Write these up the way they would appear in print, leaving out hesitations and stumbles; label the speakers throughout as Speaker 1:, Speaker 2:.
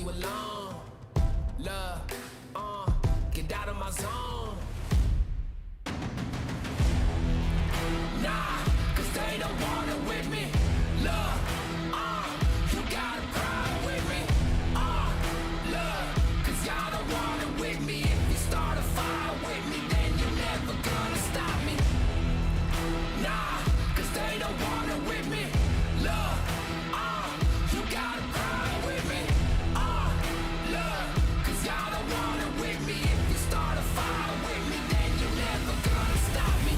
Speaker 1: you alone. Love, get out of my zone. Nah, cause they don't want it with me. Love, you gotta cry with me. Love, cause y'all don't want it with me. If you start a fire with me, then you're never gonna stop me. Nah, cause they don't want it with me. Love, you gotta cry with me. Love, cause y'all don't want it with me. If you start a fire with me, then you're never gonna stop me.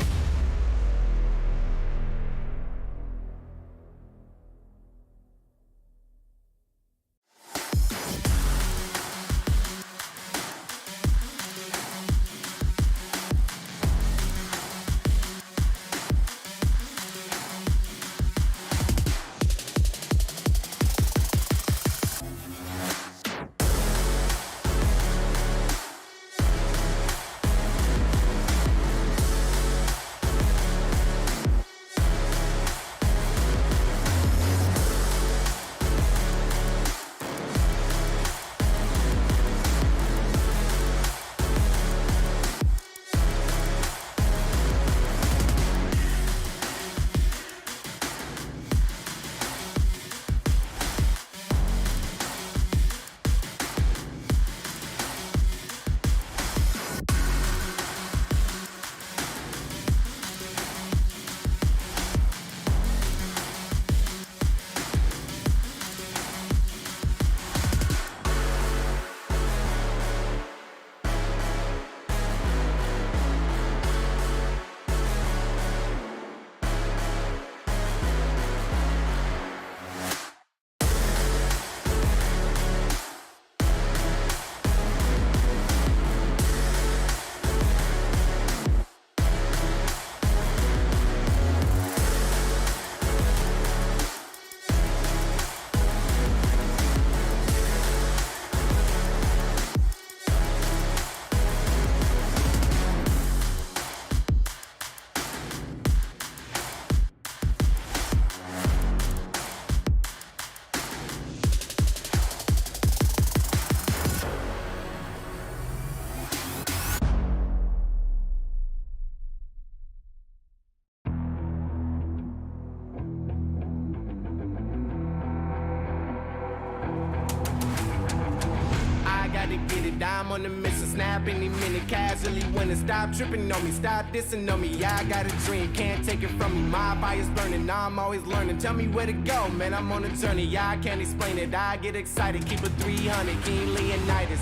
Speaker 1: I'm on the mission, snap any minute, casually winning. Stop tripping on me, stop dissing on me. Yeah, I got a dream, can't take it from me. My fire's burning, now I'm always learning. Tell me where to go, man, I'm on a journey. Yeah, I can't explain it, I get excited. Keep it 300, King Leonidas.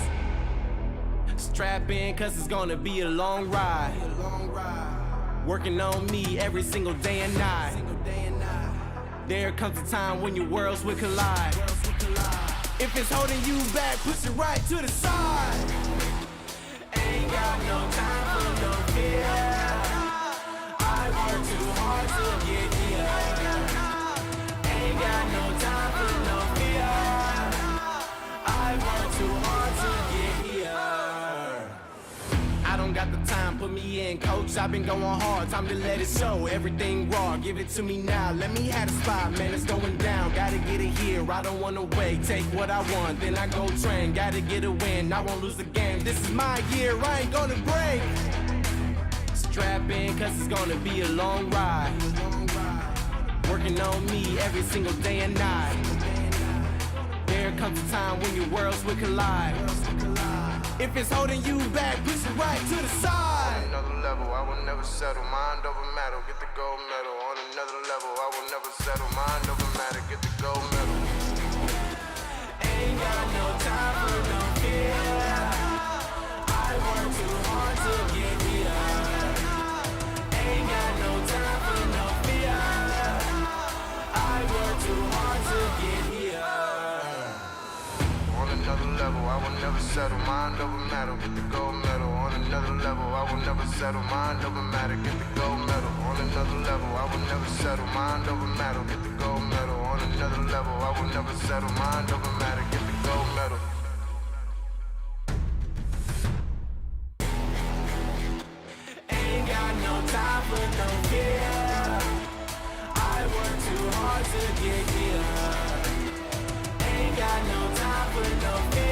Speaker 1: Strap in, cause it's gonna be a long ride. Working on me every single day and night. There comes a time when your worlds will collide. If it's holding you back, push it right to the side. Ain't got no time for no fear. I work too hard to get here. Ain't got no time for no fear. I work too hard to get here. I don't got the time, put me in, coach. I've been going hard, time to let it show. Everything raw, give it to me now. Let me have the spot, man, it's going down. Gotta get it here, I don't wanna wait. Take what I want, then I go train. Gotta get a win, I won't lose the game. This is my year, I ain't gonna break. Strap in, cause it's gonna be a long ride. Working on me every single day and night. There comes a time when your worlds will collide. If it's holding you back, push it right to the side.
Speaker 2: On another level, I will never settle. Mind over matter, get the gold medal. On another level, I will never settle. Mind over matter, get the gold medal.
Speaker 1: Ain't got no time for no fear. I work too hard to get here. Ain't got no time for no fear. I work too hard to get here.
Speaker 2: On another level, I will never settle. Mind over matter, get the gold medal. On another level, I will never settle. Mind over matter, get the gold medal. On another level, I will never settle. Mind over matter, get the gold medal. On another level, I will never settle. Mind over matter, get the gold medal.
Speaker 1: Ain't got no time for no fear. I work too hard to get here. Ain't got no time for no fear.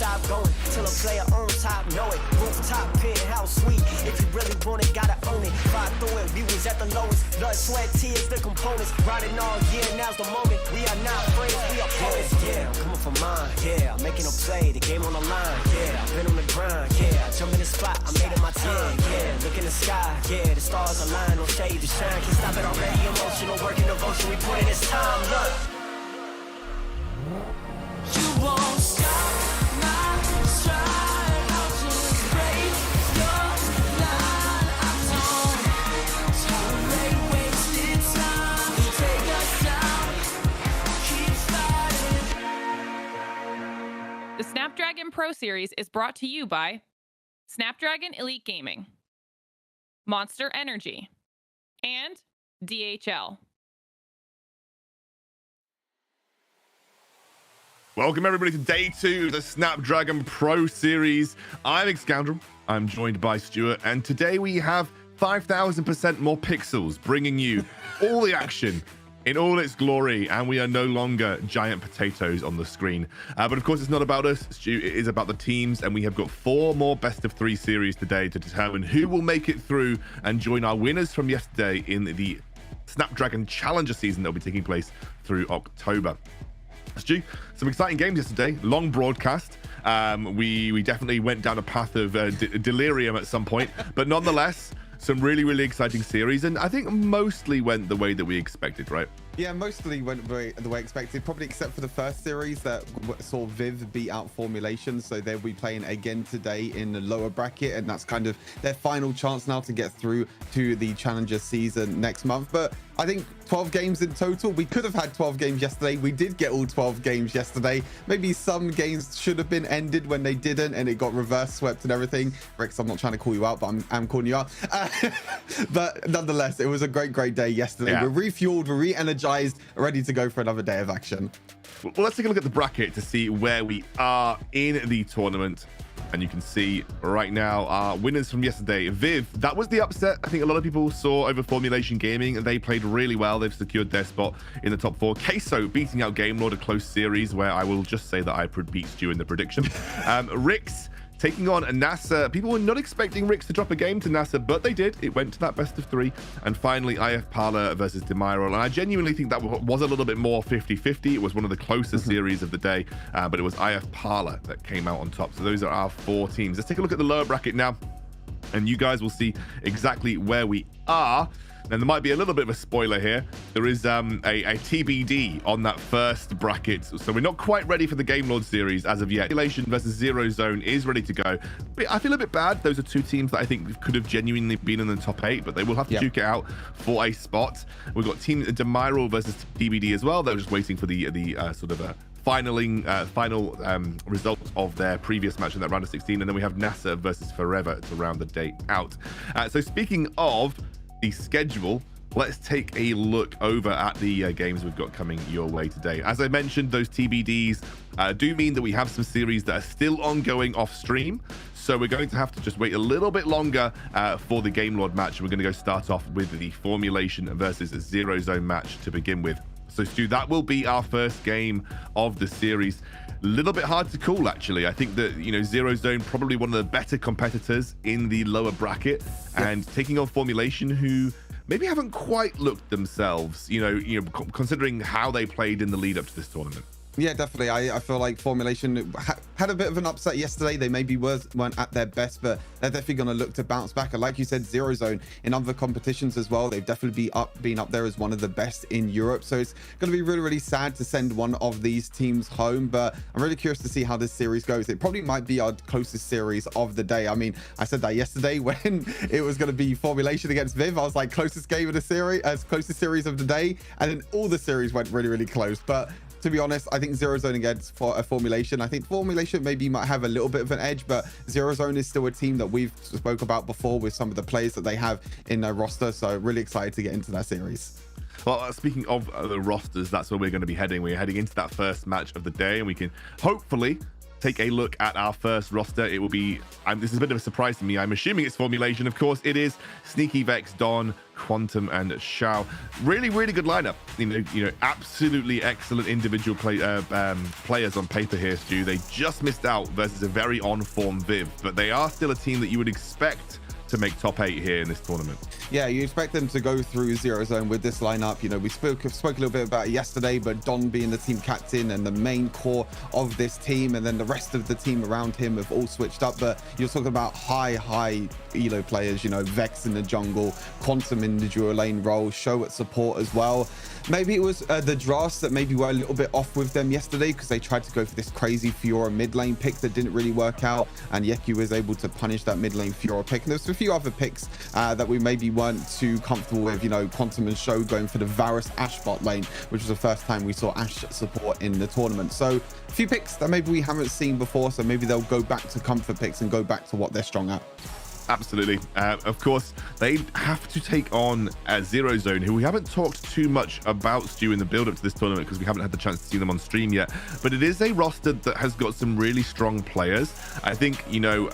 Speaker 3: stop going till a player on top know it. Rooftop penthouse suite. If you really want it, gotta own it. Fly through it, we was at the lowest. Blood, sweat, tears, the components. Riding all year, now's the moment. We are not friends, we are opponents. Yeah, I'm coming for mine. Yeah, I'm making a play, the game on the line. Yeah, I've been on the grind. Yeah, I jump in the spot, I made it my time. Yeah, look in the sky. Yeah, the stars align, no shade to shine. Can't stop it already. Emotional work and devotion, we put in this time. Look. You won't stop my stride. I'll just break your line. I don't tolerate wasted time. You take us down, keep fighting.
Speaker 4: The Snapdragon Pro Series is brought to you by Snapdragon Elite Gaming, Monster Energy, and DHL.
Speaker 5: Welcome everybody to day 2 of the Snapdragon Pro Series. I'm Xscoundrel, I'm joined by Stuart, and today we have 5,000% more pixels, bringing you all the action in all its glory, and we are no longer giant potatoes on the screen. But of course, it's not about us, Stu, it is about the teams, and we have got 4 more best of 3 series today to determine who will make it through and join our winners from yesterday in the Snapdragon Challenger season that will be taking place through October. Stu, some exciting games yesterday, long broadcast. We definitely went down a path of delirium at some point, but nonetheless, some really exciting series, and I think mostly went the way that we expected, right?
Speaker 6: Yeah, mostly went the way expected, probably except for the first series that saw Viv beat out Formulation. So they'll be playing again today in the lower bracket, and that's kind of their final chance now to get through to the Challenger season next month. But I think 12 games in total. We could have had 12 games yesterday. We did get all 12 games yesterday. Maybe some games should have been ended when they didn't, and it got reverse swept and everything. Rex, I'm not trying to call you out, but I'm calling you out. But nonetheless, it was a great day yesterday.
Speaker 5: Yeah.
Speaker 6: We're refueled, we're re-energized, ready to go for another day of action.
Speaker 5: Well, let's take a look at the bracket to see where we are in the tournament. And you can see right now our winners from yesterday. Viv, that was the upset I think a lot of people saw over Formulation Gaming, and they played really well. They've secured their spot in the top 4. Queso beating out Game Lord, a close series where I will just say that I beat Stu in the prediction. Rix taking on NASA. People were not expecting Rix to drop a game to NASA, but they did. It went to that best of 3. And finally, IF Parla versus Demiral. And I genuinely think that was a little bit more 50-50. It was one of the closest series of the day, but it was IF Parla that came out on top. So those are our 4 teams. Let's take a look at the lower bracket now, and you guys will see exactly where we are. And there might be a little bit of a spoiler here. There is a TBD on that first bracket. So we're not quite ready for the Game Lord series as of yet. Formulation versus Zero Zone is ready to go. But I feel a bit bad. Those are 2 teams that I think could have genuinely been in the top 8, but they will have to duke it out for a spot. We've got Team Demiral versus TBD as well. They're just waiting for the sort of a final result of their previous match in that round of 16. And then we have NASA versus Forever to round the day out. So speaking of the schedule, let's take a look over at the games we've got coming your way today. As I mentioned, those TBDs do mean that we have some series that are still ongoing off stream, so we're going to have to just wait a little bit longer for the Game Lord match. We're going to go start off with the Formulation versus Zero Zone match to begin with. So Stu, that will be our first game of the series. A little bit hard to call, actually. I think that, Zero Zone, probably one of the better competitors in the lower bracket, and taking on Formulation, who maybe haven't quite looked themselves, considering how they played in the lead up to this tournament.
Speaker 6: Yeah, definitely. I feel like Formulation had a bit of an upset yesterday. They maybe weren't at their best, but they're definitely going to look to bounce back. And like you said, Zero Zone in other competitions as well, they've definitely been up there as one of the best in Europe. So it's going to be really sad to send one of these teams home, but I'm really curious to see how this series goes. It probably might be our closest series of the day. I mean, I said that yesterday when it was going to be Formulation against Viv. I was like, closest game of the series, closest series of the day, and then all the series went really close. But to be honest, I think Zero Zone against Formulation. I think Formulation maybe might have a little bit of an edge, but Zero Zone is still a team that we've spoke about before with some of the players that they have in their roster. So really excited to get into that series.
Speaker 5: Well, speaking of the rosters, that's where we're going to be heading. We're heading into that first match of the day, and we can hopefully take a look at our first roster. It will be, this is a bit of a surprise to me. I'm assuming it's Formulation. Of course, it is Sneaky, Vex, Don, Quantum, and Shao. Really, really good lineup. You know, absolutely excellent individual players on paper here, Stu. They just missed out versus a very on-form Viv, but they are still a team that you would expect to make top 8 here in this tournament.
Speaker 6: Yeah, you expect them to go through Zero Zone with this lineup. You know, we spoke a little bit about it yesterday, but Don being the team captain and the main core of this team, and then the rest of the team around him have all switched up. But you're talking about high elo players, you know, Vex in the jungle, Quantum in the dual lane role, Show at support as well. Maybe it was the drafts that maybe were a little bit off with them yesterday, because they tried to go for this crazy Fiora mid lane pick that didn't really work out, and Yeku was able to punish that mid lane Fiora pick. And there's a few other picks that we maybe weren't too comfortable with, you know, Quantum and Show going for the Varus Ashe bot lane, which was the first time we saw Ashe support in the tournament. So a few picks that maybe we haven't seen before, so maybe they'll go back to comfort picks and go back to what they're strong at.
Speaker 5: Absolutely. Of course, they have to take on Zero Zone, who we haven't talked too much about, Stu, in the build-up to this tournament, because we haven't had the chance to see them on stream yet. But it is a roster that has got some really strong players. I think, you know,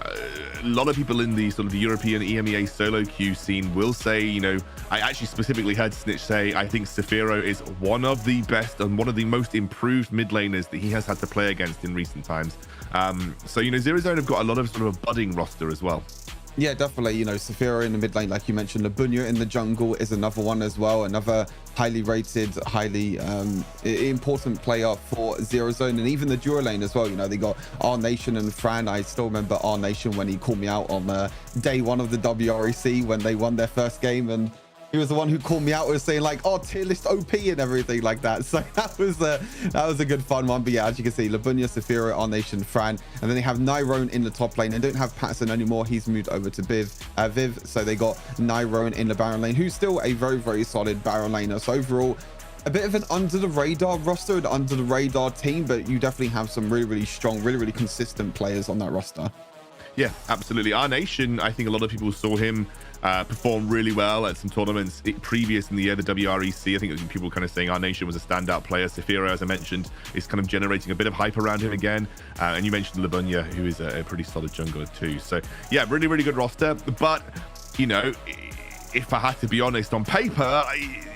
Speaker 5: a lot of people in the sort of European EMEA solo queue scene will say, you know, I actually specifically heard Snitch say, I think Sephiro is one of the best and one of the most improved mid laners that he has had to play against in recent times. So, you know, Zero Zone have got a lot of sort of a budding roster as well.
Speaker 6: Yeah, definitely. You know, Sephiro in the mid lane, like you mentioned, Labunya in the jungle is another one as well. Another highly rated, highly important player for Zero Zone, and even the dual lane as well. You know, they got R Nation and Fran. I still remember R Nation when he called me out on day 1 of the WREC when they won their first game, and he was the one who called me out, was saying like, oh, tier list OP and everything like that. So that was a good fun one. But yeah, as you can see, Labunya, Sephiro, R Nation, Fran, and then they have Nyrone in the top lane. They don't have Patterson anymore. He's moved over to Viv. So they got Nyrone in the Baron lane, who's still a very, very solid Baron laner. So overall, a bit of an under the radar roster, an under the radar team, but you definitely have some really, really strong, really, really consistent players on that roster.
Speaker 5: Yeah, absolutely. Our Nation, I think a lot of people saw him perform really well at some tournaments previous in the year, the WREC. I think people were kind of saying Our Nation was a standout player. Sephiro, as I mentioned, is kind of generating a bit of hype around him again. And you mentioned Labunya, who is a pretty solid jungler too. So yeah, really, really good roster. But, you know, if I had to be honest, on paper,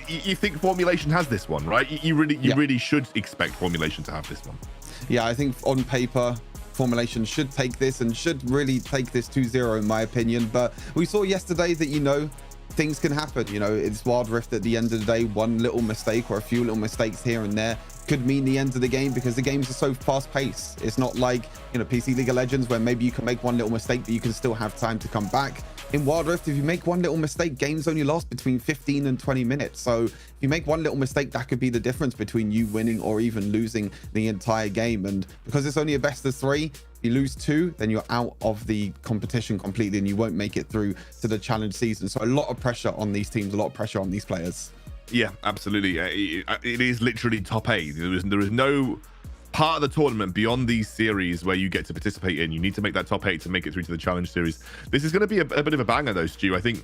Speaker 5: you think Formulation has this one, right? You really should expect Formulation to have this one.
Speaker 6: Yeah, I think on paper, Formulation should take this and should really take this 2-0 in my opinion. But we saw yesterday that, you know, things can happen. You know, it's Wild Rift at the end of the day. One little mistake or a few little mistakes here and there could mean the end of the game, because the games are so fast paced. It's not like, you know, PC League of Legends where maybe you can make one little mistake but you can still have time to come back. In Wild Rift, if you make one little mistake, games only last between 15 and 20 minutes. So if you make one little mistake, that could be the difference between you winning or even losing the entire game. And because it's only a best of 3, if you lose 2, then you're out of the competition completely and you won't make it through to the challenge season. So a lot of pressure on these teams, a lot of pressure on these players. Yeah,
Speaker 5: absolutely. It is literally top 8. There is no part of the tournament beyond these series where you get to participate in. You need to make that top 8 to make it through to the challenge series. This is going to be a bit of a banger though, Stu. I think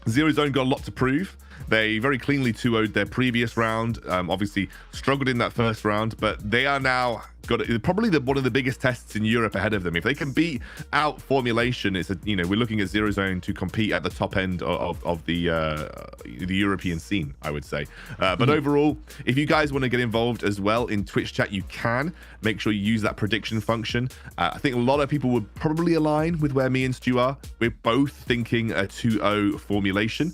Speaker 5: Zero Zone got a lot to prove. They very cleanly 2-0'd their previous round. Obviously struggled in that first round, but they are now got probably one of the biggest tests in Europe ahead of them. If they can beat out Formulation, it's you know, we're looking at Zero Zone to compete at the top end of the European scene, I would say. But overall, if you guys want to get involved as well in Twitch chat, you can. Make sure you use that prediction function. I think a lot of people would probably align with where me and Stu are. We're both thinking a 2-0 Formulation,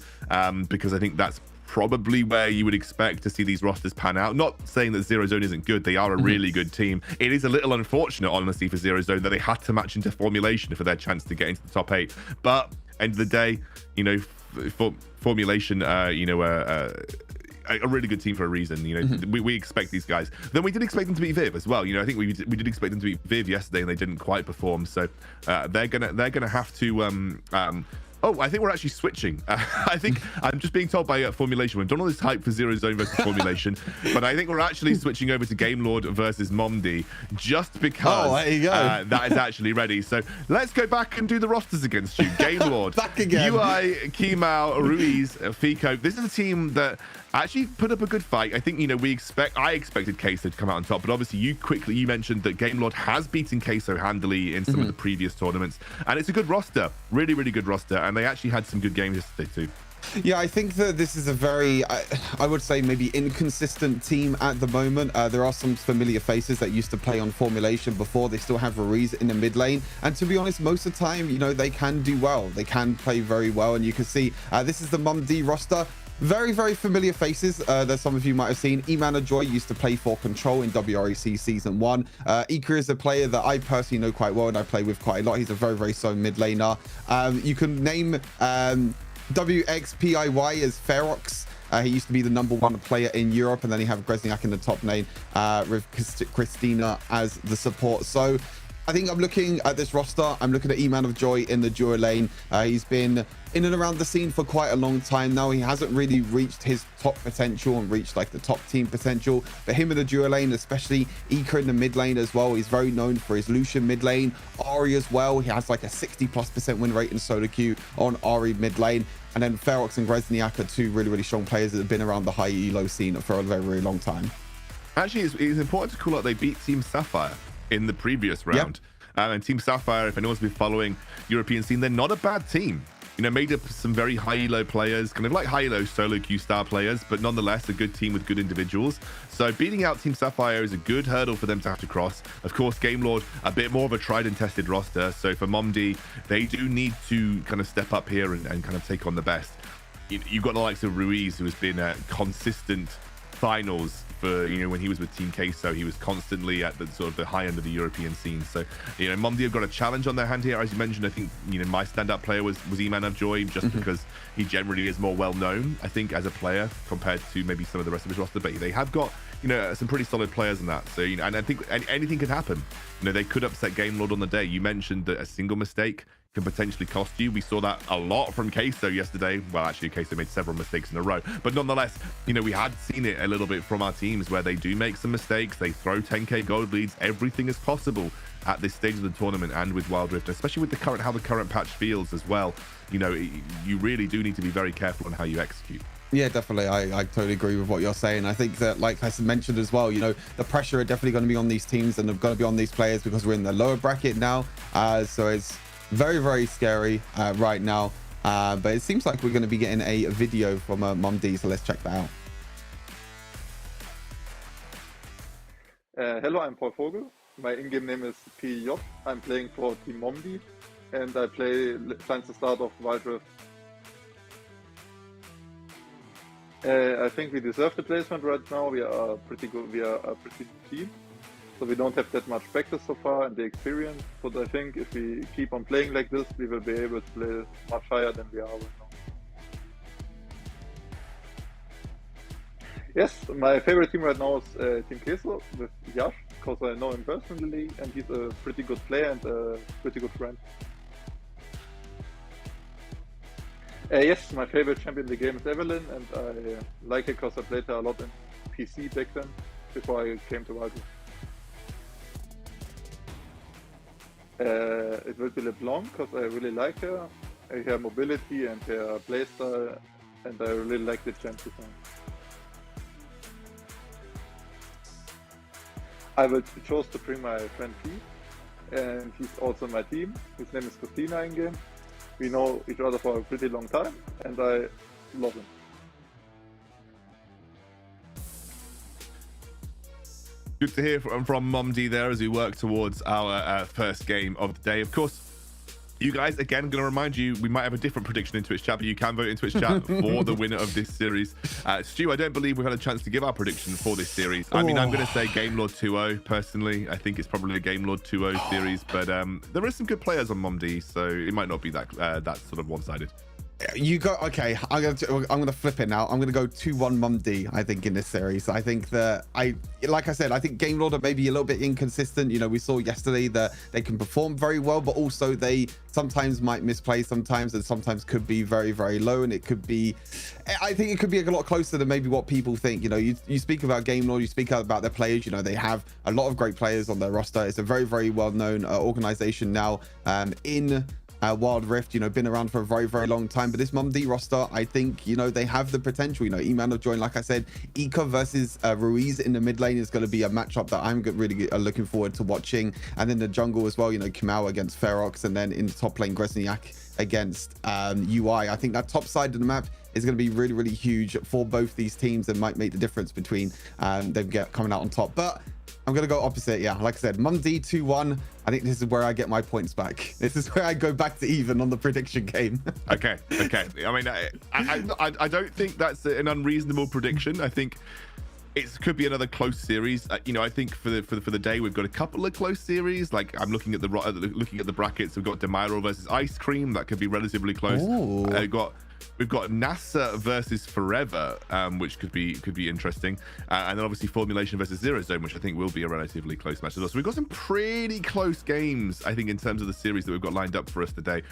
Speaker 5: because I think that's probably where you would expect to see these rosters pan out. Not saying that Zero Zone isn't good. They are a really good team. It is a little unfortunate, honestly, for Zero Zone that they had to match into Formulation for their chance to get into the top 8. But end of the day, you know, Formulation, you know, a really good team for a reason. You know, we expect these guys. Then we did expect them to beat Viv as well. You know, I think we did expect them to beat Viv yesterday, and they didn't quite perform. So they're gonna have to. Oh, I think we're actually switching. I think I'm just being told by Formulation. We've done all this hype for Zero Zone versus Formulation, but I think we're actually switching over to Game Lord versus Mondi, just because
Speaker 6: there you go.
Speaker 5: That is actually ready. So let's go back and do the rosters against you. Game Lord,
Speaker 6: back again.
Speaker 5: UI, Kimau, Ruiz, Fico. This is a team that actually put up a good fight. I think, I expected Queso to come out on top, but obviously you mentioned that Gamelord has beaten Queso handily in some of the previous tournaments, and it's a good roster, really, really good roster, and they actually had some good games yesterday too.
Speaker 6: Yeah, I think that this is a very, I would say maybe inconsistent team at the moment. There are some familiar faces that used to play on Formulation before. They still have Ruiz in the mid lane. And to be honest, most of the time, they can do well. They can play very well. And you can see this is the Mondi roster. Very, very familiar faces that some of you might have seen. EUR Joy used to play for Control in WREC Season 1. Ikra is a player that I personally know quite well and I play with quite a lot. He's a very, very solid mid laner. You can name WXPIY as Ferox. He used to be the #1 player in Europe, and then you have Gresniak in the top lane with Christina as the support. So I think I'm looking at this roster. I'm looking at EUR Joy in the duo lane. He's been in and around the scene for quite a long time now. He hasn't really reached his top potential and reached like the top team potential. But him in the duo lane, especially Ikra in the mid lane as well, he's very known for his Lucian mid lane. Ari as well. He has like a 60+% win rate in solo queue on Ari mid lane. And then Ferox and Gresniak are two really, really strong players that have been around the high elo scene for a very, very long time.
Speaker 5: Actually, it's important to call out they beat Team Sapphire in the previous round. Yep. And Team Sapphire, if anyone's been following European scene, they're not a bad team. Made up some very high elo players, kind of like high elo solo queue star players, but nonetheless a good team with good individuals. So beating out Team Sapphire is a good hurdle for them to have to cross. Of course, Gamelord, a bit more of a tried and tested roster. So for Mondi, they do need to kind of step up here and kind of take on the best. You've got the likes of Ruiz, who has been a consistent finals for, when he was with Team Queso, he was constantly at the sort of the high end of the European scene. So, Mondi have got a challenge on their hand here. As you mentioned, I think, my standout player was EUR Joy, just because he generally is more well known, I think, as a player compared to maybe some of the rest of his roster. But they have got, some pretty solid players in that. So, and I think anything could happen. They could upset Gamelord on the day. You mentioned that a single mistake can potentially cost you. We saw that a lot from Queso yesterday. Well, actually, Queso made several mistakes in a row, but nonetheless, we had seen it a little bit from our teams where they do make some mistakes. They throw 10k gold leads. Everything is possible at this stage of the tournament and with Wild Rift, especially with how the current patch feels as well. You really do need to be very careful on how you execute.
Speaker 6: Yeah, definitely. I totally agree with what you're saying. I think that, like I mentioned as well, the pressure are definitely going to be on these teams and they're going to be on these players because we're in the lower bracket now. So it's very, very scary right now. But it seems like we're going to be getting a video from Mondi, so let's check that out.
Speaker 7: Hello, I'm Paul Vogel. My in-game name is PJ. I'm playing for Team Mondi, and I play since the start of Wild Rift. I think we deserve the placement right now. We are pretty good. We are a pretty good team, so we don't have that much practice so far and the experience. But I think if we keep on playing like this, we will be able to play much higher than we are right now. Yes, my favorite team right now is Team Queso with Yash, because I know him personally and he's a pretty good player and a pretty good friend. Yes, my favorite champion in the game is Evelyn, and I like it because I played her a lot in PC back then, before I came to Wild Rift. It will be LeBlanc, because I really like her, her mobility and her playstyle, and I really like the champ design. I will choose to bring my friend P, and he's also on my team. His name is Christina in game. We know each other for a pretty long time, and I love him.
Speaker 5: Good to hear from Mondi there as we work towards our first game of the day. Of course, you guys, again, going to remind you, we might have a different prediction in Twitch chat, but you can vote in Twitch chat for the winner of this series. Stu, I don't believe we've had a chance to give our prediction for this series. I mean, I'm going to say Gamelord 2-0, personally. I think it's probably a Gamelord 2-0 series, but there is some good players on Mondi, so it might not be that sort of one-sided.
Speaker 6: You go, okay, I'm gonna flip it now. I'm gonna go 2-1 Mondi, I think, in this series. I think that like I said, I think Gamelord are maybe a little bit inconsistent. We saw yesterday that they can perform very well, but also they sometimes might misplay sometimes, and sometimes could be very, very low. And it could be, I think it could be a lot closer than maybe what people think. You speak about Gamelord, you speak about their players. They have a lot of great players on their roster. It's a very, very well-known organization now in Wild Rift, you know, been around for a very, very long time. But this Mondi roster, I think, you know, they have the potential. You know, EUR joined, like I said, Ika versus Ruiz in the mid lane is going to be a matchup that I'm really looking forward to watching. And then the jungle as well, you know, Kamau against Ferox, and then in the top lane, Gresniak against UI. I think that top side of the map is going to be really, really huge for both these teams and might make the difference between them coming out on top. But I'm going to go opposite. Yeah, like I said, Mondi 2-1. I think this is where I get my points back. This is where I go back to even on the prediction game.
Speaker 5: Okay. I mean, I don't think that's an unreasonable prediction. I think it could be another close series. You know, I think for the day we've got a couple of close series. Like I'm looking at the brackets. We've got Demiro versus Ice Cream. That could be relatively close. We've got NASA versus Forever, which could be interesting, and then obviously Formulation versus Zero Zone, which I think will be a relatively close match as well. So we've got some pretty close games, I think, in terms of the series that we've got lined up for us today.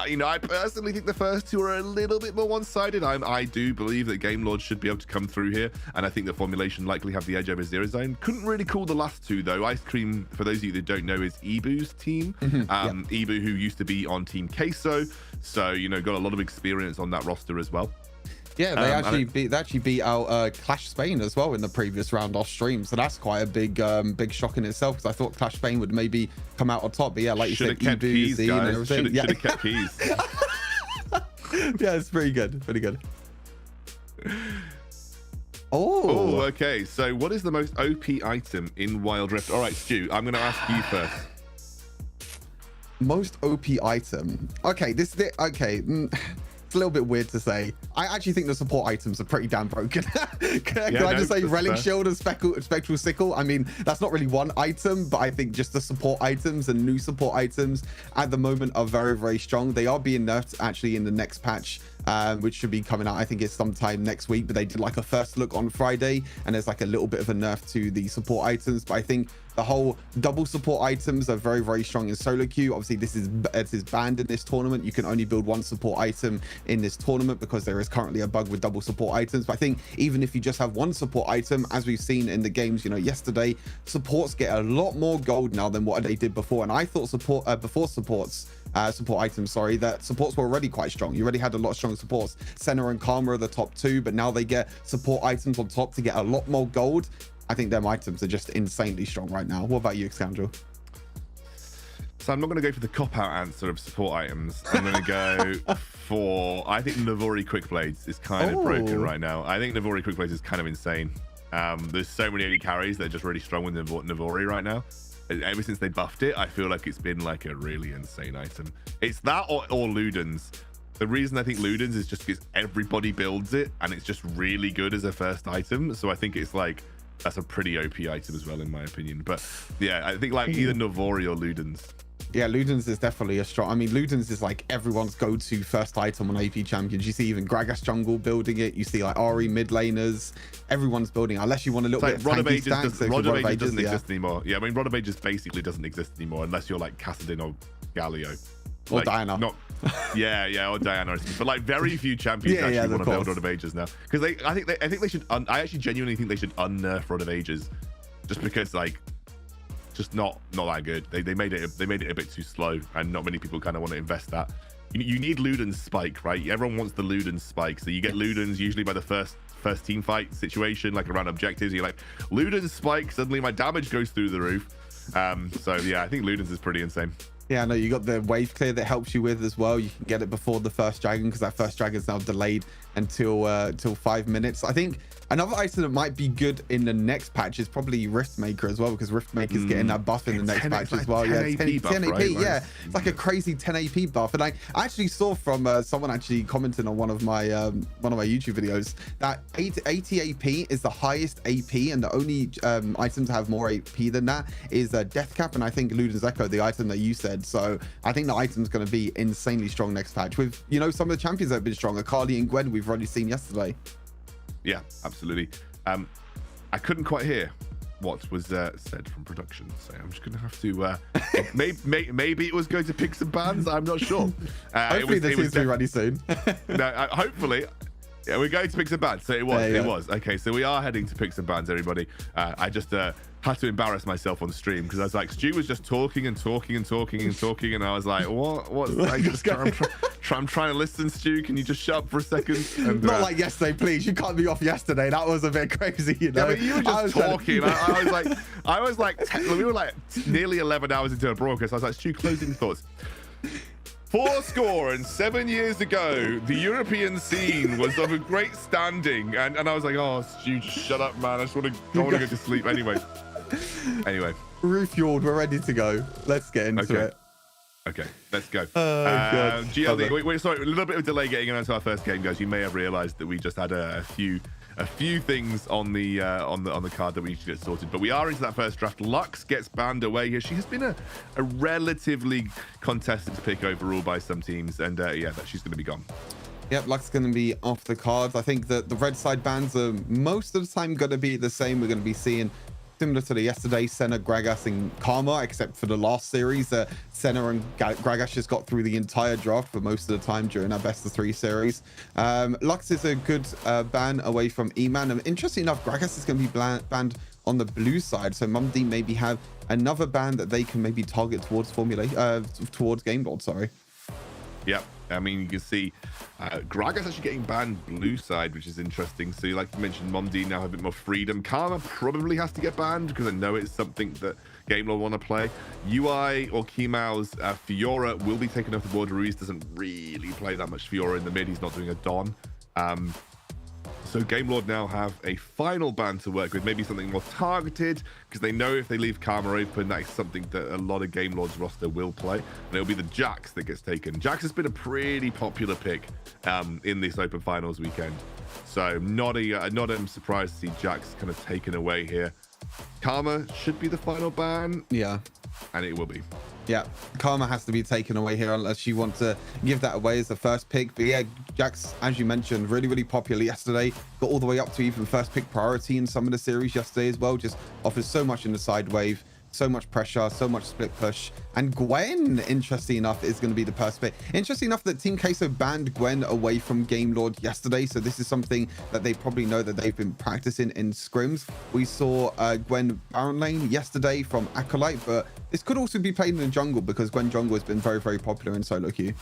Speaker 5: You know, I personally think the first two are a little bit more one-sided. I do believe that Game Lord should be able to come through here, and I think that Formulation likely have the edge over Zero Zone. Couldn't really call the last two though. Ice Cream, for those of you that don't know, is Ibu's team. Ibu, who used to be on Team Queso, so you know, got a lot of experience on that roster as well.
Speaker 6: Yeah, they actually beat out Clash Spain as well in the previous round off stream, so that's quite a big shock in itself, because I thought Clash Spain would maybe come out on top. But yeah, like you said, Ibu, Z and everything.
Speaker 5: Should have kept keys.
Speaker 6: Yeah, it's pretty good.
Speaker 5: Oh, okay. So what is the most OP item in Wild Rift? All right, Stu, I'm going to ask you first.
Speaker 6: Most OP item. Okay, it's a little bit weird to say. I actually think the support items are pretty damn broken. Can I just say Relic Shield and Spectral Sickle? I mean, that's not really one item, but I think just the support items and new support items at the moment are very, very strong. They are being nerfed actually in the next patch, which should be coming out. I think it's sometime next week, but they did like a first look on Friday, and there's like a little bit of a nerf to the support items. But I think the whole double support items are very, very strong in solo queue. Obviously, it is banned in this tournament. You can only build one support item in this tournament because there is currently a bug with double support items. But I think even if you just have one support item, as we've seen in the games, you know, yesterday, supports get a lot more gold now than what they did before. And I thought support items, that supports were already quite strong. You already had a lot of strong supports. Senna and Karma are the top two, but now they get support items on top to get a lot more gold. I think them items are just insanely strong right now. What about you, Xandro?
Speaker 5: So I'm not going to go for the cop-out answer of support items. I'm going to go for, I think Navori Quick Blades is kind of broken right now. I think Navori Quick Blades is kind of insane. There's so many AD carries that are just really strong with Navori right now. Ever since they buffed it, I feel like it's been like a really insane item. It's that or Ludens. The reason I think Ludens is just because everybody builds it and it's just really good as a first item. So I think it's like, that's a pretty OP item as well, in my opinion. But yeah, I think like either Navori or Ludens.
Speaker 6: Yeah, Ludens is definitely a strong. I mean, Ludens is like everyone's go-to first item on AP champions. You see even Gragas jungle building it. You see like Ari mid laners. Everyone's building it, unless you want a little bit of tanky stacks.
Speaker 5: Rod of Ages doesn't exist anymore. Yeah, I mean, Rod of Ages basically doesn't exist anymore unless you're like Kassadin or Galio.
Speaker 6: Or
Speaker 5: like,
Speaker 6: Diana.
Speaker 5: Or Diana. But like very few champions actually want to build Rod of Ages now. Because I think they should. I actually genuinely think they should unnerf Rod of Ages, just because like, just not that good. They made it a bit too slow, and not many people kind of want to invest that. You need Luden's spike, right? Everyone wants the Luden's spike, so you get Luden's usually by the first team fight situation, like around objectives. You're like, Luden's spike, suddenly my damage goes through the roof. So yeah, I think Luden's is pretty insane.
Speaker 6: Yeah, no, you got the wave clear that helps you with as well. You can get it before the first dragon, because that first dragon is now delayed until 5 minutes. I think another item that might be good in the next patch is probably Riftmaker as well, because Riftmaker's getting that buff in the next patch as well. 10 AP,
Speaker 5: right?
Speaker 6: Yeah, it's like a crazy 10 AP buff. And I actually saw from someone actually commenting on one of my YouTube videos that 80 AP is the highest AP, and the only item to have more AP than that is Death Cap, and I think Luden's Echo, the item that you said. So I think the item's going to be insanely strong next patch with, you know, some of the champions that have been strong. Akali and Gwen we've already seen yesterday.
Speaker 5: Yeah, absolutely. I couldn't quite hear what was said from production, so I'm just gonna have to maybe it was going to pick some bands. I'm not sure.
Speaker 6: Hopefully this is ready soon.
Speaker 5: No, hopefully Yeah, we're going to pick some bands. So it was. Okay, so we are heading to pick some bands, everybody. I just had to embarrass myself on stream because I was like, Stu was just talking and talking and talking and talking, and I was like, what? I'm trying to listen, Stu. Can you just shut up for a second? And,
Speaker 6: Not like yesterday, please. You cut me off yesterday. That was a bit crazy, you know.
Speaker 5: Yeah, but you were just talking. I was like, we were like nearly 11 hours into a broadcast. I was like, Stu, closing thoughts. 4-7 years ago, the European scene was of a great standing, and I was like, oh, Stu, just shut up, man. I just want to go to sleep anyway.
Speaker 6: Refueled, we're ready to go. Let's get into it.
Speaker 5: Okay, let's go.
Speaker 6: Good.
Speaker 5: GLD, wait, sorry, a little bit of delay getting into our first game, guys. You may have realized that we just had a few things on the card that we need to get sorted, but we are into that first draft. Lux gets banned away here. She has been a relatively contested pick overall by some teams, and yeah, she's going to be gone.
Speaker 6: Yep, Lux is going to be off the cards. I think that the red side bans are most of the time going to be the same. We're going to be seeing, similar to the yesterday, Senna, Gragas, and Karma, except for the last series. Senna and Gragas just got through the entire draft for most of the time during our best of 3 series. Lux is a good ban away from E-Man. And interesting enough, Gragas is going to be banned on the blue side. So Mondi maybe have another ban that they can maybe target towards towards Game Lord, sorry.
Speaker 5: Yep. I mean, you can see Gragas actually getting banned blue side, which is interesting. So, like you mentioned, Mondi now have a bit more freedom. Karma probably has to get banned because I know it's something that Game Lord want to play. UI or Keymao's Fiora will be taken off the board. Ruiz doesn't really play that much Fiora in the mid. He's not doing a Don. So Game Lord now have a final ban to work with, maybe something more targeted, because they know if they leave Karma open, that is something that a lot of Game Lord's roster will play, and it'll be the Jax that gets taken. Jax has been a pretty popular pick in this Open Finals weekend, so not surprised to see Jax kind of taken away here. Karma should be the final ban.
Speaker 6: Yeah.
Speaker 5: And it will be.
Speaker 6: Yeah, Karma has to be taken away here unless you want to give that away as the first pick. But yeah, Jax, as you mentioned, really, really popular yesterday. Got all the way up to even first pick priority in some of the series yesterday as well. Just offers so much in the side wave. So much pressure, so much split push. And Gwen, interesting enough, is going to be the first pick. Interesting enough that Team Queso banned Gwen away from Game Lord yesterday. So this is something that they probably know that they've been practicing in scrims. We saw Gwen Baron lane yesterday from Acolyte, but this could also be played in the jungle because Gwen jungle has been very, very popular in solo queue.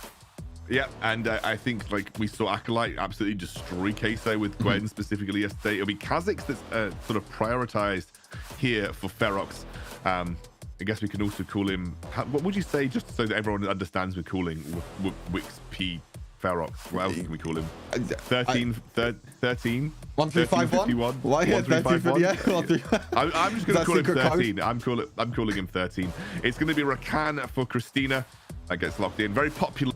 Speaker 5: Yeah, and I think like we saw Acolyte absolutely destroy Queso with Gwen specifically yesterday. It'll be Kha'Zix that's sort of prioritized here for Ferox. I guess we can also call him, what would you say, just so that everyone understands we're calling Wix P Ferox? What else can we call him? 13?
Speaker 6: 1351? Why? Yeah, 1351. Yeah.
Speaker 5: I'm just going to call him 13. I'm calling him 13. It's going to be Rakan for Christina. That gets locked in. Very popular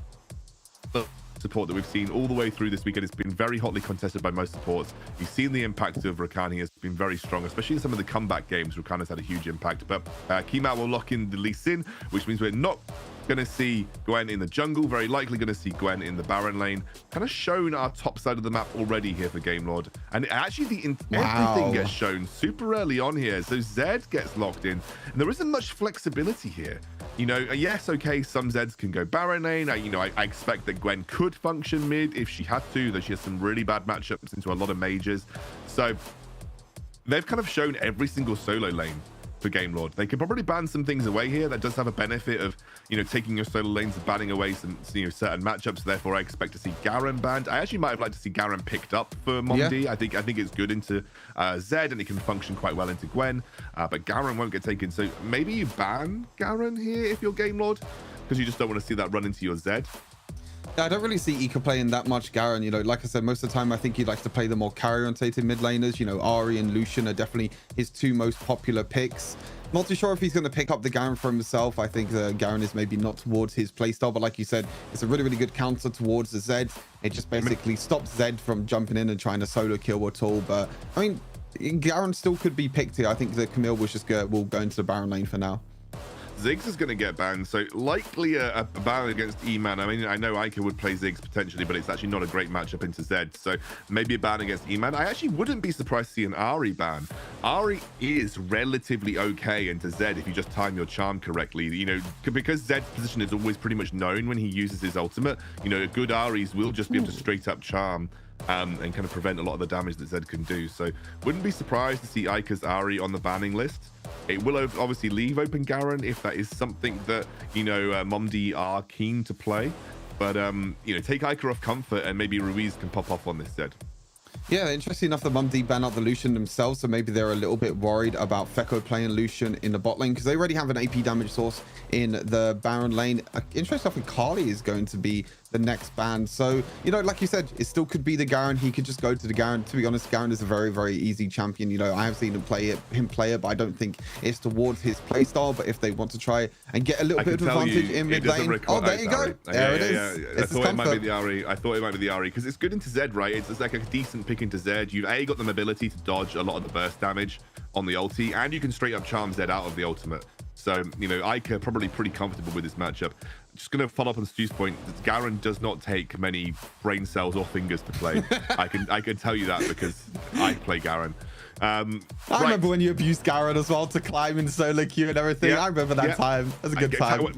Speaker 5: support that we've seen all the way through this weekend. It's been very hotly contested by most supports. You've seen the impact of Rakan. He has been very strong, especially in some of the comeback games. Rakan has had a huge impact, but Keymat will lock in the Lee Sin, which means we're not going to see Gwen in the jungle, very likely going to see Gwen in the Baron lane. Kind of shown our top side of the map already here for Game Lord, and actually everything gets shown super early on here. So Zed gets locked in, and there isn't much flexibility here. You know, yes, okay, some Zeds can go Baron lane. I expect that Gwen could function mid if she had to, though she has some really bad matchups into a lot of majors. So they've kind of shown every single solo lane for Game Lord. They could probably ban some things away here. That does have a benefit of, taking your solo lanes and banning away some, certain matchups. Therefore, I expect to see Garen banned. I actually might have liked to see Garen picked up for Mondi. Yeah. I think it's good into Zed, and it can function quite well into Gwen. But Garen won't get taken. So maybe you ban Garen here if you're Game Lord, because you just don't want to see that run into your Zed.
Speaker 6: Yeah, I don't really see Ika playing that much Garen. Like I said, most of the time I think he likes to play the more carry-orientated mid laners. Ari and Lucian are definitely his 2 most popular picks. Not too sure if he's going to pick up the Garen for himself. I think Garen is maybe not towards his playstyle, but like you said, it's a really, really good counter towards the Zed. It just basically stops Zed from jumping in and trying to solo kill at all. But I mean, Garen still could be picked here. I think the Camille will go into the Baron lane for now.
Speaker 5: Ziggs is going to get banned, so likely a ban against E-Man. I mean, I know Ica would play Ziggs potentially, but it's actually not a great matchup into Zed, so maybe a ban against E-Man. I actually wouldn't be surprised to see an Ari ban. Ari is relatively okay into Zed if you just time your charm correctly. Because Zed's position is always pretty much known when he uses his ultimate, good Aris will just be able to straight up charm and kind of prevent a lot of the damage that Zed can do. So wouldn't be surprised to see Ica's Ari on the banning list. It will obviously leave open Garen if that is something that, you know, Mondi are keen to play. But, you know, take Ica off comfort and maybe Ruiz can pop off on this Zed.
Speaker 6: Yeah, interesting enough, the Mondi ban out the Lucian themselves, so maybe they're a little bit worried about Fekko playing Lucian in the bot lane because they already have an AP damage source in the Baron lane. Interesting enough, Kali is going to be the next ban. So, you know, like you said, it still could be the Garen. He could just go to the Garen. To be honest, Garen is a very, very easy champion. You know, I have seen him play it, but I don't think it's towards his play style. But if they want to try and get a little bit of advantage in mid lane, oh, there you go. There it is.
Speaker 5: I thought it might be the Ari. I thought it might be the Ari because it's good into Zed, right? It's like a decent pick into Zed. You've got the mobility to dodge a lot of the burst damage on the ulti, and you can straight up charm Zed out of the ultimate. So, you know, Ica probably pretty comfortable with this matchup. Just going to follow up on Stu's point. Garen does not take many brain cells or fingers to play. I can tell you that because I play Garen.
Speaker 6: I remember when you abused Garen as well to climb in solo queue and everything. I remember that time. It was a good time.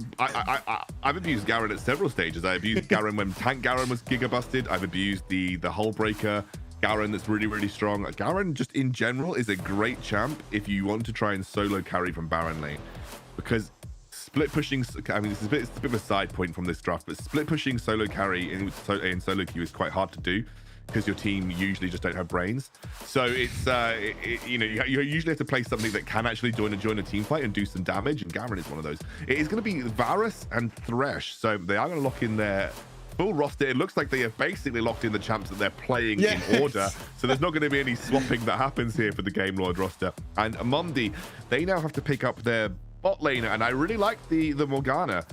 Speaker 5: I've abused Garen at several stages. I abused Garen when Tank Garen was giga busted. I've abused the Hull Breaker Garen that's really, really strong. Garen just in general is a great champ if you want to try and solo carry from Baron lane. Because split pushing, I mean, it's a bit of a side point from this draft, but split pushing solo carry in solo queue is quite hard to do because your team usually just don't have brains. So it's, you know, you usually have to play something that can actually join a team fight and do some damage, and Garen is one of those. It is going to be Varus and Thresh, so they are going to lock in their full roster. It looks like they have basically locked in the champs that they're playing in order. So there's not going to be any swapping that happens here for the Game Lord roster. And Mondi, they now have to pick up their bot laner, and I really like the Morgana.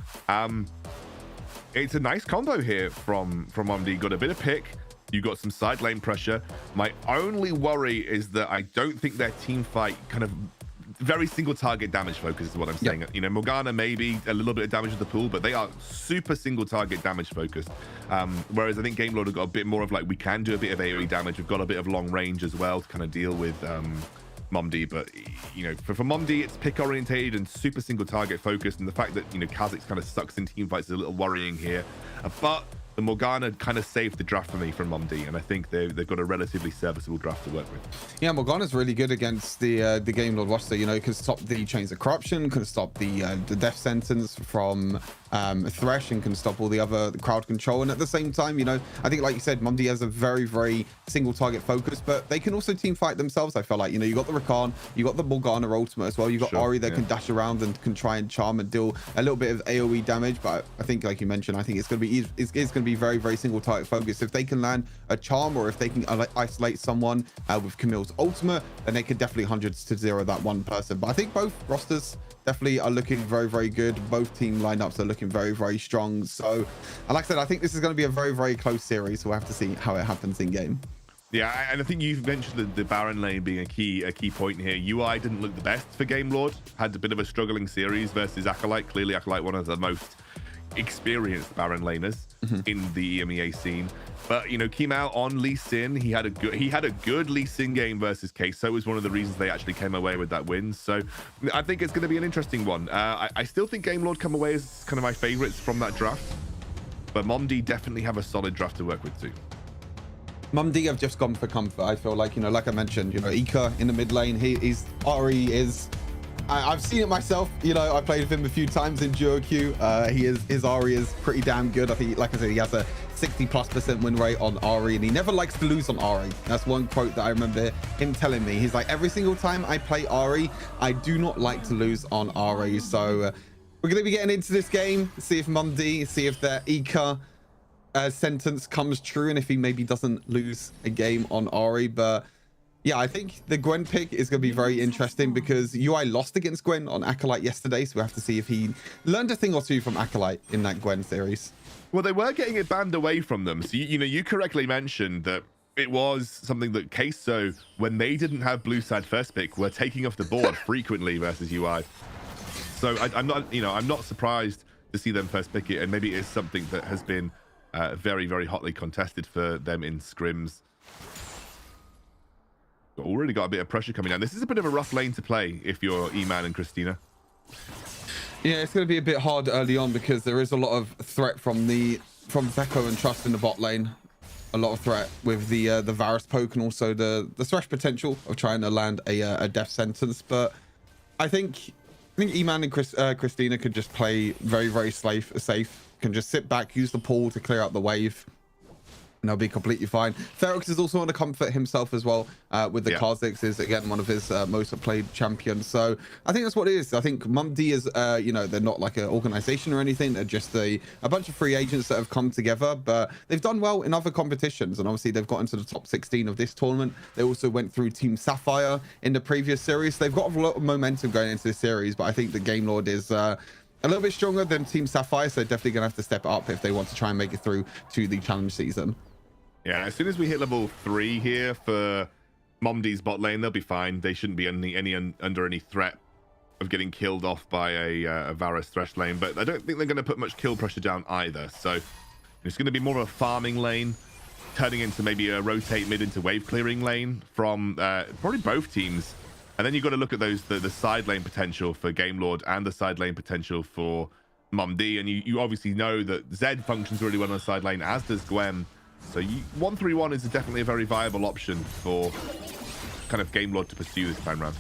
Speaker 5: It's a nice combo here from Mondi. Got a bit of pick. You got some side lane pressure. My only worry is that I don't think their team fight kind of very single target damage focus is what I'm saying. You know, Morgana maybe a little bit of damage to the pool, but they are super single target damage focused. Whereas I think Game Lord have got a bit more of like, we can do a bit of AoE damage. We've got a bit of long range as well to kind of deal with Mondi. But, you know, for Mondi, it's pick orientated and super single target focused. And the fact that, you know, Kha'Zix kind of sucks in team fights is a little worrying here. But the Morgana kind of saved the draft for me from Mondi, and I think they've got a relatively serviceable draft to work with. Yeah,
Speaker 6: Morgana's really good against the Game Lord roster. You know, it can stop the Chains of Corruption, can stop the death sentence from Thresh, and can stop all the other crowd control. And at the same time, you know, I think, like you said, Mondi has a very, very single target focus, but they can also team fight themselves. I feel like, you know, you got the Rakan, you got the Morgana ultimate as well. You got Ari that can dash around and can try and charm and deal a little bit of AoE damage. But I think, like you mentioned, I think it's going to be very, very single target focus. If they can land a charm, or if they can isolate someone with Camille's ultimate, then they could definitely 100-0 that one person. But I think both rosters definitely are looking very, very good. Both team lineups are looking very, very strong. So, like I said, I think this is going to be a very, very close series. We'll have to see how it happens in game.
Speaker 5: Yeah, and I think you've mentioned the Baron lane being a key point here. UI didn't look the best for Game Lord. Had a bit of a struggling series versus Acolyte. Clearly, Acolyte, one of the most experienced Baron laners in the EMEA scene. But, you know, came out on Lee Sin. He had a good Lee Sin game versus Queso. Was one of the reasons they actually came away with that win. So I think it's going to be an interesting one. I still think Game Lord come away as kind of my favorites from that draft. But Mondi definitely have a solid draft to work with too.
Speaker 6: Mondi have just gone for comfort. I feel like, you know, like I mentioned, you know, Ika in the mid lane, he's Ari is... I've seen it myself. You know, I played with him a few times in duo queue. His Ari is pretty damn good. I think, like I said, he has a 60+% win rate on Ari, and he never likes to lose on Ari. That's one quote that I remember him telling me. He's like, every single time I play Ari, I do not like to lose on Ari. So we're going to be getting into this game, see if Mondi, see if their Ika sentence comes true, and if he maybe doesn't lose a game on Ari. But yeah, I think the Gwen pick is going to be very interesting because UI lost against Gwen on Acolyte yesterday. So we have to see if he learned a thing or two from Acolyte in that Gwen series.
Speaker 5: Well, they were getting it banned away from them. So, you know, you correctly mentioned that it was something that Queso, when they didn't have blue side first pick, were taking off the board frequently versus UI. So I'm not surprised to see them first pick it. And maybe it's something that has been very, very hotly contested for them in scrims. Already got a bit of pressure coming down. This is a bit of a rough lane to play if you're E-Man and Christina.
Speaker 6: Yeah, it's going to be a bit hard early on because there is a lot of threat from Fekko and Trust in the bot lane. a lot of threat with the Varus poke and also the thresh potential of trying to land a death sentence. But I think E-Man and Christina could just play very, very safe, can just sit back, use the pool to clear out the wave, and they'll be completely fine. Ferox is also on a comfort himself as well with the Kha'Zix, is again one of his most played champions. So I think that's what it is. I think Mondi is, you know, they're not like an organization or anything. They're just a bunch of free agents that have come together, but they've done well in other competitions. And obviously they've got into the top 16 of this tournament. They also went through Team Sapphire in the previous series. They've got a lot of momentum going into this series, but I think the Game Lord is a little bit stronger than Team Sapphire. So they're definitely going to have to step up if they want to try and make it through to the challenge season.
Speaker 5: Yeah, as soon as we hit level 3 here for Momdi's bot lane, they'll be fine. They shouldn't be under any threat of getting killed off by a Varus Thresh lane, but I don't think they're going to put much kill pressure down either. So it's going to be more of a farming lane, turning into maybe a rotate mid into wave clearing lane from probably both teams. And then you've got to look at the side lane potential for Game Lord and the side lane potential for Mondi. And you obviously know that Zed functions really well on the side lane, as does Gwen. So 1-3-1 is definitely a very viable option for kind of Game Lord to pursue this time round.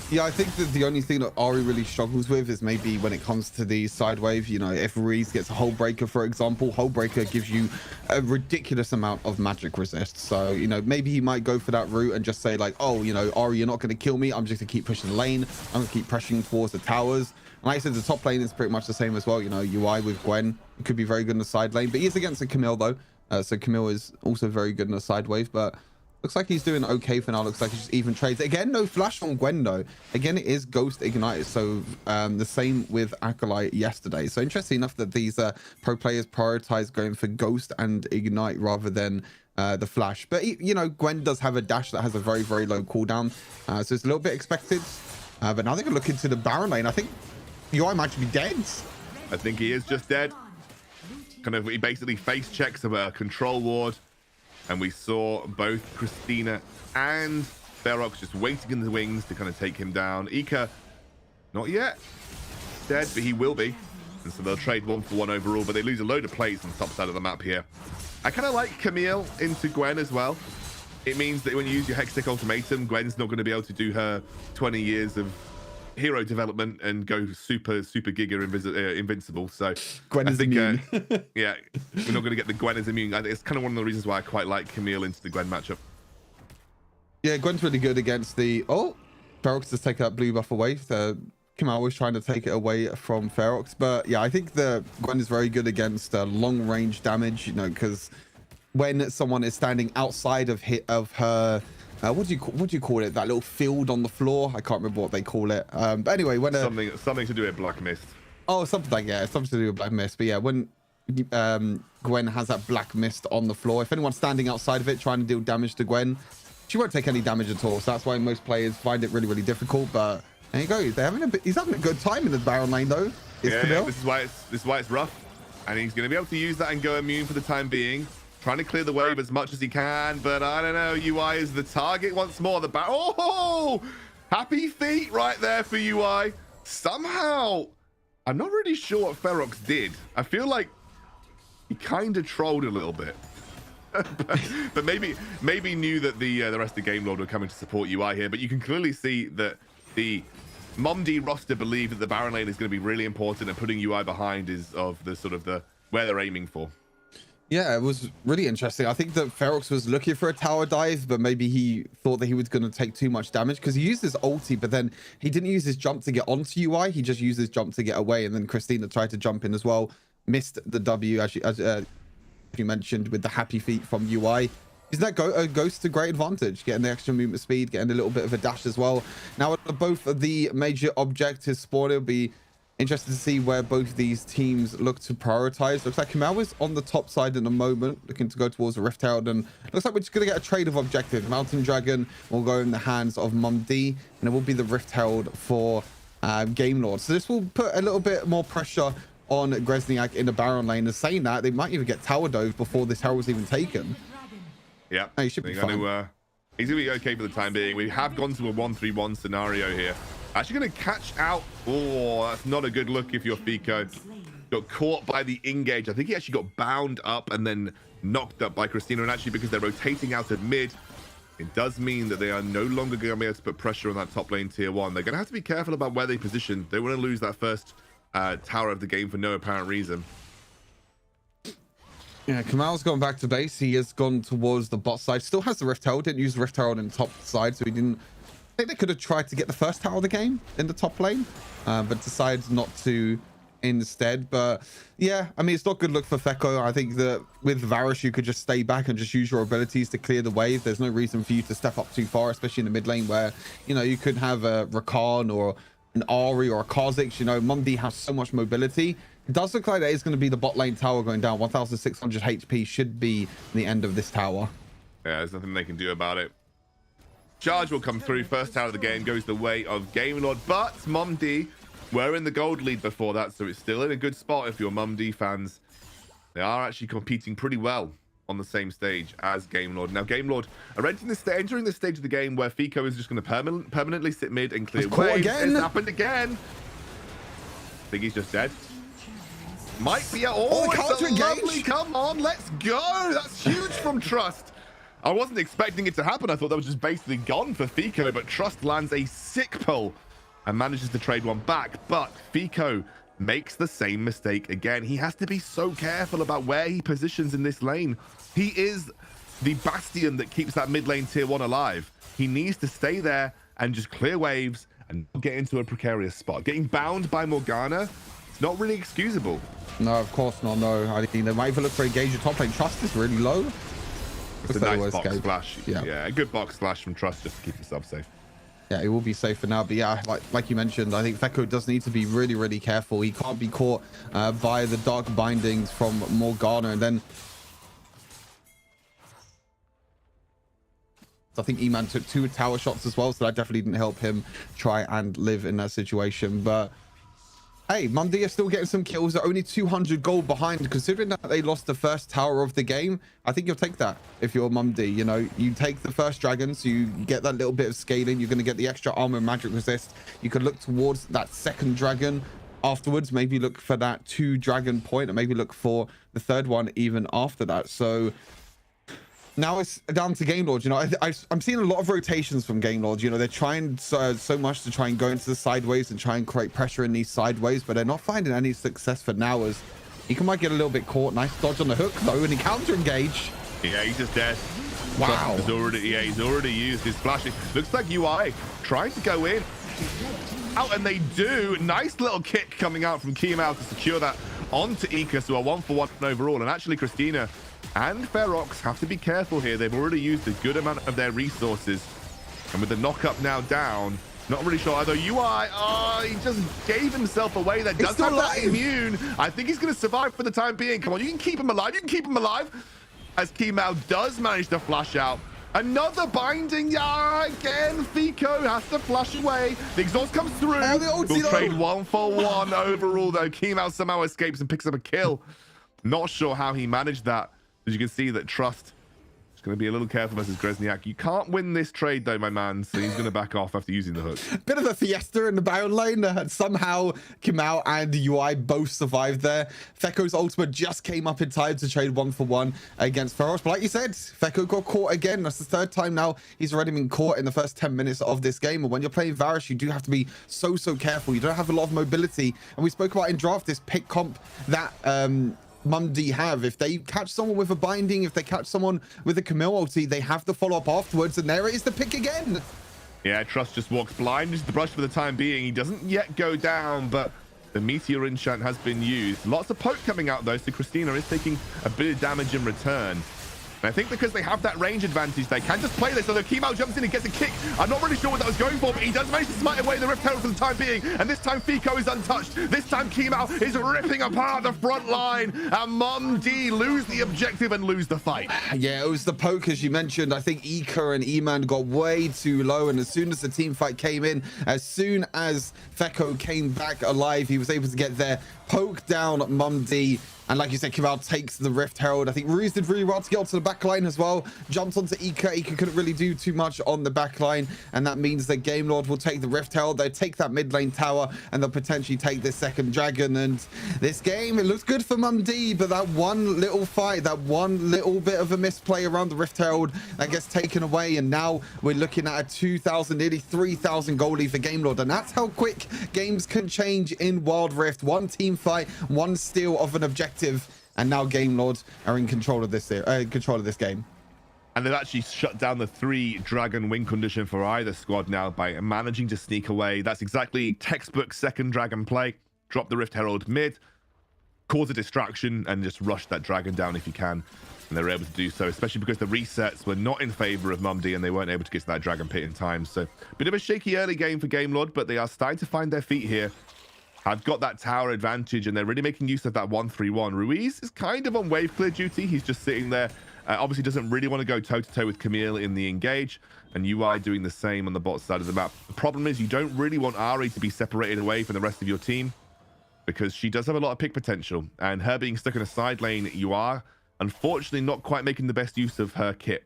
Speaker 6: Yeah, I think that the only thing that Ari really struggles with is maybe when it comes to the side wave. You know, if Reese gets a Hull Breaker, for example, Hull Breaker gives you a ridiculous amount of magic resist. So, you know, maybe he might go for that route and just say like, oh, you know, Ari, you're not going to kill me. I'm just going to keep pushing the lane. I'm going to keep pressing towards the towers. And like I said, the top lane is pretty much the same as well. You know, UI with Gwen, it could be very good in the side lane, but he is against a Camille though. So Camille is also very good in the side wave, but looks like he's doing okay for now. Looks like he's just even trades. Again, no flash on Gwen though. Again, it is Ghost Ignited. So the same with Acolyte yesterday. So interesting enough that these pro players prioritize going for Ghost and Ignite rather than the flash. But you know, Gwen does have a dash that has a very, very low cooldown. So it's a little bit expected. But now they can look into the Baron lane. I think UI might be dead.
Speaker 5: I think he is just dead. Kind of, he basically face checks a control ward, and we saw both Christina and Ferox just waiting in the wings to kind of take him down. Ika, not yet dead, but he will be, and so they'll trade 1-for-1 overall, but they lose a load of plays on the top side of the map here. I kind of like Camille into Gwen as well. It means that when you use your Hextech Ultimatum, Gwen's not going to be able to do her 20 years of hero development and go super giga invincible. So
Speaker 6: Gwen is immune.
Speaker 5: Yeah, we're not going to get the Gwen is immune. It's kind of one of the reasons why I quite like Camille into the Gwen matchup.
Speaker 6: Yeah, Gwen's really good against the Ferox has taken that blue buff away. So Kamal was trying to take it away from Ferox, but yeah, I think the Gwen is very good against long range damage, you know, because when someone is standing outside of her what do you call it? That little field on the floor. I can't remember what they call it. But anyway, when
Speaker 5: something to do with Black Mist.
Speaker 6: Oh, something like something to do with Black Mist. But yeah, when Gwen has that Black Mist on the floor, if anyone's standing outside of it trying to deal damage to Gwen, she won't take any damage at all. So that's why most players find it really, really difficult. But there you go. He's having a good time in the Baron lane though.
Speaker 5: Yeah, this is why it's rough, and he's going to be able to use that and go immune for the time being. Trying to clear the wave as much as he can, but I don't know. UI is the target once more. Happy feet right there for UI. Somehow, I'm not really sure what Ferox did. I feel like he kind of trolled a little bit, but maybe knew that the rest of Game Lord were coming to support UI here. But you can clearly see that the Mondi roster believe that the Baron lane is going to be really important, and putting UI behind is of the sort of where they're aiming for.
Speaker 6: Yeah, it was really interesting. I think that Ferox was looking for a tower dive, but maybe he thought that he was going to take too much damage because he used his ulti, but then he didn't use his jump to get onto UI. He just used his jump to get away, and then Christina tried to jump in as well. Missed the W, as you mentioned, with the happy feet from UI. Isn't that a Ghost to great advantage? Getting the extra movement speed, getting a little bit of a dash as well. Now, both of the major objectives spawned, it'll be interested to see where both these teams look to prioritize. Looks like Kamal is on the top side in the moment, looking to go towards the Rift Herald, and looks like we're just going to get a trade of objectives. Mountain Dragon will go in the hands of Mondi, and it will be the Rift Herald for Game Lord. So this will put a little bit more pressure on Gresniak in the Baron lane. And saying that, they might even get tower dove before this Herald's even taken.
Speaker 5: Yeah,
Speaker 6: he should be fine.
Speaker 5: He's going to be okay for the time being. We have gone to a 1-3-1 scenario here. Actually going to catch out. Oh, that's not a good look if you're Fico. Got caught by the engage. I think he actually got bound up and then knocked up by Christina, and actually because they're rotating out of mid, it does mean that they are no longer going to be able to put pressure on that top lane tier 1. They're going to have to be careful about where they position. They want to lose that first tower of the game for no apparent reason.
Speaker 6: Yeah, Kamal's gone back to base. He has gone towards the bot side. Still has the Rift Herald. Didn't use the Rift Herald in the top side, so he didn't. I think they could have tried to get the first tower of the game in the top lane, but decided not to instead. But yeah, I mean, it's not good look for Feko. I think that with Varus, you could just stay back and just use your abilities to clear the wave. There's no reason for you to step up too far, especially in the mid lane where, you know, you could have a Rakan or an Ari or a Kha'Zix. You know, Mondi has so much mobility. It does look like that is going to be the bot lane tower going down. 1,600 HP should be the end of this tower.
Speaker 5: Yeah, there's nothing they can do about it. Charge will come through. First tower of the game goes the way of Game Lord, but Mondi were in the gold lead before that, so it's still in a good spot if you're Mondi fans. They are actually competing pretty well on the same stage as Game Lord. Now, Game Lord are entering this stage of the game where Feko is just going to permanently sit mid and clear waves. It's happened again. I think he's just dead. Might be it's a lovely, come on, let's go. That's huge from Trust. I wasn't expecting it to happen. I thought that was just basically gone for Feko, but Trust lands a sick pull and manages to trade one back. But Feko makes the same mistake again. He has to be so careful about where he positions in this lane. He is the bastion that keeps that mid lane tier 1 alive. He needs to stay there and just clear waves and get into a precarious spot. Getting bound by Morgana, it's not really excusable.
Speaker 6: No, of course not. No, I think they might even look for engage. Top lane Trust is really low.
Speaker 5: It's a nice box splash. Yeah, a good box splash from Trust just to keep himself safe.
Speaker 6: Yeah, it will be safe for now. But yeah, like you mentioned, I think Feko does need to be really, really careful. He can't be caught by the dark bindings from Morgana. And then I think E-Man took 2 tower shots as well, so that definitely didn't help him try and live in that situation. But hey, Mondi are still getting some kills. They're only 200 gold behind. Considering that they lost the first tower of the game, I think you'll take that if you're Mondi. You know, you take the first dragon, so you get that little bit of scaling. You're going to get the extra armor and magic resist. You could look towards that second dragon afterwards. Maybe look for that 2 dragon point, and maybe look for the third one even after that. So now it's down to Game Lord. You know, I'm seeing a lot of rotations from Game Lord. You know, they're trying so much to try and go into the sideways and try and create pressure in these sideways, but they're not finding any success for now, as he might get a little bit caught. Nice dodge on the hook though, and he counter engage.
Speaker 5: Yeah, he's just dead.
Speaker 6: Wow.
Speaker 5: He's already used his flash. It looks like UI trying to go in. Out, and they do. Nice little kick coming out from Kemal to secure that onto Ika, so a 1-for-1 overall. And actually Christina and Ferox have to be careful here. They've already used a good amount of their resources. And with the knock-up now down, not really sure either. UI, he just gave himself away. That does have that immune. I think he's going to survive for the time being. Come on, you can keep him alive. You can keep him alive. As Kemal does manage to flash out. Another binding. Yeah, again, Feko has to flash away. The exhaust comes through. We'll trade 1-for-1 overall, though. Kemal somehow escapes and picks up a kill. Not sure how he managed that. As you can see that Trust is going to be a little careful versus Grezniak. You can't win this trade though, my man. So he's going to back off after using the hook.
Speaker 6: Bit of a fiesta in the Baron lane. Somehow Kemal and UI both survived there. Feko's ultimate just came up in time to trade 1-for-1 against Ferox. But like you said, Feko got caught again. That's the 3rd time now he's already been caught in the first 10 minutes of this game. And when you're playing Varus, you do have to be so careful. You don't have a lot of mobility. And we spoke about in draft this pick comp that Mondi have. If they catch someone with a binding, if they catch someone with a Camille ulti, they have the follow-up afterwards, and there it is, the pick again.
Speaker 5: Yeah, Trust just walks blind into the brush for the time being. He doesn't yet go down, but the Meteor enchant has been used. Lots of poke coming out though, so Christina is taking a bit of damage in return. And I think because they have that range advantage, they can just play this. Although Kemal jumps in and gets a kick. I'm not really sure what that was going for, but he does manage to smite away the Rift Herald for the time being. And this time Feko is untouched. This time Kemal is ripping apart the front line. And Mondi lose the objective and lose the fight.
Speaker 6: Yeah, it was the poke, as you mentioned. I think Ika and E-Man got way too low. And as soon as the team fight came in, as soon as Feko came back alive, he was able to get there, poke down Mondi. And like you said, Kival takes the Rift Herald. I think Ruiz did really well to get onto the back line as well. Jumped onto Ika. Ika couldn't really do too much on the back line. And that means that Game Lord will take the Rift Herald. They'll take that mid lane tower and they'll potentially take this second dragon. And this game, it looks good for Mondi, but that one little fight, that one little bit of a misplay around the Rift Herald, that gets taken away. And now we're looking at a 2,000, nearly 3,000 goal lead for Game Lord. And that's how quick games can change in Wild Rift. One team fight, one steal of an objective. And now Game Lords are in control of this game.
Speaker 5: And they've actually shut down the 3 dragon win condition for either squad now by managing to sneak away. That's exactly textbook second dragon play. Drop the Rift Herald mid, cause a distraction, and just rush that dragon down if you can. And they were able to do so, especially because the resets were not in favor of Mondi and they weren't able to get to that dragon pit in time. So bit of a shaky early game for Game Lord, but they are starting to find their feet here. Have got that tower advantage and they're really making use of that 1-3-1. Ruiz is kind of on wave clear duty. He's just sitting there. Obviously doesn't really want to go toe-to-toe with Camille in the engage, and UI doing the same on the bot side of the map. The problem is you don't really want Ari to be separated away from the rest of your team because she does have a lot of pick potential, and her being stuck in a side lane, you are unfortunately not quite making the best use of her kit.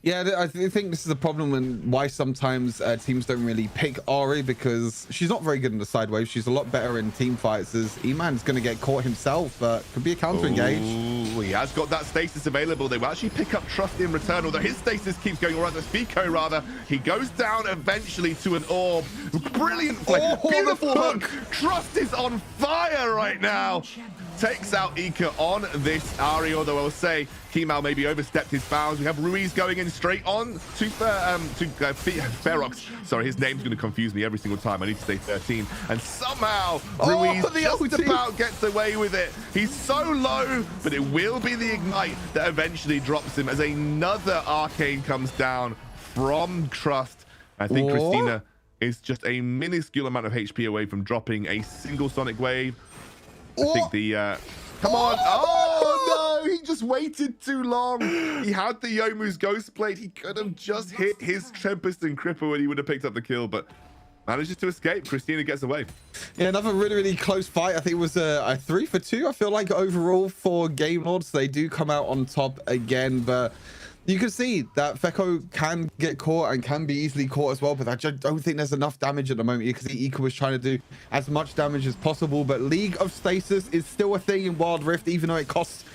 Speaker 6: Yeah, I think this is a problem and why sometimes teams don't really pick Ari, because she's not very good in the side wave. She's a lot better in team fights, as E-Man's going to get caught himself, but could be a counter engage.
Speaker 5: Ooh, he has got that stasis available. They will actually pick up Trust in return, although his stasis keeps going, or rather Spico rather. He goes down eventually to an orb. Brilliant play. Beautiful hook. Trust is on fire right now. Takes out Ika on this Ari, although I'll say Kemal maybe overstepped his bounds. We have Ruiz going in straight on to Ferox. Sorry, his name's going to confuse me every single time. I need to say 13. And somehow Ruiz just about gets away with it. He's so low, but it will be the Ignite that eventually drops him as another Arcane comes down from Trust. I think Christina is just a minuscule amount of HP away from dropping a single Sonic Wave. I think the come on. Oh no, he just waited too long. He had the Yomu's Ghost Blade. He could have just hit his Tempest and Cripple and he would have picked up the kill, but manages to escape. Christina gets away.
Speaker 6: Yeah, another really close fight. I think it was a 3 for 2, I feel like, overall for Game Lords. They do come out on top again, but you can see that Feko can get caught and can be easily caught as well, but I just don't think there's enough damage at the moment. You can see Ika was trying to do as much damage as possible, but League of Stasis is still a thing in Wild Rift, even though it costs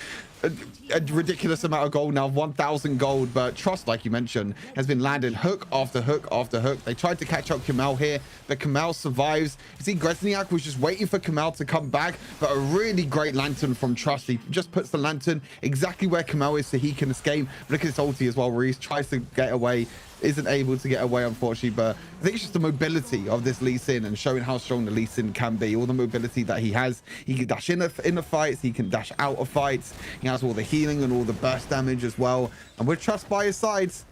Speaker 6: a ridiculous amount of gold now, 1,000 gold. But Trust, like you mentioned, has been landing hook after hook after hook. They tried to catch up Kemal here, but Kemal survives. You see, Gresniak was just waiting for Kemal to come back, but a really great lantern from Trust. He just puts the lantern exactly where Kemal is so he can escape. Look at his ulti as well, where he tries to get away, isn't able to get away, unfortunately. But I think it's just the mobility of this Lee Sin and showing how strong the Lee Sin can be. All the mobility that he has. He can dash in the fights, he can dash out of fights, he has all the healing and all the burst damage as well, and with Trust by his sides,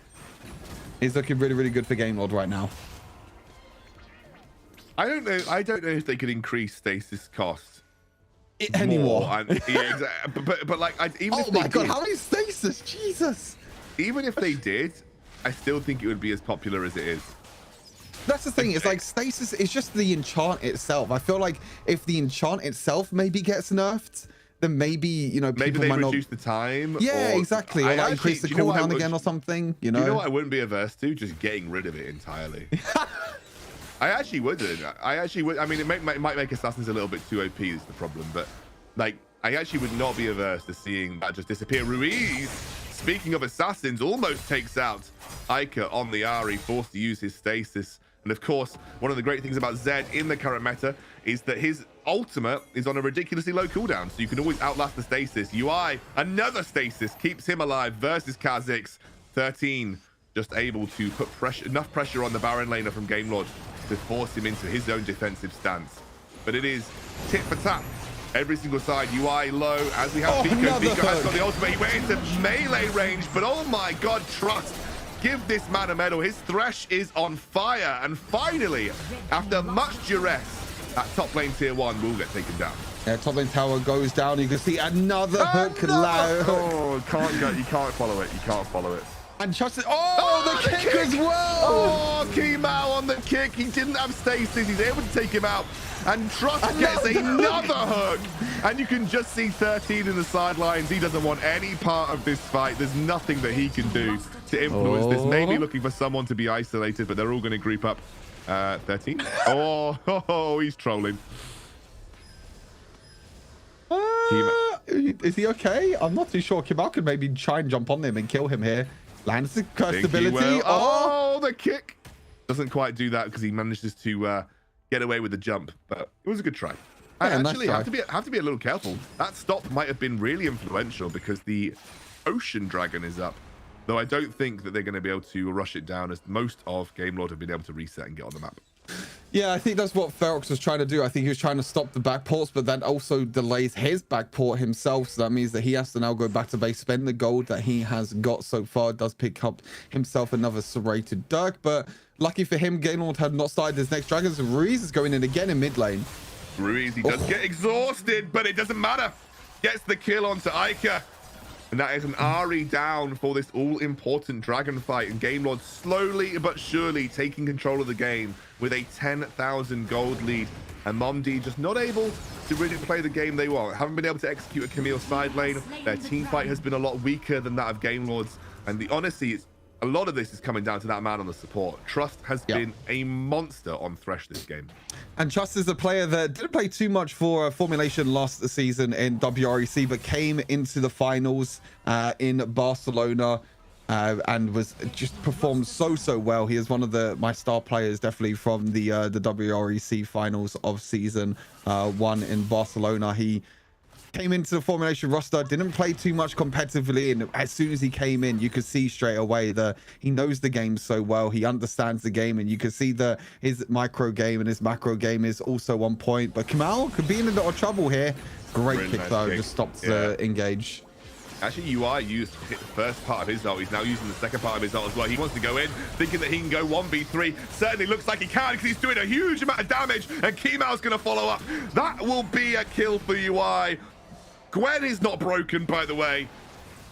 Speaker 6: he's looking really good for Game Lord right now.
Speaker 5: I don't know if they could increase stasis cost
Speaker 6: anymore.
Speaker 5: Yeah, exactly. but like, even if
Speaker 6: oh
Speaker 5: they
Speaker 6: my god,
Speaker 5: did,
Speaker 6: how many stasis? Jesus.
Speaker 5: Even if they did, I still think it would be as popular as it is.
Speaker 6: That's the thing. It's like stasis is just the enchant itself. I feel like if the enchant itself maybe gets nerfed, then maybe, you know,
Speaker 5: maybe they reduce the time.
Speaker 6: Yeah, exactly. Or like increase the cooldown again or something. You know.
Speaker 5: You know what I wouldn't be averse to? Just getting rid of it entirely. I actually wouldn't. I actually would. I mean, it might make assassins a little bit too OP is the problem, but like, I actually would not be averse to seeing that just disappear. Ruiz, speaking of assassins, almost takes out Ica on the Ari, forced to use his stasis. And of course, one of the great things about Zed in the current meta is that his ultimate is on a ridiculously low cooldown, so you can always outlast the stasis. UI, another stasis, keeps him alive versus Kha'Zix. 13, just able to put enough pressure on the Baron laner from Game Lord to force him into his own defensive stance. But it is tit for tat. Every single side, UI low, as we have Pico. Pico has got the ultimate. He went into melee range, but oh my god, Trust. Give this man a medal. His Thresh is on fire. And finally, after much duress, that top lane tier 1 will get taken down.
Speaker 6: Yeah, top lane tower goes down. You can see another hook low.
Speaker 5: Oh, you can't follow it. You can't follow it.
Speaker 6: And Trust. Oh, the kick as well.
Speaker 5: Oh, Kemal on the kick. He didn't have stasis. He's able to take him out. And Trust gets another hook. And you can just see 13 in the sidelines. He doesn't want any part of this fight. There's nothing that he can do to influence this. Maybe looking for someone to be isolated, but they're all going to group up. 13. Oh, he's trolling.
Speaker 6: Is he okay? I'm not too sure. Kemal could maybe try and jump on him and kill him here. Lands the cursed ability.
Speaker 5: Oh, the kick. Doesn't quite do that because he manages to get away with the jump, but it was a good try. I actually have to be a little careful. That stop might have been really influential because the Ocean Dragon is up. Though I don't think that they're going to be able to rush it down, as most of Gamelord have been able to reset and get on the map.
Speaker 6: Yeah, I think that's what Ferox was trying to do. I think he was trying to stop the backports, but that also delays his backport himself. So that means that he has to now go back to base, spend the gold that he has got so far. Does pick up himself another serrated Dirk, but lucky for him, Gamelord had not started his next Dragons. Ruiz is going in again in mid lane.
Speaker 5: Ruiz, he does get exhausted, but it doesn't matter. Gets the kill onto Ica. And that is an RE down for this all-important dragon fight. And Gamelord slowly but surely taking control of the game with a 10,000 gold lead. And Mondi just not able to really play the game they want. Haven't been able to execute a Camille side lane. Their team fight has been a lot weaker than that of Gamelord's. And the honesty, a lot of this is coming down to that man on the support. Trust has been a monster on Thresh this game.
Speaker 6: And Trust is a player that didn't play too much for Formulation last season in WREC, but came into the finals in Barcelona and was just performed so well. He is one of my star players, definitely from the WREC finals of season 1 in Barcelona. He came into the Formulation roster, didn't play too much competitively, and as soon as he came in, you could see straight away that he knows the game so well. He understands the game, and you can see that his micro game and his macro game is also on point. But Kemal could be in a lot of trouble here. Great kick though, just stopped to engage.
Speaker 5: Actually, UI used the first part of his ult. He's now using the second part of his ult as well. He wants to go in, thinking that he can go 1v3. Certainly looks like he can because he's doing a huge amount of damage, and Kemal's going to follow up. That will be a kill for UI. Gwen is not broken, by the way.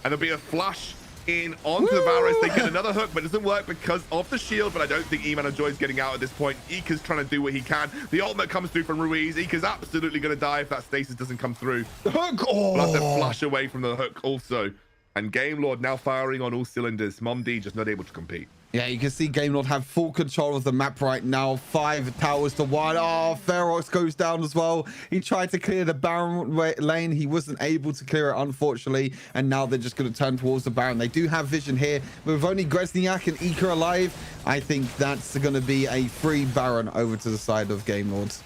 Speaker 5: And there'll be a flash in onto the Varus. They get another hook, but it doesn't work because of the shield. But I don't think E-Man enjoys getting out at this point. Ika's trying to do what he can. The ultimate comes through from Ruiz. Ika's absolutely going to die if that stasis doesn't come through.
Speaker 6: The hook!
Speaker 5: We'll have to flash away from the hook also. And Gamelord now firing on all cylinders. Mondi just not able to compete.
Speaker 6: Yeah, you can see Gamelord have full control of the map right now. 5 towers to 1. Oh, Ferox goes down as well. He tried to clear the Baron lane. He wasn't able to clear it, unfortunately. And now they're just going to turn towards the Baron. They do have vision here. But with only Gresniak and Ika alive, I think that's going to be a free Baron over to the side of Gamelord.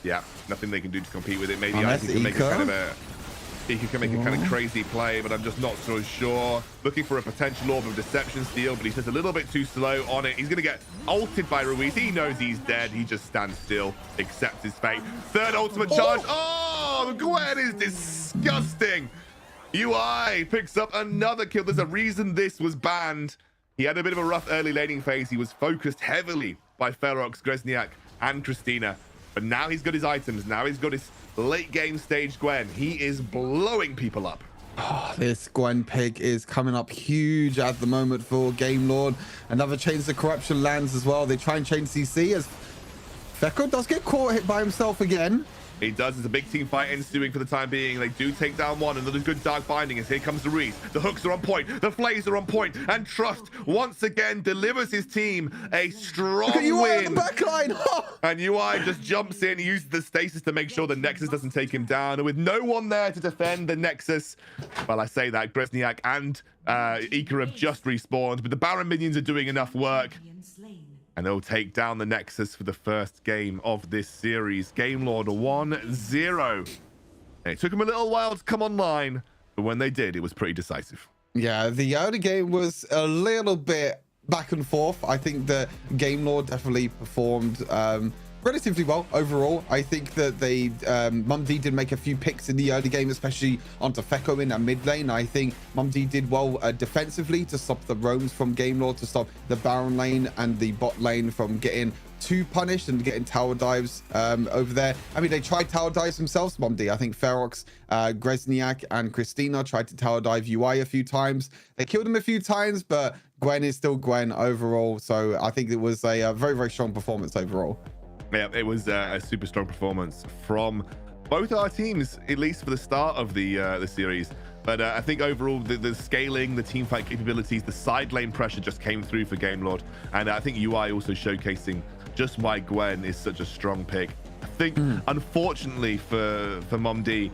Speaker 5: Yeah, nothing they can do to compete with it. Maybe I can make a kind of a... He can make a kind of crazy play, but I'm just not so sure. Looking for a potential Orb of Deception steal, but he's just a little bit too slow on it. He's going to get ulted by Ruiz. He knows he's dead. He just stands still, accepts his fate. Third ultimate charge. Oh, Gwen is disgusting. UI picks up another kill. There's a reason this was banned. He had a bit of a rough early laning phase. He was focused heavily by Ferox, Gresniak, and Christina. But now he's got his items. Now he's got his late game stage Gwen. He is blowing people up.
Speaker 6: Oh, this Gwen pick is coming up huge at the moment for Gamelord. Another Chains of Corruption lands as well. They try and change CC as Feko does get caught hit by himself again.
Speaker 5: He does. It's a big team fight ensuing for the time being. They do take down one. Another good dark binding as here comes the Ruiz. The hooks are on point. The flays are on point. And Trust once again delivers his team a strong win.
Speaker 6: On the back line.
Speaker 5: And UI just jumps in. He uses the stasis to make sure the Nexus doesn't take him down. And with no one there to defend the Nexus, well, I say that Gresniak and Ika have just respawned, but the Baron minions are doing enough work. And they'll take down the Nexus for the first game of this series. Gamelord 1-0. It took them a little while to come online, but when they did, it was pretty decisive.
Speaker 6: Yeah, the early game was a little bit back and forth. I think that Gamelord definitely performed relatively well overall. I think that they Mondi did make a few picks in the early game, especially onto Feko in that mid lane. I think Mondi did well defensively to stop the roams from Gamelord, to stop the Baron lane and the bot lane from getting too punished and getting tower dives over there. I mean, they tried tower dives themselves, Mondi. I think Ferox, Gresniak, and Christina tried to tower dive UI a few times. They killed him a few times, but Gwen is still Gwen overall. So I think it was a very, very strong performance overall.
Speaker 5: Yeah, it was a super strong performance from both our teams, at least for the start of the series. But I think overall, the scaling, the team fight capabilities, the side lane pressure just came through for Gamelord. And I think UI also showcasing just why Gwen is such a strong pick. I think, unfortunately for Mondi,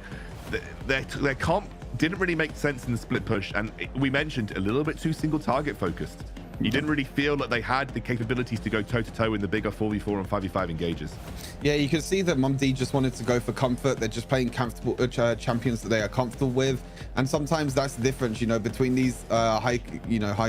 Speaker 5: their comp didn't really make sense in the split push. And we mentioned a little bit too single target focused. You didn't really feel that they had the capabilities to go toe-to-toe in the bigger 4v4 and 5v5 engages.
Speaker 6: Yeah, you can see that Mondi just wanted to go for comfort. They're just playing comfortable champions that they are comfortable with, and sometimes that's the difference, you know, between these high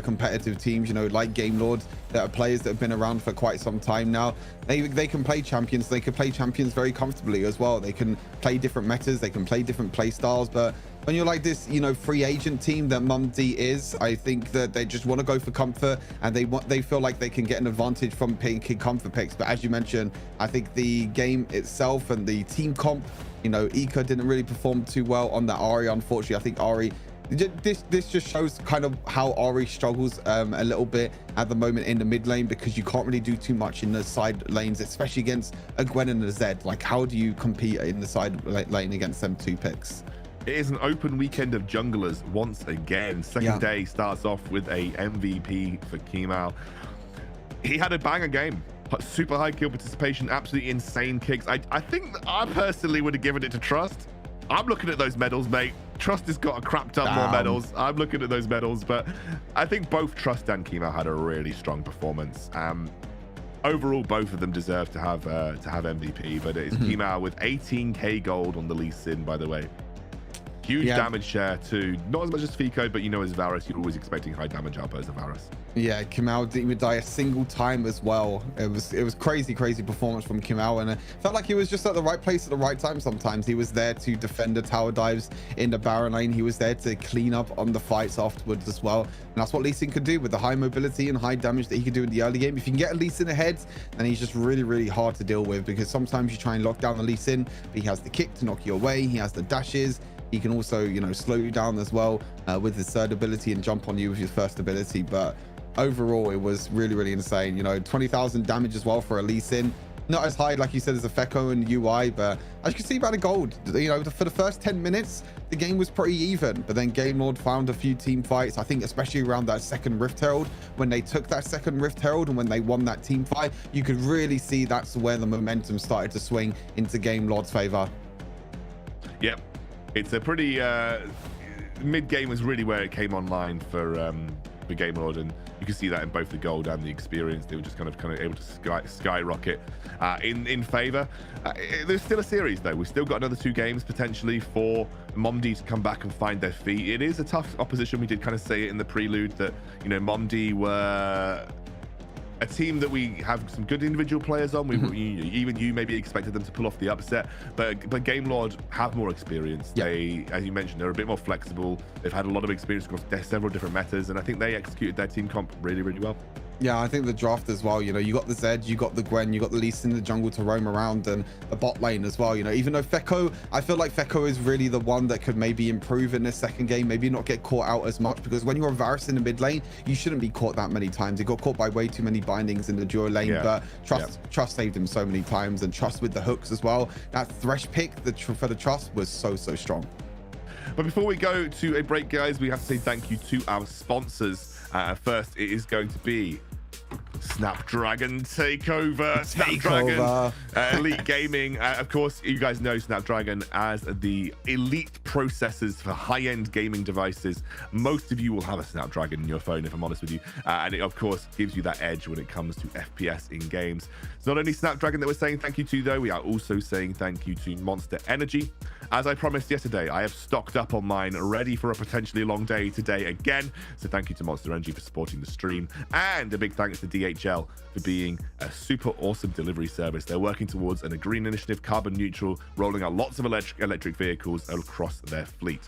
Speaker 6: competitive teams, you know, like Gamelord, that are players that have been around for quite some time now. They can play champions. They can play champions very comfortably as well. They can play different metas. They can play different play styles, but when you're like this, you know, free agent team that Mondi is, I think that they just want to go for comfort, and they feel like they can get an advantage from picking comfort picks. But as you mentioned, I think the game itself and the team comp, you know, Ika didn't really perform too well on that Ahri. Unfortunately, I think Ahri, this just shows kind of how Ahri struggles a little bit at the moment in the mid lane, because you can't really do too much in the side lanes, especially against a Gwen and a Zed. Like, how do you compete in the side lane against them two picks?
Speaker 5: It is an open weekend of junglers once again. Second day starts off with a MVP for Kemal. He had a banger game. Super high kill participation, absolutely insane kicks. I think I personally would have given it to Trust. I'm looking at those medals, mate. Trust has got a crap ton more medals. I'm looking at those medals, but I think both Trust and Kemal had a really strong performance. Overall, both of them deserve to have MVP, but it's Kemal with 18k gold on the Lee Sin, by the way. Huge damage share too. Not as much as Fico, but you know, as Varus, you're always expecting high damage output as a Varus.
Speaker 6: Yeah, Kemal didn't even die a single time as well. It was crazy performance from Kemal, and it felt like he was just at the right place at the right time. Sometimes he was there to defend the tower dives in the Baron lane. He was there to clean up on the fights afterwards as well. And that's what Lee Sin could do with the high mobility and high damage that he could do in the early game. If you can get Lee Sin ahead, then he's just really hard to deal with, because sometimes you try and lock down the Lee Sin, but he has the kick to knock you away. He has the dashes. He can also, you know, slow you down as well with his third ability and jump on you with his first ability. But overall, it was really insane. You know, 20,000 damage as well for a Lee Sin. Not as high, like you said, as a Feko and UI, but as you can see by the gold, you know, for the first 10 minutes, the game was pretty even. But then Gamelord found a few team fights, I think especially around that second Rift Herald. When they took that second Rift Herald and when they won that team fight, you could really see that's where the momentum started to swing into Gamelord's favor.
Speaker 5: Yep. It's a pretty mid game was really where it came online for Gamelord, and you can see that in both the gold and the experience. They were just kind of able to skyrocket in favor. There's still a series though. We've still got another 2 games potentially for Mondi to come back and find their feet. It is a tough opposition. We did kind of say it in the prelude that, you know, Mondi were a team that we have some good individual players on. Even you maybe expected them to pull off the upset, but Gamelord have more experience. They, as you mentioned, they're a bit more flexible. They've had a lot of experience across several different metas, and I think they executed their team comp really well.
Speaker 6: Yeah, I think the draft as well, you know, you got the Zed, you got the Gwen, you got the Lee Sin in the jungle to roam around, and the bot lane as well. You know, even though Feko, I feel like Feko is really the one that could maybe improve in this second game, maybe not get caught out as much, because when you're a Varus in the mid lane, you shouldn't be caught that many times. He got caught by way too many bindings in the duo lane, but Trust saved him so many times, and Trust with the hooks as well. That Thresh pick for the Trust was so strong.
Speaker 5: But before we go to a break, guys, we have to say thank you to our sponsors. First, it is going to be Snapdragon Takeover. Snapdragon Elite Gaming. Of course, you guys know Snapdragon as the elite processors for high-end gaming devices. Most of you will have a Snapdragon in your phone, if I'm honest with you. And it, of course, gives you that edge when it comes to FPS in games. It's not only Snapdragon that we're saying thank you to, though. We are also saying thank you to Monster Energy. As I promised yesterday, I have stocked up on mine, ready for a potentially long day today again. So thank you to Monster Energy for supporting the stream. And a big thanks to DHL for being a super awesome delivery service. They're working towards a green initiative, carbon neutral, rolling out lots of electric vehicles across their fleet.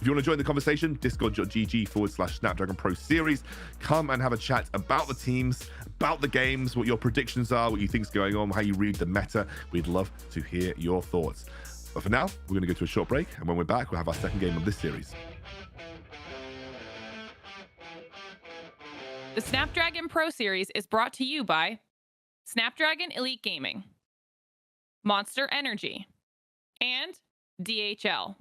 Speaker 5: If you want to join the conversation, discord.gg/Snapdragon Pro Series. Come and have a chat about the teams, about the games, what your predictions are, what you think's going on, how you read the meta. We'd love to hear your thoughts. But for now, we're going to go to a short break, and when we're back, we'll have our second game of this series.
Speaker 4: The Snapdragon Pro Series is brought to you by Snapdragon Elite Gaming, Monster Energy, and DHL.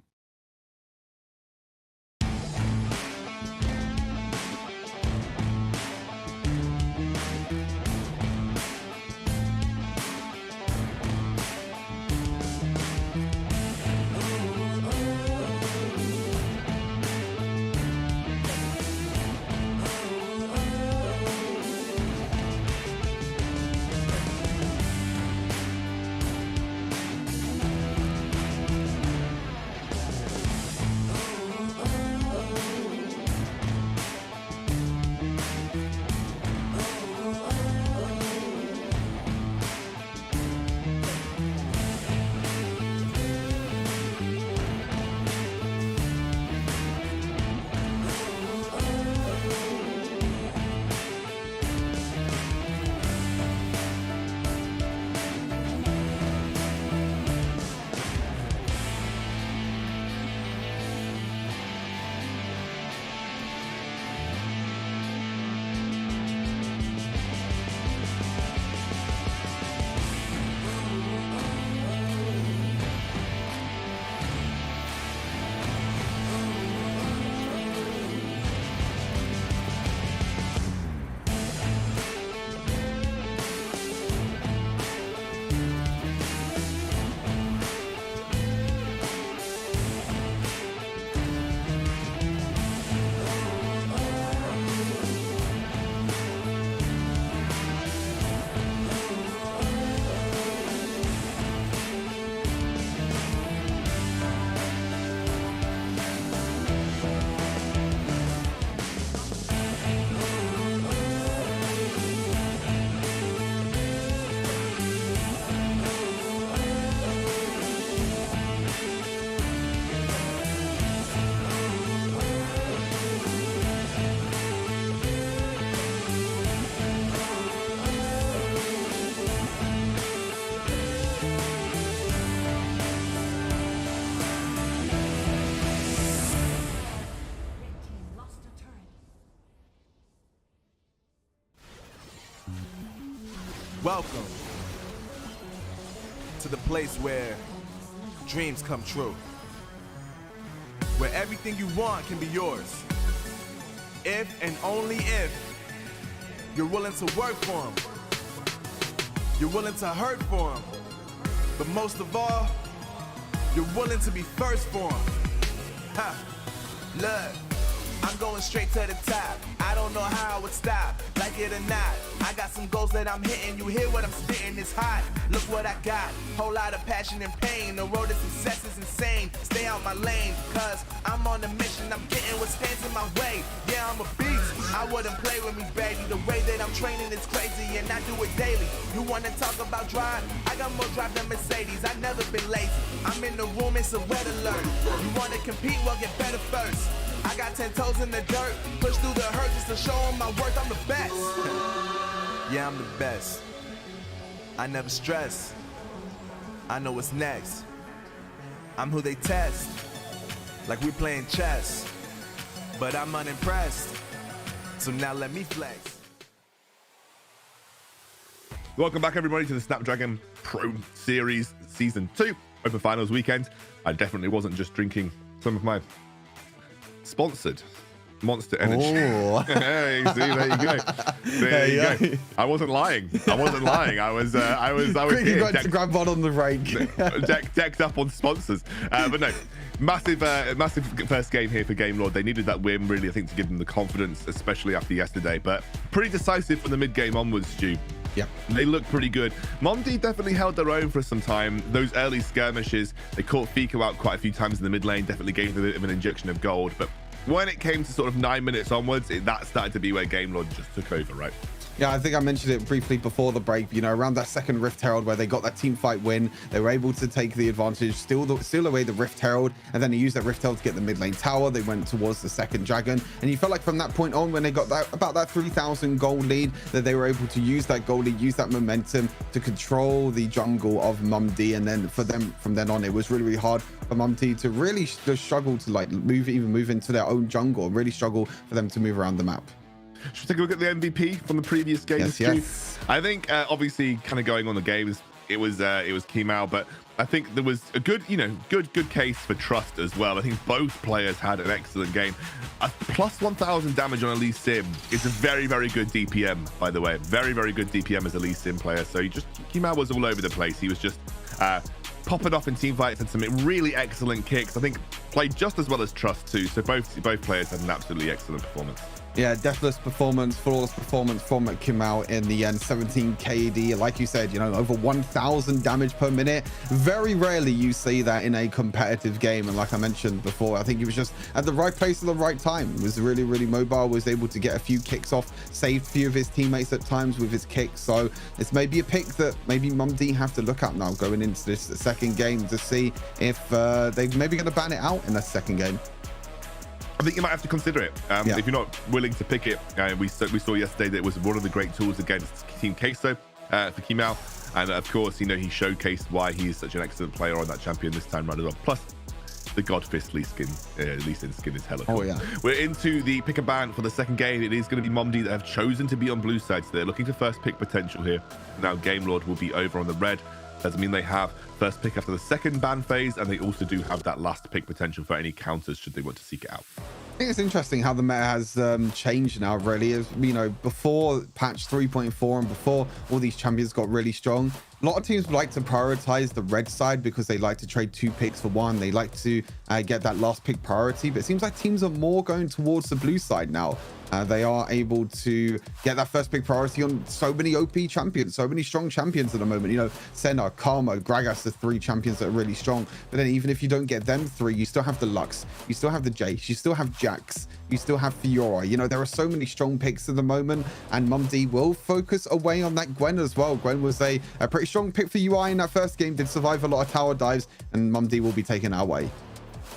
Speaker 8: Welcome to the place where dreams come true, where everything you want can be yours, if and only if you're willing to work for them, you're willing to hurt for them, but most of all, you're willing to be first for them. Ha! Look, I'm going straight to the top. I don't know how I would stop, like it or not. I got some goals that I'm hitting. You hear what I'm spitting? It's hot. Look what I got. Whole lot of passion and pain. The road to success is insane. Stay out my lane, cause I'm on a mission. I'm getting what stands in my way. Yeah, I'm a beast. I wouldn't play with me, baby. The way that I'm training is crazy, and I do it daily. You wanna talk about drive? I got more drive than Mercedes. I've never been lazy. I'm in the room, it's a red alert. You wanna compete? Well, get better first. I got 10 toes in the dirt, push through the hurt just to show them my worth. I'm the best. Yeah, I'm the best. I never stress. I know what's next. I'm who they test, like we playing chess. But I'm unimpressed, so now let me flex.
Speaker 5: Welcome back, everybody, to the Snapdragon Pro Series Season 2 Open Finals weekend. I definitely wasn't just drinking some of my sponsored Monster Energy. Hey, see, there you go. There you go. I wasn't lying. I was
Speaker 6: Quick, you got to grab one on the break.
Speaker 5: decked up on sponsors. But no, massive first game here for Game Lord. They needed that win, really, I think, to give them the confidence, especially after yesterday. But pretty decisive from the mid game onwards, Stu.
Speaker 6: Yeah,
Speaker 5: they look pretty good. Mondi definitely held their own for some time. Those early skirmishes, they caught Fico out quite a few times in the mid lane, definitely gave them a bit of an injection of gold. But when it came to sort of 9 minutes onwards, that started to be where Game Lord just took over, right?
Speaker 6: Yeah, I think I mentioned it briefly before the break. You know, around that second Rift Herald where they got that team fight win, they were able to take the advantage, steal away the Rift Herald, and then they used that Rift Herald to get the mid lane tower. They went towards the second dragon, and you felt like from that point on, when they got that about that 3,000 gold lead, that they were able to use that gold lead, use that momentum to control the jungle of Mondi. And then for them from then on, it was really, really hard for Mondi to really just struggle to like move into their own jungle, really struggle for them to move around the map.
Speaker 5: Should we take a look at the MVP from the previous games?
Speaker 6: Yes.
Speaker 5: I think obviously kind of going on the games, it was Kimau, but I think there was a good, good case for trust as well. I think both players had an excellent game. A plus 1,000 damage on a Lee Sin is a very, very good DPM, by the way. Very, very good DPM as a Lee Sin player. So Kimau was all over the place. He was just popping off in team fights, had some really excellent kicks. I think played just as well as Trust too. So both players had an absolutely excellent performance.
Speaker 6: Yeah, deathless performance, flawless performance from Kimau in the end. 17 KD, like you said, over 1,000 damage per minute. Very rarely you see that in a competitive game. And like I mentioned before, I think he was just at the right place at the right time. He was really, really mobile, was able to get a few kicks off, saved a few of his teammates at times with his kicks. So it's maybe a pick that maybe Mondi have to look at now going into this second game to see if they're maybe going to ban it out in the second game.
Speaker 5: I think you might have to consider it. If you're not willing to pick it, we saw yesterday that it was one of the great tools against Team Queso for Kimau. And of course, he showcased why he's such an excellent player on that champion this time round as well. Plus, the Godfist Lee Sin skin is hella cool.
Speaker 6: Oh, yeah.
Speaker 5: We're into the pick a ban for the second game. It is going to be Mondi that have chosen to be on blue side. So they're looking to first pick potential here. Now, Game Lord will be over on the red. Doesn't mean they have first pick after the second ban phase, and they also do have that last pick potential for any counters should they want to seek it out.
Speaker 6: I think it's interesting how the meta has changed now, really. As before patch 3.4 and before all these champions got really strong, a lot of teams like to prioritize the red side because they like to trade 2 picks for 1. They like to get that last pick priority, but it seems like teams are more going towards the blue side now. They are able to get that first pick priority on so many OP champions, so many strong champions at the moment. Senna, Karma, Gragas, the 3 champions that are really strong. But then even if you don't get them 3, you still have the Lux, you still have the Jace, you still have Jax, you still have Fiora. There are so many strong picks at the moment, and Mondi will focus away on that Gwen as well. Gwen was a pretty strong pick for UI in that first game, did survive a lot of tower dives, and Mondi will be taking that away.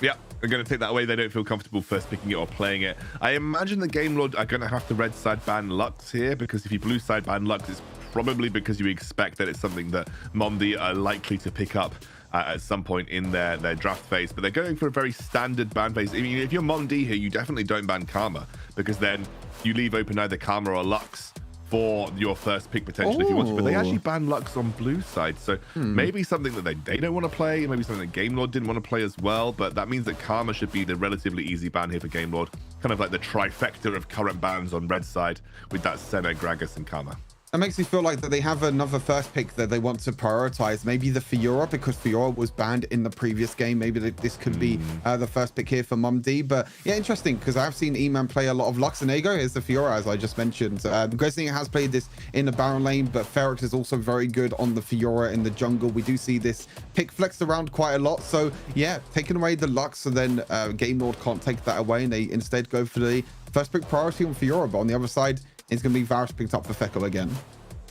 Speaker 5: Yeah, they're going to take that away. They don't feel comfortable first picking it or playing it. I imagine the Game Lord are going to have to red side ban Lux here, because if you blue side ban Lux, it's probably because you expect that it's something that Mondi are likely to pick up at some point in their draft phase. But they're going for a very standard ban phase. I mean, if you're Mondi here, you definitely don't ban Karma, because then you leave open either Karma or Lux for your first pick potential if you want to. But they actually banned Lux on blue side, so maybe something that they don't want to play, maybe something that Game Lord didn't want to play as well. But that means that Karma should be the relatively easy ban here for Game Lord, kind of like the trifecta of current bans on red side with that Senna, Gragas, and Karma.
Speaker 6: That makes me feel like that they have another first pick that they want to prioritize. Maybe the Fiora, because Fiora was banned in the previous game. Maybe this could be the first pick here for Mondi. But yeah, interesting, because I've seen E-Man play a lot of Luxinago. Here's the Fiora, as I just mentioned. Gresning has played this in the Baron lane, but Ferrex is also very good on the Fiora in the jungle. We do see this pick flexed around quite a lot. So yeah, taking away the Lux, and then Game Lord can't take that away, and they instead go for the first pick priority on Fiora. But on the other side, it's going to be Varus picked up for Feckle again.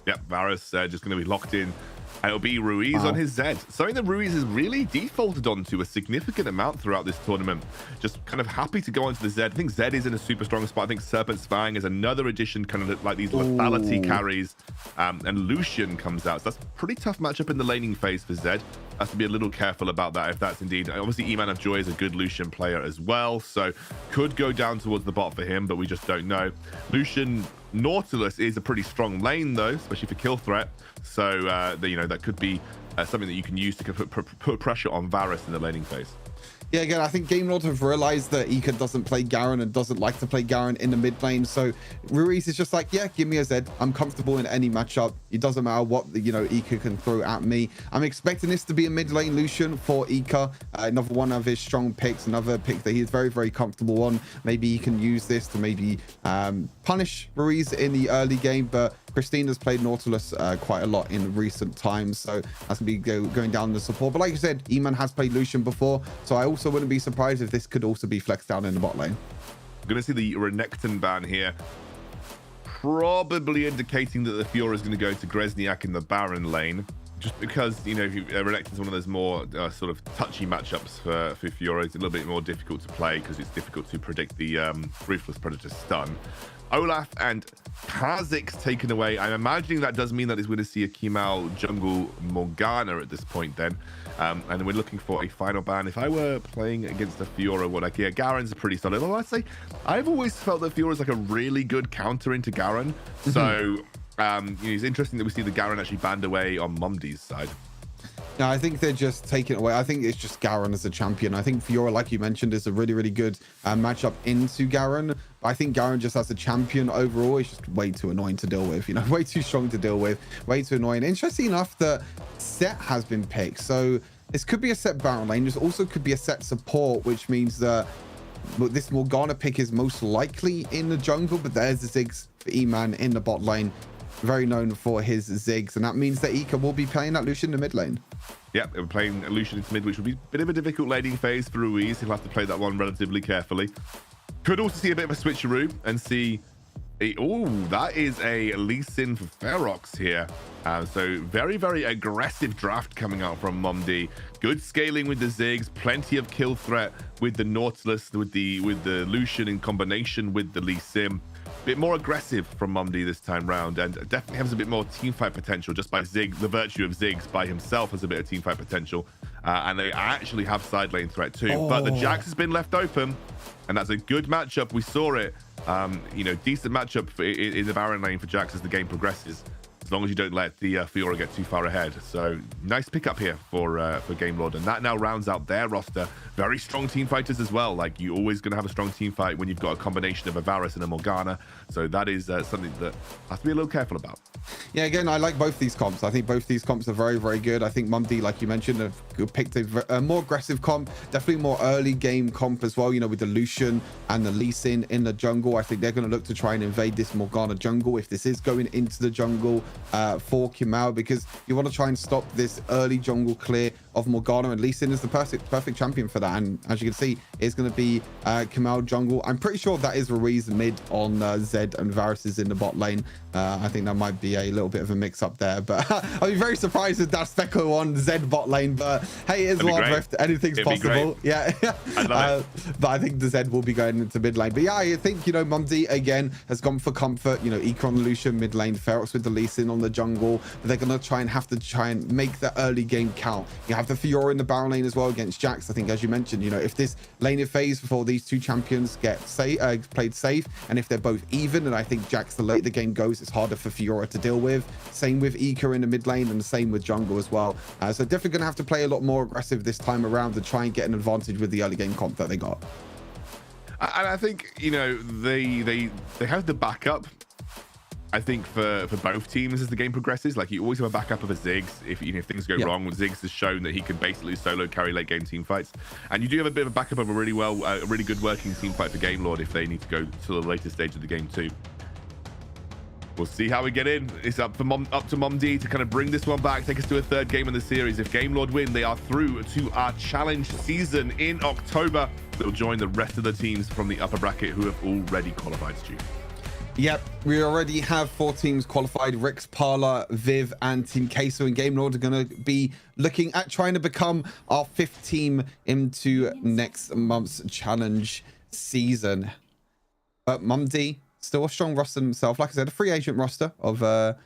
Speaker 5: Yep, Varus just going to be locked in. And it'll be Ruiz on his Zed. Something that Ruiz has really defaulted onto a significant amount throughout this tournament. Just kind of happy to go onto the Zed. I think Zed is in a super strong spot. I think Serpent's Fang is another addition, kind of like these lethality carries. And Lucian comes out. So that's a pretty tough matchup in the laning phase for Zed. Has to be a little careful about that if that's indeed. Obviously, E-Man of Joy is a good Lucian player as well. So could go down towards the bot for him, but we just don't know. Lucian Nautilus is a pretty strong lane though, especially for kill threat. So that could be something that you can use to put pressure on Varus in the laning phase.
Speaker 6: Yeah, again, I think Game Lord have realized that Ika doesn't play Garen and doesn't like to play Garen in the mid lane. So Ruiz is just like, yeah, give me a Zed. I'm comfortable in any matchup. It doesn't matter what Ika can throw at me. I'm expecting this to be a mid lane Lucian for Ika. Another one of his strong picks, another pick that he is very, very comfortable on. Maybe he can use this to maybe punish Ruiz in the early game, but Christina's played Nautilus quite a lot in recent times, so that's gonna be going down the support. But like you said, E-Man has played Lucian before, so I also wouldn't be surprised if this could also be flexed down in the bot lane.
Speaker 5: I'm gonna see the Renekton ban here. probably indicating that the Fiora is going to go to Grezniak in the Baron lane. Just because, you know, Renekton's one of those more sort of touchy matchups for Fiora. It's a little bit more difficult to play because it's difficult to predict the Ruthless Predator stun. Olaf and Kha'Zix taken away. I'm imagining that does mean that we're going to see a Kemal jungle Morgana at this point then. And we're looking for a final ban. If I were playing against a Fiora, what like, yeah, Garen's a pretty solid. Although I'd say I've always felt that Fiora's like a really good counter into Garen. So you know, it's interesting that we see the Garen actually banned away on Mondi's side.
Speaker 6: No, I think they're just taking it away. I think it's just Garen as a champion. I think Fiora, like you mentioned, is a really, really good matchup into Garen. I think Garen just as a champion overall is just way too annoying to deal with. You know, way too strong to deal with, way too annoying. Interesting enough that Set has been picked. So this could be a Set Baron lane. This also could be a Set support, which means that this Morgana pick is most likely in the jungle, but there's the Ziggs for E-Man in the bot lane. Very known for his Ziggs, and that means that Ika will be playing that Lucian in the mid lane.
Speaker 5: Yeah, we're playing Lucian into mid, which will be a bit of a difficult laning phase for Ruiz. He'll have to play that one relatively carefully. Could also see a bit of a switcheroo and see... Oh, that is a Lee Sin for Ferox here. So very, very aggressive draft coming out from Mondi. Good scaling with the Ziggs, plenty of kill threat with the Nautilus, with the Lucian in combination with the Lee Sin. Bit more aggressive from Mondi this time round, and definitely has a bit more teamfight potential just by Ziggs. The virtue of Ziggs by himself has a bit of teamfight potential, and they actually have side lane threat too. But the Jax has been left open, and that's a good matchup. We saw it. You know, decent matchup in the Baron lane for Jax as the game progresses, as long as you don't let the Fiora get too far ahead. So nice pickup here for Game Lord, and that now rounds out their roster. Very strong team fighters as well. Like, you're always going to have a strong team fight when you've got a combination of a Varus and a Morgana. So that is something that has to be a little careful about.
Speaker 6: Yeah, again, I like both these comps. I think both these comps are very, very good. I think Mondi, like you mentioned, have picked a more aggressive comp, definitely more early game comp as well, you know, with the Lucian and the Lee Sin in the jungle. I think they're going to look to try and invade this Morgana jungle if this is going into the jungle for Kemal, because you want to try and stop this early jungle clear of Morgana, and Lee Sin is the perfect champion for that. And as you can see, it's going to be Kemal jungle. I'm pretty sure that is Ruiz mid on Zed, and Varus is in the bot lane. I think that might be a little bit of a mix up there, but I'd be very surprised if that's Specco on Zed bot lane. But hey, it is Wild Rift, anything's possible. Yeah, but I think the Zed will be going into mid lane. But yeah, I think, you know, Mondi again has gone for comfort. You know, Ika on the Lucian mid lane, Ferox with the Lee Sin on the jungle. But they're going to have to make the early game count. You have the Fiora in the Baron lane as well against Jax. I think, as you mentioned, you know, if this laning phase before these two champions get played safe, and if they're both even, and I think Jax, the late the game goes, it's harder for Fiora to deal with. Same with Ika in the mid lane, and the same with jungle as well. So definitely going to have to play a lot more aggressive this time around to try and get an advantage with the early game comp that they got.
Speaker 5: And I think, you know, they have the backup. I think for both teams as the game progresses, like, you always have a backup of a Ziggs if things go wrong. Ziggs has shown that he can basically solo carry late game team fights, and you do have a bit of a backup of a really good working team fight for Game Lord if they need to go to the later stage of the game too. We'll see how we get in. It's up to Mondi to kind of bring this one back, take us to a third game in the series. If Game Lord win, they are through to our challenge season in October. They'll join the rest of the teams from the upper bracket who have already qualified, Stu.
Speaker 6: Yep, we already have 4 teams qualified. Rix, Parla, Viv, and Team Queso and Game Lord are going to be looking at trying to become our 5th team into next month's challenge season. But Mondi, still a strong roster himself. Like I said, a free agent roster of a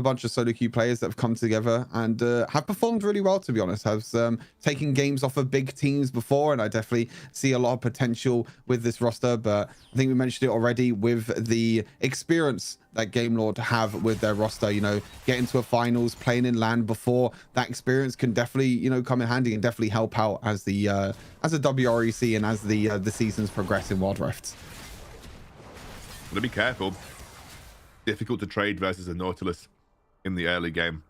Speaker 6: bunch of solo queue players that have come together and have performed really well, to be honest. Has taken games off of big teams before, and I definitely see a lot of potential with this roster. But I think we mentioned it already with the experience that Game Lord have with their roster. You know, getting to a finals, playing in LAN before, that experience can definitely, you know, come in handy and definitely help out as the as a WREC and as the seasons progress in Wild Rift.
Speaker 5: But be careful. Difficult to trade versus a Nautilus in the early game.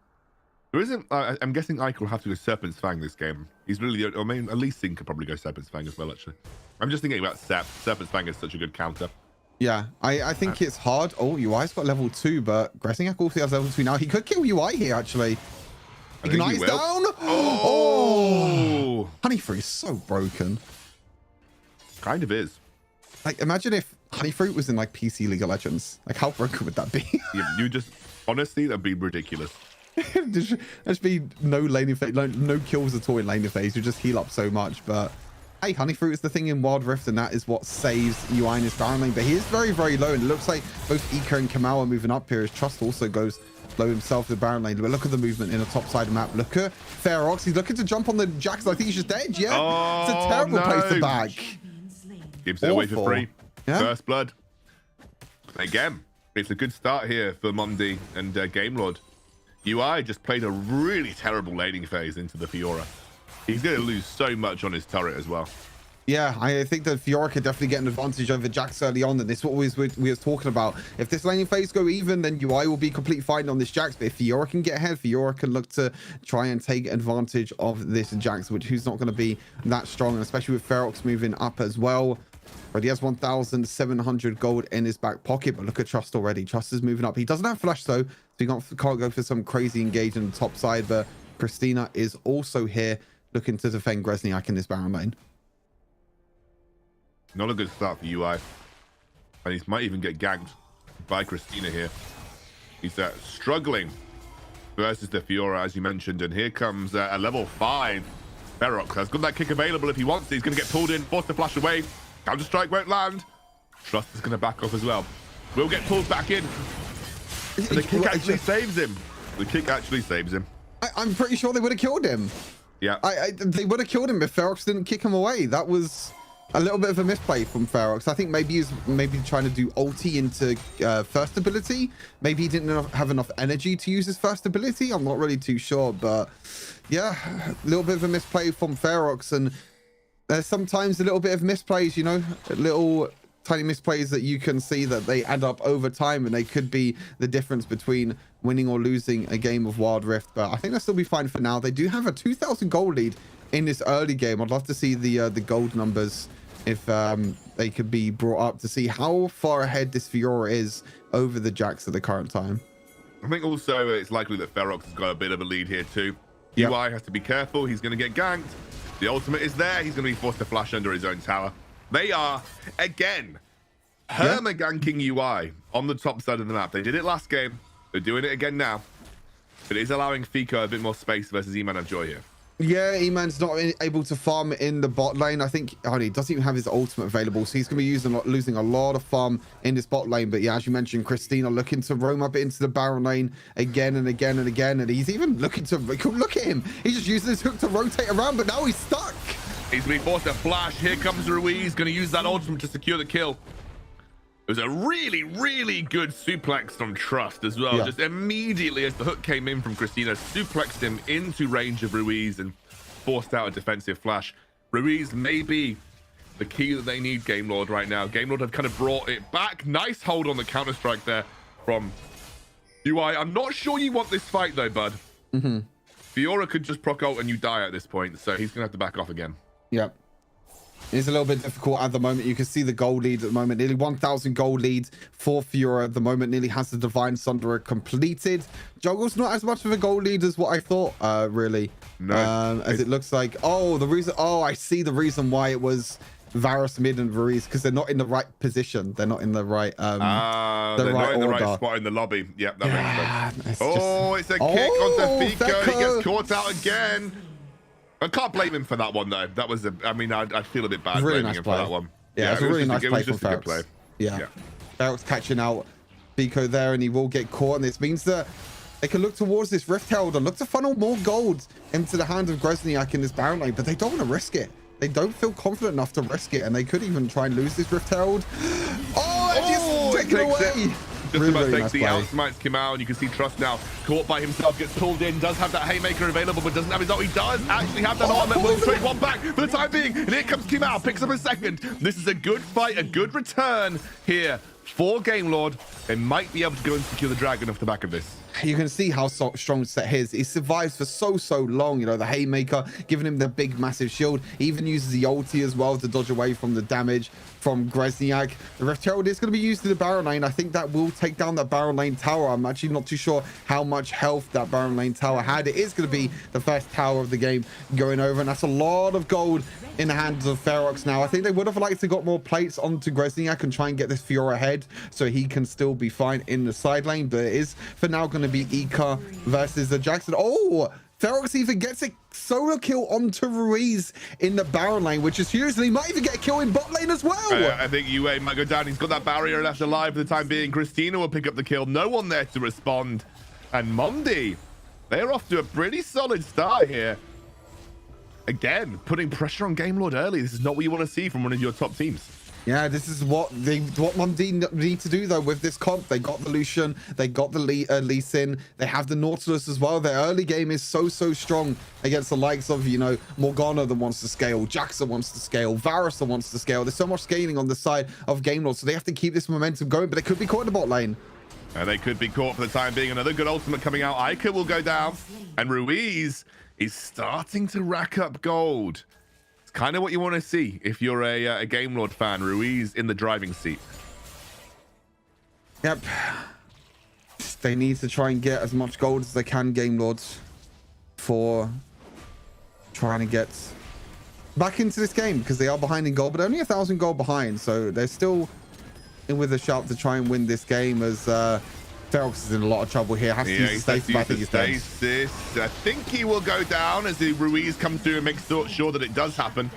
Speaker 5: There isn't. I'm guessing Ike will have to go Serpent's Fang this game. He's really, I mean, at least Singh could probably go Serpent's Fang as well. Actually, I'm just thinking about Sep. Serpent's Fang is such a good counter.
Speaker 6: Yeah, I think it's hard. Oh, UI's got level 2, but Grezniak also has level 2 now. He could kill UI here, actually. Ignites down. Oh, Honeyfree is so broken.
Speaker 5: Kind of is.
Speaker 6: Like, imagine if Honeyfruit was in like PC League of Legends. Like, how broken would that be?
Speaker 5: You just, honestly, that'd be ridiculous.
Speaker 6: There's be no laning phase, no kills at all in laning phase. You just heal up so much. But hey, Honeyfruit is the thing in Wild Rift, and that is what saves UI in his Baron lane. But he is very, very low, and it looks like both Eco and Kamau are moving up here. His Trust also goes low himself to the Baron lane. But look at the movement in the top side of the map. Look at Ferox. He's looking to jump on the Jax. I think he's just dead. Yeah, it's a terrible place to back.
Speaker 5: Gives it away for free.
Speaker 6: Yeah.
Speaker 5: First blood. Again, it's a good start here for Mondi and Game Lord. UI just played a really terrible laning phase into the Fiora. He's going to lose so much on his turret as well.
Speaker 6: Yeah, I think that Fiora could definitely get an advantage over Jax early on, and this is what we was talking about. If this laning phase go even, then UI will be completely fine on this Jax, but if Fiora can get ahead, Fiora can look to try and take advantage of this Jax, who's not going to be that strong, and especially with Ferox moving up as well. But he has 1,700 gold in his back pocket, but look at Trust already. Trust is moving up. He doesn't have flash though, so he can't go for some crazy engage on the top side, but Christina is also here looking to defend Grezniak in this Baron lane.
Speaker 5: Not a good start for UI. And he might even get ganked by Christina here. He's struggling versus the Fiora, as you mentioned. And here comes a level 5 Ferox. Has got that kick available if he wants to. He's going to get pulled in, forced to flash away. Counter-strike won't land. Trust is going to back off as well. Will get pulled back in. And the kick actually saves him. The kick actually saves him.
Speaker 6: I'm pretty sure they would have killed him.
Speaker 5: Yeah.
Speaker 6: They would have killed him if Ferox didn't kick him away. That was a little bit of a misplay from Ferox. I think maybe he's trying to do ulti into first ability. Maybe he didn't have enough energy to use his first ability. I'm not really too sure, but yeah, a little bit of a misplay from Ferox. And there's sometimes a little bit of misplays, you know, little tiny misplays that you can see that they add up over time, and they could be the difference between winning or losing a game of Wild Rift. But I think they'll still be fine for now. They do have a 2,000 gold lead in this early game. I'd love to see the gold numbers if they could be brought up to see how far ahead this Fiora is over the Jax at the current time.
Speaker 5: I think also it's likely that Ferox has got a bit of a lead here too.
Speaker 6: Yep.
Speaker 5: UI has to be careful. He's going to get ganked. The ultimate is there. He's going to be forced to flash under his own tower. They are, again, ganking UI on the top side of the map. They did it last game. They're doing it again now. But it is allowing Fico a bit more space versus E-Man and Joy here.
Speaker 6: Yeah, E-Man's not able to farm in the bot lane. I think he doesn't even have his ultimate available, so he's going to be losing a lot of farm in this bot lane. But yeah, as you mentioned, Christina looking to roam up into the Baron lane again and again and again. And he's even looking to... Look at him. He's just using his hook to rotate around, but now he's stuck.
Speaker 5: He's going to be forced to flash. Here comes Ruiz. Going to use that ultimate to secure the kill. It was a really, really good suplex from Trust as well. Yeah. Just immediately as the hook came in from Christina, suplexed him into range of Ruiz and forced out a defensive flash. Ruiz may be the key that they need, Game Lord, right now. Game Lord have kind of brought it back. Nice hold on the counter-strike there from UI. I'm not sure you want this fight, though, bud. Fiora could just proc ult and you die at this point, so he's going to have to back off again.
Speaker 6: Yep. It's a little bit difficult at the moment. You can see the gold lead at the moment. Nearly 1,000 gold lead for Fiora at the moment. Nearly has the Divine Sunderer completed. Juggle's not as much of a gold lead as what I thought, really.
Speaker 5: No.
Speaker 6: As it looks like. I see the reason why it was Varus mid and Varese, because they're not in the right position. They're not in the right
Speaker 5: they're not in the right spot in the lobby. Yep, that makes sense. It's a kick onto Fico. He gets caught out again. I can't blame him for that one, though. That was I feel a bit bad blaming him for that one.
Speaker 6: Yeah, it's a really nice play from
Speaker 5: Ferox. Play.
Speaker 6: Yeah. Ferox catching out Fico there, and he will get caught. And this means that they can look towards this Rift Herald and look to funnel more gold into the hands of Grezniak in this Baron lane, but they don't want to risk it. They don't feel confident enough to risk it, and they could even try and lose this Rift Herald. Just take it away.
Speaker 5: Just about takes the outsmites Kamau, and you can see Trust now caught by himself, gets pulled in, does have that haymaker available, but doesn't have his ult. He does actually have that ultimate. Will trade one back for the time being, and here comes Kamau, picks up a second. This is a good fight, a good return here for Game Lord. They might be able to go and secure the dragon off the back of this.
Speaker 6: you can see how strong Set is. He survives for so long. You know, the haymaker giving him the big massive shield. He even uses the ulti as well to dodge away from the damage from Grezniak. The Rift Herald is going to be used in the Baron lane. I think that will take down that Baron lane tower. I'm actually not too sure how much health that Baron lane tower had. It is going to be the first tower of the game going over, and that's a lot of gold in the hands of Ferox now. I think they would have liked to got more plates onto Grezniak and try and get this Fiora ahead so he can still be fine in the side lane, but it is for now going to be Ika versus the Jackson. Oh, Ferox even gets a solo kill onto Ruiz in the Baron lane, which is huge, and he might even get a kill in bot lane as well.
Speaker 5: I think UA might go down. He's got that barrier left alive for the time being. Christina will pick up the kill. No one there to respond. And Mondi, they're off to a pretty solid start here. Again, putting pressure on Game Lord early. This is not what you want to see from one of your top teams.
Speaker 6: Yeah, this is what Mondi need to do though with this comp. They got the Lucian, they got the Lee Sin, they have the Nautilus as well. Their early game is so strong against the likes of, you know, Morgana that wants to scale, Jackson wants to scale, Varus that wants to scale. There's so much scaling on the side of Game Lord, so they have to keep this momentum going, but they could be caught in the bot lane.
Speaker 5: And they could be caught for the time being. Another good ultimate coming out. Ica will go down, and Ruiz is starting to rack up gold. It's kind of what you want to see if you're a Game Lord fan. Ruiz in the driving seat.
Speaker 6: Yep. They need to try and get as much gold as they can, Game Lords, for trying to get back into this game, because they are behind in gold, but only 1,000 gold behind. So they're still in with a shout to try and win this game, as Ferox is in a lot of trouble here. Has to use the stasis, but I think he's dead.
Speaker 5: I think he will go down as the Ruiz comes through and makes sure that it does happen.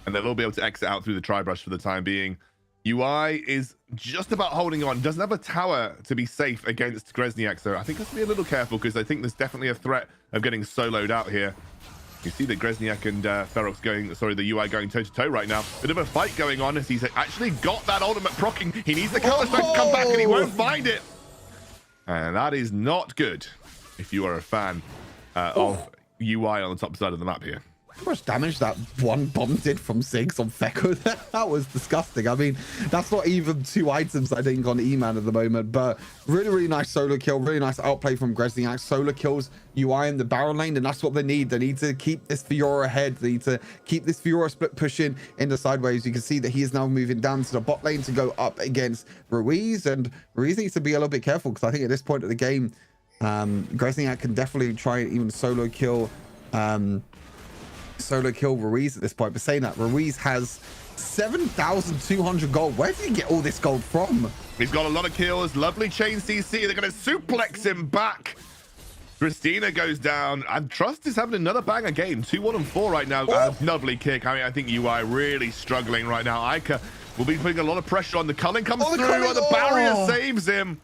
Speaker 5: And they'll be able to exit out through the tri-brush for the time being. UI is just about holding on. Doesn't have a tower to be safe against Grezniak, so I think has to be a little careful, because I think there's definitely a threat of getting soloed out here. You see that Grezniak and Ferox the UI going toe-to-toe right now. Bit of a fight going on as he's actually got that ultimate proccing. He needs the counter-strike to come back, and he won't find it. And that is not good if you are a fan of UI on the top side of the map here.
Speaker 6: How much damage that one bomb did from Ziggs on Feko? That was disgusting. I mean, that's not even 2 items, I think, on E-Man at the moment. But really nice solo kill. Really nice outplay from Grezniak. Solo kills UI in the Baron lane, and that's what they need. They need to keep this Fiora ahead. They need to keep this Fiora split pushing in the sideways. You can see that he is now moving down to the bot lane to go up against Ruiz. And Ruiz needs to be a little bit careful, because I think at this point of the game, Grezniak can definitely try and even solo kill Ruiz at this point. But saying that, Ruiz has 7,200 gold. Where did he get all this gold from?
Speaker 5: He's got a lot of kills. Lovely chain CC. They're going to suplex him back. Christina goes down, and Trust is having another banger game. 2-1-4 right now. Lovely kick. I mean, I think UI really struggling right now. Ica will be putting a lot of pressure on. The Culling comes through, and the barrier saves him.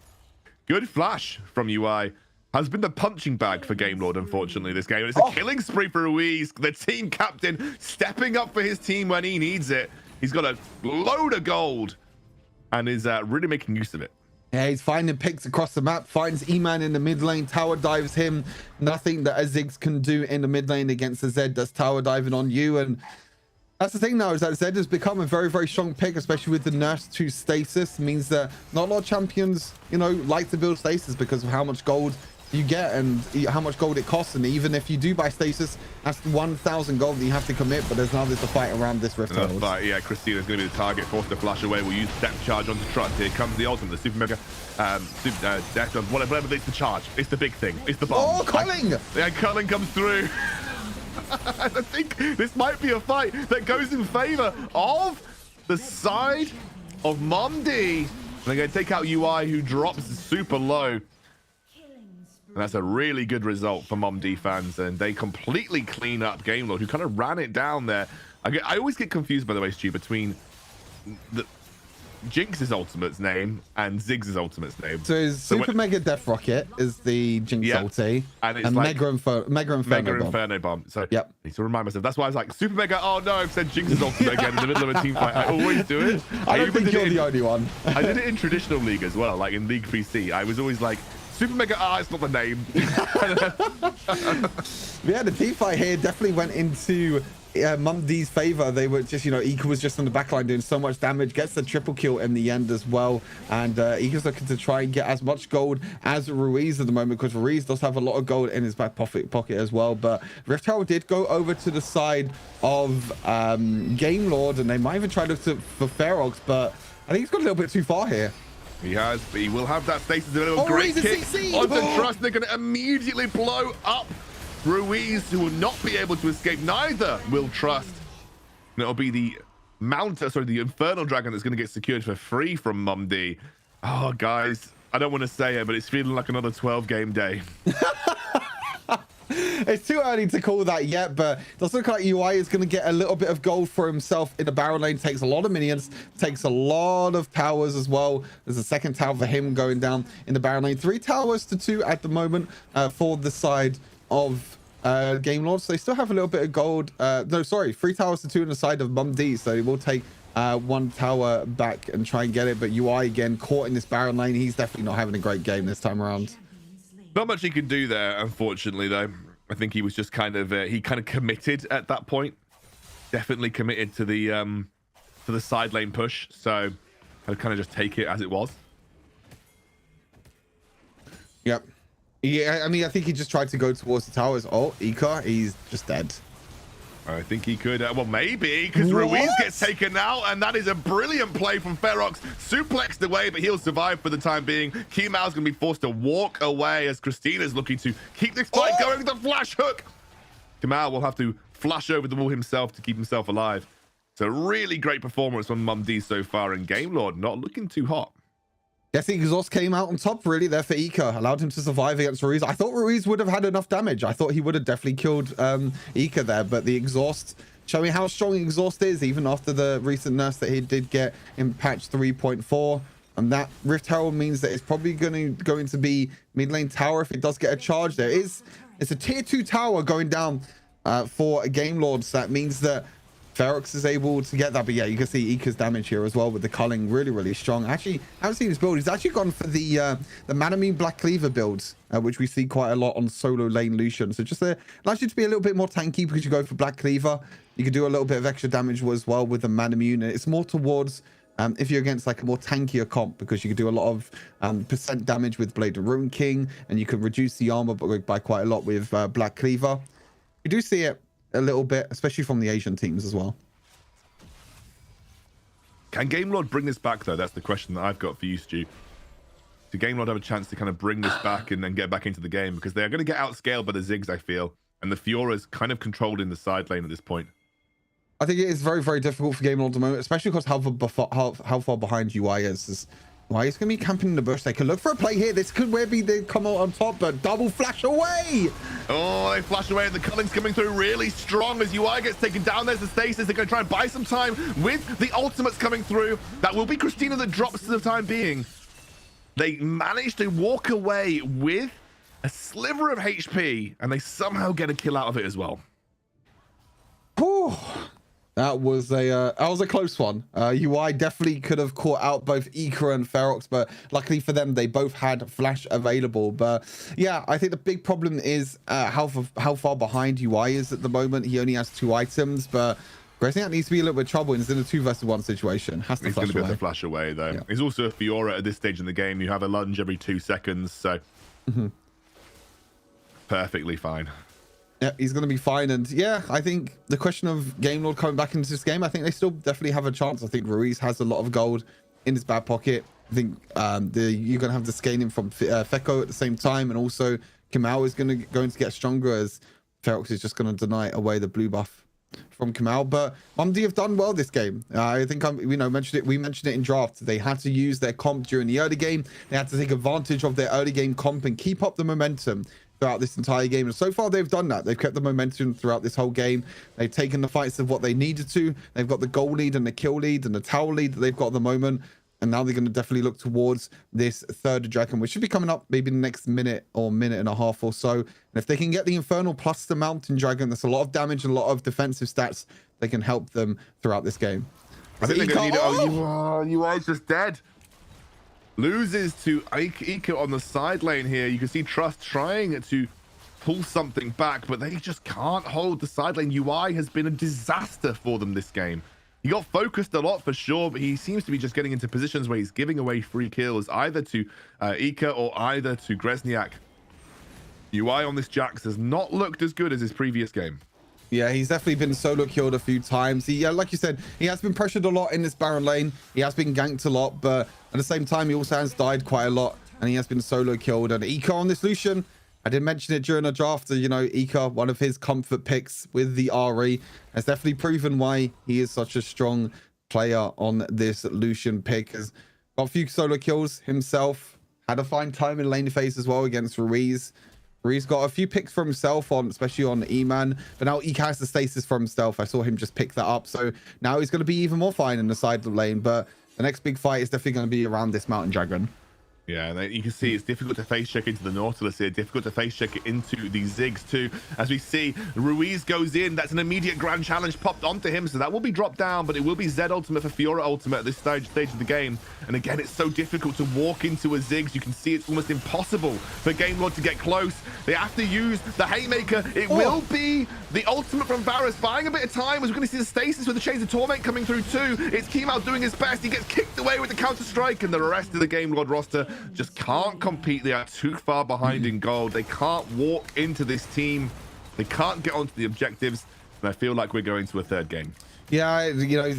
Speaker 5: Good flash from UI. Has been the punching bag for Game Lord, unfortunately, this game. It's a killing spree for Ruiz, the team captain, stepping up for his team when he needs it. He's got a load of gold and is really making use of it.
Speaker 6: Yeah, he's finding picks across the map, finds E-Man in the mid lane, tower dives him. Nothing that a Ziggs can do in the mid lane against a Zed does tower diving on you. And that's the thing now, is that Zed has become a very strong pick, especially with the nerfs to stasis. It means that not a lot of champions, you know, like to build stasis because of how much gold you get and how much gold it costs. And even if you do buy stasis, that's 1,000 gold that you have to commit, but there's now this fight around this Rift Herald.
Speaker 5: Yeah, Christina's going to be the target, forced to flash away. We'll use depth charge onto Trust. Here comes the ultimate, the super mega death, whatever it's the charge. It's the big thing. It's the bomb.
Speaker 6: Oh, Culling!
Speaker 5: Yeah, Culling comes through. I think this might be a fight that goes in favor of the side of Mondi. They're going to take out UI, who drops super low. And that's a really good result for Mondi fans, and they completely clean up Game Lord, who kind of ran it down there. I always get confused, by the way, Stu, between the Jinx's ultimate's name and Ziggs' ultimate's name.
Speaker 6: So his Super Mega Death Rocket is the Jinx ulti, and it's like Mega Inferno
Speaker 5: Bomb. So
Speaker 6: yep.
Speaker 5: I need to remind myself. That's why I was like, Super Mega, oh no, I've said Jinx's ultimate again in the middle of a team fight. I always do it.
Speaker 6: I don't think you're the only one.
Speaker 5: I did it in traditional League as well, like in League 3C. I was always like, Super Mega it's not the name.
Speaker 6: Yeah, the team fight here definitely went into Mondi's favor. They were just, Ika was just on the backline doing so much damage, gets the triple kill in the end as well. And Ika's looking to try and get as much gold as Ruiz at the moment, because Ruiz does have a lot of gold in his back pocket as well. But Rift Herald did go over to the side of Game Lord, and they might even try to look for Ferox, but I think he's got a little bit too far here.
Speaker 5: He has, but he will have that status. A little great kick onto Trust. They're going to immediately blow up Ruiz, who will not be able to escape. Neither will Trust. And it'll be the the Infernal Dragon that's going to get secured for free from Mondi. Oh, guys, I don't want to say it, but it's feeling like another 12-game day.
Speaker 6: It's too early to call that yet, but it does look like UI is going to get a little bit of gold for himself in the Baron lane. Takes a lot of minions, takes a lot of towers as well. There's a second tower for him going down in the Baron lane. 3 towers to 2 at the moment for the side of Game Lord. So they still have a little bit of gold. No, sorry, 3 towers to 2 on the side of Mondi. So he will take 1 tower back and try and get it. But UI again caught in this Baron lane. He's definitely not having a great game this time around.
Speaker 5: Not much he could do there, unfortunately, though. I think he was just kind of committed at that point. Definitely committed to the side lane push. So I'd kind of just take it as it was.
Speaker 6: Yep. Yeah, I mean, I think he just tried to go towards the towers. Oh, Ika, he's just dead.
Speaker 5: I think he could. Well, maybe, because Ruiz gets taken out, and that is a brilliant play from Ferox. Suplexed away, but he'll survive for the time being. Kimao's going to be forced to walk away as Christina's looking to keep this fight going with the flash hook. Kimao will have to flash over the wall himself to keep himself alive. So really great performance from Mondi so far, and Game Lord not looking too hot.
Speaker 6: Yes, the exhaust came out on top really there for Ika, allowed him to survive against Ruiz. I thought Ruiz would have had enough damage. I thought he would have definitely killed Ika there, but the exhaust, showing how strong exhaust is, even after the recent nerfs that he did get in patch 3.4. And that Rift Herald means that it's probably going to be mid lane tower if it does get a charge there. It's a tier 2 tower going down for a Game Lord, so that means that Ferox is able to get that. But yeah, you can see Ika's damage here as well with the culling really strong. Actually, I haven't seen his build. He's actually gone for the Manamune Black Cleaver builds, which we see quite a lot on solo lane Lucian. So just allows you to be a little bit more tanky because you go for Black Cleaver. You can do a little bit of extra damage as well with the Manamune. It's more towards if you're against like a more tankier comp, because you can do a lot of percent damage with Blade of Ruin King, and you can reduce the armor by quite a lot with Black Cleaver. You do see it a little bit, especially from the Asian teams as well.
Speaker 5: Can Game Lord bring this back, though? That's the question that I've got for you, Stu. Do Game Lord have a chance to kind of bring this back and then get back into the game? Because they're going to get outscaled by the Ziggs, I feel. And the Fiora's kind of controlled in the side lane at this point.
Speaker 6: I think it is very difficult for Game Lord at the moment, especially because how far behind UI is. Why is going to be camping in the bush? They can look for a play here. This could maybe they come out on top, but double flash away.
Speaker 5: Oh, they flash away, and the culling's coming through really strong as UI gets taken down. There's the stasis. They're going to try and buy some time with the ultimates coming through. That will be Christina that drops for the time being. They managed to walk away with a sliver of HP, and they somehow get a kill out of it as well.
Speaker 6: Whew. That was a close one. UI definitely could have caught out both Ika and Ferox, but luckily for them, they both had flash available. But yeah, I think the big problem is how far behind UI is at the moment. He only has 2 items, but I think that needs to be a little bit of trouble. He's in a 2 versus 1 situation. Has to
Speaker 5: He's
Speaker 6: flash
Speaker 5: going to be
Speaker 6: away.
Speaker 5: able to flash away, though.
Speaker 6: Yeah.
Speaker 5: He's also a Fiora at this stage in the game. You have a lunge every 2 seconds, so perfectly fine.
Speaker 6: Yeah, he's going to be fine. And yeah, I think the question of Game Lord coming back into this game, I think they still definitely have a chance. I think Ruiz has a lot of gold in his back pocket. I think you're going to have the scaling from Feko at the same time. And also Kamau is going to get stronger as Ferox is just going to deny away the blue buff from Kamau. But Mondi have done well this game. I think we mentioned it in draft. They had to use their comp during the early game. They had to take advantage of their early game comp and keep up the momentum throughout this entire game, and so far they've done that. They've kept the momentum throughout this whole game. They've taken the fights of what they needed to. They've got the goal lead and the kill lead and the tower lead that they've got at the moment, and now they're going to definitely look towards this 3rd dragon, which should be coming up maybe in the next minute or minute and a half or so. And if they can get the Infernal plus the Mountain Dragon, that's a lot of damage and a lot of defensive stats. They can help them throughout this game.
Speaker 5: I think they're going to need it. Oh, UI's just dead. loses to Ika on the side lane here. You can see Trust trying to pull something back, but they just can't hold the side lane. UI has been a disaster for them this game. He got focused a lot for sure, but he seems to be just getting into positions where he's giving away free kills, either to Ika or either to Grezniak. UI on this Jax has not looked as good as his previous game.
Speaker 6: Yeah, he's definitely been solo killed a few times. Like you said, he has been pressured a lot in this Baron lane. He has been ganked a lot, but at the same time, he also has died quite a lot, and he has been solo killed. And Ika on this Lucian, I did mention it during the draft. You know, Ika, one of his comfort picks with the RE, has definitely proven why he is such a strong player on this Lucian pick. Has got a few solo kills himself. Had a fine time in lane phase as well against Ruiz. Ruiz got a few picks for himself on, especially on E-Man, but now Ika has the stasis for himself. I saw him just pick that up, so now he's going to be even more fine in the side lane. But the next big fight is definitely going to be around this Mountain Dragon.
Speaker 5: Yeah, and you can see it's difficult to face check into the Nautilus here, difficult to face check into the Ziggs too. As we see, Ruiz goes in, that's an immediate grand challenge popped onto him, so that will be dropped down, but it will be Zed ultimate for Fiora ultimate at this stage of the game. And again, it's so difficult to walk into a Ziggs. You can see it's almost impossible for Game Lord to get close. They have to use the Haymaker. It will be the ultimate from Varus, buying a bit of time, as we're going to see the stasis with the Chains of Torment coming through too. It's Kemal doing his best. He gets kicked away with the counter strike, and the rest of the Game Lord roster just can't compete. They are too far behind in gold. They can't walk into this team. They can't get onto the objectives, and I feel like we're going to a third game.
Speaker 6: Yeah, you know,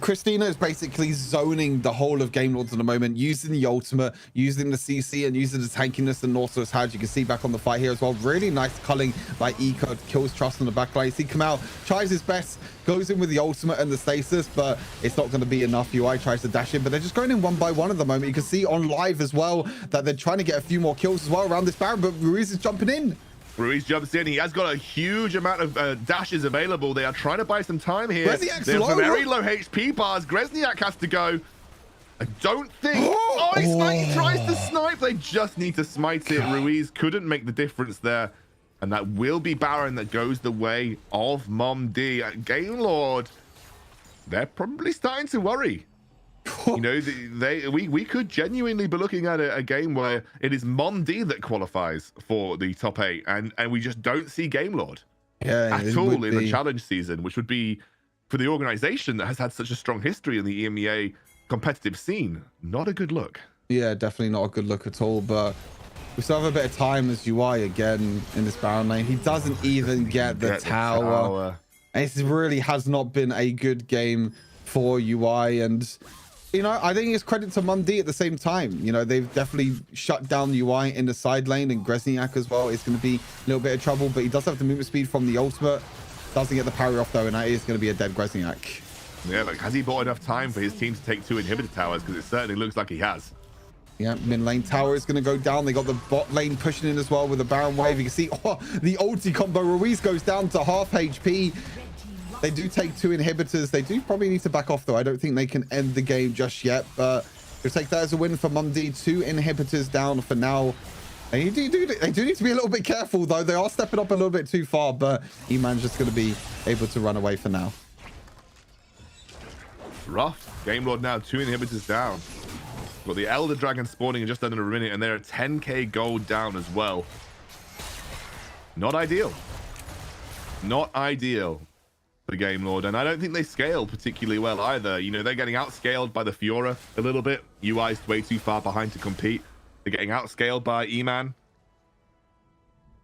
Speaker 6: Christina is basically zoning the whole of Game Lords at the moment, using the ultimate, using the CC, and using the tankiness that Nautilus has. You can see back on the fight here as well. Really nice culling by Ika, kills Trust on the back line. See Kamal tries his best, goes in with the ultimate and the stasis, but it's not going to be enough. UI tries to dash in, but they're just going in one by one at the moment. You can see on live as well that they're trying to get a few more kills as well around this Baron, but Ruiz is jumping in.
Speaker 5: Ruiz jumps in. He has got a huge amount of dashes available. They are trying to buy some time here. They have some very low HP bars. Grezniak has to go. I don't think... Oh, he tries to snipe. They just need to smite it. Ruiz couldn't make the difference there. And that will be Baron that goes the way of Mondi. Game Lord, they're probably starting to worry. You know, we could genuinely be looking at a game where it is Mondi that qualifies for the top 8, and we just don't see Game Lord at all in the challenge season, which would be, for the organization that has had such a strong history in the EMEA competitive scene, not a good look. Yeah,
Speaker 6: definitely not a good look at all, but we still have a bit of time as UI again in this Baron lane. He doesn't even get the tower. It really has not been a good game for UI, and you know, I think it's credit to Mondi at the same time. You know, they've definitely shut down UI in the side lane, and Grezniak as well is going to be a little bit of trouble, but he does have the movement speed from the ultimate. Doesn't get the parry off though, and that is going to be a dead Grezniak.
Speaker 5: Yeah, like, has he bought enough time for his team to take 2 inhibitor towers? Because it certainly looks like he has.
Speaker 6: Yeah, mid lane tower is going to go down. They got the bot lane pushing in as well with the Baron wave. You can see the ulti combo. Ruiz goes down to half HP. They do take 2 inhibitors. They do probably need to back off, though. I don't think they can end the game just yet, but we'll take that as a win for Mondi. 2 inhibitors down for now. They do need to be a little bit careful, though. They are stepping up a little bit too far, but E-Man's just going to be able to run away for now.
Speaker 5: Rough. Game Lord now 2 inhibitors down. Got the Elder Dragon spawning in just under a minute, and they're at 10k gold down as well. Not ideal. Not ideal. The Game Lord, and I don't think they scale particularly well either. You know, they're getting outscaled by the Fiora a little bit. UI's way too far behind to compete. They're getting outscaled by E-Man.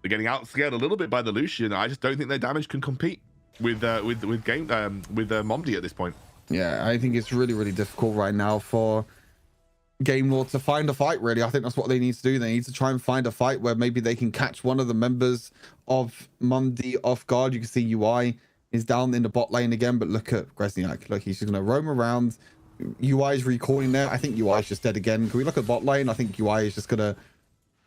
Speaker 5: They're getting outscaled a little bit by the Lucian. I just don't think their damage can compete with Mondi at this point.
Speaker 6: Yeah, I think it's really difficult right now for Game Lord to find a fight. Really, I think that's what they need to do. They need to try and find a fight where maybe they can catch one of the members of Mondi off guard. You can see UI is down in the bot lane again, but look at Grezniak. Look, he's just going to roam around. UI is recalling there. I think UI is just dead again. Can we look at bot lane? I think UI is just going to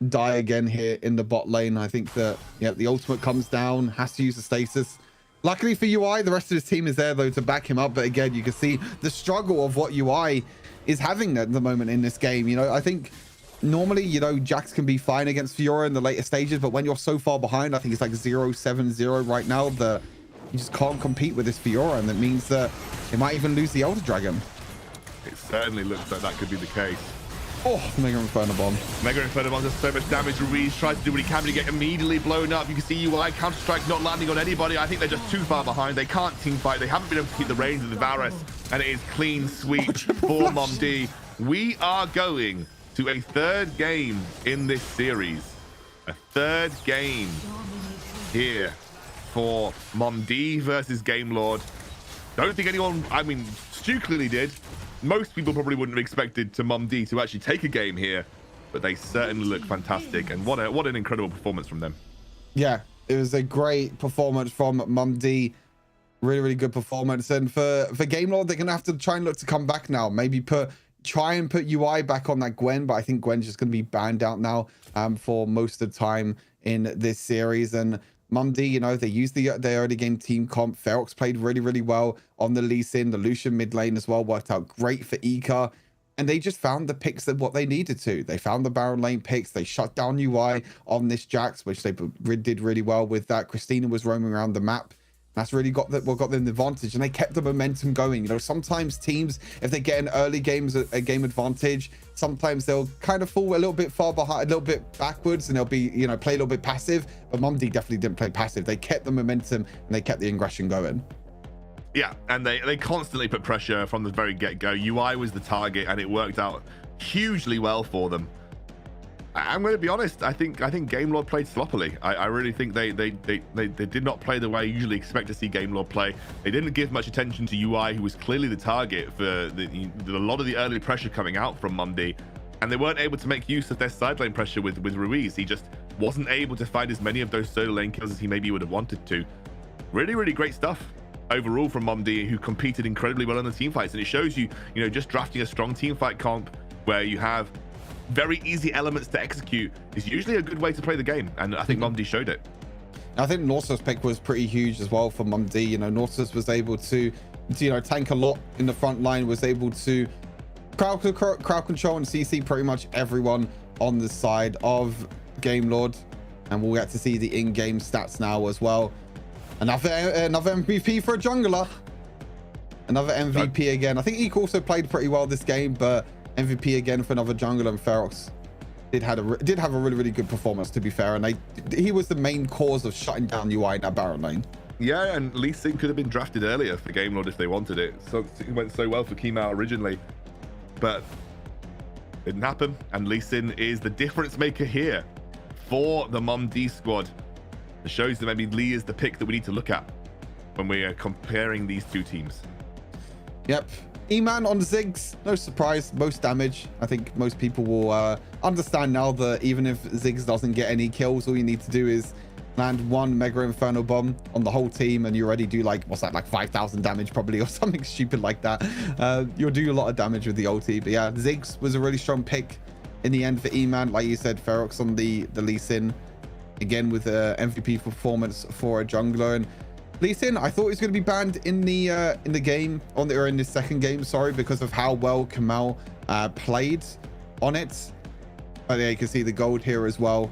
Speaker 6: die again here in the bot lane. I think that, yeah, the ultimate comes down, has to use the stasis. Luckily for UI, the rest of his team is there, though, to back him up. But again, you can see the struggle of what UI is having at the moment in this game. You know, I think normally, you know, Jax can be fine against Fiora in the later stages, but when you're so far behind, I think it's like 0-7-0 right now, that you just can't compete with this Fiora, and that means that they might even lose the Elder Dragon.
Speaker 5: It certainly looks like that could be the case.
Speaker 6: Oh, Mega Inferno Bomb.
Speaker 5: Mega Inferno Bomb does so much damage. Ruiz tries to do what he can, but he get immediately blown up. You can see UI Counter-Strike not landing on anybody. I think they're just too far behind. They can't team fight. They haven't been able to keep the reins of the Varus, and it is clean sweep for Mondi. We are going to a third game in this series. A third game here for Mondi versus Game Lord. Don't think anyone, I mean, Stu clearly did. Most people probably wouldn't have expected to Mondi to actually take a game here, but they certainly look fantastic. And what an incredible performance from them.
Speaker 6: Yeah, it was a great performance from Mondi. Really, really good performance. And for Game Lord, they're going to have to try and look to come back now. Maybe try and put UI back on that Gwen, but I think Gwen's just going to be banned out now for most of the time in this series. And Mondi, you know, they used their early game team comp. Ferox played really, really well on the Lee Sin. The Lucian mid lane as well worked out great for Ika. And they just found the picks that what they needed to. They found the Baron lane picks. They shut down UI on this Jax, which they did really well with that. Christina was roaming around the map. That's really got them the advantage, and they kept the momentum going. You know, sometimes teams, if they get an early game advantage, sometimes they'll kind of fall a little bit far behind, a little bit backwards, and they'll be, you know, play a little bit passive. But Mondi definitely didn't play passive. They kept the momentum and they kept the aggression going.
Speaker 5: Yeah, and they constantly put pressure from the very get-go. UI was the target, and it worked out hugely well for them. I'm going to be honest. I think Game Lord played sloppily. I really think they did not play the way I usually expect to see Game Lord play. They didn't give much attention to UI, who was clearly the target for a lot of the early pressure coming out from Mondi, and they weren't able to make use of their side lane pressure with Ruiz. He just wasn't able to find as many of those solo lane kills as he maybe would have wanted to. Really, really great stuff overall from Mondi, who competed incredibly well in the team fights, and it shows you, you know, just drafting a strong team fight comp where you have very easy elements to execute is usually a good way to play the game, and I think Mondi showed it.
Speaker 6: I think Nautilus pick was pretty huge as well for Mondi. You know, Nautilus was able to you know, tank a lot in the front line, was able to crowd control and CC pretty much everyone on the side of Game Lord, and we'll get to see the in-game stats now as well. Another MVP for a jungler. Another MVP again. I think Eek also played pretty well this game, but MVP again for another jungler, and Ferox did have a really, really good performance, to be fair, and he was the main cause of shutting down UI in that Baron lane.
Speaker 5: Yeah, and Lee Sin could have been drafted earlier for Game Lord if they wanted it. So it went so well for Keymout originally, but it didn't happen, and Lee Sin is the difference maker here for the Mondi squad. It shows that maybe Lee is the pick that we need to look at when we are comparing these two teams.
Speaker 6: Yep. E-Man on Ziggs, no surprise, most damage. I think most people will understand now that even if Ziggs doesn't get any kills, all you need to do is land one Mega Inferno Bomb on the whole team, and you already do like, what's that, like 5,000 damage probably, or something stupid like that. You'll do a lot of damage with the ulti. But yeah, Ziggs was a really strong pick in the end for E-Man. Like you said, Ferox on the Lee Sin, again with a MVP performance for a jungler. And Lee Sin, I thought he was going to be banned in the game, or in the second game, sorry, because of how well Kamal played on it. But yeah, you can see the gold here as well.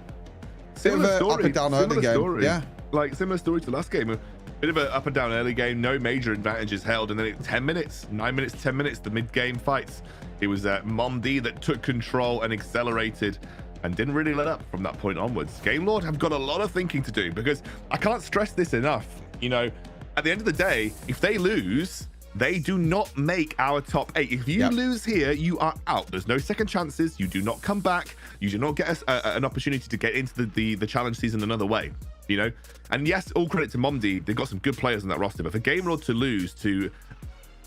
Speaker 5: Similar story.
Speaker 6: Up and down early game.
Speaker 5: Story.
Speaker 6: Yeah,
Speaker 5: like similar story to the last game. A bit of an up and down early game, no major advantages held, and then 10 minutes, 9 minutes, 10 minutes, the mid-game fights. It was Mondi that took control and accelerated, and didn't really let up from that point onwards. Game Lord have got a lot of thinking to do, because I can't stress this enough. You know, at the end of the day, if they lose, they do not make our top 8. If you lose here, you are out. There's no second chances. You do not come back. You do not get an opportunity to get into the challenge season another way, you know? And yes, all credit to Mondi. They've got some good players on that roster, but for Game Lord to lose to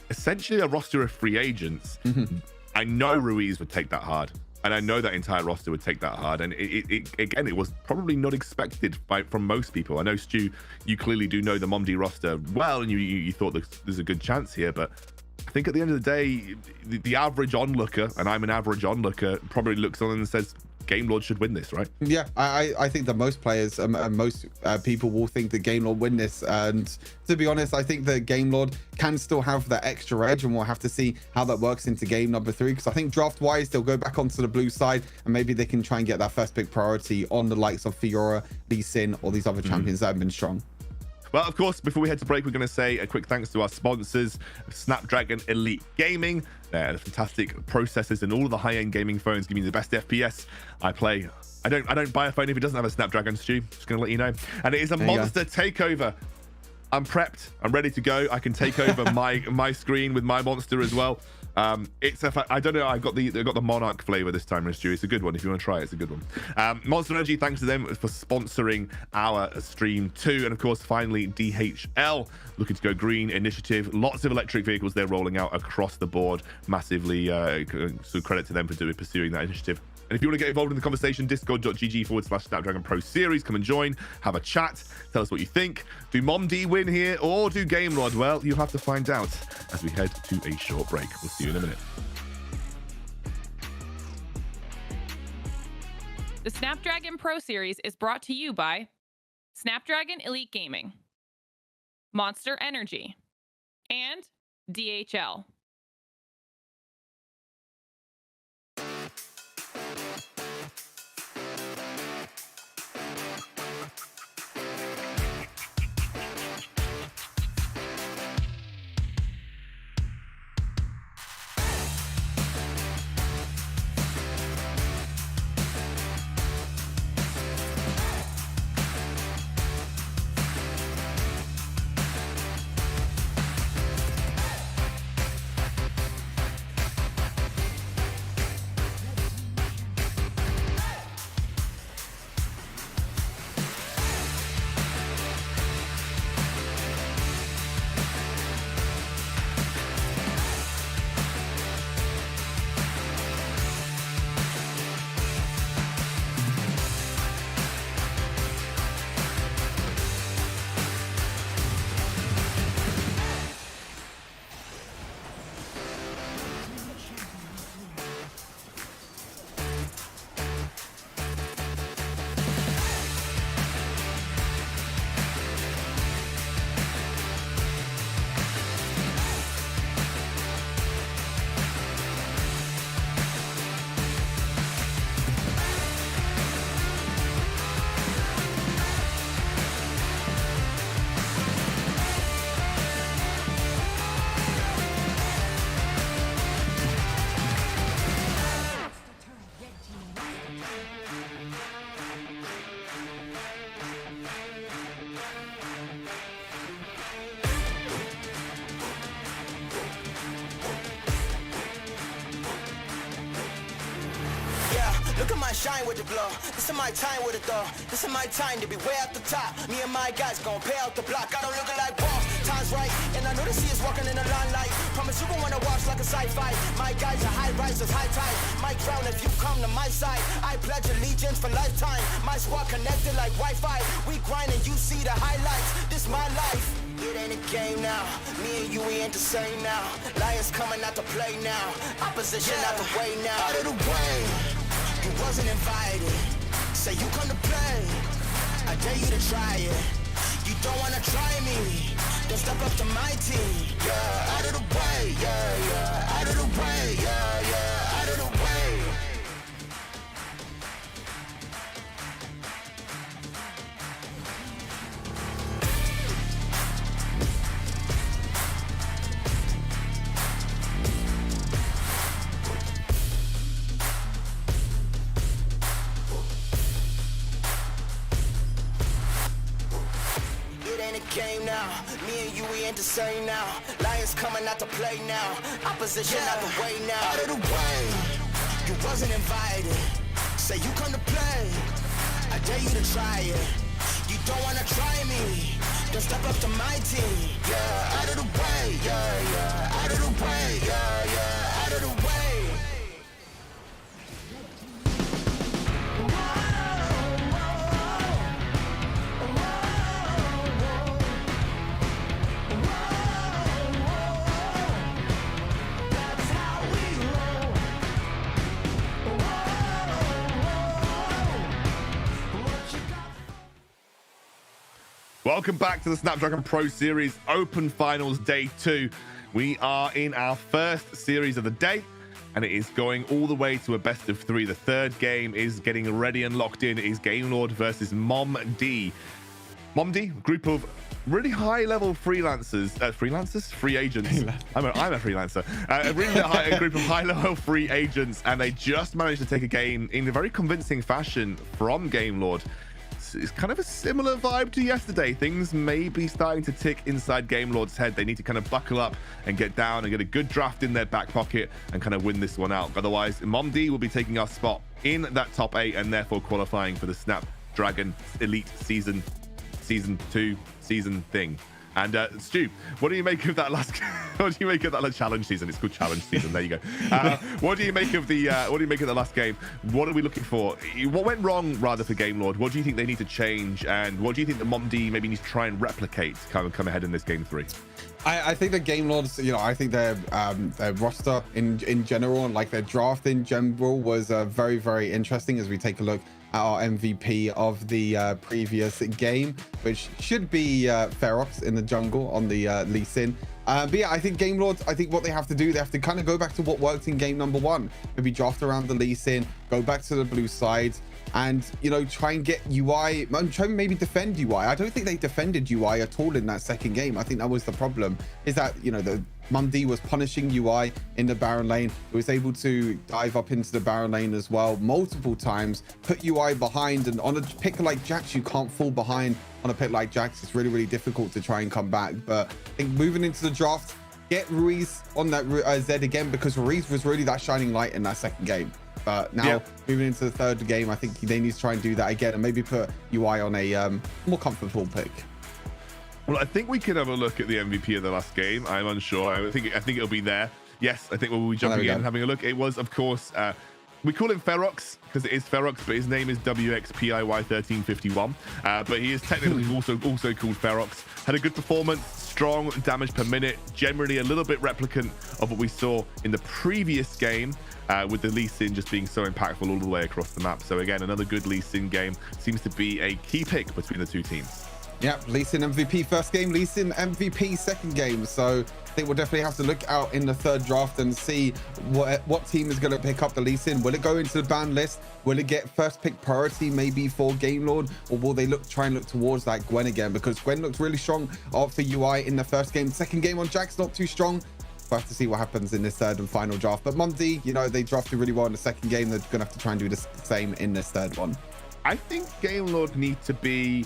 Speaker 5: essentially a roster of free agents, I know Ruiz would take that hard. And I know that entire roster would take that hard. And it was probably not expected from most people. I know, Stu, you clearly do know the Mondi roster well, and you thought there's a good chance here. But I think at the end of the day, the average onlooker, and I'm an average onlooker, probably looks on and says, Game Lord should win this, right? Yeah,
Speaker 6: I think that most players and most people will think that Game Lord win this. And to be honest, I think that Game Lord can still have that extra edge, and we'll have to see how that works into game number 3. Because I think draft-wise, they'll go back onto the blue side, and maybe they can try and get that first pick priority on the likes of Fiora, Lee Sin, or these other champions that have been strong.
Speaker 5: Well, of course, before we head to break, we're going to say a quick thanks to our sponsors, Snapdragon Elite Gaming. They're fantastic processors and all of the high-end gaming phones give me the best FPS. I play. I don't buy a phone if it doesn't have a Snapdragon, Stu. Just going to let you know. And it is a monster takeover. I'm prepped. I'm ready to go. I can take over my screen with my monster as well. It's I don't know. I got the Monarch flavor this time, Stu. It's a good one. If you want to try it, it's a good one. Monster Energy, thanks to them for sponsoring our stream too. And of course, finally, DHL looking to go green initiative. Lots of electric vehicles they're rolling out across the board. Massively, so credit to them for pursuing that initiative. And if you want to get involved in the conversation, discord.gg/Snapdragon Pro Series. Come and join, have a chat, tell us what you think. Do Mondi win here or do Game Rod? Well, you'll have to find out as we head to a short break. We'll see you in a minute.
Speaker 4: The Snapdragon Pro Series is brought to you by Snapdragon Elite Gaming, Monster Energy, and DHL.
Speaker 3: Look at my shine with the glow. This is my time with it though. This is my time to be way at the top. Me and my guys gon' pay out the block. I don't look like boss. Time's right, and I know the sea is walking in the limelight. Promise you gon' wanna watch like a sci-fi. My guys are high risers, high tide. Might drown if you come to my side. I pledge allegiance for lifetime. My squad connected like Wi-Fi. We grind and you see the highlights. This my life. It ain't a game now. Me and you, we ain't the same now. Lions coming out to play now. Opposition out the way now. Out of the way. You wasn't invited. Say you come to play. I dare you to try it. You don't wanna try me. Then step up to my team. Yeah, out of the way. Yeah, yeah. Out of the way. Yeah, yeah. Out of the way. Game now, me and you, we ain't the same now. Lions coming out to play now. Opposition out the way now. Out of the way, you wasn't invited. Say you come to play. I dare you to try it. You don't wanna try me. Then step up to my team. Yeah, out of the way. Yeah, yeah. Out of the way. Yeah, yeah. Out of the way.
Speaker 5: Welcome back to the Snapdragon Pro Series Open Finals Day 2. We are in our first series of the day, and it is going all the way to a best of 3. The third game is getting ready and locked in. It is Game Lord versus Mondi. Mondi, group of really high-level free agents. I'm a freelancer. A really a group of high-level free agents, and they just managed to take a game in a very convincing fashion from Gamelord. It's kind of a similar vibe to yesterday. Things may be starting to tick inside Gamelord's head. They need to kind of buckle up and get down and get a good draft in their back pocket and kind of win this one out. Otherwise, Mondi will be taking our spot in that top 8 and therefore qualifying for the Snapdragon Elite Season 2 season thing. And Stu, what do you make of that last? What do you make of that challenge season? It's called challenge season. There you go. What do you make of the? What do you make of the last game? What are we looking for? What went wrong rather for Gamelord? What do you think they need to change? And what do you think that Mondi maybe needs to try and replicate come ahead in this game 3?
Speaker 6: I think the Gamelords, I think their roster in general and like their draft in general was very, very interesting as we take a look at our MVP of the previous game, which should be Ferox in the jungle on the Lee Sin. But yeah, I think Gamelords, I think what they have to do, they have to kind of go back to what worked in game number 1. Maybe draft around the Lee Sin, go back to the blue side, and try and get UI and try and maybe defend UI. I don't think they defended UI at all in that second game. I think that was the problem, is that the Mondi was punishing UI in the Baron lane. It was able to dive up into the Baron lane as well multiple times, put UI behind, and on a pick like Jax, you can't fall behind on a pick like Jax. It's really, really difficult to try and come back. But I think moving into the draft, get Ruiz on that Zed again, because Ruiz was really that shining light in that second game. But now moving into the third game, I think they need to try and do that again and maybe put UI on a more comfortable pick.
Speaker 5: Well, I think we can have a look at the MVP of the last game. I'm unsure. I think it'll be there. Yes, I think we'll be jumping in and having a look. It was, of course, we call him Ferox because it is Ferox, but his name is WXPIY1351. But he is technically also called Ferox. Had a good performance, strong damage per minute, generally a little bit replicant of what we saw in the previous game. With the Lee Sin just being so impactful all the way across the map. So again, another good Lee Sin game. Seems to be a key pick between the two teams.
Speaker 6: Yeah, Lee Sin MVP first game, Lee Sin MVP second game. So I think we'll definitely have to look out in the third draft and see what team is going to pick up the Lee Sin. Will it go into the ban list? Will it get first pick priority maybe for Gamelord? Or will they try and look towards that Gwen again? Because Gwen looked really strong for UI in the first game. Second game on Jax, not too strong. We'll have to see what happens in this third and final draft. But Mondi, they drafted really well in the second game. They're going to have to try and do the same in this third one.
Speaker 5: I think Gamelord need to be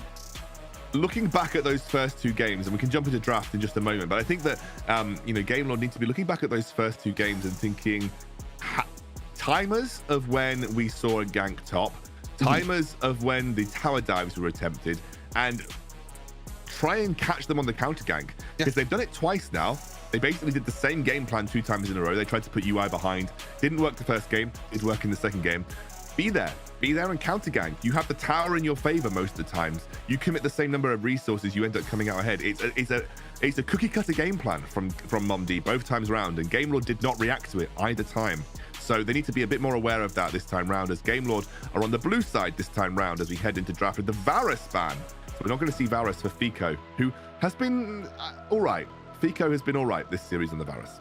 Speaker 5: looking back at those first 2 games, and we can jump into draft in just a moment. But I think that, Gamelord need to be looking back at those first 2 games and thinking timers of when we saw a gank top, timers of when the tower dives were attempted, and try and catch them on the counter gank, because they've done it twice now. They basically did the same game plan 2 times in a row. They tried to put UI behind. Didn't work the first game. Did work in the second game. Be there and counter gank. You have the tower in your favor most of the times. You commit the same number of resources, you end up coming out ahead. It's a cookie cutter game plan from Mondi both times round, and Gamelord did not react to it either time. So they need to be a bit more aware of that this time round, as Gamelord are on the blue side this time round as we head into draft with the Varus ban. So we're not going to see Varus for Fico, who has been all right. Fico has been all right this series on the Varus.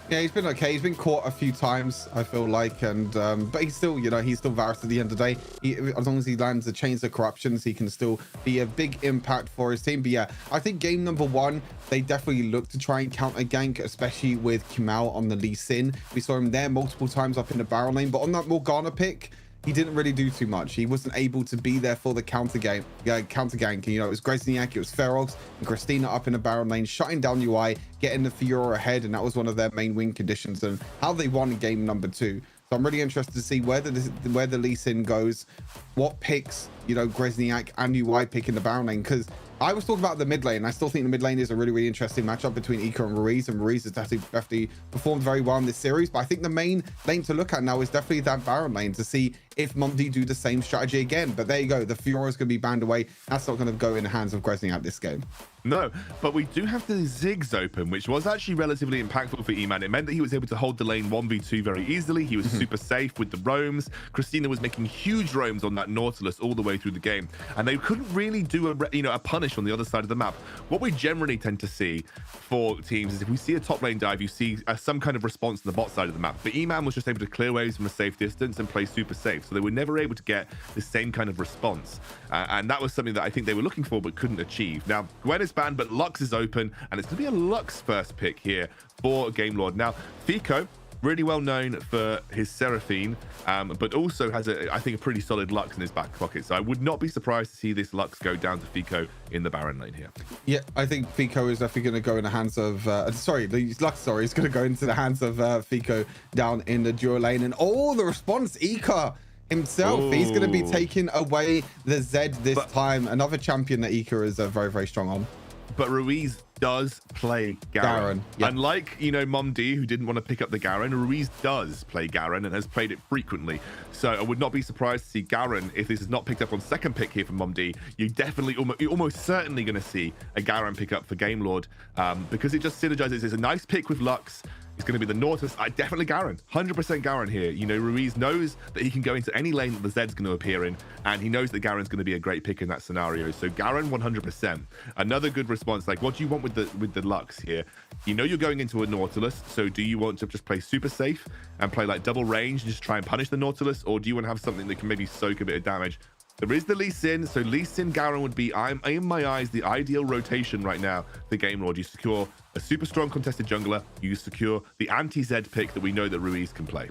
Speaker 6: Yeah, he's been okay. He's been caught a few times, I feel like, and but he's still, he's still Varus at the end of the day. As long as he lands the Chains of Corruptions, he can still be a big impact for his team. But yeah, I think game number 1, they definitely look to try and counter gank, especially with Kimau on the Lee Sin. We saw him there multiple times up in the Baron lane, but on that Morgana pick, he didn't really do too much. He wasn't able to be there for the counter gank. It was Grezniak, it was Ferox, and Christina up in the Baron lane, shutting down UI, getting the Fiora ahead, and that was one of their main win conditions and how they won in game number 2. So I'm really interested to see where the Lee Sin goes, what picks, Grezniak and UI pick in the Baron lane, because I was talking about the mid lane. I still think the mid lane is a really, really interesting matchup between Ika and Ruiz has definitely performed very well in this series. But I think the main lane to look at now is definitely that Baron lane to see if Mondi do the same strategy again. But there you go. The Fiora is going to be banned away. That's not going to go in the hands of Grezniak this game.
Speaker 5: No, but we do have the Ziggs open, which was actually relatively impactful for E-Man. It meant that he was able to hold the lane 1v2 very easily. He was super safe with the roams. Christina was making huge roams on that Nautilus all the way through the game, and they couldn't really do a punish on the other side of the map. What we generally tend to see for teams is if we see a top lane dive, you see some kind of response on the bot side of the map. But E-Man was just able to clear waves from a safe distance and play super safe. pick, so they were never able to get the same kind of response. And that was something that I think they were looking for but couldn't achieve. Now, Gwen is banned, but Lux is open, and it's going to be a Lux first pick here for Game Lord. Now, Fico, really well known for his Seraphine, but also has, I think, a pretty solid Lux in his back pocket. So I would not be surprised to see this Lux go down to Fico in the Baron lane here.
Speaker 6: Yeah, I think Fico is definitely going to go in the hands of, the Lux, is going to go into the hands of Fico down in the duo lane. And the response, Ika himself, he's going to be taking away the Z this time. Another champion that Ika is very, very strong on.
Speaker 5: But Ruiz does play Garen.
Speaker 6: Yep.
Speaker 5: Unlike, Mondi, who didn't want to pick up the Garen, Ruiz does play Garen and has played it frequently. So I would not be surprised to see Garen, if this is not picked up on second pick here from Mondi, you're almost certainly going to see a Garen pick up for Game Lord, because it just synergizes. It's a nice pick with Lux. It's going to be the Nautilus. Definitely Garen. 100% Garen here. Ruiz knows that he can go into any lane that the Zed's going to appear in, and he knows that Garen's going to be a great pick in that scenario. So Garen, 100%. Another good response. Like, what do you want with the Lux here? You're going into a Nautilus, so do you want to just play super safe and play like double range and just try and punish the Nautilus, or do you want to have something that can maybe soak a bit of damage? There is the Lee Sin, so Lee Sin Garen would be, in my eyes, the ideal rotation right now for Game Lord. You secure a super strong contested jungler, you secure the anti-Zed pick that we know that Ruiz can play.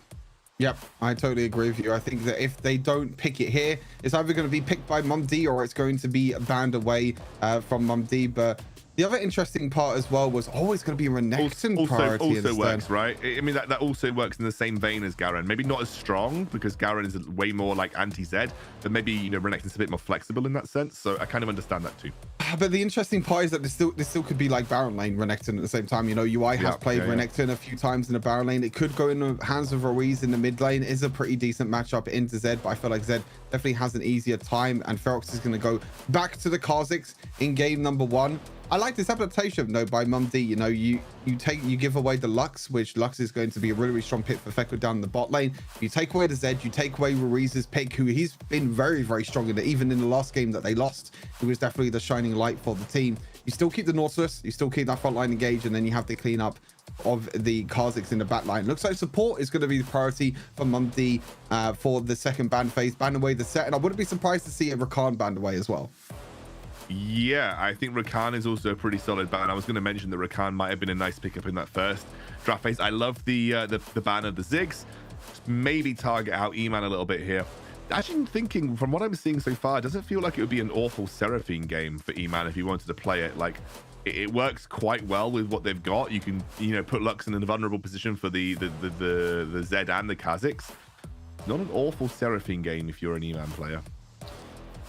Speaker 6: Yep, I totally agree with you. I think that if they don't pick it here, it's either going to be picked by Mondi or it's going to be banned away from Mondi. But the other interesting part as well was always going to be Renekton priority.
Speaker 5: Also works, right? I mean, that also works in the same vein as Garen. Maybe not as strong, because Garen is way more like anti-Zed, but maybe, Renekton's a bit more flexible in that sense. So I kind of understand that too.
Speaker 6: But the interesting part is that this still could be like Baron lane Renekton at the same time. UI has played Renekton a few times in the Baron lane. It could go in the hands of Ruiz in the mid lane. It is a pretty decent matchup into Zed, but I feel like Zed definitely has an easier time, and Ferox is going to go back to the Kha'Zix in game number 1. I like this adaptation though by Mondi. You give away the Lux, which Lux is going to be a really, really strong pick for Fekko down the bot lane. You take away the Zed, you take away Ruiz's pick, who he's been very, very strong in it. Even in the last game that they lost, he was definitely the shining light for the team. You still keep the Nautilus, you still keep that front line engaged, and then you have the cleanup of the Kha'Zix in the back line. Looks like support is going to be the priority for Mondi for the second ban phase. Ban away the set, and I wouldn't be surprised to see a Rakan banned away as well.
Speaker 5: Yeah, I think Rakan is also a pretty solid ban. I was going to mention that Rakan might have been a nice pickup in that first draft phase. I love the ban of the Ziggs. Just maybe target out E-Man a little bit here. Actually, thinking from what I'm seeing so far, it doesn't feel like it would be an awful Seraphine game for E-Man if you wanted to play it. Like, it works quite well with what they've got. You can, put Lux in a vulnerable position for the Zed and the Kha'Zix. Not an awful Seraphine game if you're an E-Man player.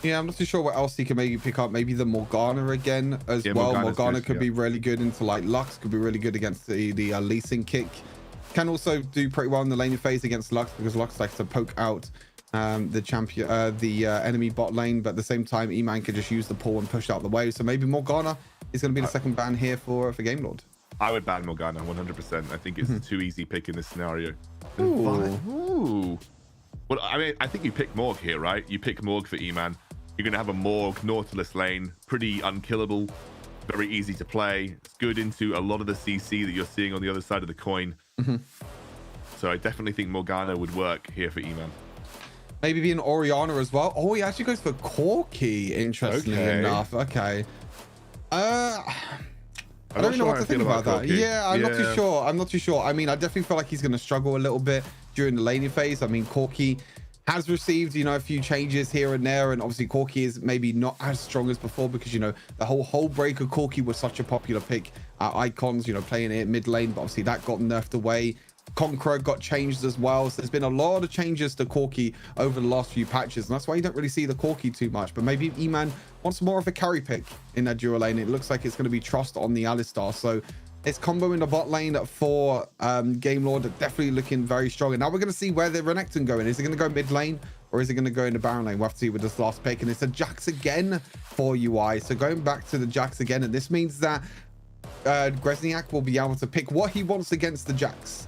Speaker 6: Yeah, I'm not too sure what else he can maybe pick up. Maybe the Morgana again as well. Morgana could be really good into like Lux, could be really good against the leasing kick. Can also do pretty well in the laning phase against Lux, because Lux likes to poke out the enemy bot lane, but at the same time, E-Man could just use the pull and push out the way. So maybe Morgana is going to be the second ban here for Game Lord.
Speaker 5: I would ban Morgana 100%. I think it's a too easy pick in this scenario.
Speaker 6: Ooh.
Speaker 5: Well, I mean, I think you pick Morg here, right? You pick Morg for E-Man. You're going to have a Morg Nautilus lane, pretty unkillable, very easy to play. It's good into a lot of the CC that you're seeing on the other side of the coin. So I definitely think Morgana would work here for E-Man.
Speaker 6: Maybe be an Orianna as well. Oh, he actually goes for Corki, interestingly enough. Okay. I don't even know what to think about that. Yeah, I'm not too sure. I'm not too sure. I mean, I definitely feel like he's going to struggle a little bit during the laning phase. I mean, Corki has received, a few changes here and there, and obviously Corki is maybe not as strong as before, because the whole break of Corki was such a popular pick. Icons, playing it mid lane, but obviously that got nerfed away. Conqueror got changed as well, so there's been a lot of changes to Corki over the last few patches, and that's why you don't really see the Corki too much. But maybe E-Man wants more of a carry pick in that dual lane. It looks like it's going to be Trust on the Alistar, so it's combo in the bot lane for Game Lord, definitely looking very strong. And now we're going to see where the Renekton going. Is it going to go mid lane, or is it going to go in the Baron lane? We'll have to see with this last pick. And it's a Jax again for UI. So going back to the Jax again, and this means that Gresniak will be able to pick what he wants against the Jax.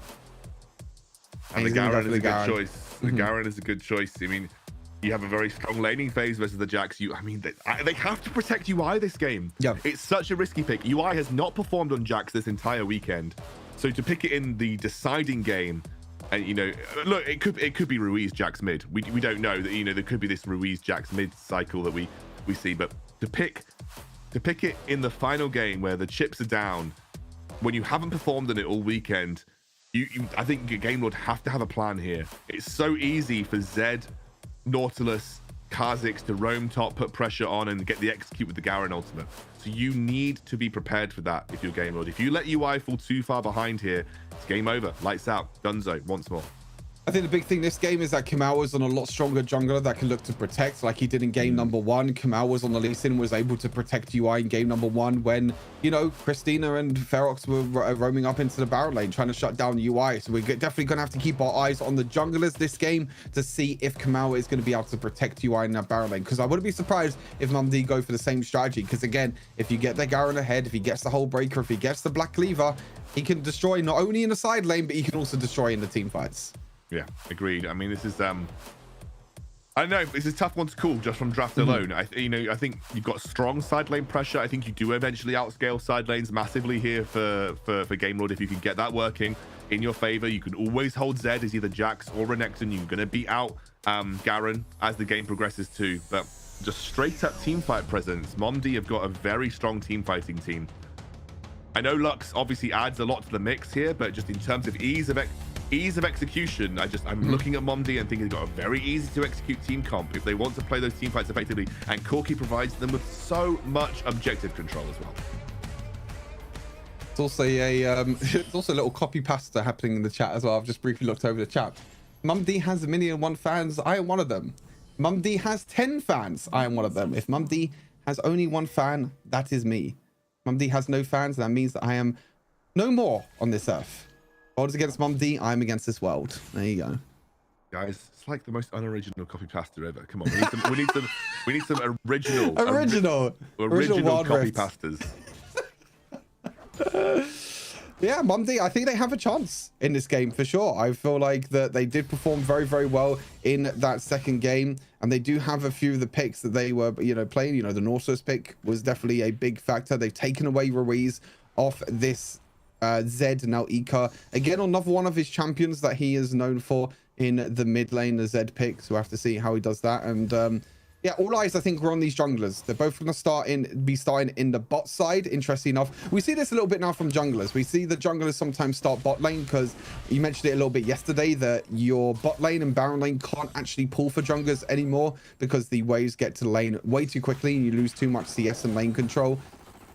Speaker 5: And the Garen is a good choice. The Garen is a good choice. I mean, you have a very strong laning phase versus the Jax. They have to protect UI this game.
Speaker 6: Yeah,
Speaker 5: it's such a risky pick. UI has not performed on Jax this entire weekend, so to pick it in the deciding game And you know, look, it could be Ruiz Jax mid. We don't know that, you know, there could be this Ruiz Jax mid cycle that we see, but to pick it in the final game where the chips are down, when you haven't performed in it all weekend, I think Game Lord have to have a plan here. It's so easy for Zed, Nautilus, Kha'Zix to roam top, put pressure on, and get the execute with the Garen ultimate. So you need to be prepared for that if you're Game Lord. If you let UI fall too far behind here, it's game over. Lights out. Dunzo once more.
Speaker 6: I think the big thing this game is that Kamau was on a lot stronger jungler that can look to protect like he did in game number 1. Kamau was on the Lee Sin, was able to protect UI in game number 1 when, you know, Christina and Ferox were roaming up into the Baron lane trying to shut down UI. So we're definitely going to have to keep our eyes on the junglers this game to see if Kamau is going to be able to protect UI in that Baron lane. Because I wouldn't be surprised if Mondi go for the same strategy. Because again, if you get the Garen ahead, if he gets the whole breaker, if he gets the Black Cleaver, he can destroy not only in the side lane, but he can also destroy in the team fights.
Speaker 5: Yeah, agreed. I mean, this is I don't know, it's a tough one to call just from draft alone. I think you've got strong side lane pressure. I think you do eventually outscale side lanes massively here for Game Lord. If you can get that working in your favor, you can always hold Zed as either Jax or Renekton. You're going to beat out Garen as the game progresses too. But just straight up team fight presence, Mondi have got a very strong team fighting team. I know Lux obviously adds a lot to the mix here, but just in terms of ease of execution, I'm looking at Mondi and thinking they've got a very easy to execute team comp if they want to play those team fights effectively, and Corki provides them with so much objective control as well.
Speaker 6: It's also it's also a little copy pasta happening in the chat as well. I've just briefly looked over the chat. Mondi has 1,000,001 fans. I am one of them. Mondi has 10 fans. I am one of them. If Mondi has only 1 fan, that is me. Mondi has no fans. That means that I am no more on this earth. If I was against Mondi, I'm against this world. There you go.
Speaker 5: Guys, it's like the most unoriginal copy pasta ever. Come on, we need some original copy pastas.
Speaker 6: Yeah, Mondi, I think they have a chance in this game for sure. I feel like that they did perform very, very well in that second game, and they do have a few of the picks that they were, playing. The Nautilus pick was definitely a big factor. They've taken away Ruiz off this Zed, now Ika. Again, another one of his champions that he is known for in the mid lane, the Zed pick. So we'll have to see how he does that. And yeah, all eyes, I think, are on these junglers. They're both going to be starting in the bot side. Interesting enough, we see this a little bit now from junglers. We see the junglers sometimes start bot lane because you mentioned it a little bit yesterday that your bot lane and Baron lane can't actually pull for junglers anymore because the waves get to the lane way too quickly and you lose too much CS and lane control.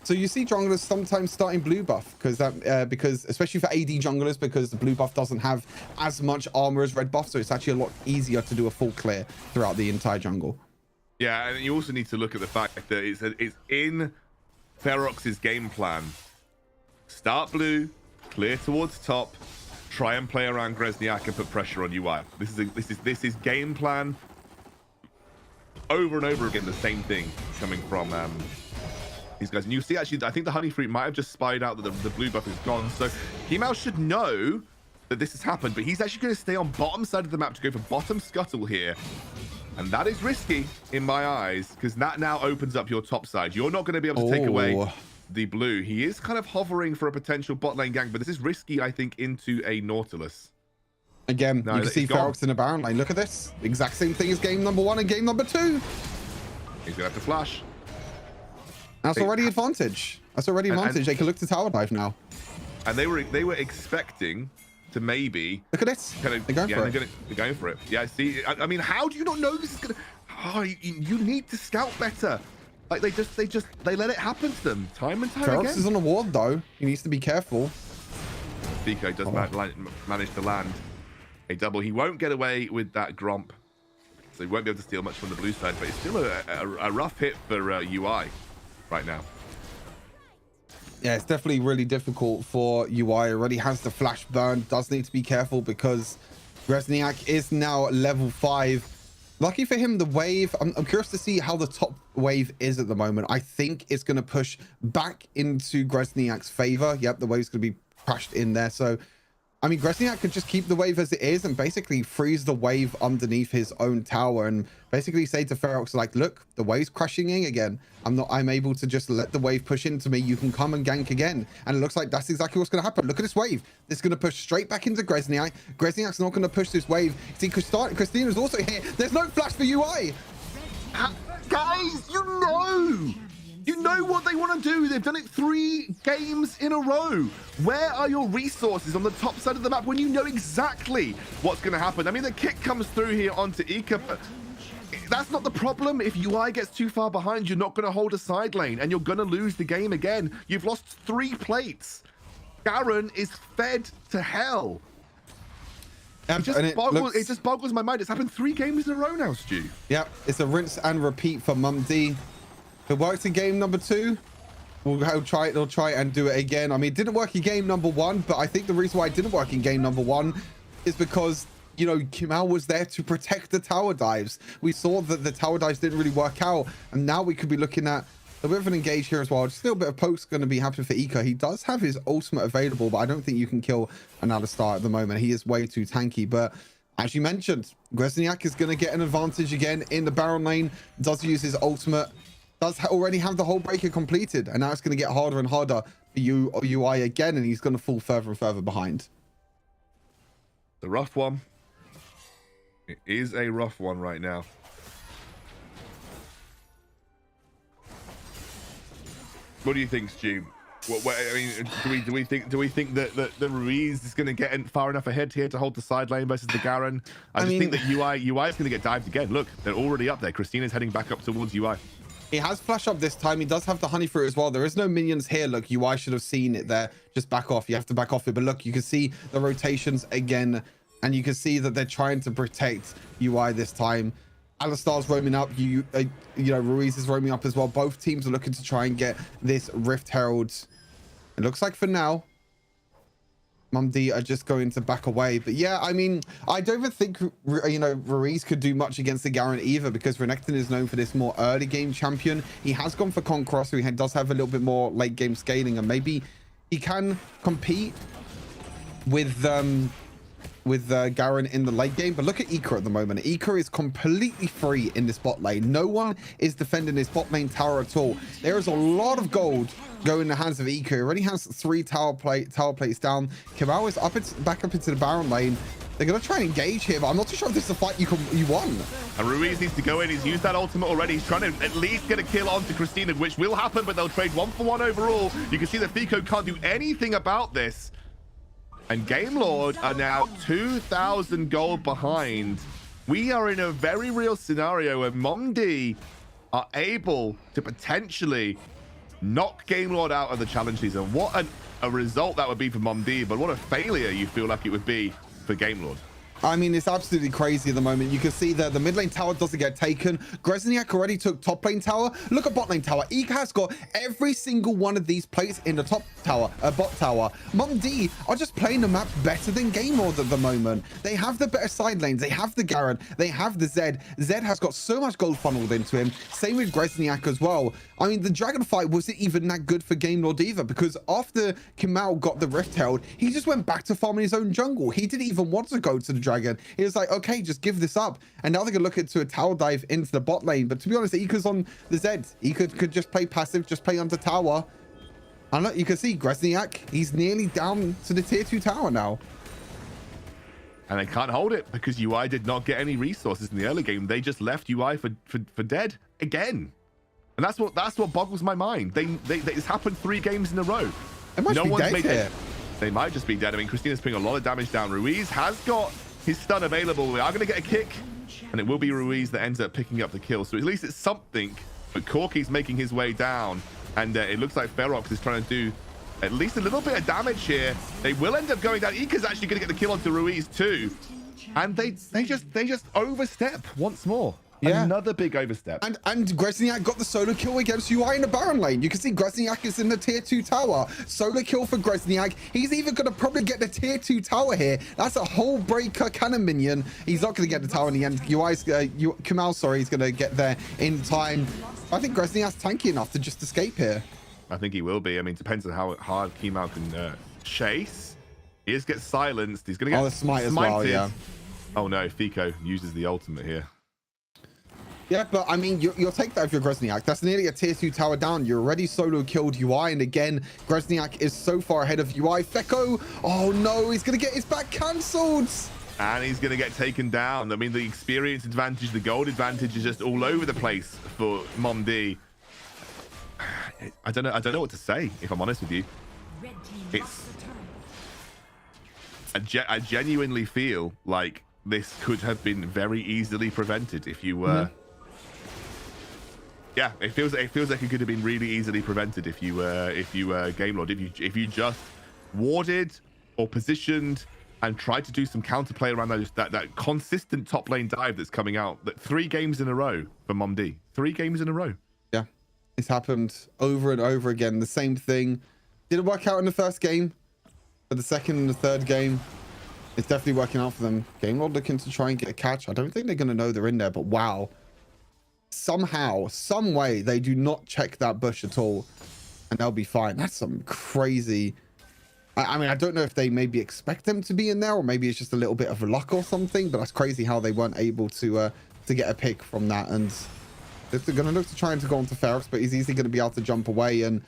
Speaker 6: So you see junglers sometimes starting blue buff because especially for AD junglers, because the blue buff doesn't have as much armor as red buff, so it's actually a lot easier to do a full clear throughout the entire jungle.
Speaker 5: Yeah, and you also need to look at the fact that it's in Ferox's game plan. Start blue, clear towards top, try and play around Grezniak and put pressure on UI. This is game plan over and over again. The same thing coming from these guys. And you see, actually, I think the honey fruit might have just spied out that the blue buff is gone. So Himao should know that this has happened, but he's actually going to stay on bottom side of the map to go for bottom scuttle here. And that is risky in my eyes, because that now opens up your top side. You're not going to be able to take away the blue. He is kind of hovering for a potential bot lane gang, but this is risky, I think, into a Nautilus.
Speaker 6: Again, you can see Ferox in a Baron lane. Look at this. Exact same thing as game number 1 and game number 2.
Speaker 5: He's going to have to flash.
Speaker 6: That's already advantage. That's already advantage. They can look to tower dive now.
Speaker 5: And they were expecting to maybe
Speaker 6: look at this. They're
Speaker 5: going for it. Yeah, see, I mean, how do you not know this is gonna? Oh, you need to scout better. Like they let it happen to them time and time again.
Speaker 6: Ferox is on a ward though. He needs to be careful.
Speaker 5: Pico does manage to land a double. He won't get away with that Gromp, so he won't be able to steal much from the blue side. But it's still a rough hit for UI right now.
Speaker 6: Yeah, it's definitely really difficult for UI. Already has the flash burn. Does need to be careful because Grezniak is now level 5. Lucky for him, the wave. I'm curious to see how the top wave is at the moment. I think it's going to push back into Grezniak's favor. Yep, the wave's going to be crashed in there. So I mean, Gresniak could just keep the wave as it is and basically freeze the wave underneath his own tower and basically say to Ferox, like, look, the wave's crashing in again. I'm able to just let the wave push into me. You can come and gank again. And it looks like that's exactly what's going to happen. Look at this wave. It's going to push straight back into Gresniak. Gresniak's not going to push this wave. See, Christina's also here. There's no flash for UI. Guys, you know what they want to do. They've done it 3 games in a row. Where are your resources on the top side of the map when you know exactly what's going to happen? I mean, the kick comes through here onto Ika, but that's not the problem. If UI gets too far behind, you're not going to hold a side lane and you're going to lose the game again. You've lost 3 plates. Garen is fed to hell. It just boggles my mind. It's happened 3 games in a row now, Stu.
Speaker 5: Yeah,
Speaker 6: It's a rinse and repeat for Mondi. If it works in game number 2, he'll try and do it again. I mean, it didn't work in game number 1, but I think the reason why it didn't work in game number 1 is because, you know, Kimau was there to protect the tower dives. We saw that the tower dives didn't really work out, and now we could be looking at a bit of an engage here as well. Just a little bit of poke's going to be happening for Ika. He does have his ultimate available, but I don't think you can kill another star at the moment. He is way too tanky, but as you mentioned, Gresniak is going to get an advantage again in the Baron lane, does use his ultimate, does already have the whole breaker completed, and now it's going to get harder and harder for UI again, and he's going to fall further and further behind.
Speaker 5: The rough one. It is a rough one right now. What do you think, Stu? I mean, do we think that the Ruiz is going to get far enough ahead here to hold the side lane versus the Garen? I just think that UI is going to get dived again. Look, they're already up there. Christina's heading back up towards UI.
Speaker 6: He has flash up this time. He does have the honey fruit as well. There is no minions here. Look, UI should have seen it there. Just back off. You have to back off it. But look, you can see the rotations again, and you can see that they're trying to protect UI this time. Alistar's roaming up. You know, Ruiz is roaming up as well. Both teams are looking to try and get this Rift Herald. It looks like for now, Mondi are just going to back away. But yeah, I mean, I don't even think, you know, Ruiz could do much against the Garen either, because Renekton is known for this more early game champion. He has gone for Conqueror, so he does have a little bit more late game scaling, and maybe he can compete with Garen in the late game. But look at Ika at the moment. Ika is completely free in this bot lane. No one is defending this bot lane tower at all. There is a lot of gold going in the hands of Ika. He already has 3 tower plates down. Kimau is back up into the Baron lane. They're going to try and engage here, but I'm not too sure if this is a fight you won.
Speaker 5: And Ruiz needs to go in. He's used that ultimate already. He's trying to at least get a kill onto Christina, which will happen, but they'll trade 1-for-1 overall. You can see that Fico can't do anything about this. And Game Lord are now 2,000 gold behind. We are in a very real scenario where Mondi are able to potentially knock Game Lord out of the challenge season. What a result that would be for Mondi, but what a failure you feel like it would be for Game Lord.
Speaker 6: I mean, it's absolutely crazy at the moment. You can see that the mid lane tower doesn't get taken. Gresniak already took top lane tower. Look at bot lane tower. Ika has got every single one of these plates in the top tower, bot tower. Mondi are just playing the map better than Game Lord at the moment. They have the better side lanes. They have the Garen. They have the Zed. Zed has got so much gold funneled into him. Same with Gresniak as well. I mean, the dragon fight wasn't even that good for Game Lord either, because after Kimau got the Rift Herald, he just went back to farming his own jungle. He didn't even want to go to the dragon. He was like, okay, just give this up. And now they're gonna look into a tower dive into the bot lane. But to be honest, Ika's on the Zed. He could just play passive, just play under tower. And look, you can see Gresniak, he's nearly down to the tier 2 tower now.
Speaker 5: And they can't hold it because UI did not get any resources in the early game. They just left UI for dead again. And that's what boggles my mind. It's happened 3 games in a row.
Speaker 6: It might be dead here.
Speaker 5: They might just be dead. I mean, Christina's putting a lot of damage down. Ruiz has got his stun available. We are going to get a kick, and it will be Ruiz that ends up picking up the kill. So at least it's something. But Corky's making his way down, and it looks like Ferox is trying to do at least a little bit of damage here. They will end up going down. Ika's actually going to get the kill onto Ruiz too, and they just overstep once more. Yeah. Another big overstep.
Speaker 6: And Gresniak got the solo kill against UI in the Baron lane. You can see Gresniak is in the tier 2 tower. Solo kill for Gresniak. He's even going to probably get the tier 2 tower here. That's a whole breaker cannon minion. He's not going to get the tower in the end. Kamau, sorry, he's going to get there in time. I think Gresniak's tanky enough to just escape here.
Speaker 5: I think he will be. I mean, it depends on how hard Kamau can chase. He just gets silenced. He's going to get
Speaker 6: the smite as well,
Speaker 5: smited.
Speaker 6: yeah.
Speaker 5: Oh no, Fico uses the ultimate here.
Speaker 6: Yeah, but I mean, you'll take that if you're Grozniak. That's nearly a tier 2 tower down. You already solo killed UI, and again, Grozniak is so far ahead of UI. Feko, oh no, he's going to get his back cancelled.
Speaker 5: And he's going to get taken down. I mean, the experience advantage, the gold advantage is just all over the place for Mondi. I don't know what to say, if I'm honest with you. It's... I genuinely feel like this could have been very easily prevented if you were... Yeah, it feels like it could have been really easily prevented if you were Game Lord. If you just warded or positioned and tried to do some counterplay around that consistent top lane dive that's coming out. That 3 games in a row for Mondi. 3 games in a row.
Speaker 6: Yeah, it's happened over and over again. The same thing. Didn't work out in the first game, but the second and the third game, it's definitely working out for them. Game Lord looking to try and get a catch. I don't think they're going to know they're in there, but wow. Somehow, some way, they do not check that bush at all, and they'll be fine. That's some crazy... I mean, I don't know if they maybe expect them to be in there, or maybe it's just a little bit of luck or something, but that's crazy how they weren't able to get a pick from that. And they're going to look to try and to go onto Ferox, but he's easily going to be able to jump away. And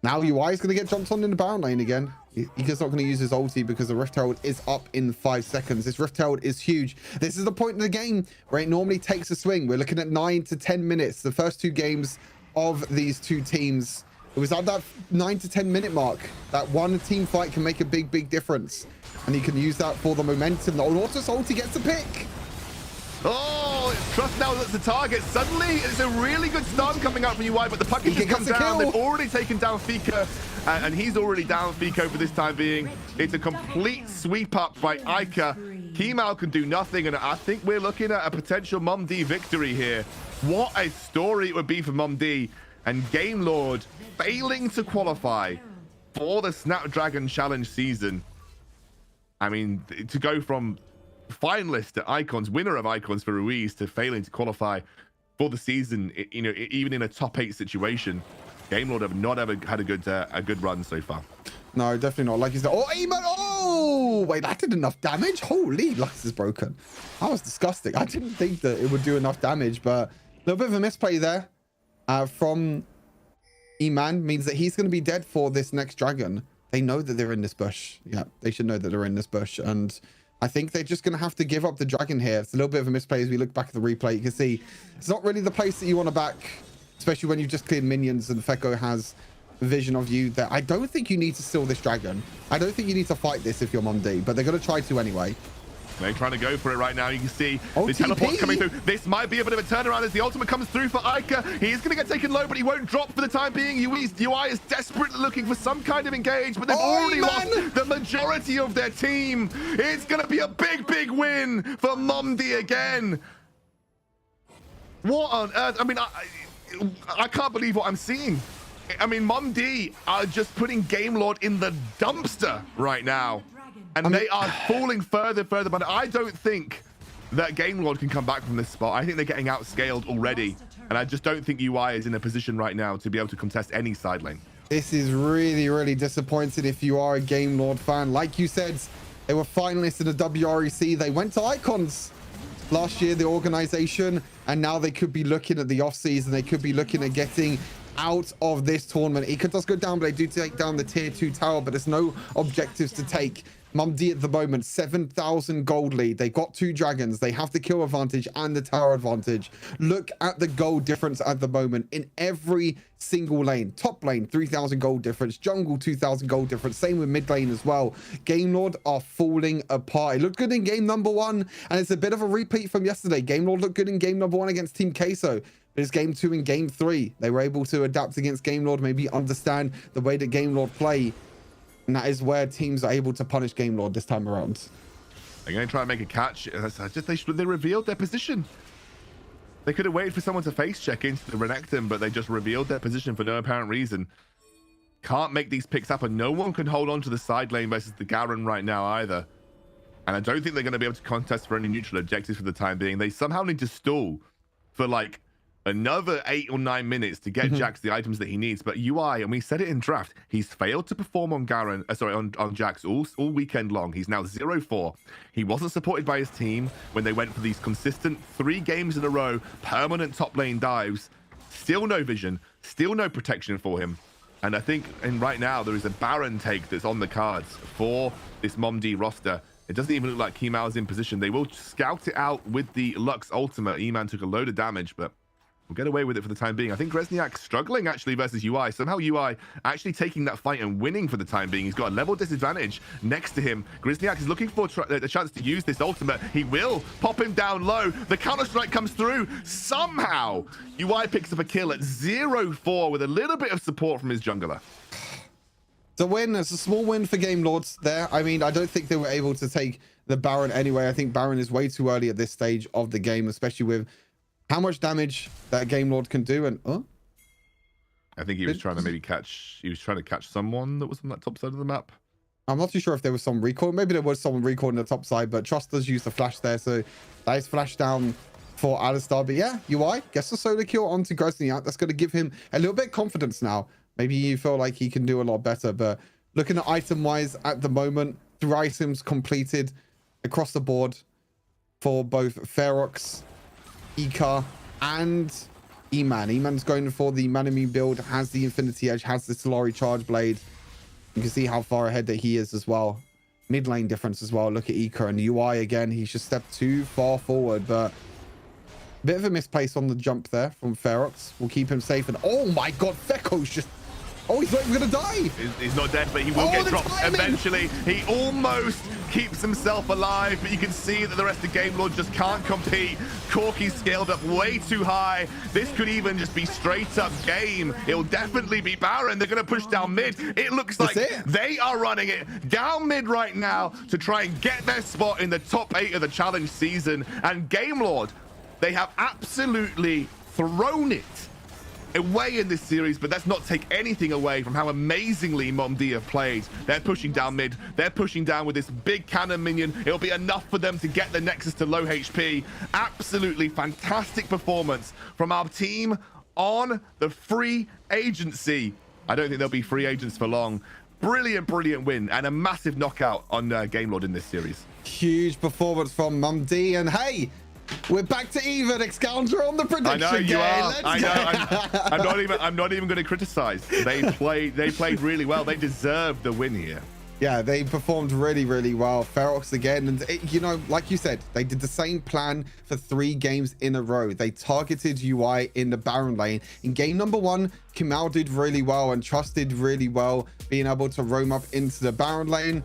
Speaker 6: now UI is going to get jumped on in the Baron lane again. He's not going to use his ulti because the Rift Herald is up in 5 seconds. This Rift Herald is huge. This is the point in the game where it normally takes a swing. We're looking at 9 to 10 minutes. The first 2 games of these 2 teams, it was at that 9 to 10 minute mark that one team fight can make a big difference, and you can use that for the momentum. The Autos ulti gets the pick.
Speaker 5: Oh, Trust now that's the target. Suddenly, it's a really good stun coming out from UI, but the puck has just come down. They've already taken down Fico, and he's already down Fico for this time being. It's a complete sweep up by Ica. Kemal can do nothing, and I think we're looking at a potential Mondi victory here. What a story it would be for Mondi, and Game Lord failing to qualify for the Snapdragon Challenge season. I mean, to go from finalist at Icons, winner of Icons for Ruiz, to failing to qualify for the season, you know, even in a top 8 situation, Game Lord have not ever had a good run so far.
Speaker 6: No, definitely not. Like you said, oh, Eamon, oh, wait, that did enough damage. Holy, Lux is broken. That was disgusting. I didn't think that it would do enough damage, but a little bit of a misplay there from Eman means that he's going to be dead for this next dragon. They know that they're in this bush. Yeah, they should know that they're in this bush, and I think they're just going to have to give up the dragon here. It's a little bit of a misplay as we look back at the replay. You can see it's not really the place that you want to back, especially when you've just cleared minions and Feko has vision of you. That I don't think you need to steal this dragon. I don't think you need to fight this if you're Mondi, but they're going to try to anyway.
Speaker 5: They're trying to go for it right now. You can see
Speaker 6: OTP.
Speaker 5: The teleport coming through. This might be a bit of a turnaround as the ultimate comes through for Ica. He is going to get taken low, but he won't drop for the time being. UI is desperately looking for some kind of engage, but they've already lost the majority of their team. It's going to be a big win for Mondi again. What on earth? I mean, I can't believe what I'm seeing. I mean, Mondi are just putting Game Lord in the dumpster right now. And they are falling further, but I don't think that Game Lord can come back from this spot. I think they're getting outscaled already. And I just don't think UI is in a position right now to be able to contest any side lane.
Speaker 6: This is really disappointing if you are a Game Lord fan. Like you said, they were finalists in the WREC. They went to Icons last year, the organization, and now they could be looking at the off-season. They could be looking at getting out of this tournament. It could just go down, but they do take down the tier 2 tower, but there's no objectives to take. Mondi at the moment, 7,000 gold lead. They got 2 dragons. They have the kill advantage and the tower advantage. Look at the gold difference at the moment in every single lane. Top lane, 3,000 gold difference. Jungle, 2,000 gold difference. Same with mid lane as well. Game Lord are falling apart. It looked good in game number 1, and it's a bit of a repeat from yesterday. Game Lord looked good in game number 1 against Team Queso. It's game 2 and game 3. They were able to adapt against Game Lord, maybe understand the way that Game Lord play. And that is where teams are able to punish Game Lord this time around.
Speaker 5: They're going to try and make a catch. They revealed their position. They could have waited for someone to face check into the Renekton, but they just revealed their position for no apparent reason. Can't make these picks up, and no one can hold on to the side lane versus the Garen right now either. And I don't think they're going to be able to contest for any neutral objectives for the time being. They somehow need to stall for like another 8 or 9 minutes to get Jax the items that he needs. But UI, and we said it in draft, he's failed to perform on on Jax all weekend long. He's now 0-4. He wasn't supported by his team when they went for these consistent 3 games in a row, permanent top lane dives. Still no vision, still no protection for him. And I think, and right now, there is a Baron take that's on the cards for this Mondi roster. It doesn't even look like Kemal's in position. They will scout it out with the Lux ultimate. E-Man took a load of damage, but we'll get away with it for the time being. I think Gresniak struggling actually versus UI. Somehow UI actually taking that fight and winning for the time being. He's got a level disadvantage next to him. Gresniak is looking for a chance to use this ultimate. He will pop him down low. The counter-strike comes through. Somehow, UI picks up a kill at 0-4 with a little bit of support from his jungler.
Speaker 6: It's a win. It's a small win for Game Lords there. I mean, I don't think they were able to take the Baron anyway. I think Baron is way too early at this stage of the game, especially with how much damage that Game Lord can do. And
Speaker 5: I think he was trying to maybe catch. He was trying to catch someone that was on that top side of the map.
Speaker 6: I'm not too sure if there was some recall. Maybe there was someone recalling the top side, but Trust does use the flash there, so that is flash down for Alistar. But yeah, UI gets the solo kill onto Gresniak. That's going to give him a little bit of confidence now. Maybe you feel like he can do a lot better, but looking at item-wise at the moment, 3 items completed across the board for both Ferox, Ika, and E-Man. E-Man's going for the Manamune build, has the Infinity Edge, has the Solari Charge Blade. You can see how far ahead that he is as well. Mid lane difference as well. Look at Ika and UI again. He's just stepped too far forward, but bit of a misplace on the jump there from Ferox. We'll keep him safe. And oh my god, Fekko's just... Oh, he's not even going to die.
Speaker 5: He's not dead, but he will get dropped eventually. He almost keeps himself alive, but you can see that the rest of Game Lord just can't compete. Corki's scaled up way too high. This could even just be straight up game. It'll definitely be Baron. They're going to push down mid. It looks like they are running it down mid right now to try and get their spot in the top 8 of the challenge season. And Game Lord, they have absolutely thrown it away in this series, but let's not take anything away from how amazingly Mondi have played. They're pushing down mid. They're pushing down with this big cannon minion. It'll be enough for them to get the Nexus to low HP. Absolutely fantastic performance from our team on the free agency. I don't think they'll be free agents for long. Brilliant, brilliant win and a massive knockout on Game Lord in this series.
Speaker 6: Huge performance from Mondi, and hey, we're back to even, Excalibur on the prediction.
Speaker 5: I know you are.
Speaker 6: Let's
Speaker 5: I know. I'm not even going to criticize. They played really well. They deserved the win here.
Speaker 6: Yeah, they performed really, really well. Ferox again, and you know, like you said, they did the same plan for 3 games in a row. They targeted UI in the Baron lane. In game number 1, Kemal did really well and trusted really well, being able to roam up into the Baron lane.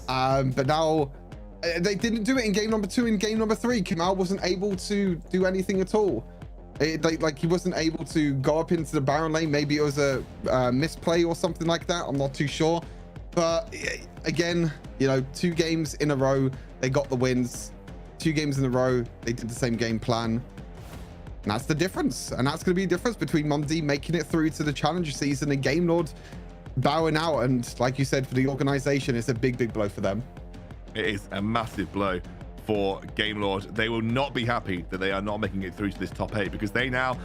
Speaker 6: But now they didn't do it in game number 2. In game number 3, Kemal wasn't able to do anything at all. Like he wasn't able to go up into the Baron lane. Maybe it was a misplay or something like that. I'm not too sure. But again, you know, 2 games in a row, they got the wins. 2 games in a row, they did the same game plan. And that's the difference. And that's going to be a difference between Mondi making it through to the Challenger season and Game Lord bowing out. And like you said, for the organization, it's a big, big blow for them.
Speaker 5: It is a massive blow for Game Lord. They will not be happy that they are not making it through to this top 8, because they now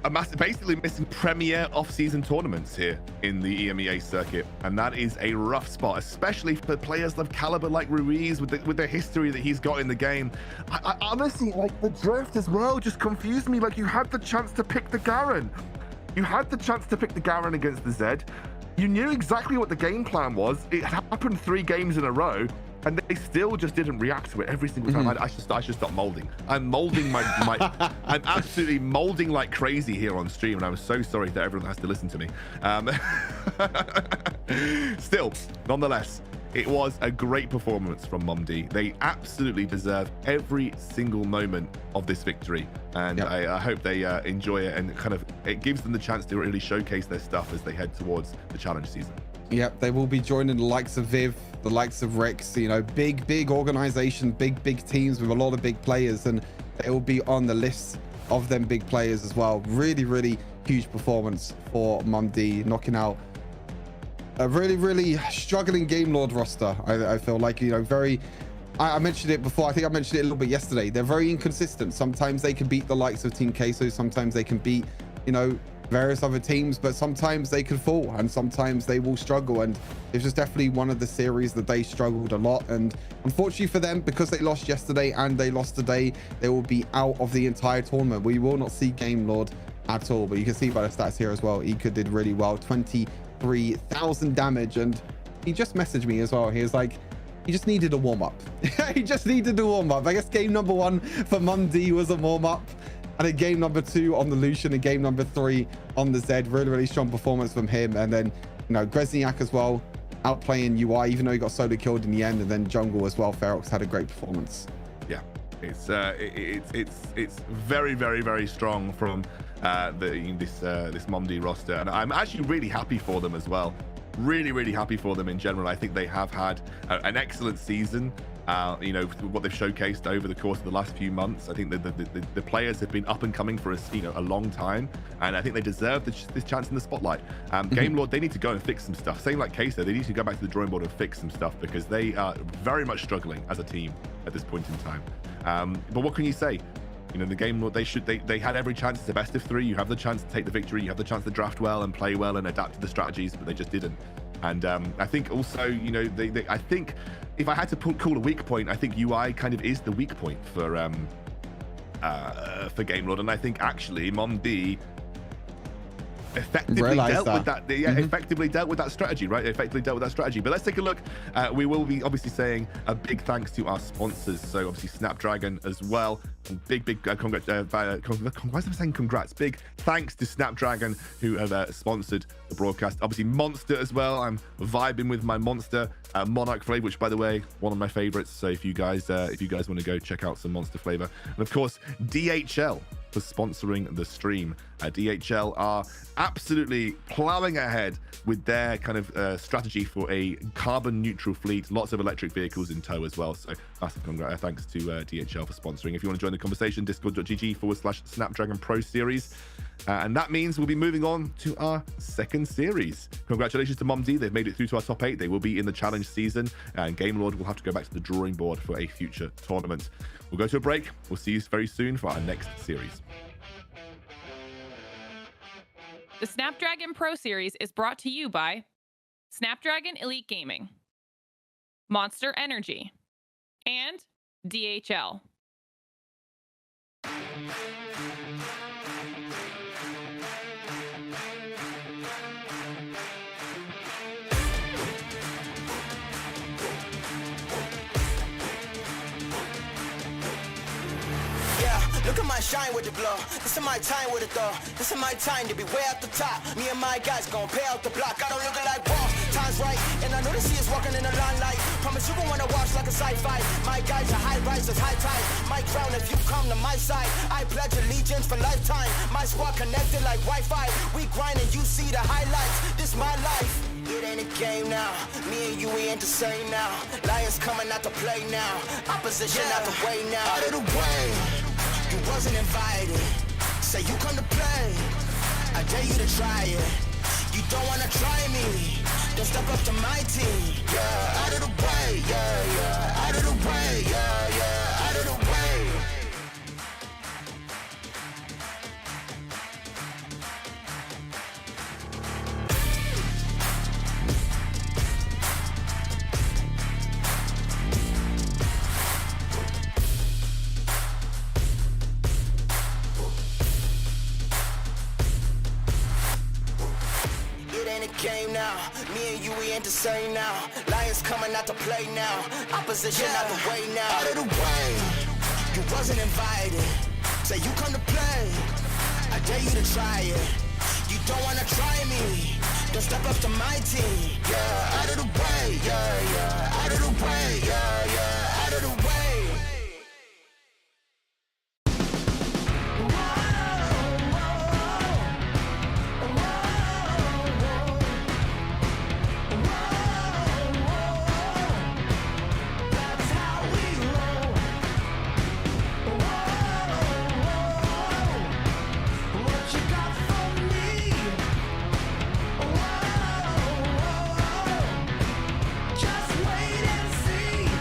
Speaker 5: are basically missing premier off-season tournaments here in the EMEA circuit, and that is a rough spot, especially for players of caliber like Ruiz with the history that he's got in the game. I honestly, like, the draft as well just confused me. Like, you had the chance to pick the Garen. You had the chance to pick the Garen against the Zed. You knew exactly what the game plan was. It happened 3 games in a row, and they still just didn't react to it every single time. I should stop molding. I'm molding my I'm absolutely molding like crazy here on stream, and I'm so sorry that everyone has to listen to me. Still, nonetheless, it was a great performance from Mondi. They absolutely deserve every single moment of this victory, and yep. I hope they enjoy it, and kind of it gives them the chance to really showcase their stuff as they head towards the challenge season.
Speaker 6: Yep, they will be joining the likes of Viv, the likes of Rex, you know, big organization, big teams with a lot of big players, and they will be on the list of them big players as well. Really huge performance for Mondi, knocking out a really struggling Game Lord roster. I feel like, you know, very I mentioned it before. I think I mentioned it a little bit yesterday. They're very inconsistent. Sometimes they can beat the likes of Team Queso. Sometimes they can beat, you know, various other teams, but sometimes they can fall and sometimes they will struggle. And it's just definitely one of the series that they struggled a lot. And unfortunately for them, because they lost yesterday and they lost today, they will be out of the entire tournament. We will not see Game Lord at all, but you can see by the stats here as well. Ika did really well, 23,000 damage. And he just messaged me as well. He was like, he just needed a warm-up. He just needed a warm-up. I guess game number 1 for Mondi was a warm-up, and then game number 2 on the Lucian, and game number 3 on the Zed. Really strong performance from him. And then, you know, Grezniak as well, outplaying UI, even though he got solo killed in the end. And then jungle as well, Ferox had a great performance.
Speaker 5: Yeah, it's very strong from this Mondi roster, and I'm actually really happy for them as well. Really happy for them in general. I think they have had an excellent season. You know, what they've showcased over the course of the last few months. I think the players have been up and coming for a long time, and I think they deserve this chance in the spotlight. Game Lord, they need to go and fix some stuff. Same like Queso, they need to go back to the drawing board and fix some stuff, because they are very much struggling as a team at this point in time. But what can you say? You know, the Game Lord, they had every chance. It's a best of 3. You have the chance to take the victory. You have the chance to draft well and play well and adapt to the strategies, but they just didn't. And I think also, you know, I think if I had to call a weak point, I think UI kind of is the weak point for Game Lord. And I think actually Mondi effectively dealt with that. Effectively dealt with that strategy, right? Effectively dealt with that strategy. But let's take a look. We will be obviously saying a big thanks to our sponsors. So obviously Snapdragon as well. And big congrats. Why am I saying congrats? Big thanks to Snapdragon, who have sponsored the broadcast. Obviously Monster as well. I'm vibing with my Monster Monarch flavor, which by the way, one of my favorites. So if you guys want to go check out some Monster flavor, and of course DHL for sponsoring the stream. DHL are absolutely plowing ahead with their kind of strategy for a carbon neutral fleet, lots of electric vehicles in tow as well. So massive thanks to DHL for sponsoring. If you want to join the conversation, discord.gg/Snapdragon Pro Series. And that means we'll be moving on to our second series. Congratulations to Mondi. They've made it through to our top 8. They will be in the challenge season, and Game Lord will have to go back to the drawing board for a future tournament. We'll go to a break. We'll see you very soon for our next series.
Speaker 4: The Snapdragon Pro Series is brought to you by Snapdragon Elite Gaming, Monster Energy, and DHL.
Speaker 3: Look at my shine with the glow. This is my time with it though. This is my time to be way at the top. Me and my guys gon' pay out the block. I don't look like boss. Time's right, and I know the sea is walking in a long light. Promise you gon' wanna watch like a sci-fi. My guys are high risers, high tide. My crown if you come to my side. I pledge allegiance for lifetime. My squad connected like Wi-Fi. We grind and you see the highlights. This my life. It ain't a game now. Me and you, we ain't the same now. Lions coming out to play now. Opposition out the way now. Out of the way. You wasn't invited. Say you come to play. I dare you to try it. You don't wanna try me. Then step up to my team. Yeah, out of the way. Yeah. Out of the way. Yeah. Out of the way. Game now, me and you, we ain't the same now. Lions coming out to play now. Opposition out the way now. Out of the way, you wasn't invited. Say you come to play. I dare you to try it. You don't wanna try me. Then step up to my team. Yeah, out of the way. Yeah. Out of the way. Yeah. Out of the way.
Speaker 9: Just wait and see.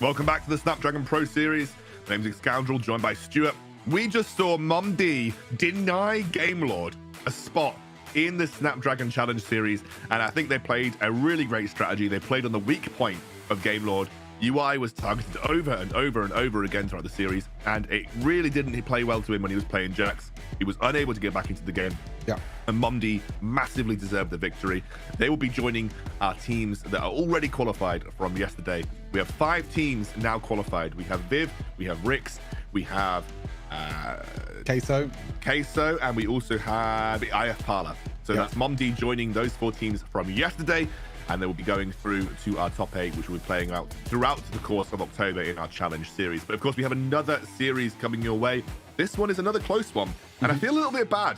Speaker 5: Welcome back to the Snapdragon Pro Series. My name's Scoundrel, joined by Stuart. We just saw Mondi deny Gamelord a spot in the Snapdragon Challenge Series, and I think they played a really great strategy. They played on the weak point of Gamelord. UI was targeted over and over and over again throughout the series, and it really didn't play well to him when he was playing Jax. He was unable to get back into the game.
Speaker 6: Yeah.
Speaker 5: And Mondi massively deserved the victory. They will be joining our teams that are already qualified from yesterday. We have 5 teams now qualified. We have Viv, we have Rix, we have
Speaker 6: Queso,
Speaker 5: and we also have IF Parla. So that's Mondi joining those 4 teams from yesterday, and they will be going through to our top 8, which we'll be playing out throughout the course of October in our challenge series. But of course, we have another series coming your way. This one is another close one, and I feel a little bit bad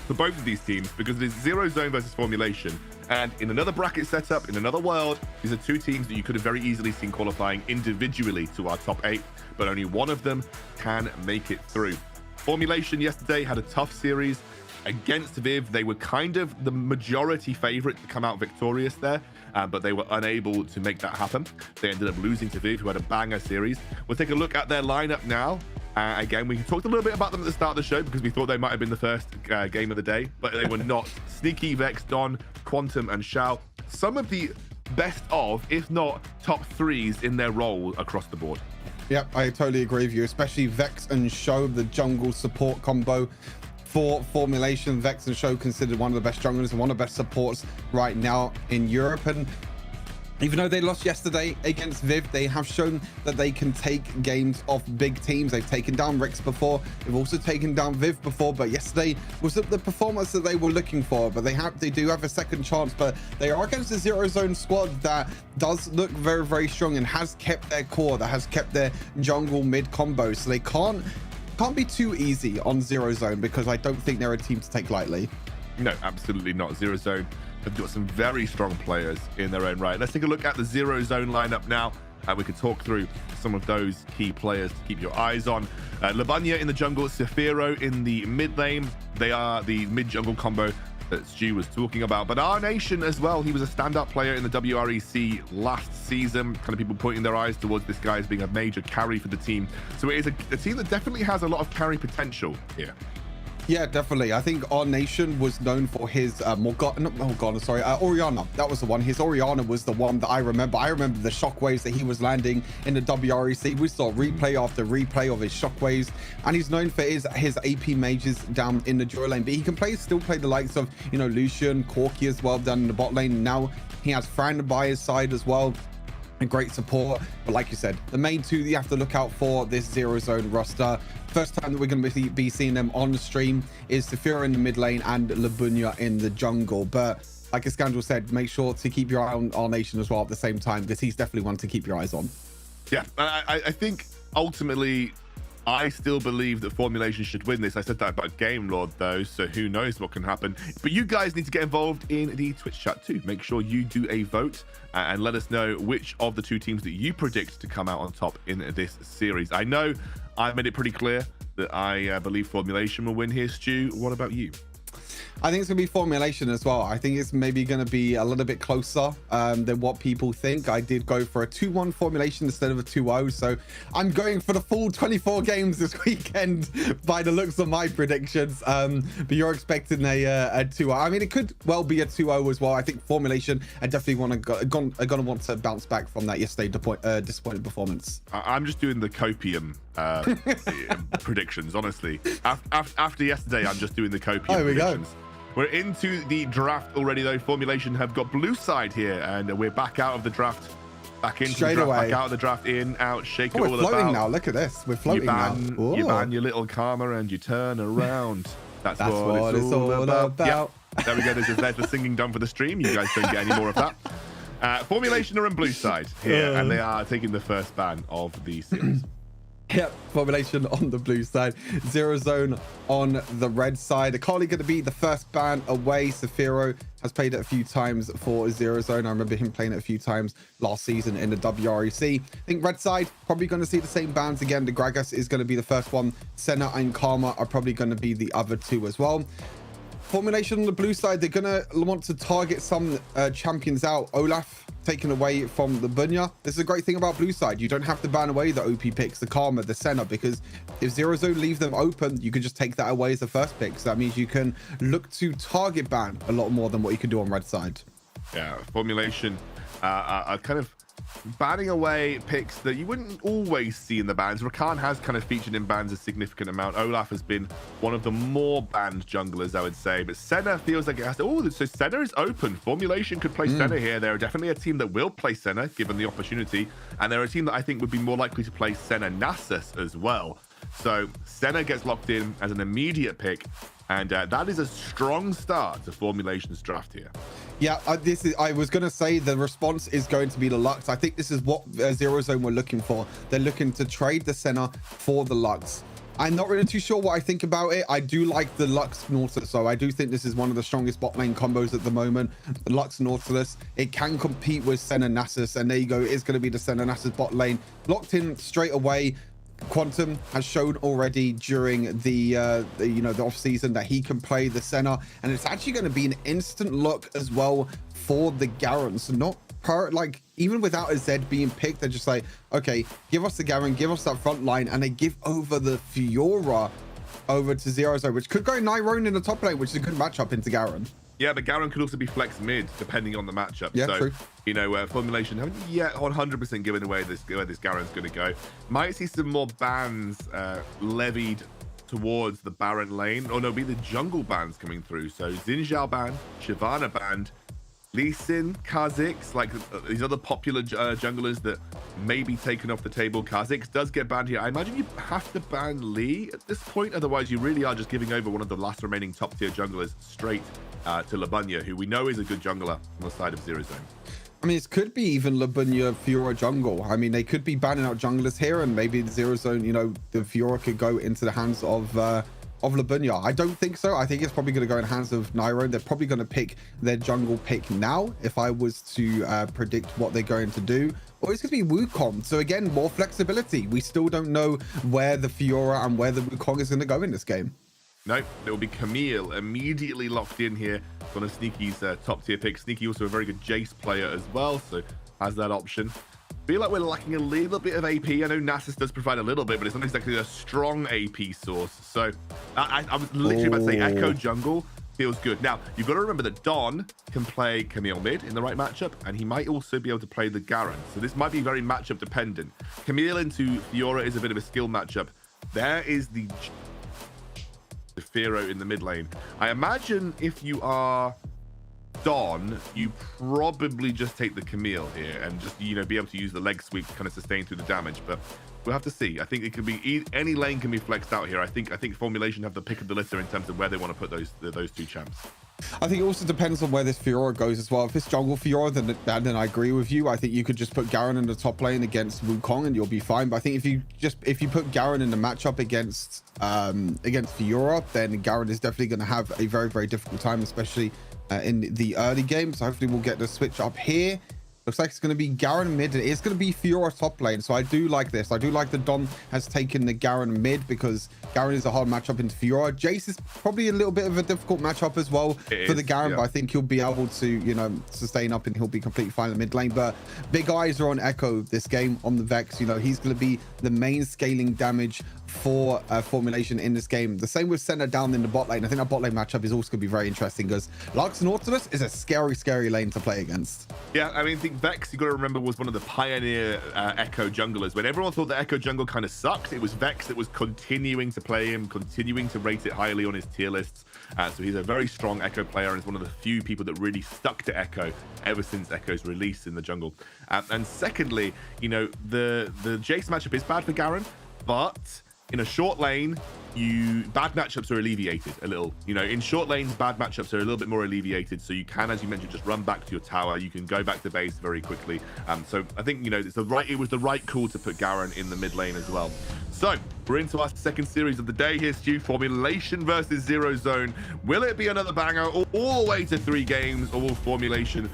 Speaker 5: for both of these teams because it is Zero Zone versus Formulation. And in another bracket setup, in another world, these are 2 teams that you could have very easily seen qualifying individually to our top 8, but only one of them can make it through. Formulation yesterday had a tough series against Viv. They were kind of the majority favorite to come out victorious there, but they were unable to make that happen. They ended up losing to Viv, who had a banger series. We'll take a look at their lineup now. Again, we talked a little bit about them at the start of the show because we thought they might have been the first game of the day, but they were not. Sneaky, Vex, Don, Quantum, and Shao. Some of the best of, if not top 3s in their role across the board.
Speaker 6: Yep, I totally agree with you, especially Vex and Shao, the jungle support combo for Formulation. Vex and Shao considered one of the best junglers and one of the best supports right now in Europe. And even though they lost yesterday against Viv, they have shown that they can take games off big teams. They've taken down Rix before. They've also taken down Viv before, but yesterday was the performance that they were looking for. But they do have a second chance, but they are against a Zero Zone squad that does look very, very strong and has kept their core, that has kept their jungle mid combo. So they can't be too easy on Zero Zone because I don't think they're a team to take lightly.
Speaker 5: No, absolutely not. Zero Zone have got some very strong players in their own right. Let's take a look at the Zero Zone lineup now, and we can talk through some of those key players to keep your eyes on. Labunya in the jungle, Sephiro in the mid lane. They are the mid jungle combo that Stu was talking about. But our nation as well, he was a standout player in the WREC last season. Kind of people pointing their eyes towards this guy as being a major carry for the team. So it is a team that definitely has a lot of carry potential here.
Speaker 6: Yeah, definitely. I think our nation was known for his Oriana. That was the one. His Oriana was the one that I remember. I remember the shockwaves that he was landing in the WREC. We saw replay after replay of his shockwaves, and he's known for his AP mages down in the duo lane. But he can still play the likes of, you know, Lucian, Corki as well down in the bot lane. Now he has Fran by his side as well. And great support. But like you said, the main 2 that you have to look out for this Zero Zone roster, first time that we're going to be seeing them on the stream, is Sephiro in the mid lane and Labunya in the jungle. But like Scoundrel said, make sure to keep your eye on our nation as well at the same time, because he's definitely one to keep your eyes on.
Speaker 5: Yeah, I think ultimately I still believe that Formulation should win this. I said that about Gamelord though, so who knows what can happen. But you guys need to get involved in the Twitch chat too. Make sure you do a vote and let us know which of the 2 teams that you predict to come out on top in this series. I know I made it pretty clear that I believe Formulation will win here. Stu, what about you?
Speaker 6: I think it's going to be Formulation as well. I think it's maybe going to be a little bit closer than what people think. I did go for a 2-1 Formulation instead of a 2-0. So I'm going for the full 24 games this weekend by the looks of my predictions. But you're expecting a 2-0. I mean, it could well be a 2-0 as well. I think Formulation are definitely going to want to bounce back from that yesterday disappointed performance.
Speaker 5: I'm just doing the copium predictions, honestly. After yesterday, I'm just doing the copium predictions. We're into the draft already, though. Formulation have got blue side here, and we're back out of the draft. Back into the draft, back out of the draft, in, out, shake it all about.
Speaker 6: We're floating now. Look at this. We're floating now.
Speaker 5: You ban your little karma and you turn around. That's
Speaker 6: what it's all about.
Speaker 5: Yep. There we go. There's the singing done for the stream. You guys don't get any more of that. Formulation are on blue side here, and they are taking the first ban of the series.
Speaker 6: Yep, Formulation on the blue side, Zero Zone on the red side. Akali going to be the first ban away. Sephiro has played it a few times for Zero Zone. I remember him playing it a few times last season in the WREC. I think red side probably going to see the same bans again. The Gragas is going to be the first one. Senna and Karma are probably going to be the other 2 as well. Formulation on the blue side, they're going to want to target some champions out. Olaf taken away from the Bunya. This is a great thing about blue side. You don't have to ban away the OP picks, the Karma, the Senna, because if Zero Zone leave them open, you can just take that away as the first pick. So that means you can look to target ban a lot more than what you can do on red side.
Speaker 5: Yeah, Formulation are kind of banning away picks that you wouldn't always see in the bans. Rakan has kind of featured in bans a significant amount. Olaf has been one of the more banned junglers, I would say. But Senna feels like it has to... Oh, so Senna is open. Formulation could play Senna here. They're definitely a team that will play Senna, given the opportunity. And they're a team that I think would be more likely to play Senna Nasus as well. So Senna gets locked in as an immediate pick. And that is a strong start to Formulation's draft here.
Speaker 6: Yeah, I was going to say the response is going to be the Lux. I think this is what Zero Zone were looking for. They're looking to trade the Senna for the Lux. I'm not really too sure what I think about it. I do like the Lux Nautilus, so I do think this is one of the strongest bot lane combos at the moment. The Lux Nautilus, it can compete with Senna Nasus, and there you go. It is going to be the Senna Nasus bot lane. Locked in straight away. Quantum has shown already during the off season that he can play the Senna, and it's actually going to be an instant look as well for the Garen. So not like even without a Zed being picked, they're just like, okay, give us the Garen, give us that front line, and they give over the Fiora over to Zero Zone, which could go Nyrone in the top lane, which is a good matchup into Garen.
Speaker 5: Yeah, but Garen could also be flex mid, depending on the matchup.
Speaker 6: Yeah,
Speaker 5: so,
Speaker 6: true.
Speaker 5: You know, Formulation haven't yet 100% given away where this Garen's going to go. Might see some more bans levied towards the Baron lane. Or no, be the jungle bans coming through. So Xin Zhao banned, Shyvana banned, Lee Sin, Kha'Zix, like these other popular junglers that may be taken off the table. Kha'Zix does get banned here. I imagine you have to ban Lee at this point. Otherwise, you really are just giving over one of the last remaining top tier junglers straight to Labunya, who we know is a good jungler on the side of Zero Zone.
Speaker 6: I mean, it could be even Labunya Fiora jungle. I mean, they could be banning out junglers here, and maybe the Zero Zone, you know, the Fiora could go into the hands of Labunya. I don't think so. I think it's probably going to go in the hands of Nyrone. They're probably going to pick their jungle pick now, if I was to predict what they're going to do. Or it's going to be Wukong. So again, more flexibility. We still don't know where the Fiora and where the Wukong is going to go in this game.
Speaker 5: Nope, it will be Camille immediately locked in here. One of Sneaky's top tier picks. Sneaky also a very good Jace player as well, so has that option. Feel like we're lacking a little bit of AP. I know Nasus does provide a little bit, but it's not exactly a strong AP source. So I was literally about to say Echo jungle feels good. Now, you've got to remember that Don can play Camille mid in the right matchup, and he might also be able to play the Garen. So this might be very matchup dependent. Camille into Fiora is a bit of a skill matchup. There is the Firo in the mid lane. I imagine if you are Don, you probably just take the Camille here and just, you know, be able to use the leg sweep to kind of sustain through the damage. But we'll have to see. I think it could be any lane can be flexed out here. I think Formulation have the pick of the litter in terms of where they want to put those two champs.
Speaker 6: I think it also depends on where this Fiora goes as well. If it's jungle Fiora, then I agree with you. I think you could just put Garen in the top lane against Wukong and you'll be fine. But I think if you put Garen in the matchup against Fiora, then Garen is definitely going to have a very, very difficult time, especially in the early game. So hopefully we'll get the switch up here. Looks like it's going to be Garen mid. It's going to be Fiora top lane. So I do like this. I do like that Don has taken the Garen mid because Garen is a hard matchup into Fiora. Jace is probably a little bit of a difficult matchup as well for the Garen, yeah. But I think he'll be able to, you know, sustain up and he'll be completely fine in the mid lane. But big eyes are on Echo this game on the Vex. You know, he's going to be the main scaling damage for Formulation in this game. The same with Senna down in the bot lane. I think that bot lane matchup is also going to be very interesting because Lux Nautilus is a scary lane to play against.
Speaker 5: Yeah, I mean, I think Vex, you got to remember, was one of the pioneer Echo junglers. When everyone thought the Echo jungle kind of sucked, it was Vex that was continuing to play him, continuing to rate it highly on his tier lists. So he's a very strong Echo player and is one of the few people that really stuck to Echo ever since Echo's release in the jungle. And secondly, you know, the Jace matchup is bad for Garen, but in a short lane, bad matchups are alleviated a little. You know, in short lanes, bad matchups are a little bit more alleviated. So you can, as you mentioned, just run back to your tower. You can go back to base very quickly. So I think, you know, it was the right call to put Garen in the mid lane as well. So we're into our second series of the day here, Stu. Formulation versus Zero Zone. Will it be another banger all the way to 3 games, or will Formulation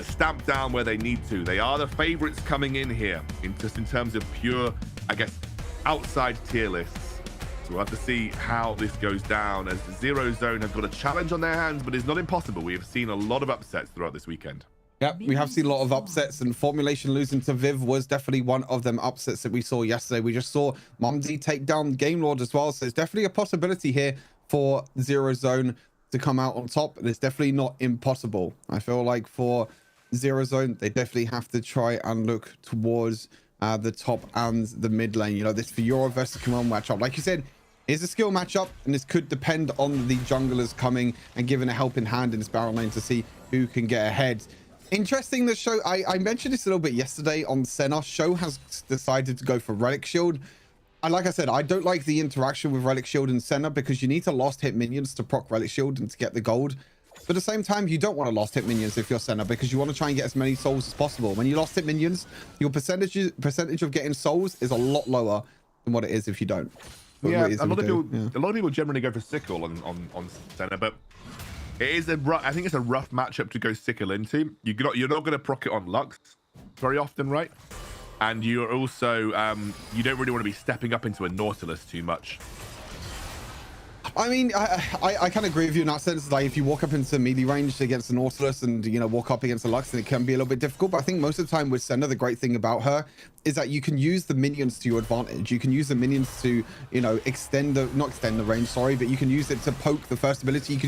Speaker 5: stamp down where they need to? They are the favorites coming in here, just in terms of pure, I guess, outside tier lists. So we'll have to see how this goes down, as Zero Zone have got a challenge on their hands, but it's not impossible. We have seen a lot of upsets throughout this weekend.
Speaker 6: Yep, we have seen a lot of upsets, and Formulation losing to Viv was definitely one of them upsets that we saw yesterday. We just saw Mondi take down Game Lord as well, so it's definitely a possibility here for Zero Zone to come out on top, and it's definitely not impossible. I feel like for Zero Zone, they definitely have to try and look towards the top and the mid lane. You know, this Fiora versus Command matchup, like you said, is a skill matchup, and this could depend on the junglers coming and giving a helping hand in this Baron lane to see who can get ahead. Interesting, the show, I mentioned this a little bit yesterday on Senna. Show has decided to go for Relic Shield. And like I said, I don't like the interaction with Relic Shield and Senna because you need to last hit minions to proc Relic Shield and to get the gold. But at the same time, you don't want to last hit minions if you're Senna, because you want to try and get as many souls as possible. When you last hit minions, your percentage of getting souls is a lot lower than what it is if you don't.
Speaker 5: Yeah, a lot of people generally go for Sickle on Senna, but it is I think it's a rough matchup to go Sickle into. You're not going to proc it on Lux very often, right? And you're also you don't really want to be stepping up into a Nautilus too much.
Speaker 6: I mean, I kind of agree with you in that sense. Like, if you walk up into melee range against the Nautilus and, you know, walk up against the Lux, then it can be a little bit difficult. But I think most of the time with Senna, the great thing about her is that you can use the minions to your advantage. You can use the minions to, you know, not extend the range, sorry, but you can use it to poke the first ability. You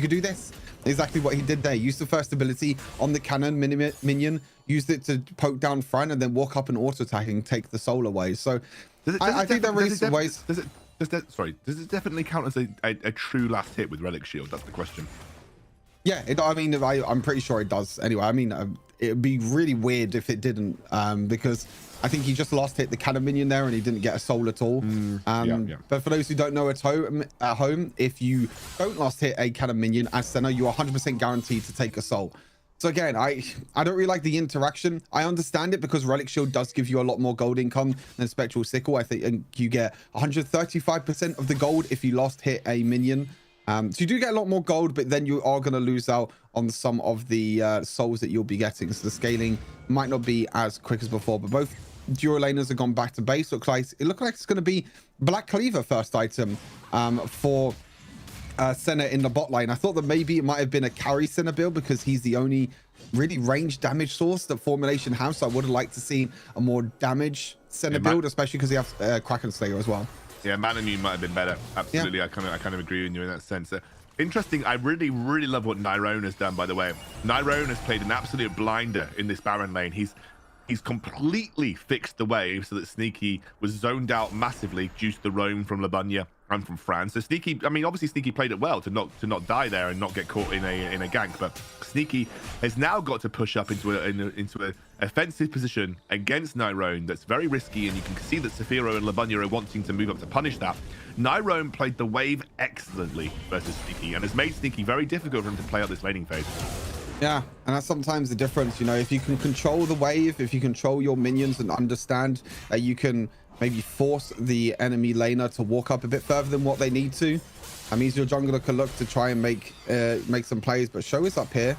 Speaker 6: could do this. Exactly what he did there. Use the first ability on the cannon minion, used it to poke down front, and then walk up and auto attack and take the soul away. So I think there is some ways.
Speaker 5: Does it definitely count as a true last hit with Relic Shield? That's the question.
Speaker 6: Yeah, I mean, I'm pretty sure it does. Anyway, I mean, it would be really weird if it didn't, because I think he just last hit the cannon minion there and he didn't get a soul at all. But for those who don't know at home, if you don't last hit a cannon minion as Senna, you are 100% guaranteed to take a soul. So again, I don't really like the interaction. I understand it because Relic Shield does give you a lot more gold income than Spectral Sickle. I think you get 135% of the gold if you last hit a minion. So you do get a lot more gold, but then you are going to lose out on some of the souls that you'll be getting. So the scaling might not be as quick as before, but both duo laners have gone back to base. It looks like it's going to be Black Cleaver first item for Senna in the bot lane. I thought that maybe it might have been a carry Senna build because he's the only really range damage source that Formulation has. So I would have liked to see a more damage Senna build, especially because he has Kraken Slayer as well.
Speaker 5: Yeah, Manamune might have been better. Absolutely, yeah. I kind of agree with you in that sense. Interesting. I really love what Nyrone has done, by the way. Nyrone has played an absolute blinder in this Baron lane. He's completely fixed the wave so that Sneaky was zoned out massively due to the roam from Labunya and from France. So Sneaky, I mean, obviously Sneaky played it well to not die there and not get caught in a gank, but Sneaky has now got to push up into a offensive position against Nyrone that's very risky, and you can see that Saphiro and Labunya are wanting to move up to punish that. Nyrone played the wave excellently versus Sneaky and has made Sneaky very difficult for him to play out this laning phase.
Speaker 6: Yeah, and that's sometimes the difference, you know, if you can control the wave, if you control your minions and understand that you can maybe force the enemy laner to walk up a bit further than what they need to, that means your jungler can look to try and make some plays. But Show is up here.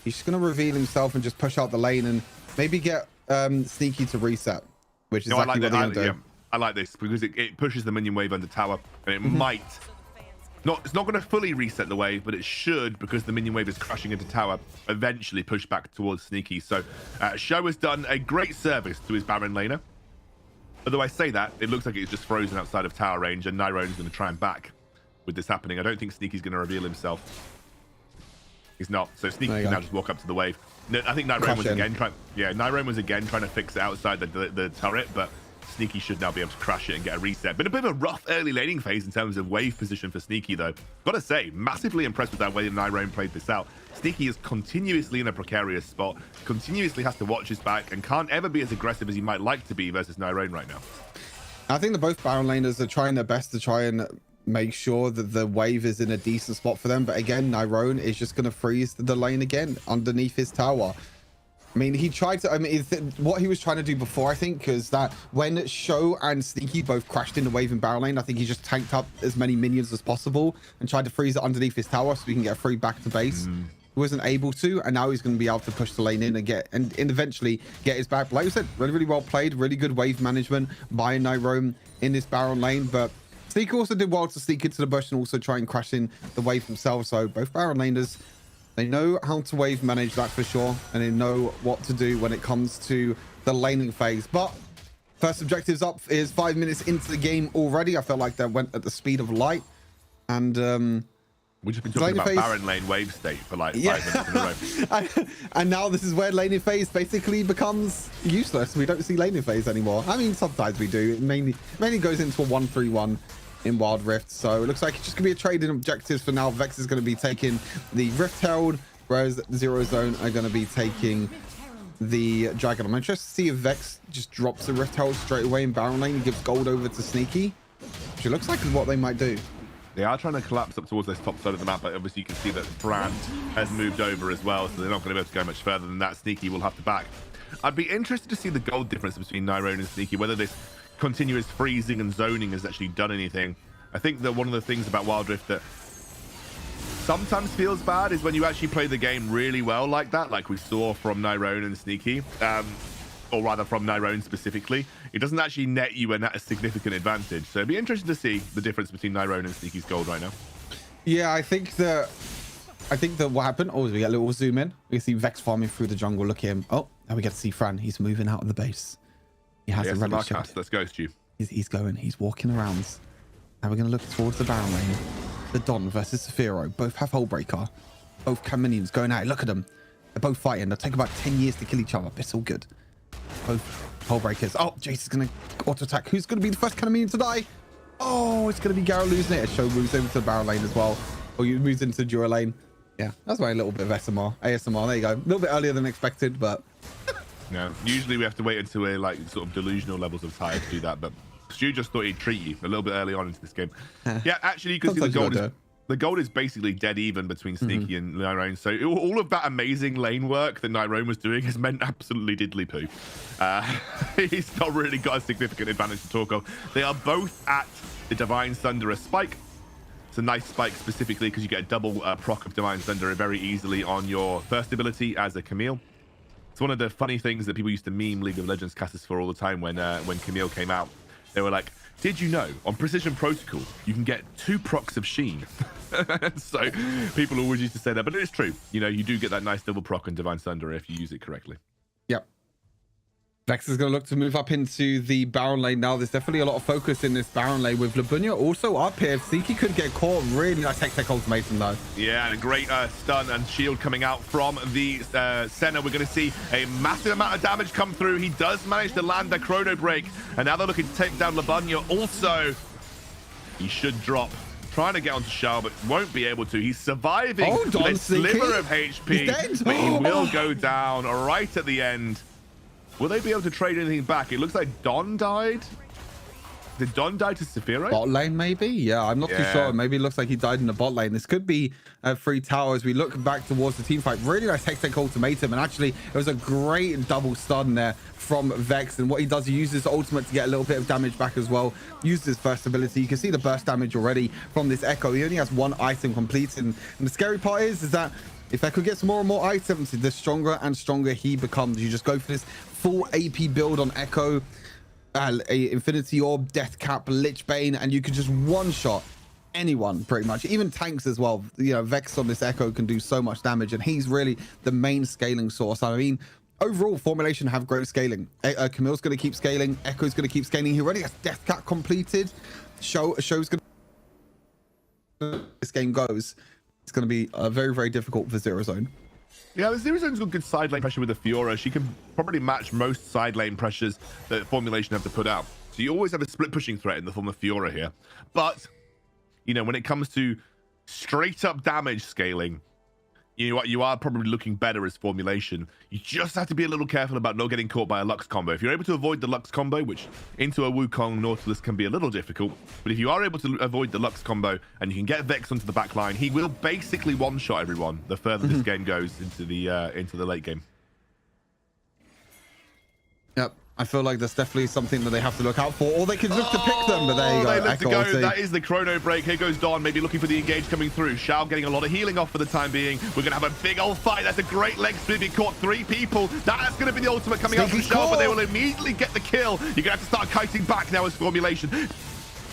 Speaker 6: He's just going to reveal himself and just push out the lane and maybe get Sneaky to reset, which is exactly what they're going to do. Yeah,
Speaker 5: I like this because it pushes the minion wave under tower, and it might... It's not going to fully reset the wave, but it should, because the minion wave is crashing into tower, eventually push back towards Sneaky. So Show has done a great service to his Baron laner. Although I say that, it looks like it's just frozen outside of tower range, and Nyrone's going to try and back with this happening. I don't think Sneaky's going to reveal himself. He's not. So Sneaky can now just walk up to the wave. No, I think Nyrone was again trying. Yeah, Nyrone was again trying to fix it outside the turret, but Sneaky should now be able to crash it and get a reset. Been a bit of a rough early laning phase in terms of wave position for Sneaky, though. Gotta say, massively impressed with that way that Nyrone played this out. Sneaky is continuously in a precarious spot, continuously has to watch his back, and can't ever be as aggressive as he might like to be versus Nyrone right now.
Speaker 6: I think that both Baron laners are trying their best to try and make sure that the wave is in a decent spot for them. But again, Nyrone is just going to freeze the lane again underneath his tower. I mean, he tried to, what he was trying to do before, I think, is that when Show and Sneaky both crashed in the wave in Baron lane, I think he just tanked up as many minions as possible and tried to freeze it underneath his tower so he can get a free back to base. He wasn't able to, and now he's going to be able to push the lane in and eventually get his back. Like you said, really well played, really good wave management by Nyrone in this Baron lane, but Sneaky also did well to sneak into the bush and also try and crash in the wave himself. So both Baron laners They know how to wave manage, that for sure, and they know what to do when it comes to the laning phase. But first objectives up is 5 minutes into the game already. I felt like that went at the speed of light. And
Speaker 5: we've just been talking about Baron lane wave state for like 5 minutes in a row.
Speaker 6: And now this is where laning phase basically becomes useless. We don't see laning phase anymore. I mean, sometimes we do. It mainly goes into a 1-3-1 in Wild Rift. So it looks like it's just gonna be a trade in objectives for now. Vex is gonna be taking the Rift Herald, whereas Zero Zone are gonna be taking the Dragon. I'm interested to see if Vex just drops the Rift Herald straight away in Baron lane and gives gold over to Sneaky, which it looks like is what they might do.
Speaker 5: They are trying to collapse up towards this top side of the map, but obviously you can see that Brand has moved over as well, so they're not going to be able to go much further than that. Sneaky will have to back. I'd be interested to see the gold difference between Nyrone and Sneaky, whether this continuous freezing and zoning has actually done anything. I think that one of the things about Wild Rift that sometimes feels bad is when you actually play the game really well like that, like we saw from Nyrone and Sneaky, or rather from Nyrone specifically. It doesn't actually net you a significant advantage. So it'd be interesting to see the difference between Nyrone and Sneaky's gold right now.
Speaker 6: Yeah, I think that what happened, we get a little zoom in. We can see Vex farming through the jungle. Look at him. Oh, now we get to see Fran. He's moving out of the base. He has a relic shield.
Speaker 5: Let's go, Stu.
Speaker 6: He's going. He's walking around. Now we're going to look towards the Baron lane. The Don versus Sephiro. Both have Hullbreaker. Both can minions going at it. Look at them. They're both fighting. They'll take about 10 years to kill each other. It's all good. Both Hullbreakers. Oh, Jace is going to auto attack. Who's going to be the first kind of minion to die? Oh, it's going to be Garo losing it. Show moves over to the Baron lane as well. Or you moves into Dura lane. Yeah, that's why a little bit of ASMR. There you go. A little bit earlier than expected, but
Speaker 5: yeah, usually we have to wait until we're like sort of delusional levels of tired to do that, but Stu just thought he'd treat you a little bit early on into this game. Yeah, actually you can see the gold is basically dead even between Sneaky and Nyrone. So all of that amazing lane work that Nyrone was doing has meant absolutely diddly poo. He's not really got a significant advantage to talk of. They are both at the Divine Thunderer spike. It's a nice spike specifically because you get a double proc of Divine Thunder very easily on your first ability as a Camille. It's one of the funny things that people used to meme League of Legends casters for all the time when Camille came out. They were like, did you know on Precision Protocol you can get 2 procs of Sheen? So people always used to say that, but it is true. You know, you do get that nice double proc on Divine Thunder if you use it correctly.
Speaker 6: Yep. Vex is going to look to move up into the Baron lane now. There's definitely a lot of focus in this Baron lane with Labunya also up here. If Sneaky could get caught, really nice tech ultimatum though.
Speaker 5: Yeah, and a great stun and shield coming out from the Senna. We're going to see a massive amount of damage come through. He does manage to land the chrono break, and now they're looking to take down Labunya. Also, he should drop. Trying to get onto Shao, but won't be able to. He's surviving with a sliver of HP, but he will go down right at the end. Will they be able to trade anything back? It looks like Don died. Did Don die to Sephiro?
Speaker 6: Bot lane, maybe? Yeah, I'm not too sure. Maybe it looks like he died in the bot lane. This could be a free tower as we look back towards the team fight. Really nice Hextech ultimatum. And actually, it was a great double stun there from Vex. And what he does, he uses the ultimate to get a little bit of damage back as well. Uses his first ability. You can see the burst damage already from this Echo. He only has 1 item completed. And the scary part is that if Echo gets more and more items, the stronger and stronger he becomes. You just go for this full AP build on Echo, a Infinity Orb, Death Cap, Lich Bane, and you can just one-shot anyone pretty much, even tanks as well. You know, Vex on this Echo can do so much damage, and he's really the main scaling source. I mean, overall, Formulation have great scaling. Camille's going to keep scaling. Echo's going to keep scaling. He already has Death Cap completed. Show's going to... This game goes, it's going to be very, very difficult for Zero Zone.
Speaker 5: Yeah, the Zero Zone's got good side lane pressure with the Fiora. She can probably match most side lane pressures that Formulation have to put out. So you always have a split pushing threat in the form of Fiora here. But, you know, when it comes to straight up damage scaling, you are probably looking better as Formulation. You just have to be a little careful about not getting caught by a Lux combo. If you're able to avoid the Lux combo, which into a Wukong Nautilus can be a little difficult, but if you are able to avoid the Lux combo and you can get Vex onto the back line, he will basically one-shot everyone the further this game goes into the late game.
Speaker 6: Yep. I feel like that's definitely something that they have to look out for, or they could look to pick them, but there you go.
Speaker 5: They look to go. That is the chrono break. Here goes Don, maybe looking for the engage coming through. Shao getting a lot of healing off for the time being. We're going to have a big old fight. That's a great leg split. He caught 3 people. That's going to be the ultimate coming out from Shao, but they will immediately get the kill. You're going to have to start kiting back now as Formulation.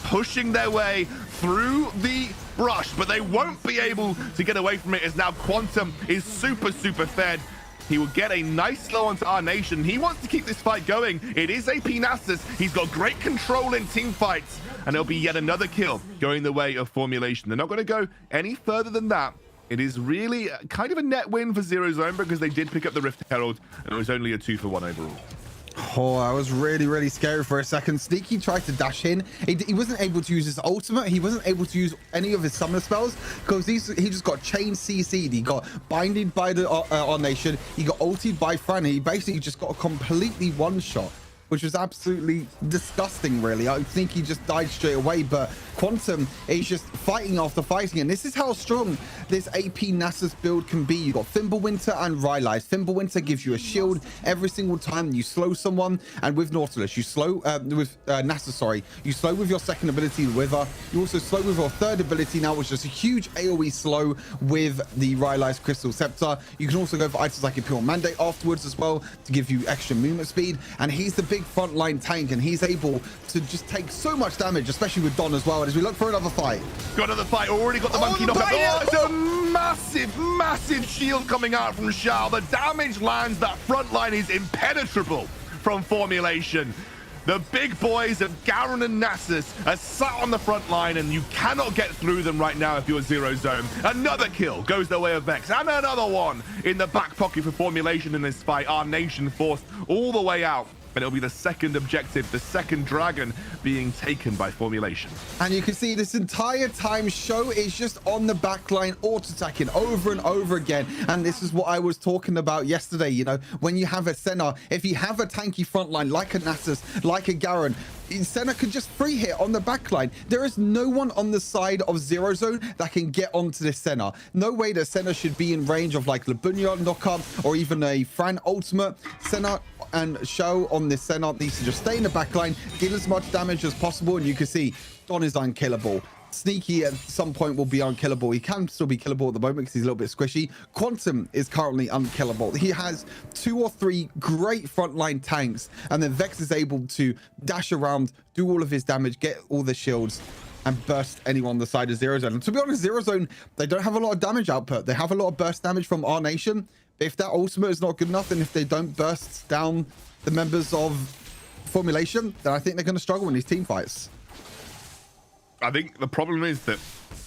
Speaker 5: pushing their way through the brush, but they won't be able to get away from it as now Quantum is super fed. He will get a nice slow onto our nation. He wants to keep this fight going. It is AP Nasus. He's got great control in team fights, and it'll be yet another kill going the way of Formulation. They're not going to go any further than that. It is really kind of a net win for Zero Zone because they did pick up the Rift Herald, and it was only a 2-for-1 overall.
Speaker 6: Oh, I was really scary for a second. Sneaky tried to dash in. He wasn't able to use his ultimate. He wasn't able to use any of his summoner spells because he just got chain CC'd. He got binded by the our nation. He got ulted by Fran. He basically just got a completely one-shot, which was absolutely disgusting, really. I think he just died straight away, but Quantum is just fighting after fighting, and this is how strong this AP Nasus build can be. You got Fimbulwinter and Rylai's. Fimbulwinter gives you a shield every single time you slow someone, and with Nautilus, you slow with Nasus, sorry, you slow with your second ability, the Wither. You also slow with your third ability now, which is a huge AoE slow with the Rylai's Crystal Scepter. You can also go for items like Imperial Mandate afterwards as well to give you extra movement speed, and he's the big frontline tank, and he's able to just take so much damage, especially with Don as well. And as we look for another fight,
Speaker 5: got another fight, already got the monkey knocked up. Oh, it's a massive shield coming out from Shao. The damage lands. That front line is impenetrable from Formulation. The big boys of Garen and Nasus are sat on the front line, and you cannot get through them right now if you're Zero Zone. Another kill goes the way of Vex, and another one in the back pocket for Formulation in this fight. Our nation forced all the way out, and it'll be the second objective, the second dragon being taken by Formulation.
Speaker 6: And you can see this entire time Show is just on the back line, auto-attacking over and over again. And this is what I was talking about yesterday. You know, when you have a Senna, if you have a tanky front line like a Nasus, like a Garen, Senna could just free hit on the back line. There is no one on the side of Zero Zone that can get onto this Senna. No way that Senna should be in range of like Labunya knockup or even a Fran ultimate. Senna and Shao on this Senna needs to just stay in the back line, get as much damage as possible, and you can see Don is unkillable. Sneaky at some point will be unkillable. He can still be killable at the moment because he's a little bit squishy. Quantum is currently unkillable. He has 2 or 3 great frontline tanks, and then Vex is able to dash around, do all of his damage, get all the shields, and burst anyone on the side of Zero Zone. And to be honest, Zero Zone, they don't have a lot of damage output. They have a lot of burst damage from our nation. But if that ultimate is not good enough, and if they don't burst down the members of Formulation, then I think they're going to struggle in these team fights.
Speaker 5: I think the problem is that,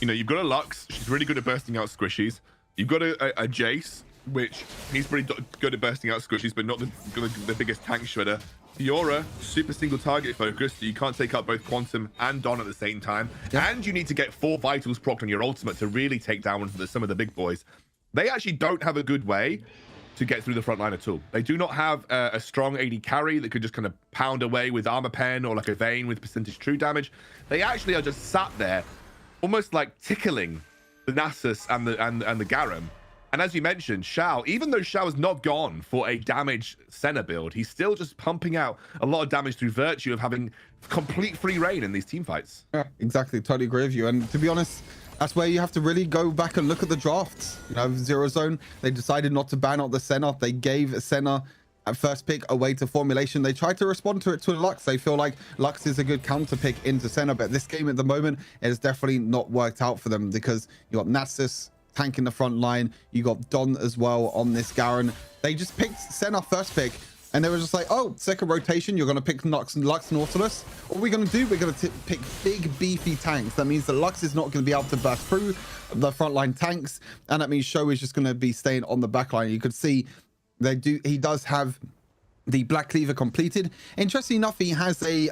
Speaker 5: you know, you've got a Lux. She's really good at bursting out squishies. You've got a Jace, which he's pretty good at bursting out squishies, but not the biggest tank shredder. Fiora, super single target focused, so you can't take out both Quantum and Don at the same time. Yeah. And you need to get 4 vitals procced on your ultimate to really take down some of the big boys. They actually don't have a good way to get through the front line at all. They do not have a strong AD carry that could just kind of pound away with armor pen or like a Vayne with percentage true damage. They actually are just sat there, almost like tickling the Nasus and the Garen. And as you mentioned, Shao, even though Shao has not gone for a damage Senna build, he's still just pumping out a lot of damage through virtue of having complete free reign in these team fights.
Speaker 6: Yeah, exactly. Totally agree with you. And to be honest, that's where you have to really go back and look at the drafts. You know, Zero Zone, they decided not to ban out the Senna. They gave Senna a first pick away to Formulation. They tried to respond to it to Lux. They feel like Lux is a good counter pick into Senna, but this game at the moment, it has definitely not worked out for them because you got Nasus tank in the front line. You got Don as well on this Garen. They just picked Senna first pick, and they were just like, oh, second rotation, you're going to pick Lux Nautilus. What are we going to do? We're going to pick big, beefy tanks. That means that Lux is not going to be able to burst through the frontline tanks, and that means Show is just going to be staying on the back line. You could see he does have the Black Cleaver completed. Interesting enough, he has a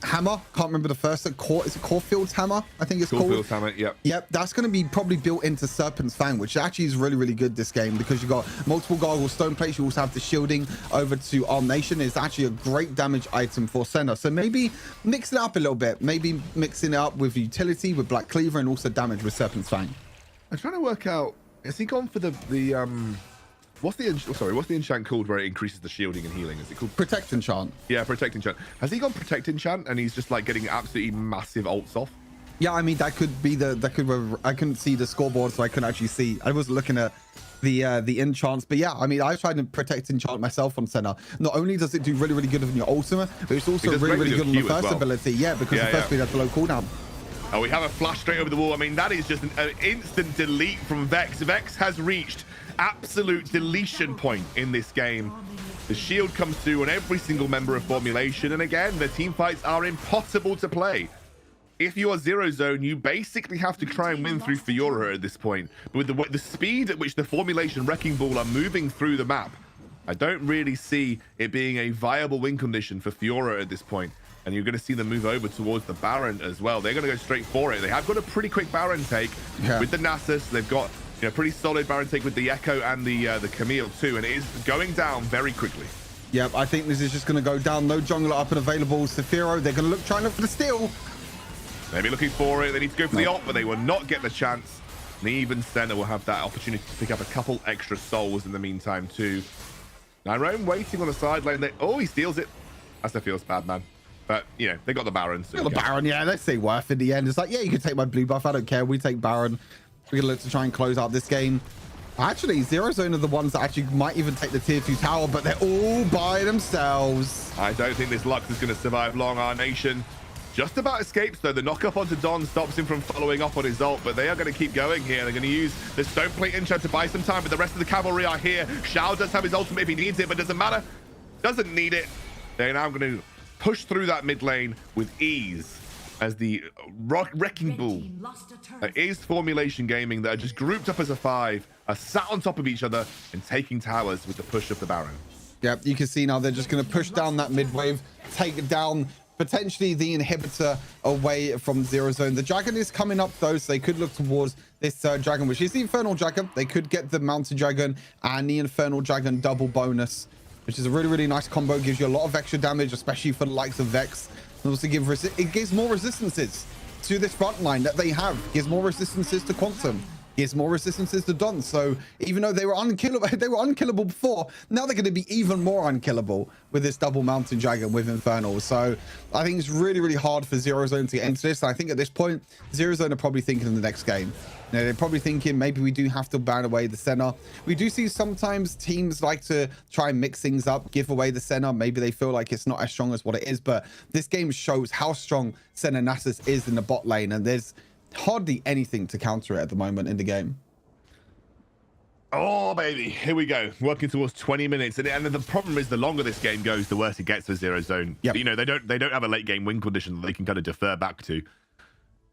Speaker 6: hammer. Can't remember the first. Is it Corefield's hammer? I think it's called.
Speaker 5: Corefield's hammer, yep.
Speaker 6: Yep, that's going to be probably built into Serpent's Fang, which actually is really, really good this game because you got multiple gargle stone plates. You also have the shielding over to Arm Nation. It's actually a great damage item for Senna. So maybe mix it up a little bit. Maybe mixing it up with utility, with Black Cleaver, and also damage with Serpent's Fang.
Speaker 5: I'm trying to work out, has he gone for the what's the enchant called where it increases the shielding and healing? Is it called
Speaker 6: Protect Enchant?
Speaker 5: Yeah, Protect Enchant. Has he gone Protect Enchant and he's just like getting absolutely massive ults off?
Speaker 6: Yeah, I mean, that could be I couldn't see the scoreboard, so I couldn't actually see. I was looking at the enchants. But yeah, I mean, I tried to protect enchant myself on Senna. Not only does it do really, really good on your ultimate, but it's also really, really good on the first ability. Yeah, because the first speed has low cooldown.
Speaker 5: Oh, we have a flash straight over the wall. I mean, that is just an instant delete from Vex. Vex has reached absolute deletion point in this game. The shield comes through on every single member of Formulation, and again, the team fights are impossible to play. If you are Zero Zone, you basically have to try and win through Fiora at this point. But with the speed at which the Formulation Wrecking Ball are moving through the map, I don't really see it being a viable win condition for Fiora at this point. And you're going to see them move over towards the Baron as well. They're going to go straight for it. They have got a pretty quick Baron take with the Nasus. They've got pretty solid Baron take with the Echo and the Camille too, and it is going down very quickly.
Speaker 6: Yep, I think this is just going to go down. No jungler up and available. Sephiro, they're going to try and look for the steal.
Speaker 5: Maybe looking for it. They need to go for the ult, but they will not get the chance. And even Senna will have that opportunity to pick up a couple extra souls in the meantime too. Nyrone waiting on the sideline. Oh, he steals it. That feels bad, man. But, they got the Baron. So
Speaker 6: the Baron, yeah, let's say worth in the end. It's like, yeah, you can take my blue buff. I don't care. We take Baron. We're going to look to try and close out this game. Actually, Zero Zone are the ones that actually might even take the tier 2 tower, but they're all by themselves.
Speaker 5: I don't think this Lux is going to survive long. Our nation just about escapes, though. The knock-up onto Don stops him from following up on his ult, but they are going to keep going here. They're going to use the Stone Plate Enchant to buy some time, but the rest of the cavalry are here. Shao does have his ultimate if he needs it, but doesn't matter. Doesn't need it. They're now going to push through that mid lane with ease as the Wrecking Ball is Formulation Gaming that are just grouped up as a 5, are sat on top of each other and taking towers with the push of the Baron.
Speaker 6: Yep, you can see now they're just going to push down that mid wave, take down potentially the inhibitor away from Zero Zone. The dragon is coming up though, so they could look towards this dragon, which is the Infernal Dragon. They could get the Mountain Dragon and the Infernal Dragon double bonus, which is a really, really nice combo. Gives you a lot of extra damage, especially for the likes of Vex. And also it gives more resistances to this front line that they have. Gives more resistances to Quantum. Gives more resistances to Don. So even though they were unkillable before, now they're going to be even more unkillable with this double Mountain Dragon with Infernal. So I think it's really, really hard for Zero Zone to get into this. And I think at this point, Zero Zone are probably thinking in the next game. They're probably thinking maybe we do have to ban away the Senna. We do see sometimes teams like to try and mix things up, give away the Senna. Maybe they feel like it's not as strong as what it is, but this game shows how strong Senna Nasus is in the bot lane, and there's hardly anything to counter it at the moment in the game.
Speaker 5: Oh, baby. Here we go. Working towards 20 minutes. And the problem is the longer this game goes, the worse it gets for Zero Zone.
Speaker 6: Yep.
Speaker 5: They don't have a late game win condition that they can kind of defer back to.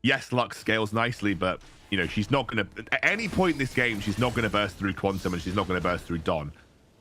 Speaker 5: Yes, Lux scales nicely, but she's not going to, at any point in this game, she's not going to burst through Quantum and she's not going to burst through Don.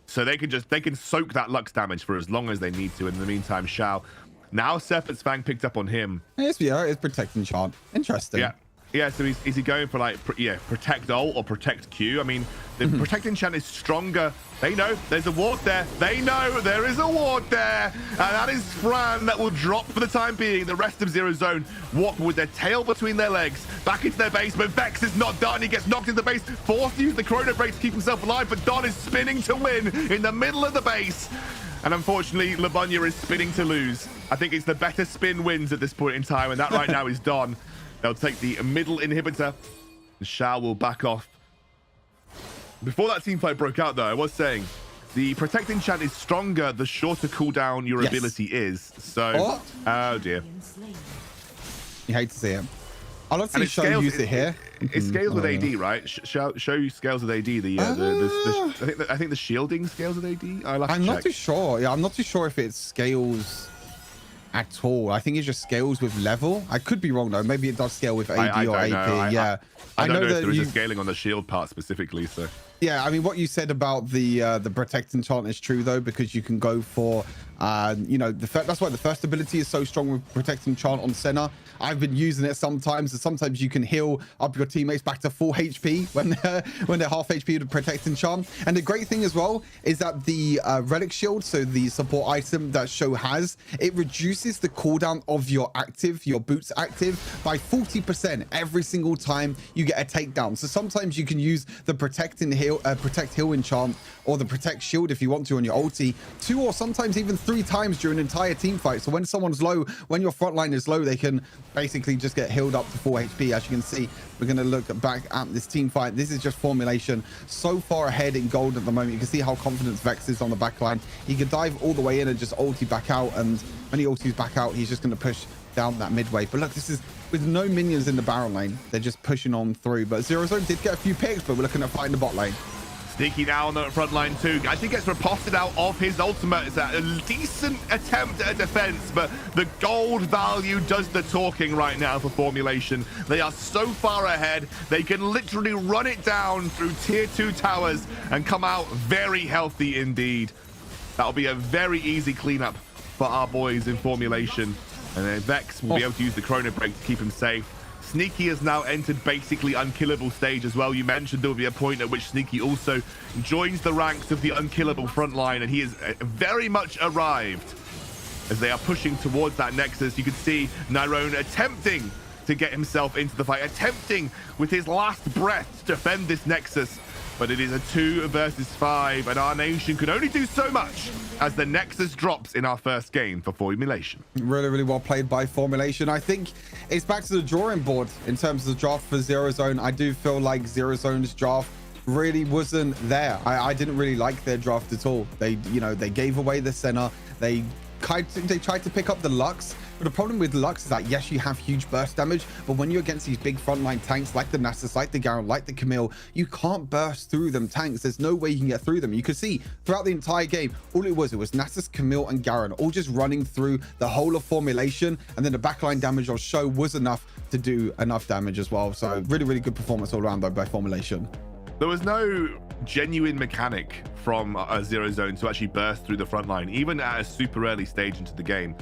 Speaker 5: So they can soak that Lux damage for as long as they need to. In the meantime, Shao, now Serpent's Fang picked up on him.
Speaker 6: Yes, yeah, it's protecting chant. Interesting.
Speaker 5: Yeah, so is he going for like, protect ult or protect Q? I mean, the protecting chant is stronger. They know there's a ward there. They know there is a ward there. And that is Fran that will drop for the time being. The rest of Zero Zone walk with their tail between their legs back into their base. But Vex is not done. He gets knocked into the base, forced to use the Chrono Break to keep himself alive. But Don is spinning to win in the middle of the base. And unfortunately, Labunya is spinning to lose. I think it's the better spin wins at this point in time. And that right now is Don. They'll take the middle inhibitor. And Shao will back off. Before that team fight broke out, though, I was saying the protecting chant is stronger the shorter cooldown your ability is. So, oh dear.
Speaker 6: You hate to see it. I'd love to see Shao use it here.
Speaker 5: It scales with AD, right? Show you scales with AD. I think the shielding scales with AD.
Speaker 6: I'm not too sure. Yeah, I'm not too sure if it scales at all. I think it just scales with level. I could be wrong though. Maybe it does scale with AD or AP. Yeah,
Speaker 5: I don't know if there is a scaling on the shield part specifically. So
Speaker 6: yeah, I mean, what you said about the protecting chant is true though, because you can go for that's why the first ability is so strong with protecting chant on Senna. I've been using it sometimes, and sometimes you can heal up your teammates back to full HP when they're half HP with protecting chant. And the great thing as well is that the relic shield, so the support item that Show has, it reduces the cooldown of your boots active by 40% every single time you get a takedown. So sometimes you can use the protect and heal protect heal enchant or the protect shield if you want to on your ulti 2 or sometimes even 3 times during an entire team fight. So when someone's low, when your front line is low, they can basically just get healed up to 4 HP. As you can see, we're going to look back at this team fight. This is just Formulation so far ahead in gold at the moment. You can see how confident Vex is on the back line. He could dive all the way in and just ulti back out, and when he ultis back out, he's just going to push down that midway. But look, this is with no minions in the Baron lane. They're just pushing on through. But Zero Zone did get a few picks, but we're looking at fighting the bot lane.
Speaker 5: Sneaky now on the front line too. I think gets riposted out of his ultimate. It's a decent attempt at a defense, but the gold value does the talking right now for Formulation. They are so far ahead, they can literally run it down through tier 2 towers and come out very healthy indeed. That'll be a very easy cleanup for our boys in Formulation. And then Vex will be able to use the Chrono Break to keep him safe. Sneaky has now entered basically unkillable stage as well. You mentioned there will be a point at which Sneaky also joins the ranks of the unkillable front line, and he is very much arrived as they are pushing towards that Nexus. You can see Nyrone attempting to get himself into the fight, attempting with his last breath to defend this Nexus. But it is a 2 versus 5, and our nation can only do so much as the Nexus drops in our first game for Formulation.
Speaker 6: Really, really well played by Formulation. I think it's back to the drawing board in terms of the draft for Zero Zone. I do feel like Zero Zone's draft really wasn't there. I didn't really like their draft at all. They gave away the center. They tried to pick up the Lux. But the problem with Lux is that, yes, you have huge burst damage, but when you're against these big frontline tanks like the Nasus, like the Garen, like the Camille, you can't burst through them tanks. There's no way you can get through them. You could see throughout the entire game, all it was Nasus, Camille, and Garen all just running through the whole of Formulation, and then the backline damage on show was enough to do enough damage as well. So really, really good performance all around though by Formulation.
Speaker 5: There was no genuine mechanic from Zero Zone to actually burst through the front line, even at a super early stage into the game.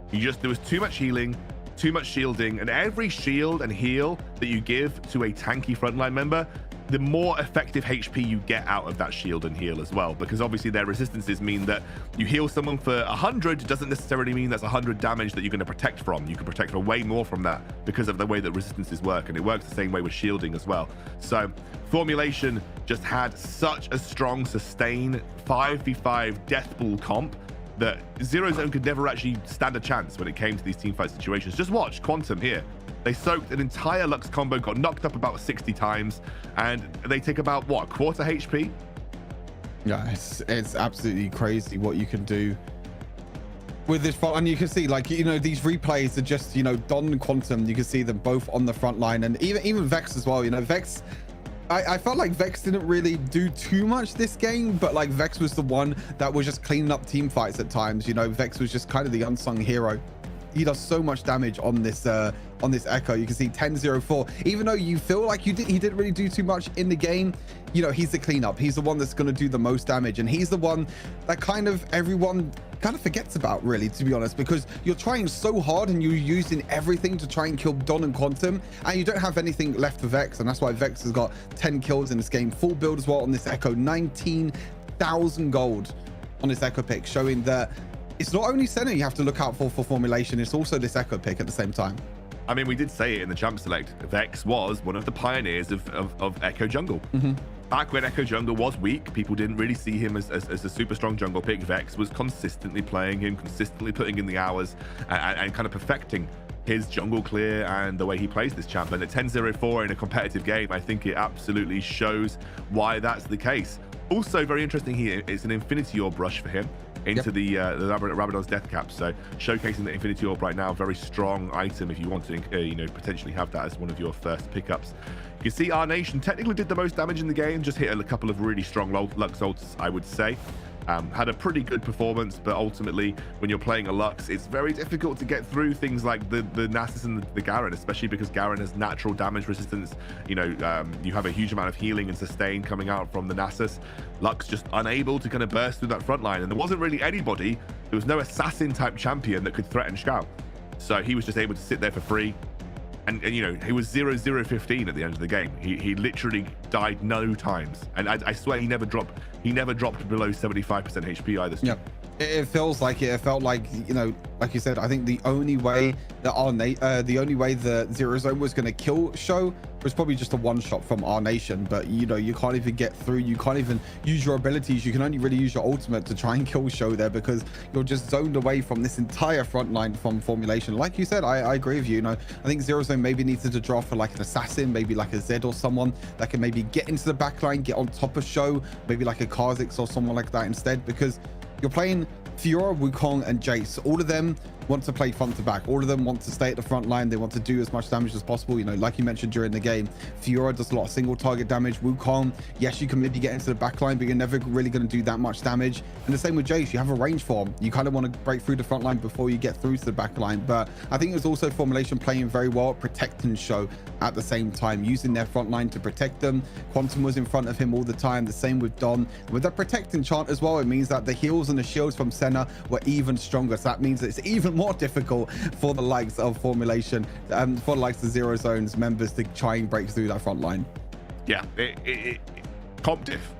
Speaker 5: There was too much healing, too much shielding, and every shield and heal that you give to a tanky frontline member, the more effective HP you get out of that shield and heal as well, because obviously their resistances mean that you heal someone for 100 doesn't necessarily mean that's 100 damage that you're going to protect from. You can protect for way more from that because of the way that resistances work, and it works the same way with shielding as well. So Formulation just had such a strong sustain 5v5 death ball comp that Zero Zone could never actually stand a chance when it came to these teamfight situations. Just watch Quantum here. They soaked an entire Lux combo, got knocked up about 60 times, and they take about, what, a quarter HP?
Speaker 6: Yeah, it's absolutely crazy what you can do with this front. And you can see, like, these replays are just, Don and Quantum, you can see them both on the front line, and even Vex as well. Vex, I felt like Vex didn't really do too much this game, but like Vex was the one that was just cleaning up team fights at times. Vex was just kind of the unsung hero. He does so much damage on this Echo. You can see 10-0-4. Even though you feel like he didn't really do too much in the game, he's the cleanup. He's the one that's going to do the most damage, and he's the one that kind of everyone kind of forgets about, really, to be honest, because you're trying so hard and you're using everything to try and kill Don and Quantum, and you don't have anything left for Vex, and that's why Vex has got 10 kills in this game. Full build as well on this Echo. 19,000 gold on this Echo pick, showing that it's not only center you have to look out for Formulation, it's also this Echo pick at the same time.
Speaker 5: I mean, we did say it in the Champ Select. Vex was one of the pioneers of Echo Jungle. Back when Echo Jungle was weak, people didn't really see him as a super strong jungle pick. Vex was consistently playing him, consistently putting in the hours, and kind of perfecting his jungle clear and the way he plays this champ. And at 10-0-4 in a competitive game, I think it absolutely shows why that's the case. Also, very interesting here, it's an Infinity Orb rush for him into the Rabadon's Death Cap. So showcasing the Infinity Orb right now, very strong item if you want to, potentially have that as one of your first pickups. You can see our nation technically did the most damage in the game, just hit a couple of really strong Lux ults, I would say. Had a pretty good performance, but ultimately, when you're playing a Lux, it's very difficult to get through things like the Nasus and the Garen, especially because Garen has natural damage resistance. You have a huge amount of healing and sustain coming out from the Nasus. Lux just unable to kind of burst through that front line, and there wasn't really anybody. There was no assassin-type champion that could threaten Scout. So he was just able to sit there for free. And he was 0-0-15 at the end of the game. He literally died no times, and I swear he never dropped below 75% HP either.
Speaker 6: Yep. It feels like it. It felt like, you know, like you said, I think the only way that the only way the Zero Zone was going to kill Show was probably just a one shot from our nation. But you know, you can't even get through. You can't even use your abilities. You can only really use your ultimate to try and kill Show there, because you're just zoned away from this entire front line from Formulation. Like you said, I agree with you. You know, I think Zero Zone maybe needs to draft for like an assassin, maybe like a Zed or someone that can maybe get into the back line, get on top of Show, maybe like a Kha'Zix or someone like that instead, because you're playing Fiora, Wukong, and Jace. All of them want to play front to back. All of them want to stay at the front line. They want to do as much damage as possible. You know, like you mentioned during the game, Fiora does a lot of single target damage. Wukong, yes, you can maybe get into the back line, but you're never really going to do that much damage. And the same with Jace. You have a range form. You kind of want to break through the front line before you get through to the back line. But I think it was also Formulation playing very well, protecting Show at the same time, using their front line to protect them. Quantum was in front of him all the time. The same with Don. With the protecting chant as well, it means that the heals and the shields from Senna were even stronger. So that means it's even more difficult for the likes of Formulation, for the likes of Zero Zone's members to try and break through that front line.
Speaker 5: Yeah, comp diff,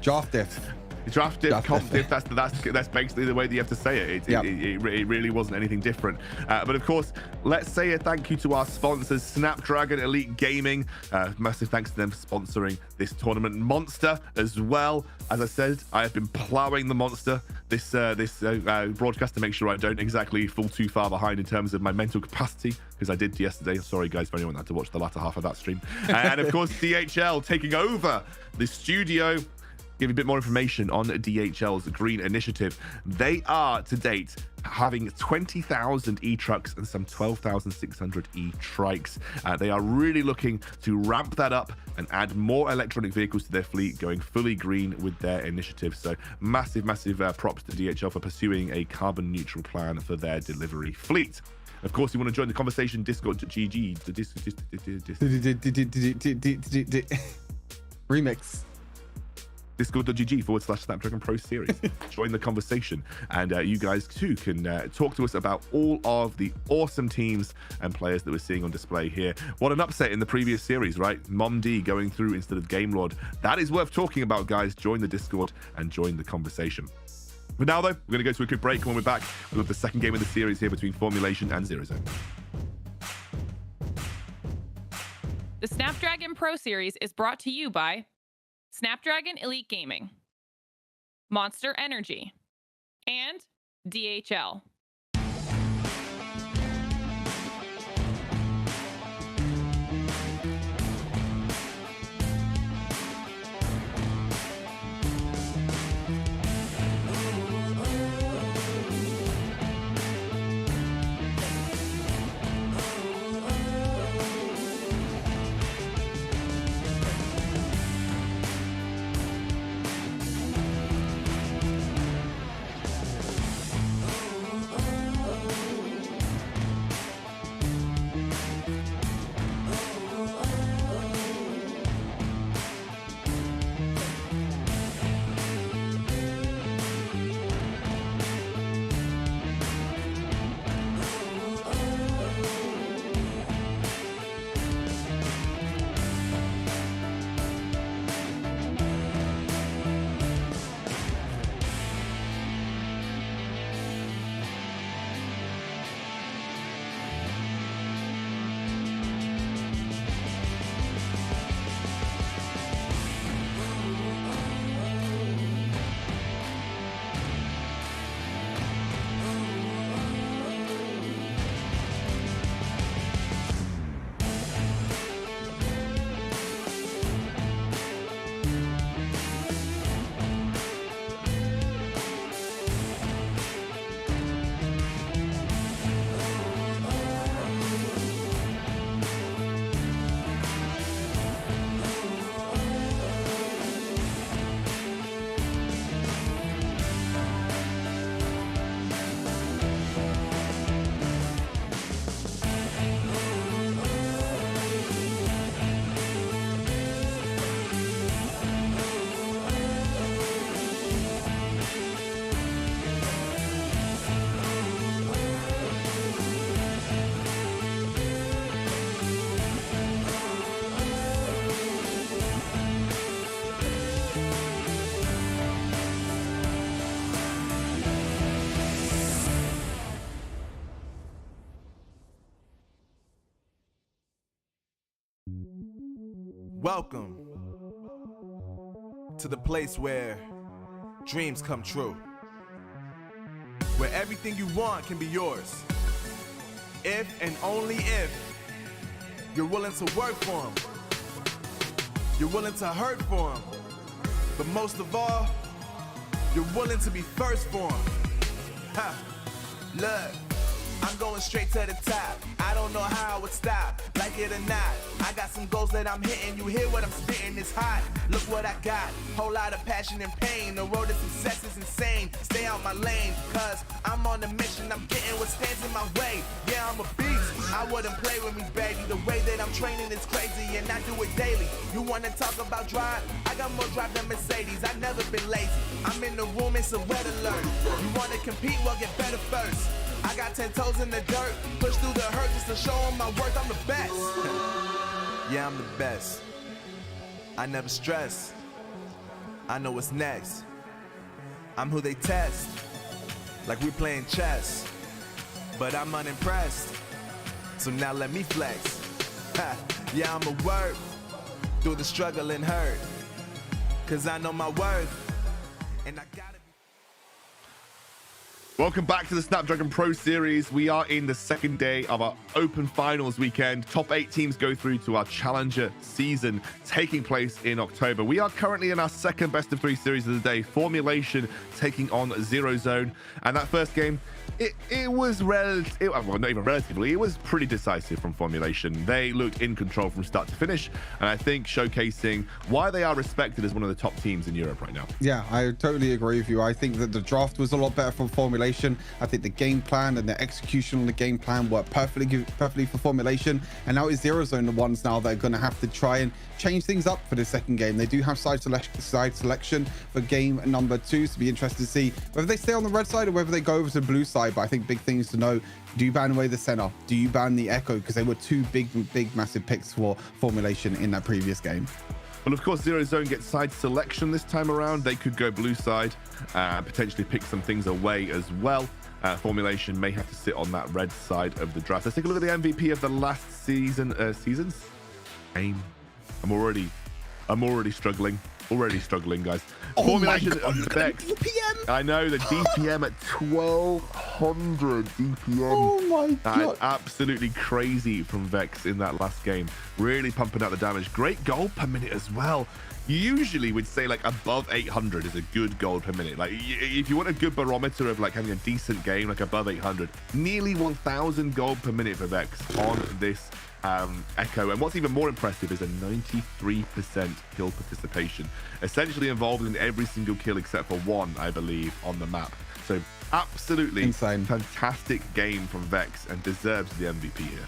Speaker 6: draft diff.
Speaker 5: Draft diff, comp diff, that's basically the way that you have to say it. It really wasn't anything different. But of course, let's say a thank you to our sponsors, Snapdragon Elite Gaming. Massive thanks to them for sponsoring this tournament. Monster as well. As I said, I have been plowing the Monster this broadcast to make sure I don't exactly fall too far behind in terms of my mental capacity, because I did yesterday. Sorry guys for anyone that had to watch the latter half of that stream. And of course, DHL taking over the studio. Give you a bit more information on DHL's Green Initiative. They are to date having 20,000 e-trucks and some 12,600 e-trikes. They are really looking to ramp that up and add more electronic vehicles to their fleet, going fully green with their initiative. So massive props to DHL for pursuing a carbon neutral plan for their delivery fleet. Of course, you want to join the conversation, Discord.gg.
Speaker 6: Remix.
Speaker 5: Discord.gg/Snapdragon Pro Series. Join the conversation, and you guys too can talk to us about all of the awesome teams and players that we're seeing on display here. What an upset in the previous series, right? Mondi going through instead of Game Lord. That is worth talking about, guys. Join the Discord and join the conversation. But now, though, we're going to go to a quick break. When we're back, we'll have the second game of the series here between Formulation and Zero Zone.
Speaker 4: The Snapdragon Pro Series is brought to you by Snapdragon Elite Gaming, Monster Energy, and DHL.
Speaker 8: Welcome to the place where dreams come true. Where everything you want can be yours. If and only if you're willing to work for them. You're willing to hurt for them. But most of all, you're willing to be first for them. Ha! Look, I'm going straight to the top. I don't know how I would stop, like it or not. I got some goals that I'm hitting. You hear what I'm spitting, it's hot. Look what I got, whole lot of passion and pain. The road to success is insane. Stay out my lane, cause I'm on a mission. I'm getting what stands in my way. Yeah, I'm a beast. I wouldn't play with me, baby. The way that I'm training is crazy, and I do it daily. You wanna talk about drive? I got more drive than Mercedes. I've never been lazy. I'm in the room, it's a red alert. You wanna compete? Well, get better first. I got 10 toes in the dirt, push through the hurt just to show them my worth. I'm the best. Yeah, I'm the best. I never stress. I know what's next. I'm who they test, like we playing chess. But I'm unimpressed, so now let me flex. Ha, yeah, I'ma work through the struggle and hurt, cause I know my worth, and I gotta.
Speaker 5: Welcome back to the Snapdragon Pro Series. We are in the second day of our Open Finals weekend. Top 8 teams go through to our Challenger season taking place in October. We are currently in our second best of 3 series of the day. Formulation taking on Zero Zone. And that first game, it was well, not even relatively, it was pretty decisive from Formulation. They looked in control from start to finish, and I think showcasing why they are respected as one of the top teams in Europe right now.
Speaker 6: Yeah, I totally agree with you. I think that the draft was a lot better from Formulation. I think the game plan and the execution on the game plan worked perfectly for Formulation, and now it's Zero Zone the ones now that are going to have to try and change things up for the second game. They do have side selection for game number 2, so be interested to see whether they stay on the red side or whether they go over to the blue side. But I think big things to know: do you ban away the center? Do you ban the Echo? Because they were 2 big massive picks for Formulation in that previous game.
Speaker 5: Well, of course, Zero Zone gets side selection this time around. They could go blue side, potentially pick some things away as well. Formulation may have to sit on that red side of the draft. Let's take a look at the MVP of the last season's game. I'm already struggling. Guys.
Speaker 6: Oh
Speaker 5: Formulation
Speaker 6: my God,
Speaker 5: of Vex.
Speaker 6: DPM.
Speaker 5: I know, the DPM at 1200 DPM.
Speaker 6: Oh my God.
Speaker 5: Absolutely crazy from Vex in that last game. Really pumping out the damage. Great gold per minute as well. You usually would say like above 800 is a good gold per minute. Like if you want a good barometer of like having a decent game, like above 800, nearly 1000 gold per minute for Vex on this Echo. And what's even more impressive is a 93% kill participation, essentially involved in every single kill except for 1, I believe, on the map. So absolutely
Speaker 6: insane,
Speaker 5: fantastic game from Vex, and deserves the MVP here.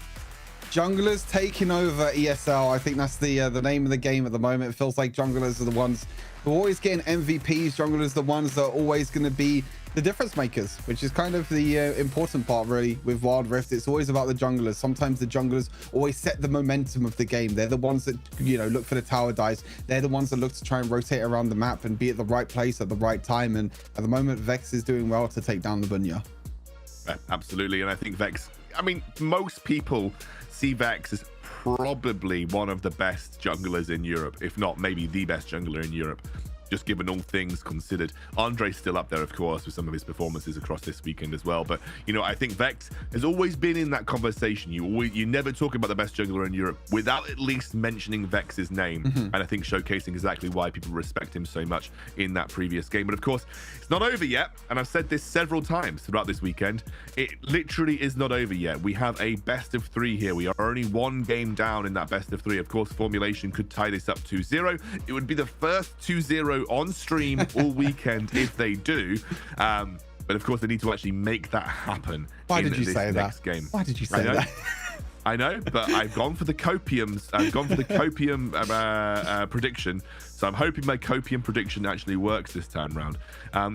Speaker 6: Junglers taking over ESL. I think that's the name of the game at the moment. It feels like junglers are the ones who are always getting MVPs. Junglers are the ones that are always going to be the difference makers, which is kind of the important part really with Wild Rift. It's always about the junglers. Sometimes the junglers always set the momentum of the game. They're the ones that, you know, look for the tower dives. They're the ones that look to try and rotate around the map and be at the right place at the right time. And at the moment, Vex is doing well to take down the Bunya.
Speaker 5: Yeah, absolutely. And I think Vex, I mean, most people see Vex as probably one of the best junglers in Europe, if not maybe the best jungler in Europe, just given all things considered. Andre's still up there, of course, with some of his performances across this weekend as well. But, you know, I think Vex has always been in that conversation. You never talk about the best jungler in Europe without at least mentioning Vex's name. And I think showcasing exactly why people respect him so much in that previous game. But of course, it's not over yet. And I've said this several times throughout this weekend. It literally is not over yet. We have a best of 3 here. We are only 1 game down in that best of 3. Of course, Formulation could tie this up 2-0. It would be the first 2-0 on stream all weekend if they do. But of course, they need to actually make that happen.
Speaker 6: Why did you say that?
Speaker 5: Game.
Speaker 6: Why did you say that?
Speaker 5: I know, but I've gone for the copiums. I've gone for the copium prediction. So I'm hoping my copium prediction actually works this time round.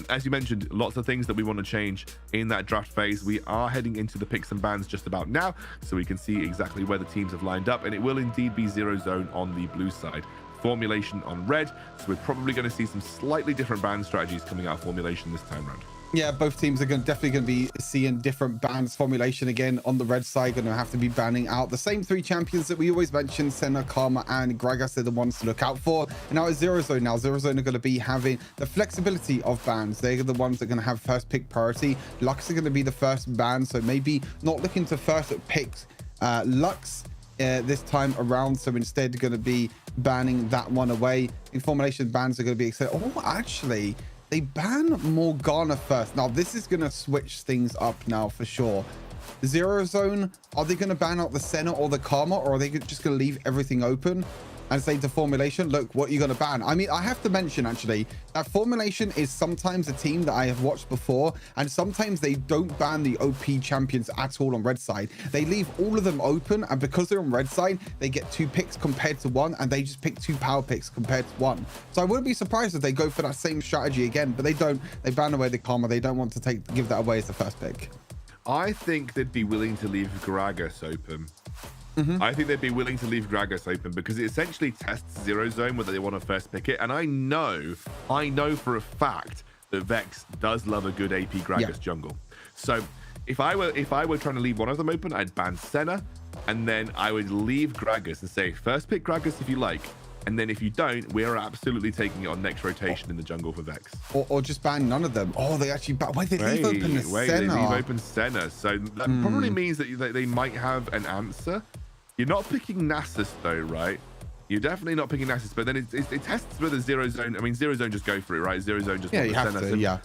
Speaker 5: As you mentioned, lots of things that we want to change in that draft phase. We are heading into the picks and bans just about now, so we can see exactly where the teams have lined up, and it will indeed be Zero Zone on the blue side. Formulation on red. So we're probably going to see some slightly different ban strategies coming out of Formulation this time around.
Speaker 6: Yeah, both teams are definitely going to be seeing different bans. Formulation again on the red side going to have to be banning out the same 3 champions that we always mention: Senna, Karma, and Gragas. They're the ones to look out for. And now it's Zero Zone. Now Zero Zone are going to be having the flexibility of bans. They're the ones that are going to have first pick priority. Lux are going to be the first ban, so maybe not looking to first pick Lux this time around. So instead going to be banning that one away. In Formulation, bans are going to be excited. Oh, actually, they ban Morgana first. Now, this is going to switch things up now for sure. Zero Zone, are they going to ban out the Senna or the Karma, or are they just going to leave everything open and say to Formulation, look, what are you going to ban? I mean, I have to mention, actually, that Formulation is sometimes a team that I have watched before, and sometimes they don't ban the OP champions at all on red side. They leave all of them open, and because they're on red side, they get 2 picks compared to 1, and they just pick 2 power picks compared to 1. So I wouldn't be surprised if they go for that same strategy again, but they don't. They ban away the Karma. They don't want to give that away as the first pick.
Speaker 5: I think they'd be willing to leave Gragas open. I think they'd be willing to leave Gragas open because it essentially tests Zero Zone whether they want to first pick it. And I know for a fact that Vex does love a good AP Gragas jungle. So if I were trying to leave one of them open, I'd ban Senna, and then I would leave Gragas and say, first pick Gragas if you like. And then if you don't, we are absolutely taking it on next rotation in the jungle for Vex.
Speaker 6: Or just ban none of them. Oh, they actually ban. Wait, they leave open the Senna.
Speaker 5: They leave open Senna. So that probably means that they might have an answer. You're not picking Nasus though, right? You're definitely not picking Nasus, but then it tests whether Zero Zone. I mean, Zero Zone just go for it, right? Zero Zone just
Speaker 6: you have to, yeah.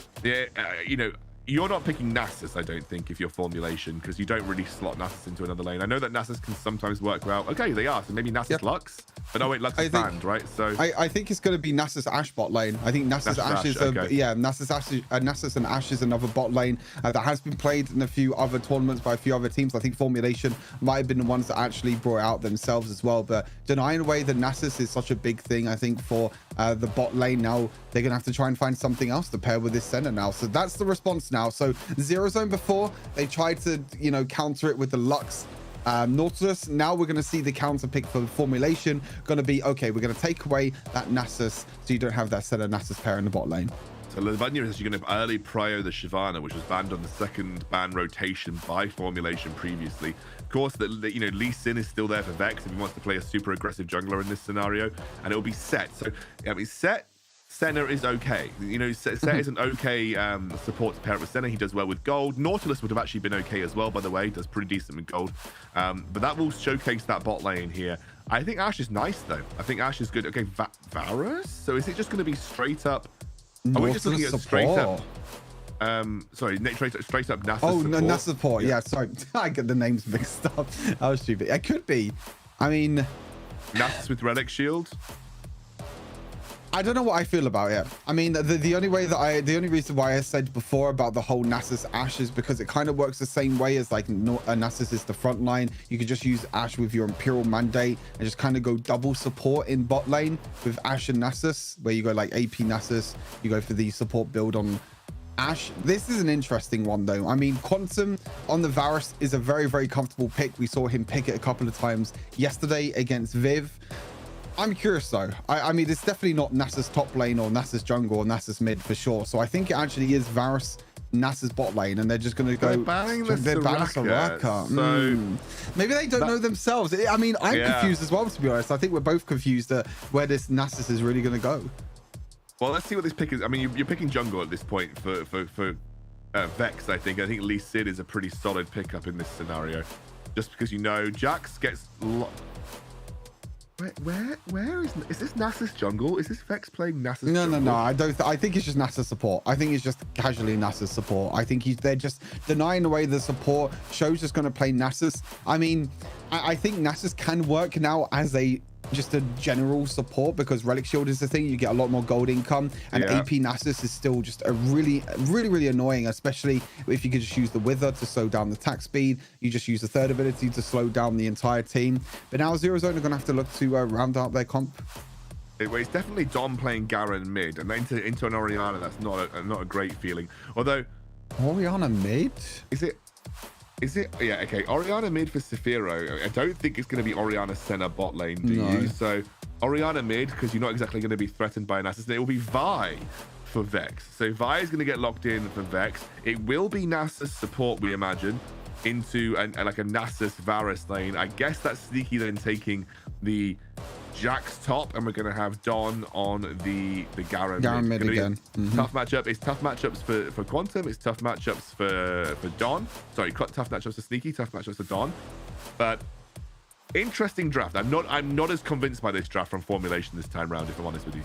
Speaker 5: You know, you're not picking Nasus, I don't think, if you're Formulation, because you don't really slot Nasus into another lane. I know that Nasus can sometimes work well. Okay, they are. So maybe Nasus Lux. But no, wait, Lux is banned, right? So
Speaker 6: I think it's going to be Nasus Ash bot lane. I think Nasus Ash is Nasus and Ash is another bot lane that has been played in a few other tournaments by a few other teams. I think Formulation might have been the ones that actually brought out themselves as well. But denying away the Nasus is such a big thing, I think, for the bot lane. Now they're going to have to try and find something else to pair with this Senna now. So that's the response now. So Zero Zone before, they tried to, you know, counter it with the Lux Nautilus. Now we're going to see the counter pick for Formulation going to be, okay, we're going to take away that Nasus so you don't have that Senna Nasus pair in the bot lane.
Speaker 5: So the bad news is you're going to early prio the Shyvana, which was banned on the second ban rotation by Formulation previously. Of course, you know, Lee Sin is still there for Vex if he wants to play a super aggressive jungler in this scenario, and it will be Set. So I mean, Senna is okay. You know, Set is an okay support to pair up with Senna. He does well with gold. Nautilus would have actually been okay as well, by the way. Does pretty decent with gold. But that will showcase that bot lane here. I think Ashe is nice, though. I think Ashe is good. Okay, Varus? So is it just going to be straight up? Are we just looking at straight up? Sorry, straight up Nasus support?
Speaker 6: No, Nasus support. Yeah, sorry. I get the names mixed up. That was stupid. It could be. I mean...
Speaker 5: Nasus with Relic Shield?
Speaker 6: I don't know what I feel about it. I mean, the only reason why I said before about the whole Nasus Ashe is because it kind of works the same way as like Nasus is the front line. You could just use Ashe with your Imperial Mandate and just kind of go double support in bot lane with Ashe and Nasus, where you go like AP Nasus, you go for the support build on Ashe. This is an interesting one though. I mean, Quantum on the Varus is a very, very comfortable pick. We saw him pick it a couple of times yesterday against Viv. I'm curious though. I mean, it's definitely not Nasus top lane or Nasus jungle or Nasus mid for sure. So I think it actually is Varus Nasus bot lane, and they're just going to go.
Speaker 5: They're banning Soraka.
Speaker 6: So maybe they don't know themselves. I mean, I'm confused as well, to be honest. I think we're both confused at where this Nasus is really going to go.
Speaker 5: Well, let's see what this pick is. I mean, you're picking jungle at this point for Vex. I think Lee Sin is a pretty solid pickup in this scenario, just because you know Jax gets. Where is this Nasus jungle? Is this Vex playing Nasus jungle?
Speaker 6: No. I think it's just Nasus support. I think it's just casually Nasus support. I think they're just denying away the support. Show's just going to play Nasus. I mean, I think Nasus can work now as just a general support, because Relic Shield is the thing. You get a lot more gold income, and AP Nasus is still just a really annoying, especially if you could just use the Wither to slow down the attack speed. You just use the third ability to slow down the entire team. But now Zero Zone are going to have to look to round out their comp.
Speaker 5: It's definitely Dom playing Garen mid, and then into an Orianna. That's not a great feeling. Although
Speaker 6: Orianna mid,
Speaker 5: is Is it? Yeah, okay. Orianna mid for Sephiro. I don't think it's going to be Orianna center bot lane, do you? So Orianna mid, because you're not exactly going to be threatened by Nasus. It will be Vi for Vex. So Vi is going to get locked in for Vex. It will be Nasus support, we imagine, into like a Nasus Varus lane. I guess that's Sneaky then taking the Jack's top, and we're going to have Don on the Garen mid again. Tough matchup. It's tough matchups for Quantum. It's tough matchups for Don. Sorry, tough matchups for Sneaky. Tough matchups for Don. But interesting draft. I'm not as convinced by this draft from Formulation this time round, if I'm honest with you.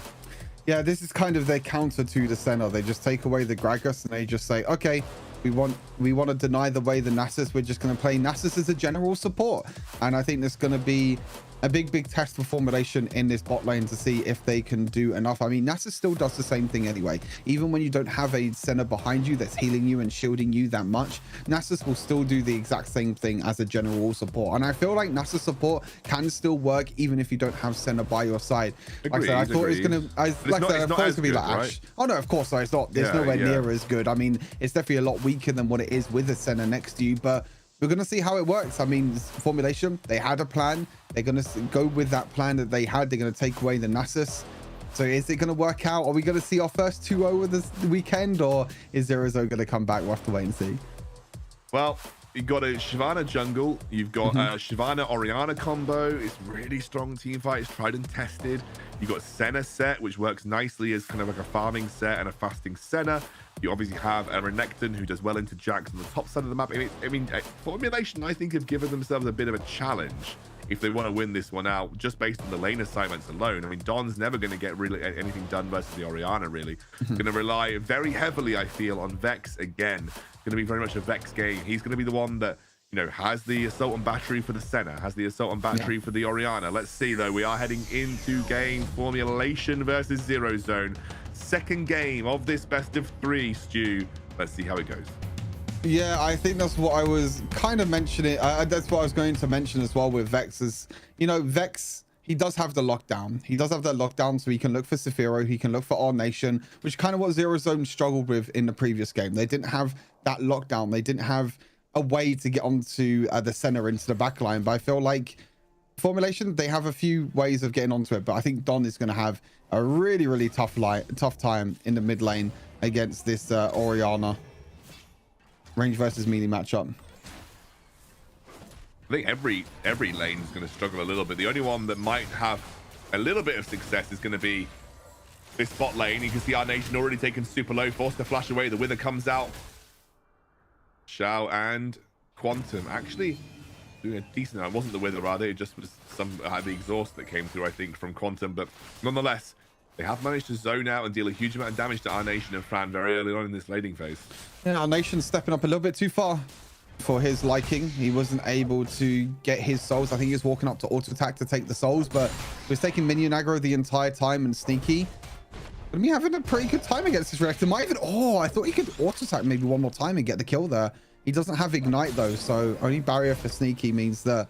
Speaker 6: Yeah, this is kind of their counter to the center. They just take away the Gragas and they just say, okay, we want to deny the way the Nasus. We're just going to play Nasus as a general support. And I think there's going to be a big test for Formulation in this bot lane to see if they can do enough. I mean, Nasus still does the same thing anyway. Even when you don't have a center behind you that's healing you and shielding you that much, Nasus will still do the exact same thing as a general support. And I feel like Nasus support can still work even if you don't have center by your side. Like I said, I thought it was going to, I thought it was going to be like Ash. Oh no, of course, it's not. There's nowhere near as good. I mean, it's definitely a lot weaker than what it is with a center next to you, but we're going to see how it works. I mean, Formulation, they had a plan. They're going to go with that plan that they had. They're going to take away the Nasus. So is it going to work out? Are we going to see our first 2-0 this weekend, or is 0-0 going to come back? We'll have to wait and see.
Speaker 5: Well, you've got a Shyvana jungle. You've got a Shyvana Orianna combo. It's really strong team fight. It's tried and tested. You've got Senna set, which works nicely as kind of like a farming set and a fasting Senna. You obviously have a Renekton who does well into Jax on the top side of the map. I mean, Formulation, I think, have given themselves a bit of a challenge if they want to win this one out, just based on the lane assignments alone. I mean, Don's never going to get really anything done versus the Orianna, really. Going to rely very heavily, I feel, on Vex again. Going to be very much a Vex game. He's going to be the one that, you know, has the assault and battery for the Senna, has the assault and battery for the Orianna. Let's see, though. We are heading into game Formulation versus Zero Zone. Second game of this best of 3, Stu. Let's see how it goes.
Speaker 6: Yeah, I think that's what I was kind of mentioning. That's what I was going to mention as well with Vex is, you know, Vex, he does have the lockdown. He does have that lockdown, so he can look for Sephiro. He can look for our nation, which is kind of what Zero Zone struggled with in the previous game. They didn't have that lockdown. They didn't have a way to get onto the center into the back line. But I feel like Formulation, they have a few ways of getting onto it. But I think Don is going to have a really tough time in the mid lane against this Orianna range versus melee matchup.
Speaker 5: I think every lane is going to struggle a little bit. The only one that might have a little bit of success is going to be this bot lane. You can see our nation already taken super low, forced to flash away. The Wither comes out. Shao and Quantum actually doing a decent. It wasn't the Wither, rather. It just was the exhaust that came through, I think, from Quantum. But nonetheless, they have managed to zone out and deal a huge amount of damage to our nation and Fran very early on in this laning phase.
Speaker 6: Yeah, our nation's stepping up a little bit too far for his liking. He wasn't able to get his souls. I think he was walking up to auto attack to take the souls, but he was taking minion aggro the entire time and Sneaky. But me having a pretty good time against this reactor. Might even, I thought he could auto attack maybe one more time and get the kill there. He doesn't have ignite though, so only barrier for Sneaky means that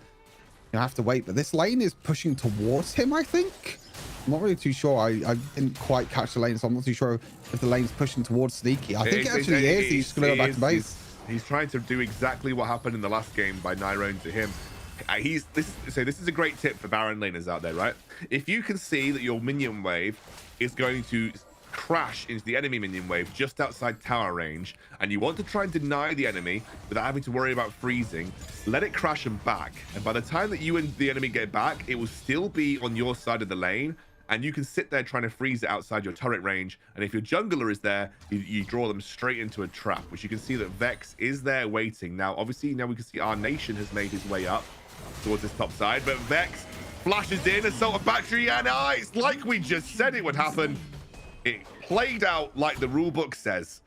Speaker 6: you have to wait. But this lane is pushing towards him, I think. I'm not really too sure. I didn't quite catch the lane, so I'm not too sure if the lane's pushing towards Sneaky. I think it actually is. He's going to go back to base.
Speaker 5: He's trying to do exactly what happened in the last game by Nyrone to him. This is a great tip for Baron laners out there, right? If you can see that your minion wave is going to crash into the enemy minion wave just outside tower range, and you want to try and deny the enemy without having to worry about freezing, let it crash and back. And by the time that you and the enemy get back, it will still be on your side of the lane, and you can sit there trying to freeze it outside your turret range. And if your jungler is there, you draw them straight into a trap, which you can see that Vex is there waiting. Now, obviously, now we can see our nation has made his way up towards this top side, but Vex flashes in, assault of battery, and it's like we just said it would happen. It played out like the rule book says,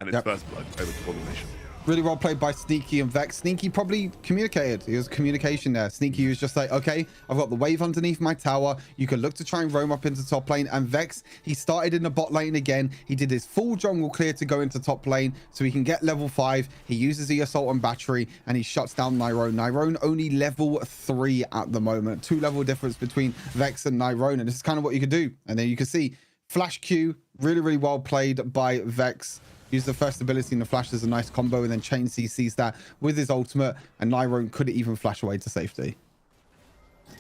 Speaker 5: and it's first blood over to Formulation.
Speaker 6: Really well played by Sneaky and Vex. Sneaky probably communicated. He was communication there. Sneaky was just like, okay, I've got the wave underneath my tower. You can look to try and roam up into top lane. And Vex, he started in the bot lane again. He did his full jungle clear to go into top lane so he can get level 5. He uses the assault and battery and he shuts down Nyrone. Nyrone only level 3 at the moment. 2 level difference between Vex and Nyrone. And this is kind of what you could do. And then you can see Flash Q, really well played by Vex. Use the first ability in the flash as a nice combo, and then Chain C sees that with his ultimate, and Nyrone couldn't even flash away to safety.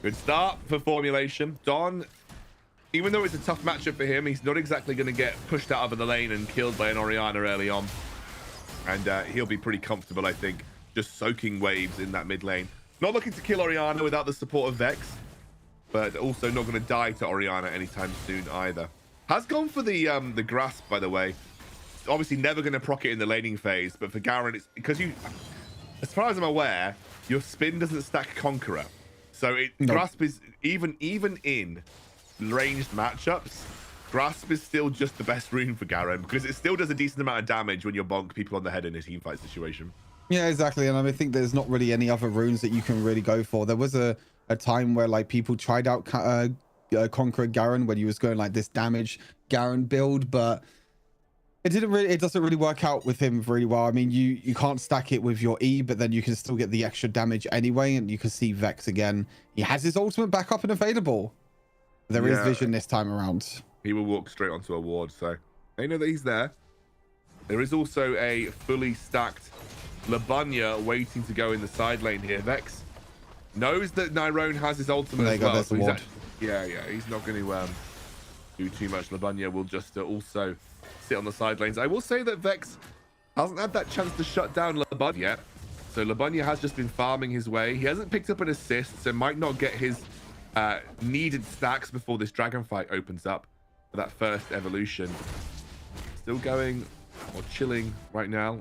Speaker 5: Good start for Formulation. Don, even though it's a tough matchup for him, he's not exactly going to get pushed out of the lane and killed by an Orianna early on. And he'll be pretty comfortable, I think, just soaking waves in that mid lane. Not looking to kill Orianna without the support of Vex, but also not going to die to Orianna anytime soon either. Has gone for the grasp, by the way. Obviously never going to proc it in the laning phase, but for Garen, it's because you, as far as I'm aware, your spin doesn't stack Conqueror. So grasp is even in ranged matchups, grasp is still just the best rune for Garen, because it still does a decent amount of damage when you bonk people on the head in a team fight situation. Yeah,
Speaker 6: exactly. And I think there's not really any other runes that you can really go for. There was a time where like people tried out Conqueror Garen when he was going like this damage Garen build, but it doesn't really work out with him very well. I mean, you can't stack it with your E, but then you can still get the extra damage anyway. And you can see Vex again. He has his ultimate back up and available. There is vision this time around.
Speaker 5: He will walk straight onto a ward, so they know that he's there. There is also a fully stacked Labunya waiting to go in the side lane here. Vex knows that Nyrone has his ultimate as well. So he's not going to do too much. Labunya will just also sit on the side lanes. I will say that Vex hasn't had that chance to shut down Labunya yet. So Labunya has just been farming his way. He hasn't picked up an assist, so might not get his needed stacks before this dragon fight opens up for that first evolution. Still going or chilling right now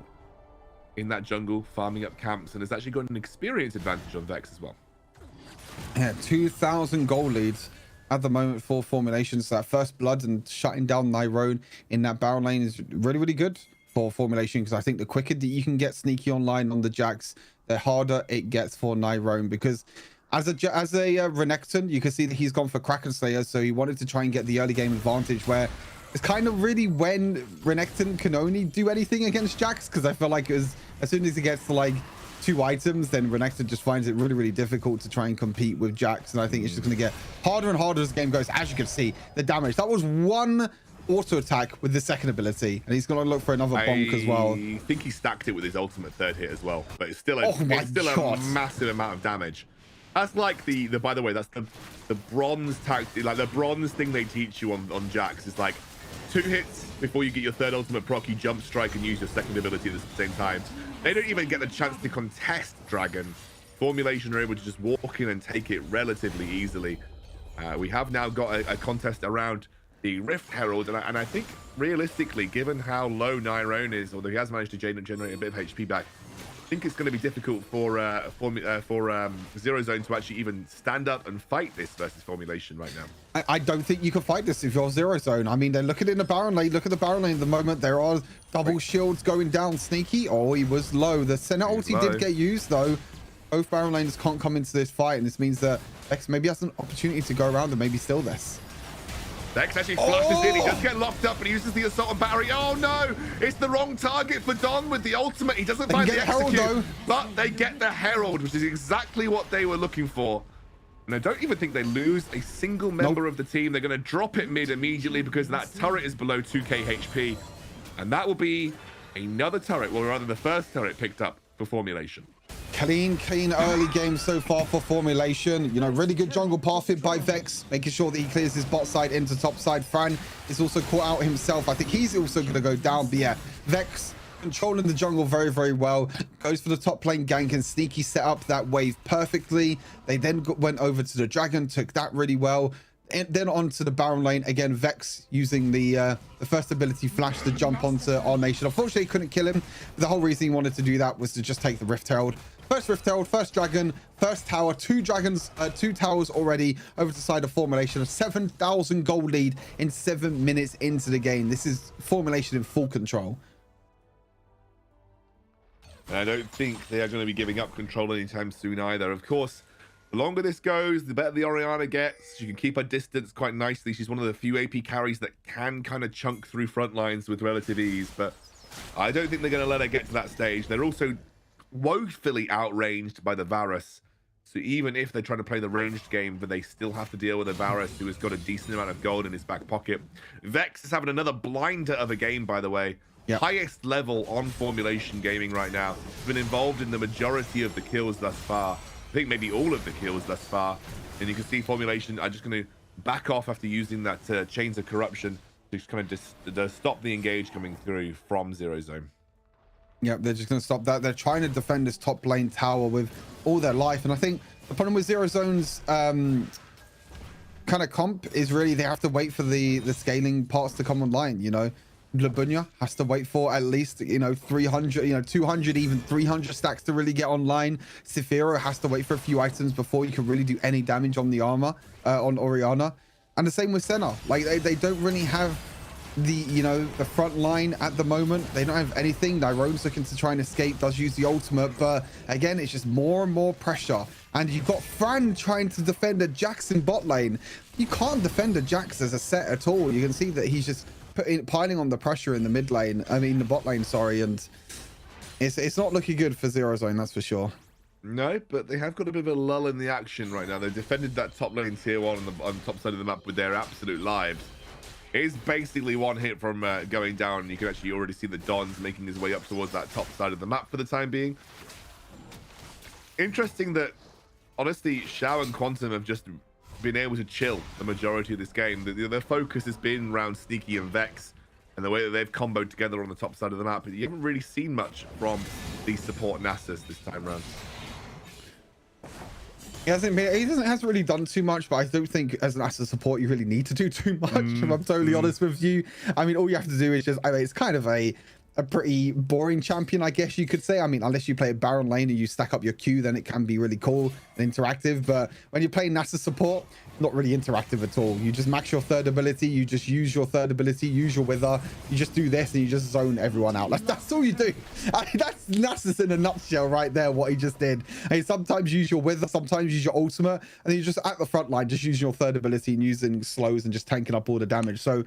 Speaker 5: in that jungle, farming up camps, and has actually got an experience advantage on Vex as well.
Speaker 6: Yeah, 2,000 gold leads at the moment for Formulation. So that first blood and shutting down Nyrone in that Baron lane is really, really good for Formulation, because I think the quicker that you can get sneaky online on the Jax, the harder it gets for Nyrone, because as a Renekton, you can see that he's gone for Kraken Slayer, so he wanted to try and get the early game advantage, where it's kind of really when Renekton can only do anything against Jax, because I feel like as soon as he gets to like 2 items, then Renekton just finds it really, really difficult to try and compete with Jax. And I think it's just going to get harder and harder as the game goes. As you can see, the damage. That was one auto attack with the second ability, and he's going to look for another bonk as well.
Speaker 5: I think he stacked it with his ultimate third hit as well, but it's still a massive amount of damage. That's like by the way, that's the bronze tactic, like the bronze thing they teach you on Jax is like 2 hits before you get your third ultimate proc, you jump strike and use your second ability at the same time. They don't even get the chance to contest Dragon. Formulation are able to just walk in and take it relatively easily. We have now got a contest around the Rift Herald, and I think realistically, given how low Nyrone is, although he has managed to generate a bit of HP back, I think it's going to be difficult for Zero Zone to actually even stand up and fight this versus Formulation right now.
Speaker 6: I don't think you can fight this if you're Zero Zone. I mean, they're looking in the Baron lane. Look at the Baron lane at the moment. There are double shields going down. Sneaky. Oh, he was low. The Senna ulti did get used, though. Both Baron lanes can't come into this fight, and this means that X maybe has an opportunity to go around and maybe steal this.
Speaker 5: Vex actually flashes in. He does get locked up, but he uses the assault and battery. Oh no! It's the wrong target for Don with the ultimate. He doesn't find the execute, but they get the Herald, which is exactly what they were looking for. And I don't even think they lose a single member of the team. They're going to drop it mid immediately because that turret is below 2k HP. And that will be another turret, well, rather the first turret picked up for Formulation.
Speaker 6: Clean early game so far for Formulation. You know, really good jungle path hit by Vex, making sure that he clears his bot side into top side. Fran is also caught out himself. I think he's also going to go down. But yeah, Vex controlling the jungle very, very well. Goes for the top lane gank and sneaky set up that wave perfectly. They then went over to the dragon, took that really well. And then onto the Baron lane again. Vex using the first ability flash to jump onto our nation. Unfortunately, he couldn't kill him. The whole reason he wanted to do that was to just take the Rift Herald. First Rift Herald, first dragon, first tower, 2 dragons, 2 towers already over to the side of Formulation. A 7,000 gold lead in 7 minutes into the game. This is Formulation in full control.
Speaker 5: And I don't think they are going to be giving up control anytime soon either. Of course, the longer this goes, the better the Orianna gets. She can keep her distance quite nicely. She's one of the few AP carries that can kind of chunk through front lines with relative ease. But I don't think they're going to let her get to that stage. They're also woefully outranged by the Varus. So even if they're trying to play the ranged game, but they still have to deal with a Varus who has got a decent amount of gold in his back pocket. Vex is having another blinder of a game, by the way.
Speaker 6: Yep.
Speaker 5: Highest level on Formulation Gaming right now. He's been involved in the majority of the kills thus far. I think maybe all of the kills thus far. And you can see Formulation are just going to back off after using that Chains of Corruption to just kind of just stop the engage coming through from Zero Zone.
Speaker 6: Yeah, they're just going to stop that. They're trying to defend this top lane tower with all their life. And I think the problem with Zero Zone's kind of comp is really they have to wait for the scaling parts to come online, you know. Labunya has to wait for at least, you know, 300, you know, 200, even 300 stacks to really get online. Sephiro has to wait for a few items before you can really do any damage on the armor, on Orianna. And the same with Senna. Like, they don't really have the, you know, the front line at the moment. They don't have anything. Nyrone's looking to try and escape, does use the ultimate, but again, it's just more and more pressure. And you've got Fran trying to defend a Jax in bot lane. You can't defend a Jax as a set at all. You can see that he's just piling on the pressure in the mid lane, I mean the bot lane, sorry, and it's not looking good for Zero Zone, that's for sure.
Speaker 5: No, but they have got a bit of a lull in the action right now. They've defended that top lane tier 1 on the top side of the map with their absolute lives. It is basically one hit from going down. You can actually already see the Don's making his way up towards that top side of the map for the time being. Interesting that, honestly, Shao and Quantum have just been able to chill the majority of this game. Their focus has been around Sneaky and Vex and the way that they've comboed together on the top side of the map. But you haven't really seen much from the support Nasus this time around.
Speaker 6: He hasn't really done too much, but I don't think as an Nasus support you really need to do too much, if I'm totally honest with you. I mean, all you have to do is just, I mean, it's kind of a pretty boring champion, I guess you could say. I mean, unless you play a Baron lane and you stack up your Q, then it can be really cool and interactive. But when you're playing Nasus support, not really interactive at all. You just max your third ability, you just use your third ability, use your Wither, you just do this and you just zone everyone out. Like, that's all you do. I mean, that's Nasus in a nutshell right there, what he just did. And sometimes use your Wither, sometimes use your ultimate, and then you're just at the front line, just using your third ability and using slows and just tanking up all the damage. So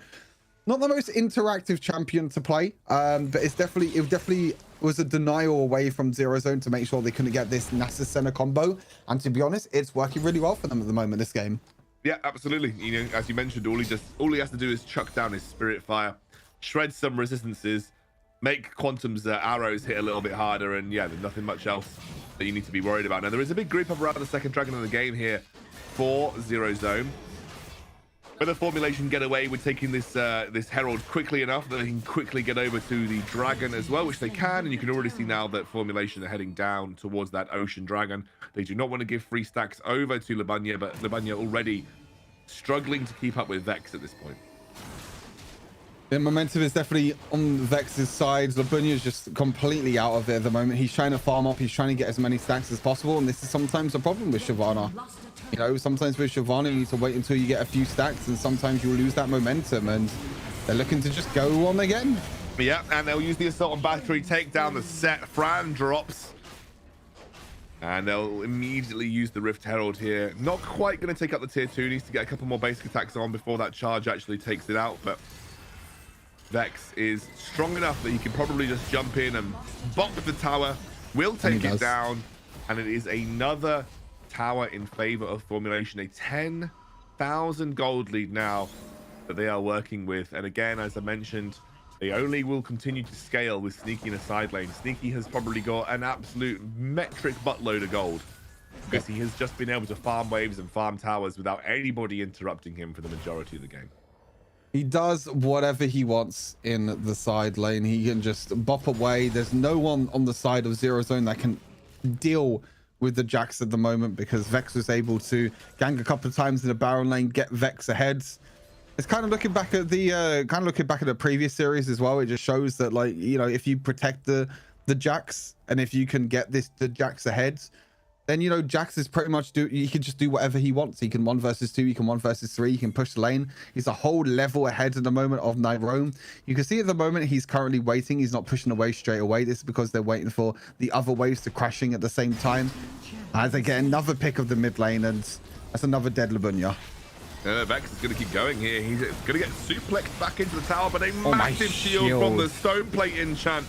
Speaker 6: not the most interactive champion to play, but it definitely was a denial away from Zero Zone to make sure they couldn't get this Nasus Senna combo. And to be honest, it's working really well for them at the moment, this game.
Speaker 5: Yeah, absolutely. You know, as you mentioned, all he has to do is chuck down his Spirit Fire, shred some resistances, make Quantum's arrows hit a little bit harder, and yeah, there's nothing much else that you need to be worried about. Now, there is a big group up around the second dragon in the game here for Zero Zone. Whether Formulation get away with taking this this Herald quickly enough that they can quickly get over to the Dragon as well, which they can, and you can already see now that Formulation are heading down towards that Ocean Dragon. They do not want to give free stacks over to Labunya, but Labunya already struggling to keep up with Vex at this point.
Speaker 6: The momentum is definitely on Vex's side. Labunya is just completely out of it at the moment. He's trying to farm up. He's trying to get as many stacks as possible. And this is sometimes a problem with Shyvana. You know, sometimes with Shyvana, you need to wait until you get a few stacks. And sometimes you'll lose that momentum. And they're looking to just go on again.
Speaker 5: Yeah, and they'll use the Assault on Battery, take down the set. Fran drops. And they'll immediately use the Rift Herald here. Not quite going to take out the tier 2. Needs to get a couple more basic attacks on before that charge actually takes it out. But Vex is strong enough that he can probably just jump in and bop the tower. Will take it down. And it is another tower in favor of Formulation. A 10,000 gold lead now that they are working with. And again, as I mentioned, they only will continue to scale with Sneaky in a side lane. Sneaky has probably got an absolute metric buttload of gold because he has just been able to farm waves and farm towers without anybody interrupting him for the majority of the game.
Speaker 6: He does whatever he wants in the side lane. He can just bop away. There's no one on the side of Zero Zone that can deal with the Jax at the moment because Vex was able to gang a couple of times in the Baron lane, get Vex ahead. It's kind of looking back at the previous series as well. It just shows that, like, you know, if you protect the Jax and if you can get the Jax ahead, then, you know, Jax is pretty much he can just do whatever he wants. He can 1 versus 2, he can 1 versus 3, he can push the lane. He's a whole level ahead at the moment of Nyrone. You can see at the moment he's currently waiting. He's not pushing away straight away. This is because they're waiting for the other waves to crashing at the same time. As they get another pick of the mid lane, and that's another dead Labunya.
Speaker 5: Vex is going to keep going here. He's going to get suplexed back into the tower, but a massive shield from the stone plate enchant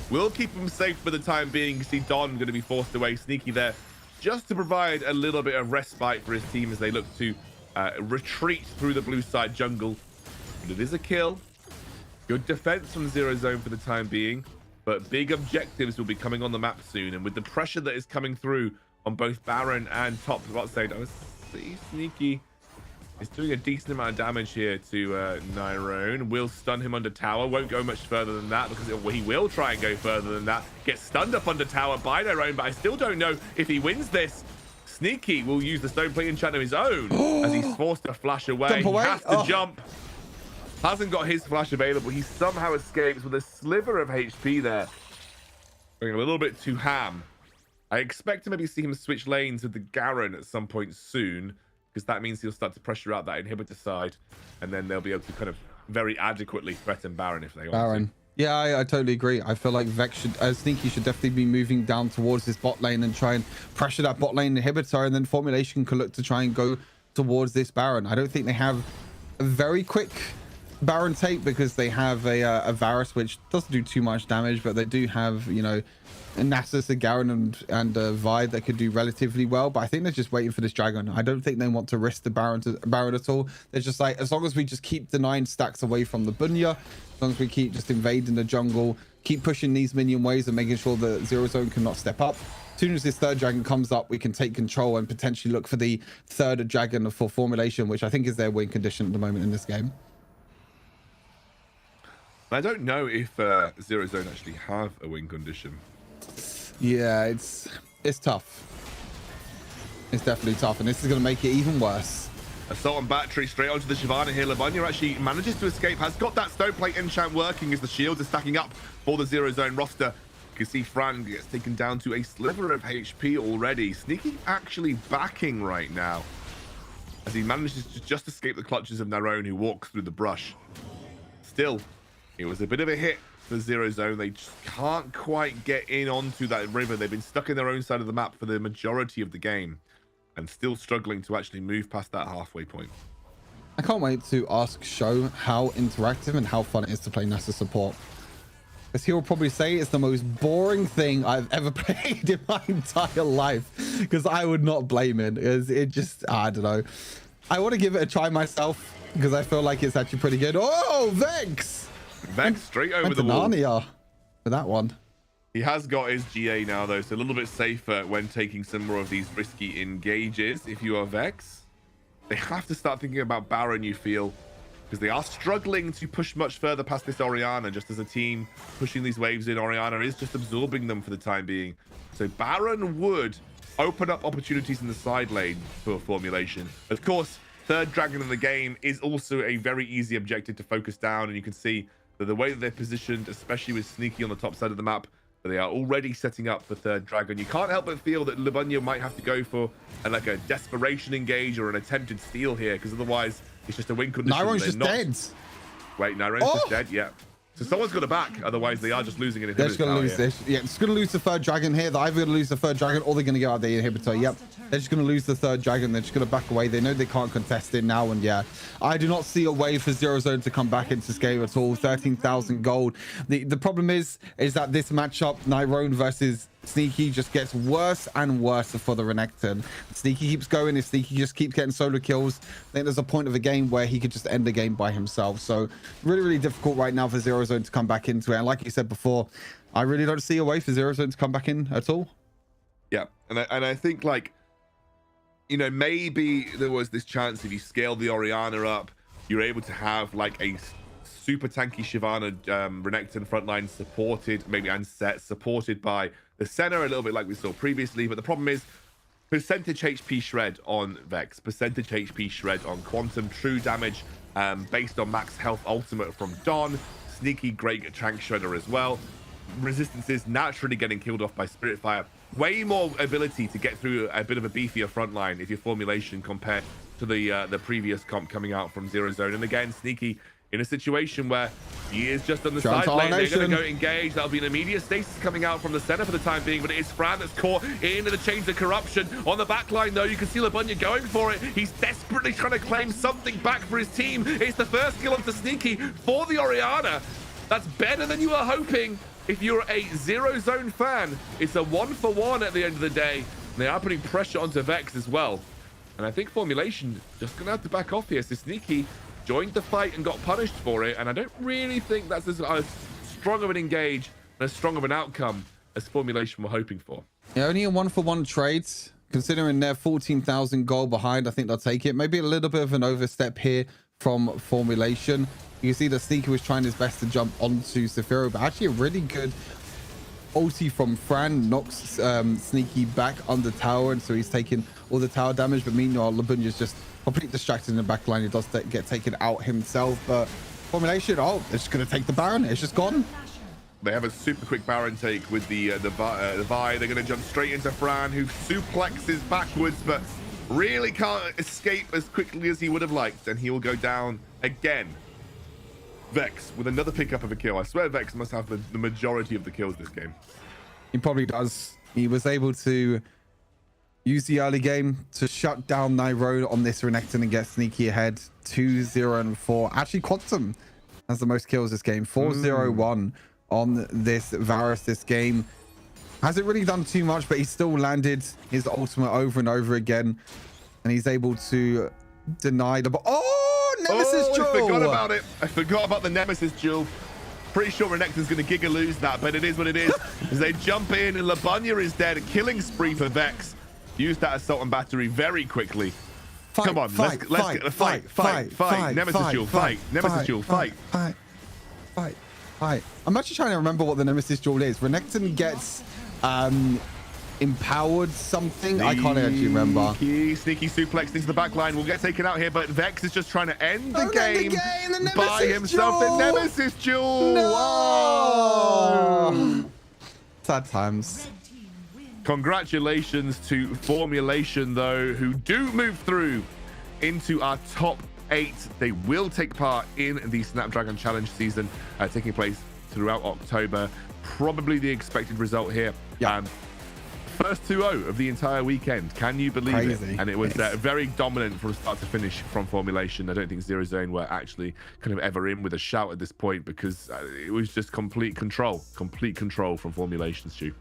Speaker 5: will keep him safe for the time being. You see Don going to be forced away. Sneaky there just to provide a little bit of respite for his team as they look to retreat through the blue side jungle. But it is a kill. Good defense from Zero Zone for the time being, but big objectives will be coming on the map soon. And with the pressure that is coming through on both Baron and top side, I see Sneaky is doing a decent amount of damage here to Nyrone. Will stun him under tower. Won't go much further than that because he will try and go further than that. Gets stunned up under tower by Nyrone, but I still don't know if he wins this. Sneaky will use the stone plate enchant of his own as he's forced to flash away. He has to jump. Hasn't got his flash available. He somehow escapes with a sliver of HP there. Going a little bit too ham. I expect to maybe see him switch lanes with the Garen at some point soon, because that means he'll start to pressure out that inhibitor side, and then they'll be able to kind of very adequately threaten Baron if they want to.
Speaker 6: Yeah, I totally agree. I feel like Vex should, Sneaky should definitely be moving down towards this bot lane and try and pressure that bot lane inhibitor, and then Formulation can look to try and go towards this Baron. I don't think they have a very quick Baron take because they have a Varus, which doesn't do too much damage, but they do have, you know, Nasus, a Garen, and Vi that could do relatively well. But I think they're just waiting for this dragon. I don't think they want to risk the Baron at all. They're just like, as long as we just keep denying stacks away from the Bunya, as long as we keep just invading the jungle, keep pushing these minion waves and making sure that Zero Zone cannot step up. As soon as this third dragon comes up, we can take control and potentially look for the third dragon for Formulation, which I think is their win condition at the moment in this game.
Speaker 5: I don't know if Zero Zone actually have a win condition.
Speaker 6: Yeah, it's tough. It's definitely tough, and this is going to make it even worse.
Speaker 5: Assault on battery straight onto the Shyvana here. Labunya actually manages to escape, has got that stone plate enchant working as the shields are stacking up for the Zero Zone roster. You can see Fran gets taken down to a sliver of HP already. Sneaky actually backing right now as he manages to just escape the clutches of Nyrone, who walks through the brush. Still, it was a bit of a hit for Zero Zone. They just can't quite get in onto that river. They've been stuck in their own side of the map for the majority of the game and still struggling to actually move past that halfway point.
Speaker 6: I can't wait to ask Sho how interactive and how fun it is to play Nasus support, because he will probably say it's the most boring thing I've ever played in my entire life, because I would not blame it. It just, I don't know. I want to give it a try myself because I feel like it's actually pretty good. Oh, Vex!
Speaker 5: Vex straight over the wall.
Speaker 6: Narnia for that one.
Speaker 5: He has got his GA now, though, so a little bit safer when taking some more of these risky engages. If you are Vex, they have to start thinking about Baron, you feel, because they are struggling to push much further past this Orianna. Just as a team pushing these waves in, Orianna is just absorbing them for the time being. So Baron would open up opportunities in the side lane for Formulation. Of course, third dragon in the game is also a very easy objective to focus down, and you can see that the way that they're positioned, especially with Sneaky on the top side of the map, they are already setting up for third dragon. You can't help but feel that Labunya might have to go for like a desperation engage or an attempted steal here, because otherwise it's just a win condition.
Speaker 6: Nyrone's just dead.
Speaker 5: Wait, Nyrone's just dead? Yeah. So someone's got to back, otherwise they are just losing an inhibitor.
Speaker 6: They're just going to lose this. Yeah, it's going to lose the third dragon here. They're either going to lose the third dragon or they're going to get out the inhibitor. Yep. They're just going to lose the third dragon. They're just going to back away. They know they can't contest it now. And yeah, I do not see a way for Zero Zone to come back into this game at all. 13,000 gold. The problem is that this matchup, Nyrone versus Sneaky, just gets worse and worse for the Renekton. Sneaky keeps going. If Sneaky just keeps getting solo kills, then there's a point of a game where he could just end the game by himself. So really, really difficult right now for Zero Zone to come back into it. And like you said before, I really don't see a way for Zero Zone to come back in at all.
Speaker 5: Yeah, and I think, like, you know, maybe there was this chance if you scale the Orianna up, you're able to have like a super tanky Shyvana Renekton frontline supported, maybe and set supported by the Senna, a little bit like we saw previously. But the problem is percentage HP shred on Vex, percentage HP shred on Quantum, true damage based on max health ultimate from Don, Sneaky great tank shredder as well. Resistances naturally getting killed off by Spirit Fire. Way more ability to get through a bit of a beefier frontline if your Formulation compared to the previous comp coming out from Zero Zone. And again, Sneaky in a situation where he is just on the side lane. They're going to go engage. That'll be an immediate stasis coming out from the center for the time being, but it is Fran that's caught into the chains of corruption. On the back line, though, you can see Labunya going for it. He's desperately trying to claim something back for his team. It's the first kill onto Sneaky for the Orianna. That's better than you were hoping. If you're a Zero Zone fan, it's a 1-for-1 at the end of the day. They are putting pressure onto Vex as well. And I think Formulation just going to have to back off here. So Sneaky joined the fight and got punished for it. And I don't really think that's as strong of an engage and as strong of an outcome as Formulation were hoping for.
Speaker 6: Yeah, only a 1-for-1 trade. Considering they're 14,000 gold behind, I think they'll take it. Maybe a little bit of an overstep here from Formulation. You can see that Sneaky was trying his best to jump onto Zafiro, but actually a really good ulti from Fran knocks Sneaky back on the tower, and so he's taking all the tower damage. But meanwhile, Labunya's just completely distracted in the back line. He does get taken out himself, but Formulation, oh, they're just going to take the Baron. It's just gone.
Speaker 5: They have a super quick Baron take with the Vi. They're going to jump straight into Fran, who suplexes backwards, but really can't escape as quickly as he would have liked, and he will go down again. Vex with another pickup of a kill. I swear Vex must have the majority of the kills this game.
Speaker 6: He probably does. He was able to use the early game to shut down Nyrone on this Renekton and get Sneaky ahead 2-0-4. Actually, Quantum has the most kills this game, 4-0-1 on this Varus this game. Hasn't really done too much, but he's still landed his ultimate over and over again, and he's able to deny the... Nemesis duel!
Speaker 5: I forgot about it. I forgot about the Nemesis duel. Pretty sure Renekton's going to Giga lose that, but it is what it is. As they jump in, and Labunya is dead. A killing spree for Vex. Use that assault and battery very quickly. Come on, let's get a fight. Nemesis duel, fight. Nemesis duel, fight.
Speaker 6: I'm actually trying to remember what the Nemesis duel is. Renekton gets empowered something. I can't actually remember.
Speaker 5: Sneaky suplex into the back line. Will get taken out here, but Vex is just trying to end the game by himself. The Nemesis duel.
Speaker 6: No! Sad times.
Speaker 5: Congratulations to Formulation, though, who do move through into our top 8. They will take part in the Snapdragon Challenge season, taking place throughout October. Probably the expected result here.
Speaker 6: Yeah.
Speaker 5: First 2-0 of the entire weekend. Can you believe it? And it was very dominant from start to finish from Formulation. I don't think Zero Zone were actually kind of ever in with a shout at this point, because it was just complete control from Formulation, Stu.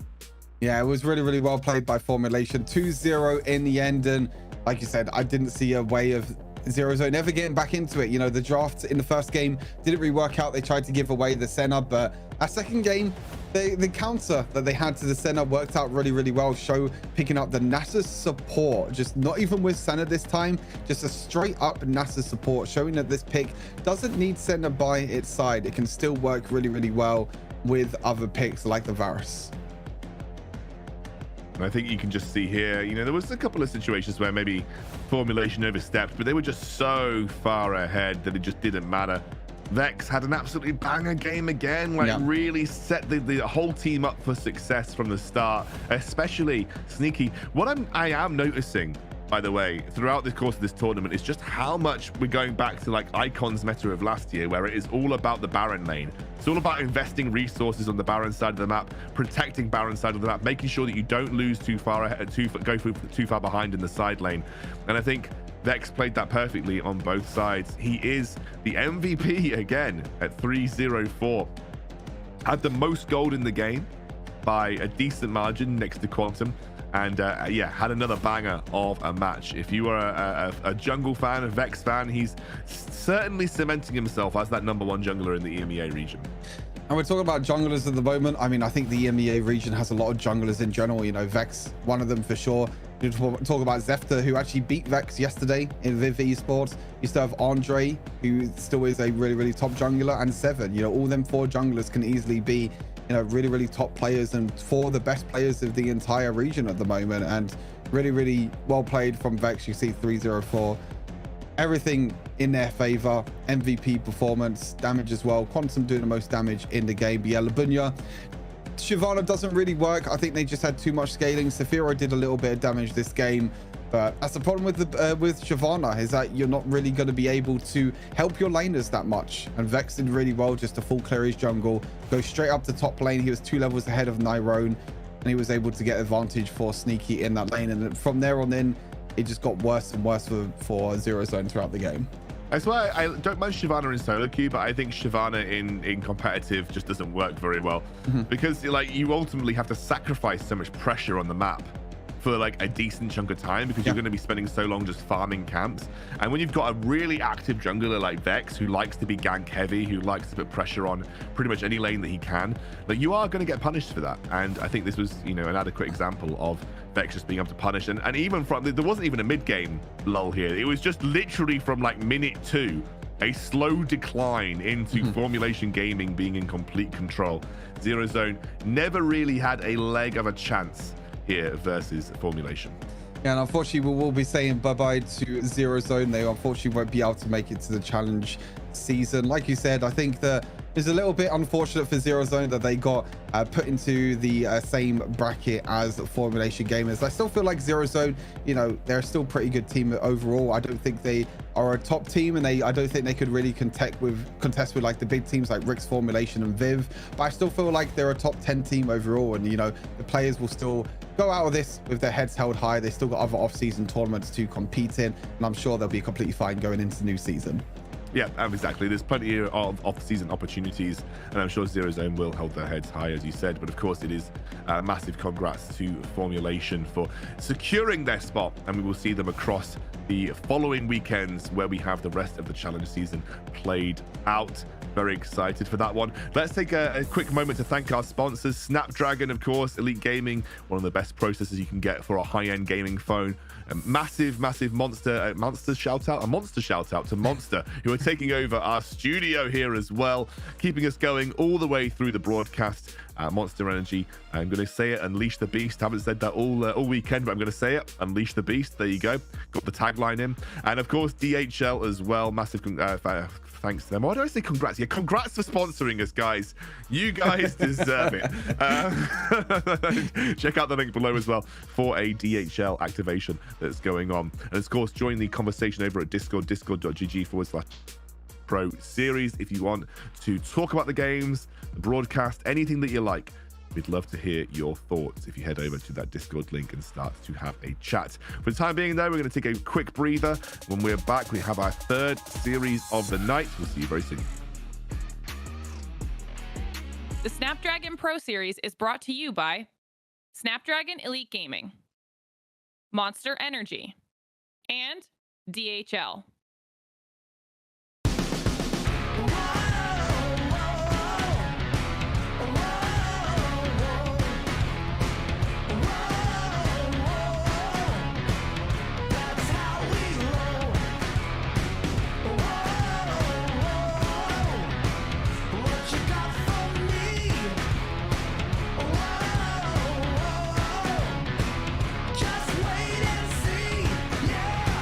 Speaker 6: Yeah, it was really, really well played by Formulation. 2-0 in the end. And like you said, I didn't see a way of Zero Zone ever getting back into it. You know, the draft in the first game didn't really work out. They tried to give away the Senna, but our second game, the counter that they had to the Senna worked out really, really well. Show picking up the Nasus support, just not even with Senna this time, just a straight up Nasus support, showing that this pick doesn't need Senna by its side. It can still work really, really well with other picks like the Varus.
Speaker 5: And I think you can just see here, you know, there was a couple of situations where maybe Formulation overstepped, but they were just so far ahead that it just didn't matter. Vex had an absolutely banger game again, like really set the whole team up for success from the start, especially Sneaky. What I am noticing, by the way, throughout the course of this tournament is just how much we're going back to like Icons meta of last year, where it is all about the Baron lane. It's all about investing resources on the Baron side of the map, protecting Baron side of the map, making sure that you don't lose too far ahead, go too far behind in the side lane. And I think Vex played that perfectly on both sides. He is the MVP again at 3-0-4. Had the most gold in the game by a decent margin next to Quantum. And yeah, had another banger of a match. If you are a jungle fan, a Vex fan, he's certainly cementing himself as that #1 jungler in the EMEA region.
Speaker 6: And we're talking about junglers at the moment. I mean, I think the EMEA region has a lot of junglers in general. You know, Vex, one of them for sure. You talk about Zefta, who actually beat Vex yesterday in Viv Esports. You still have Andre, who still is a really, really top jungler, and Seven. You know, all them 4 junglers can easily be, you know, really, really top players, and 4 of the best players of the entire region at the moment. And really, really well played from Vex. You see 3-0-4. Everything in their favor. MVP performance, damage as well. Quantum doing the most damage in the game. But yeah, Labunya, Shyvana doesn't really work. I think they just had too much scaling. Zafiro did a little bit of damage this game, but that's the problem with Shyvana, is that you're not really going to be able to help your laners that much. And Vex did really well just to full clear his jungle, go straight up to top lane. He was 2 levels ahead of Nyrone, and he was able to get advantage for Sneaky in that lane. And from there on in, it just got worse and worse for Zero Zone throughout the game.
Speaker 5: That's why I don't mind Shyvana in solo queue, but I think Shyvana in competitive just doesn't work very well, because like you ultimately have to sacrifice so much pressure on the map for like a decent chunk of time, because you're going to be spending so long just farming camps. And when you've got a really active jungler like Vex, who likes to be gank heavy, who likes to put pressure on pretty much any lane that he can, like, you are going to get punished for that. And I think this was, you know, an adequate example of Vex just being able to punish. And even from, there wasn't even a mid-game lull here. It was just literally from like minute 2, a slow decline into Formulation Gaming being in complete control. Zero Zone never really had a leg of a chance here versus Formulation.
Speaker 6: Yeah, and unfortunately, we will be saying bye-bye to Zero Zone. They unfortunately won't be able to make it to the challenge season. Like you said, I think that it's a little bit unfortunate for Zero Zone that they got put into the same bracket as Formulation Gamers. I still feel like Zero Zone, you know, they're still a pretty good team overall. I don't think they are a top team, and I don't think they could really contest with like the big teams like Rick's Formulation and Viv. But I still feel like they're a top 10 team overall, and you know, the players will still go out of this with their heads held high. They still got other off-season tournaments to compete in, and I'm sure they'll be completely fine going into the new season.
Speaker 5: Yeah, exactly. There's plenty of off-season opportunities, and I'm sure Zero Zone will hold their heads high, as you said. But of course, it is massive congrats to Formulation for securing their spot, and we will see them across the following weekends where we have the rest of the challenge season played out. Very excited for that one. Let's take a quick moment to thank our sponsors. Snapdragon, of course, Elite Gaming, one of the best processors you can get for a high-end gaming phone. A massive monster shout out to Monster, who are taking over our studio here as well, keeping us going all the way through the broadcast. Monster Energy, I'm going to say it, unleash the beast. Haven't said that all weekend, but I'm going to say it, unleash the beast. There you go, got the tagline in. And of course DHL as well, massive thanks to them. Why do I say congrats? Yeah, congrats for sponsoring us, guys. You guys deserve it. Check out the link below as well for a DHL activation that's going on. And of course, join the conversation over at discord.gg/Pro Series if you want to talk about the games, the broadcast, anything that you like. We'd love to hear your thoughts if you head over to that Discord link and start to have a chat. For the time being, though, we're going to take a quick breather. When we're back, we have our third series of the night. We'll see you very soon.
Speaker 4: The Snapdragon Pro Series is brought to you by Snapdragon Elite Gaming, Monster Energy, and DHL.
Speaker 1: Just wait and see, yeah.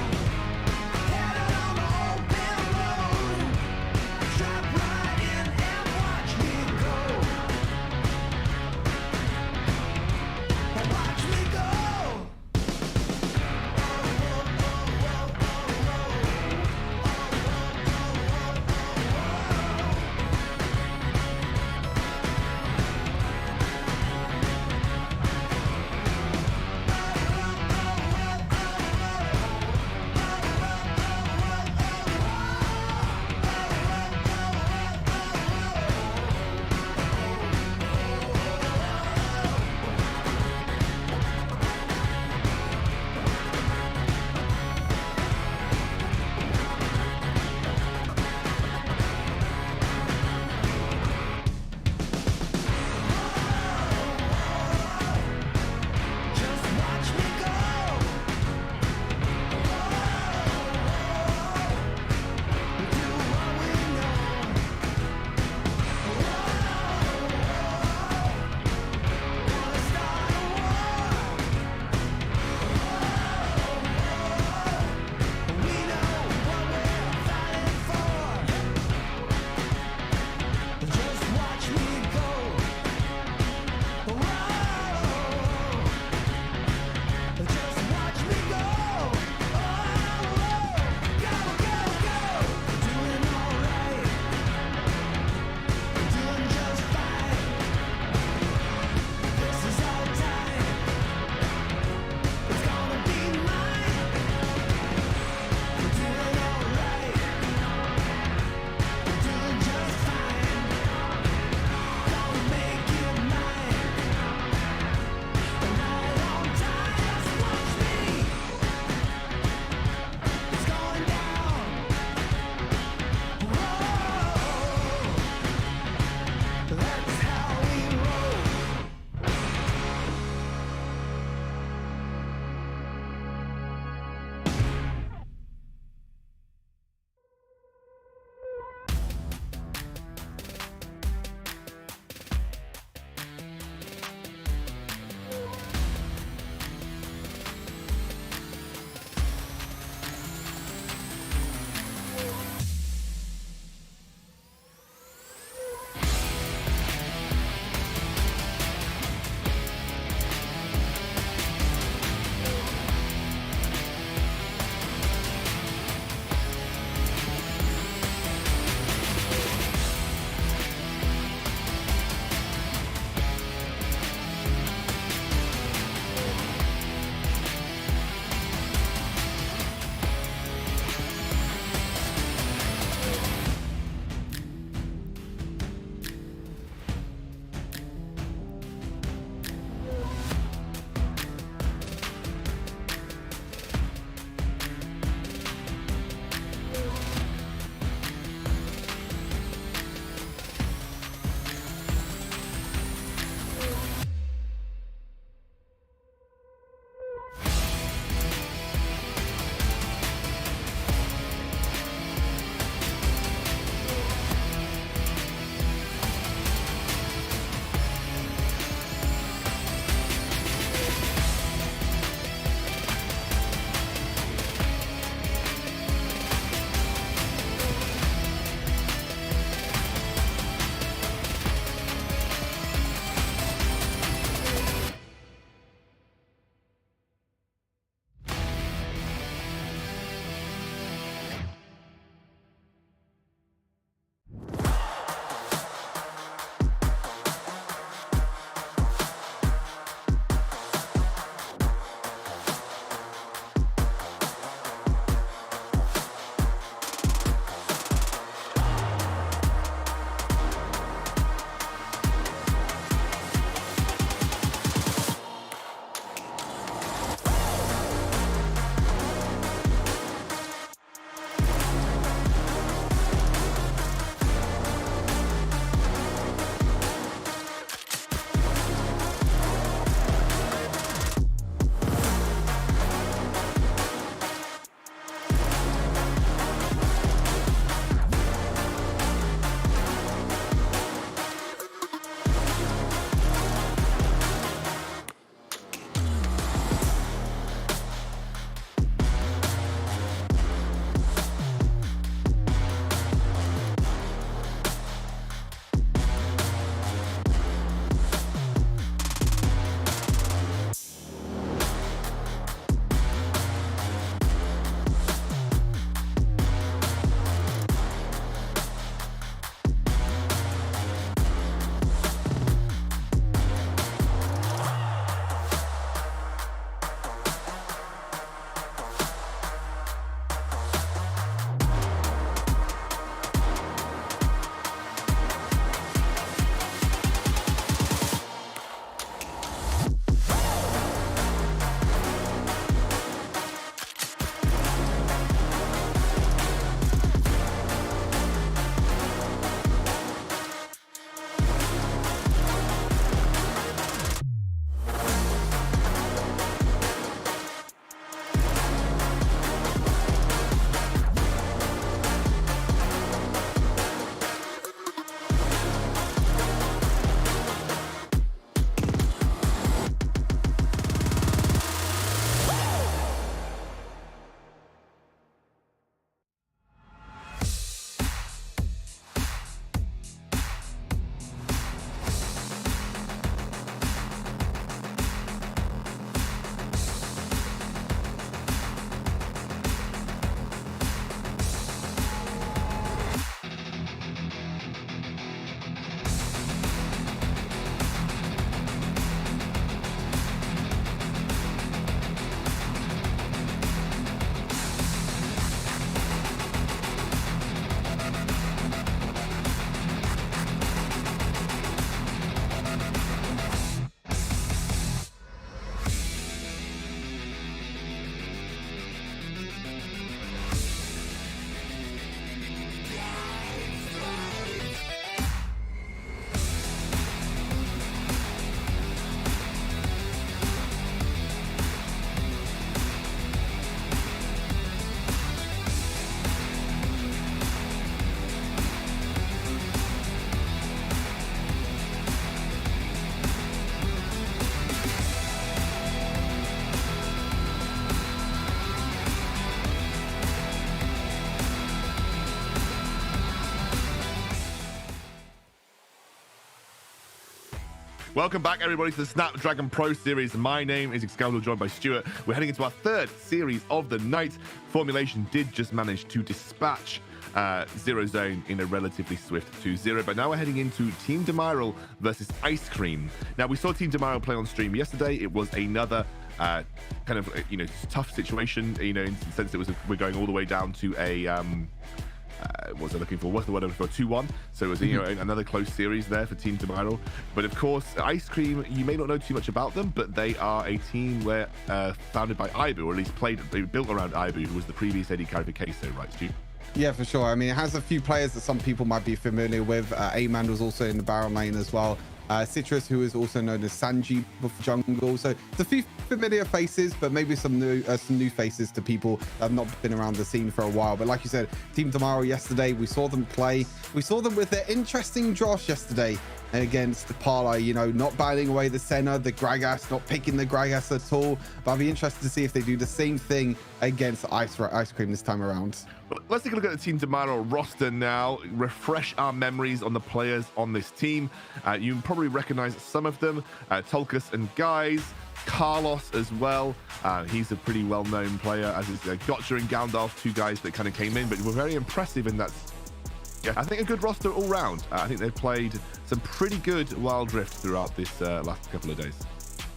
Speaker 5: Welcome back, everybody, to the Snapdragon Pro Series. My name is Excalibur, joined by Stuart. We're heading into our third series of the night. Formulation did just manage to dispatch Zero Zone in a relatively swift 2-0, but now we're heading into Team Demiral versus Ice Cream. Now, we saw Team Demiral play on stream yesterday. It was another kind of, tough situation, in the sense that we're going all the way down to a, what was I looking for? What's the word I'm looking for? 2-1. So it was, another close series there for Team Demiral. But of course, Ice Cream, you may not know too much about them, but they are a team founded by Ibu, or at least built around Ibu, who was the previous AD carry for Queso, right, Stu?
Speaker 6: Yeah, for sure. I mean, it has a few players that some people might be familiar with. A-Man was also in the barrel lane as well. Citrus, who is also known as Sanji for jungle. So it's a few familiar faces, but maybe some new faces to people that have not been around the scene for a while. But like you said, Team Demiral yesterday, we saw them play. We saw them with their interesting Josh yesterday against Parla, not batting away the Senna, the Gragas, not picking the Gragas at all. But I'll be interested to see if they do the same thing against Ice Cream this time around.
Speaker 5: Well, let's take a look at the Team Demiral roster now, refresh our memories on the players on this team. You probably recognize some of them, Tulkas and Guys, Carlos as well. He's a pretty well-known player, as is Gotcha and Gandalf, two guys that kind of came in, but were very impressive in that. Yeah, I think a good roster all round. I think they've played some pretty good Wild Rift throughout this last couple of days.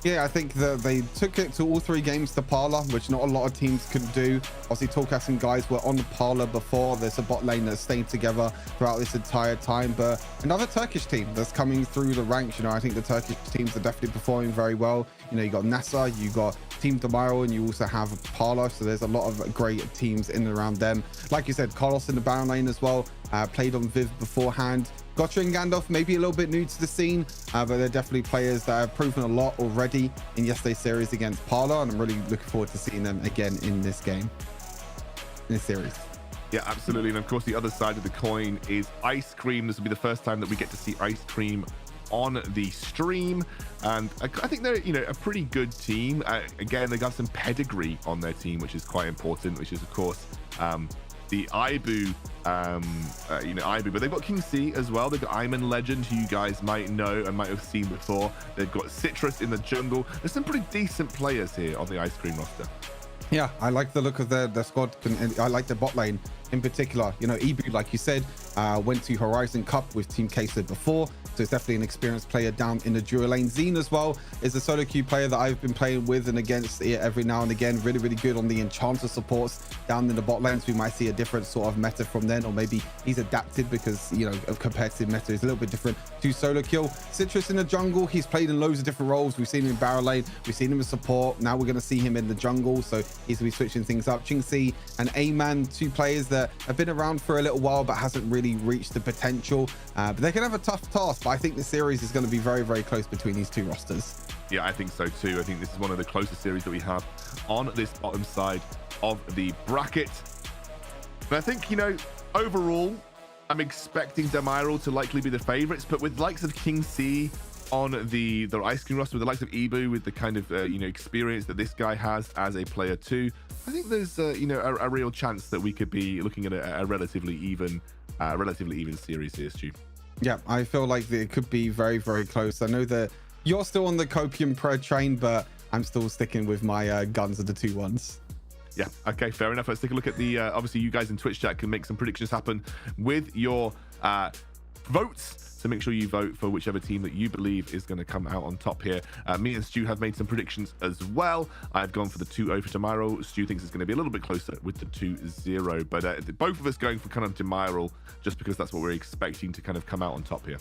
Speaker 6: Yeah, I think that they took it to all three games to Parla, which not a lot of teams could do. Obviously, Tulkas and Guys were on Parla before. There's a bot lane that's stayed together throughout this entire time. But another Turkish team that's coming through the ranks. I think the Turkish teams are definitely performing very well. You got NASA, you got Team Demiral, and you also have Parla. So there's a lot of great teams in and around them. Like you said, Carlos in the Baron lane as well. Played on Viv beforehand. Gotcha and Gandalf maybe a little bit new to the scene, but they're definitely players that have proven a lot already in yesterday's series against Parla, and I'm really looking forward to seeing them again in this game, in this series.
Speaker 5: Yeah, absolutely. And of course, the other side of the coin is Ice Cream. This will be the first time that we get to see Ice Cream on the stream, and I think they're a pretty good team. Again, they got some pedigree on their team, which is quite important, which is of course the Ibu, Ibu, but they've got King C as well. They've got Iman Legend, who you guys might know and might have seen before. They've got Citrus in the jungle. There's some pretty decent players here on the Ice Cream roster.
Speaker 6: Yeah, I like the look of their squad. I like the bot lane in particular. Ibu, like you said, went to Horizon Cup with Team Queso before, so it's definitely an experienced player down in the dual lane. Zine as well is a solo queue player that I've been playing with and against every now and again. Really, really good on the enchanter supports down in the bot lanes. We might see a different sort of meta from then, or maybe he's adapted because of competitive meta is a little bit different to solo kill. Citrus in the jungle, he's played in loads of different roles. We've seen him in barrel lane, we've seen him in support. Now we're going to see him in the jungle, so he's going to be switching things up. Chingxi and A-Man, two players that have been around for a little while but hasn't really reached the potential, but they can have a tough task. But I think the series is going to be very, very close between these two rosters.
Speaker 5: Yeah, I think so too. I think this is one of the closest series that we have on this bottom side of the bracket. But I think, overall, I'm expecting Demiral to likely be the favorites, but with likes of King C on the Ice Cream roster, with the likes of Ibu, with the kind of experience that this guy has as a player too, I think there's a real chance that we could be looking at a relatively even series here, Stu.
Speaker 6: Yeah, I feel like it could be very, very close. I know that you're still on the Copium Pro train, but I'm still sticking with my guns of the 2-1s.
Speaker 5: Yeah, okay, fair enough. Let's take a look at the obviously you guys in Twitch chat can make some predictions happen with your votes. So make sure you vote for whichever team that you believe is going to come out on top here. Me and Stu have made some predictions as well. I've gone for the 2-0 for Demiral. Stu thinks it's going to be a little bit closer with the 2-0. But both of us going for kind of Demiral, just because that's what we're expecting to kind of come out on top here.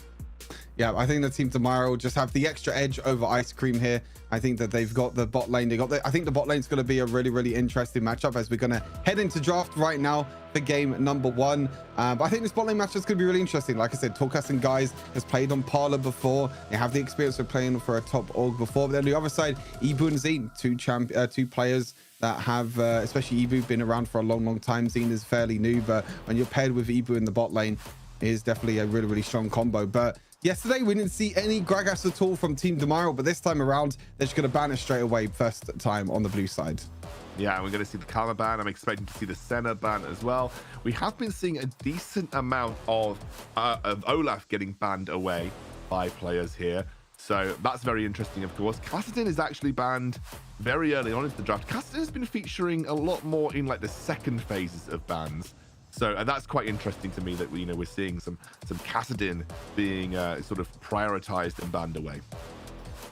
Speaker 6: Yeah, I think the Team Demiral just have the extra edge over Ice Cream here. I think that they've got the bot lane. I think the bot lane's going to be a really, really interesting matchup as we're going to head into draft right now for game number 1. But I think this bot lane matchup is going to be really interesting. Like I said, Tulkas and Guys has played on Parla before. They have the experience of playing for a top org before. But then the other side, Ibu and Zine, two players that have, especially Ibu, been around for a long, long time. Zine is fairly new, but when you're paired with Ibu in the bot lane, it is definitely a really, really strong combo. But yesterday, we didn't see any Gragas at all from Team Demiral, but this time around, they're just going to ban it straight away first time on the blue side.
Speaker 5: Yeah, we're going to see the Karma ban. I'm expecting to see the Senna ban as well. We have been seeing a decent amount of Olaf getting banned away by players here. So that's very interesting, of course. Kassadin is actually banned very early on into the draft. Kassadin has been featuring a lot more in like the second phases of bans. So that's quite interesting to me that we're seeing some Kassadin being sort of prioritized and banned away.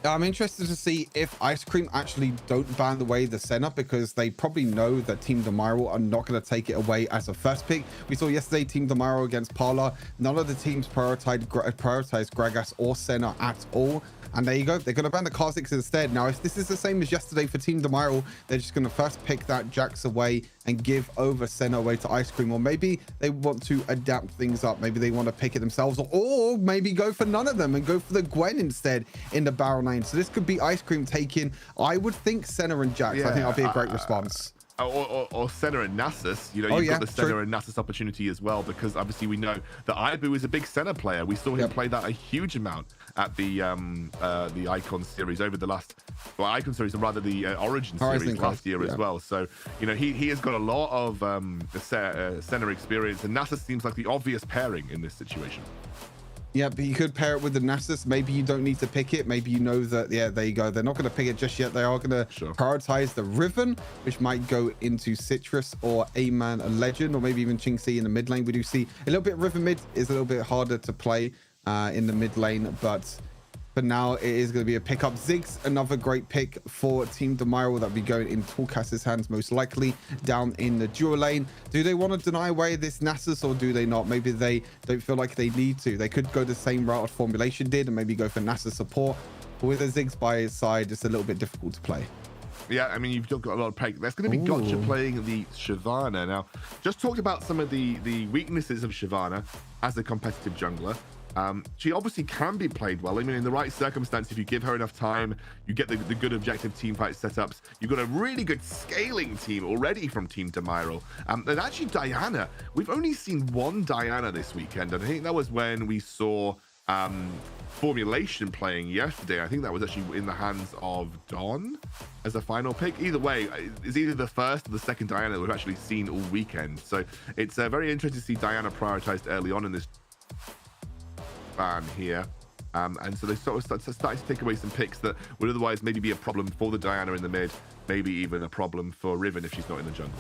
Speaker 6: I'm interested to see if Ice Cream actually don't ban away the Senna, because they probably know that Team Demiral are not going to take it away as a first pick. We saw yesterday Team Demiral against Parla. None of the teams prioritized Gragas or Senna at all. And there you go. They're going to ban the Kha'Zix instead. Now, if this is the same as yesterday for Team Demiral, they're just going to first pick that Jax away and give over Senna away to Ice Cream. Or maybe they want to adapt things up. Maybe they want to pick it themselves, or maybe go for none of them and go for the Gwen instead in the Barrel 9. So this could be Ice Cream taking, I would think, Senna and Jax. I think that'll be a great response.
Speaker 5: Or Senna and Nasus. You've got the Senna and Nasus opportunity as well, because obviously we know that Ibu is a big Senna player. We saw him play that a huge amount at the Icon series over the last, Icon series, or rather the Origin series last year as well. So he has got a lot of Senna experience, and Nasus seems like the obvious pairing in this situation.
Speaker 6: Yeah, but you could pair it with the Nasus. Maybe you don't need to pick it. Maybe you know that, there you go. They're not going to pick it just yet. They are going to prioritize the Riven, which might go into Citrus or A-Man, a Legend, or maybe even Qingxi in the mid lane. We do see a little bit Riven mid is a little bit harder to play in the mid lane, but for now it is going to be a pickup. Ziggs, another great pick for Team Demiral, that'll be going in Torcas's hands most likely down in the dual lane. Do they want to deny away this Nasus, or do they not? Maybe they don't feel like they need to. They could go the same route Formulation did and maybe go for Nasus support, but with a Ziggs by his side, it's a little bit difficult to play.
Speaker 5: Yeah, I mean, you've got a lot of pick. There's going to be Gotcha playing the Shyvana. Now, just talked about some of the weaknesses of Shyvana as a competitive jungler. She obviously can be played well. I mean, in the right circumstance, if you give her enough time, you get the good objective team fight setups. You've got a really good scaling team already from Team Demiral. And actually, Diana, we've only seen one Diana this weekend, and I think that was when we saw Formulation playing yesterday. I think that was actually in the hands of Don as a final pick. Either way, it's either the first or the second Diana that we've actually seen all weekend. So it's very interesting to see Diana prioritized early on in this ban here, and so they sort of starting to take away some picks that would otherwise maybe be a problem for the Diana in the mid, maybe even a problem for Riven if she's not in the jungle.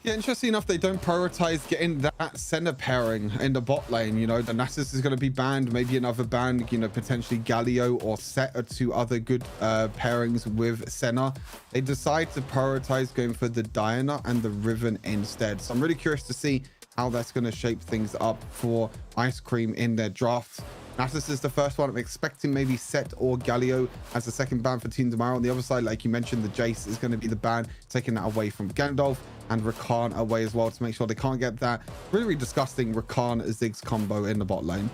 Speaker 6: Yeah, interesting enough, they don't prioritize getting that Senna pairing in the bot lane. The Nasus is going to be banned, maybe another ban, potentially Galio or Set are two other good pairings with Senna. They decide to prioritize going for the Diana and the Riven instead. So I'm really curious to see how that's going to shape things up for Ice Cream in their draft. Nasus is the first one. I'm expecting maybe Set or Galio as the second ban for Team Demiral. On the other side, like you mentioned, the Jace is going to be the ban, taking that away from Gandalf, and Rakan away as well to make sure they can't get that really, really disgusting Rakan Ziggs combo in the bot lane.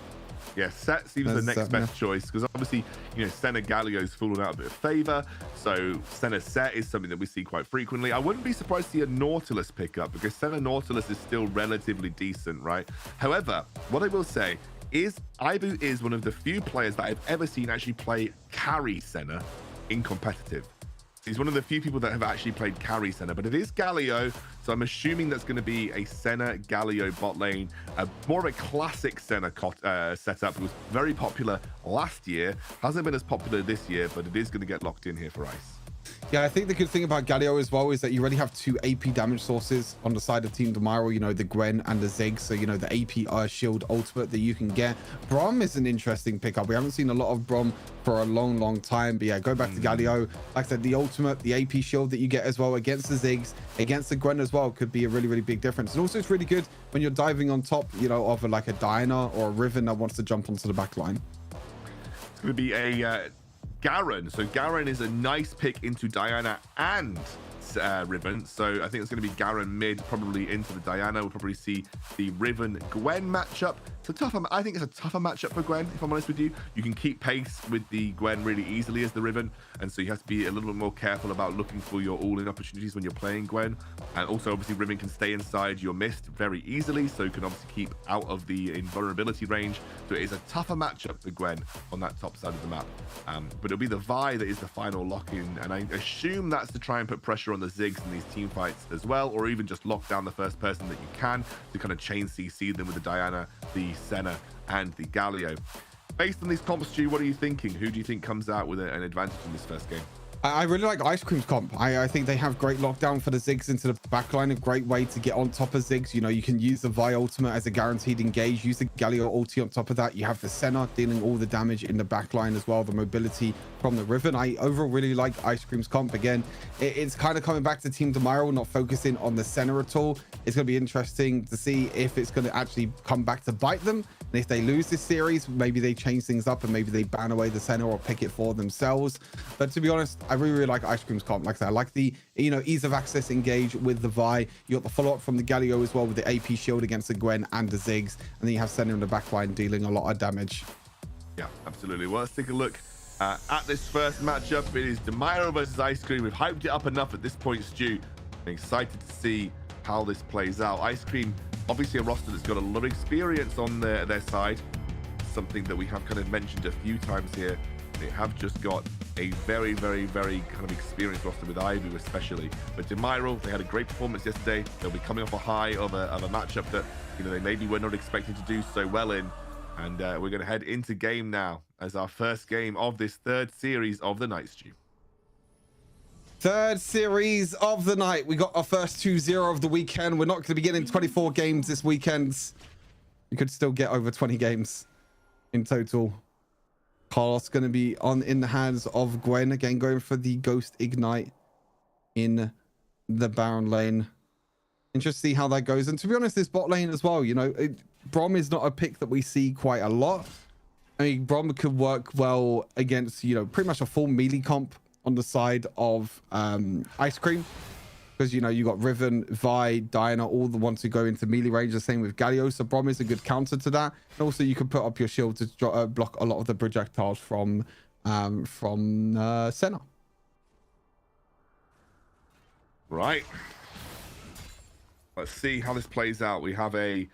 Speaker 5: Yeah, Set seems the next best choice, because obviously, Senna Galio's fallen out a bit of favor. So Senna Set is something that we see quite frequently. I wouldn't be surprised to see a Nautilus pick up, because Senna Nautilus is still relatively decent, right? However, what I will say is Ibu is one of the few players that I've ever seen actually play carry Senna in competitive. He's one of the few people that have actually played carry Senna, but it is Galio, so I'm assuming that's going to be a Senna Galio bot lane, more of a classic Senna setup. It was very popular last year, hasn't been as popular this year, but it is going to get locked in here for Ice.
Speaker 6: Yeah, I think the good thing about Galio as well is that you already have two AP damage sources on the side of Team Demiral, the Gwen and the Ziggs. So, the AP shield ultimate that you can get. Braum is an interesting pickup. We haven't seen a lot of Braum for a long, long time. But yeah, go back to Galio. Like I said, the ultimate, the AP shield that you get as well against the Ziggs, against the Gwen as well, could be a really, really big difference. And also it's really good when you're diving on top, of like a Diana or a Riven that wants to jump onto the back line.
Speaker 5: It's going to be a Garen. So Garen is a nice pick into Diana and Riven. So I think it's going to be Garen mid, probably into the Diana. We'll probably see the Riven Gwen matchup. It's a tougher, I think it's a tougher matchup for Gwen, if I'm honest with you. You can keep pace with the Gwen really easily as the Riven, and so you have to be a little bit more careful about looking for your all-in opportunities when you're playing Gwen. And also, obviously, Riven can stay inside your mist very easily, so you can obviously keep out of the invulnerability range. So it is a tougher matchup for Gwen on that top side of the map. But it'll be the Vi that is the final lock-in, and I assume that's to try and put pressure on the Ziggs in these team fights as well, or even just lock down the first person that you can to kind of chain CC them with the Diana, the Senna, and the Galio. based on these comps, Stu, what are you thinking? Who do you think comes out with an advantage in this first game?
Speaker 6: I really like Ice Cream's comp. I think they have great lockdown for the Ziggs into the backline. A great way to get on top of Ziggs. You know, you can use the Vi ultimate as a guaranteed engage. Use the Galio ulti on top of that. You have the Senna dealing all the damage in the backline as well. The mobility from the Riven. I overall really like Ice Cream's comp. Again, it's kind of coming back to Team Tomorrow, not focusing on the Senna at all. It's going to be interesting to see if it's going to actually come back to bite them. And if they lose this series, maybe they change things up and maybe they ban away the Senna or pick it for themselves. But to be honest, I really like Ice Cream's comp. Like I said, I like the, you know, ease of access engage with the Vi. You got the follow-up from the Galio as well with the AP shield against the Gwen and the Ziggs. And then you have Senna in the backline dealing a lot of damage.
Speaker 5: Yeah, absolutely. Well, let's take a look at this first matchup. It is Demiro versus Ice Cream. We've hyped it up enough at this point, Stu. I'm excited to see how this plays out. Ice Cream, obviously a roster that's got a lot of experience on their side. Something that we have kind of mentioned a few times here. They have just got a very, very, very kind of experienced roster with Ivu especially. But Demiro, they had a great performance yesterday. They'll be coming off a high of a matchup that, you know, they maybe were not expecting to do so well in. And we're going to head into game now as our first game of this third series of the night, Stu.
Speaker 6: Third series of the night. We got our first 2-0 of the weekend. We're not going to be getting 24 games this weekend. We could still get over 20 games in total. Carlos going to be in the hands of Gwen. Again, going for the Ghost Ignite in the Baron lane. Interesting to see how that goes. And to be honest, this bot lane as well, you know, Brom is not a pick that we see quite a lot. I mean, Brom could work well against, you know, pretty much a full melee comp on the side of Ice Cream. Because, you know, you got Riven, Vi, Diana, all the ones who go into melee range. The same with Galio. So Brom is a good counter to that. And also you can put up your shield to block a lot of the projectiles from Senna.
Speaker 5: Right. Let's see how this plays out. We have a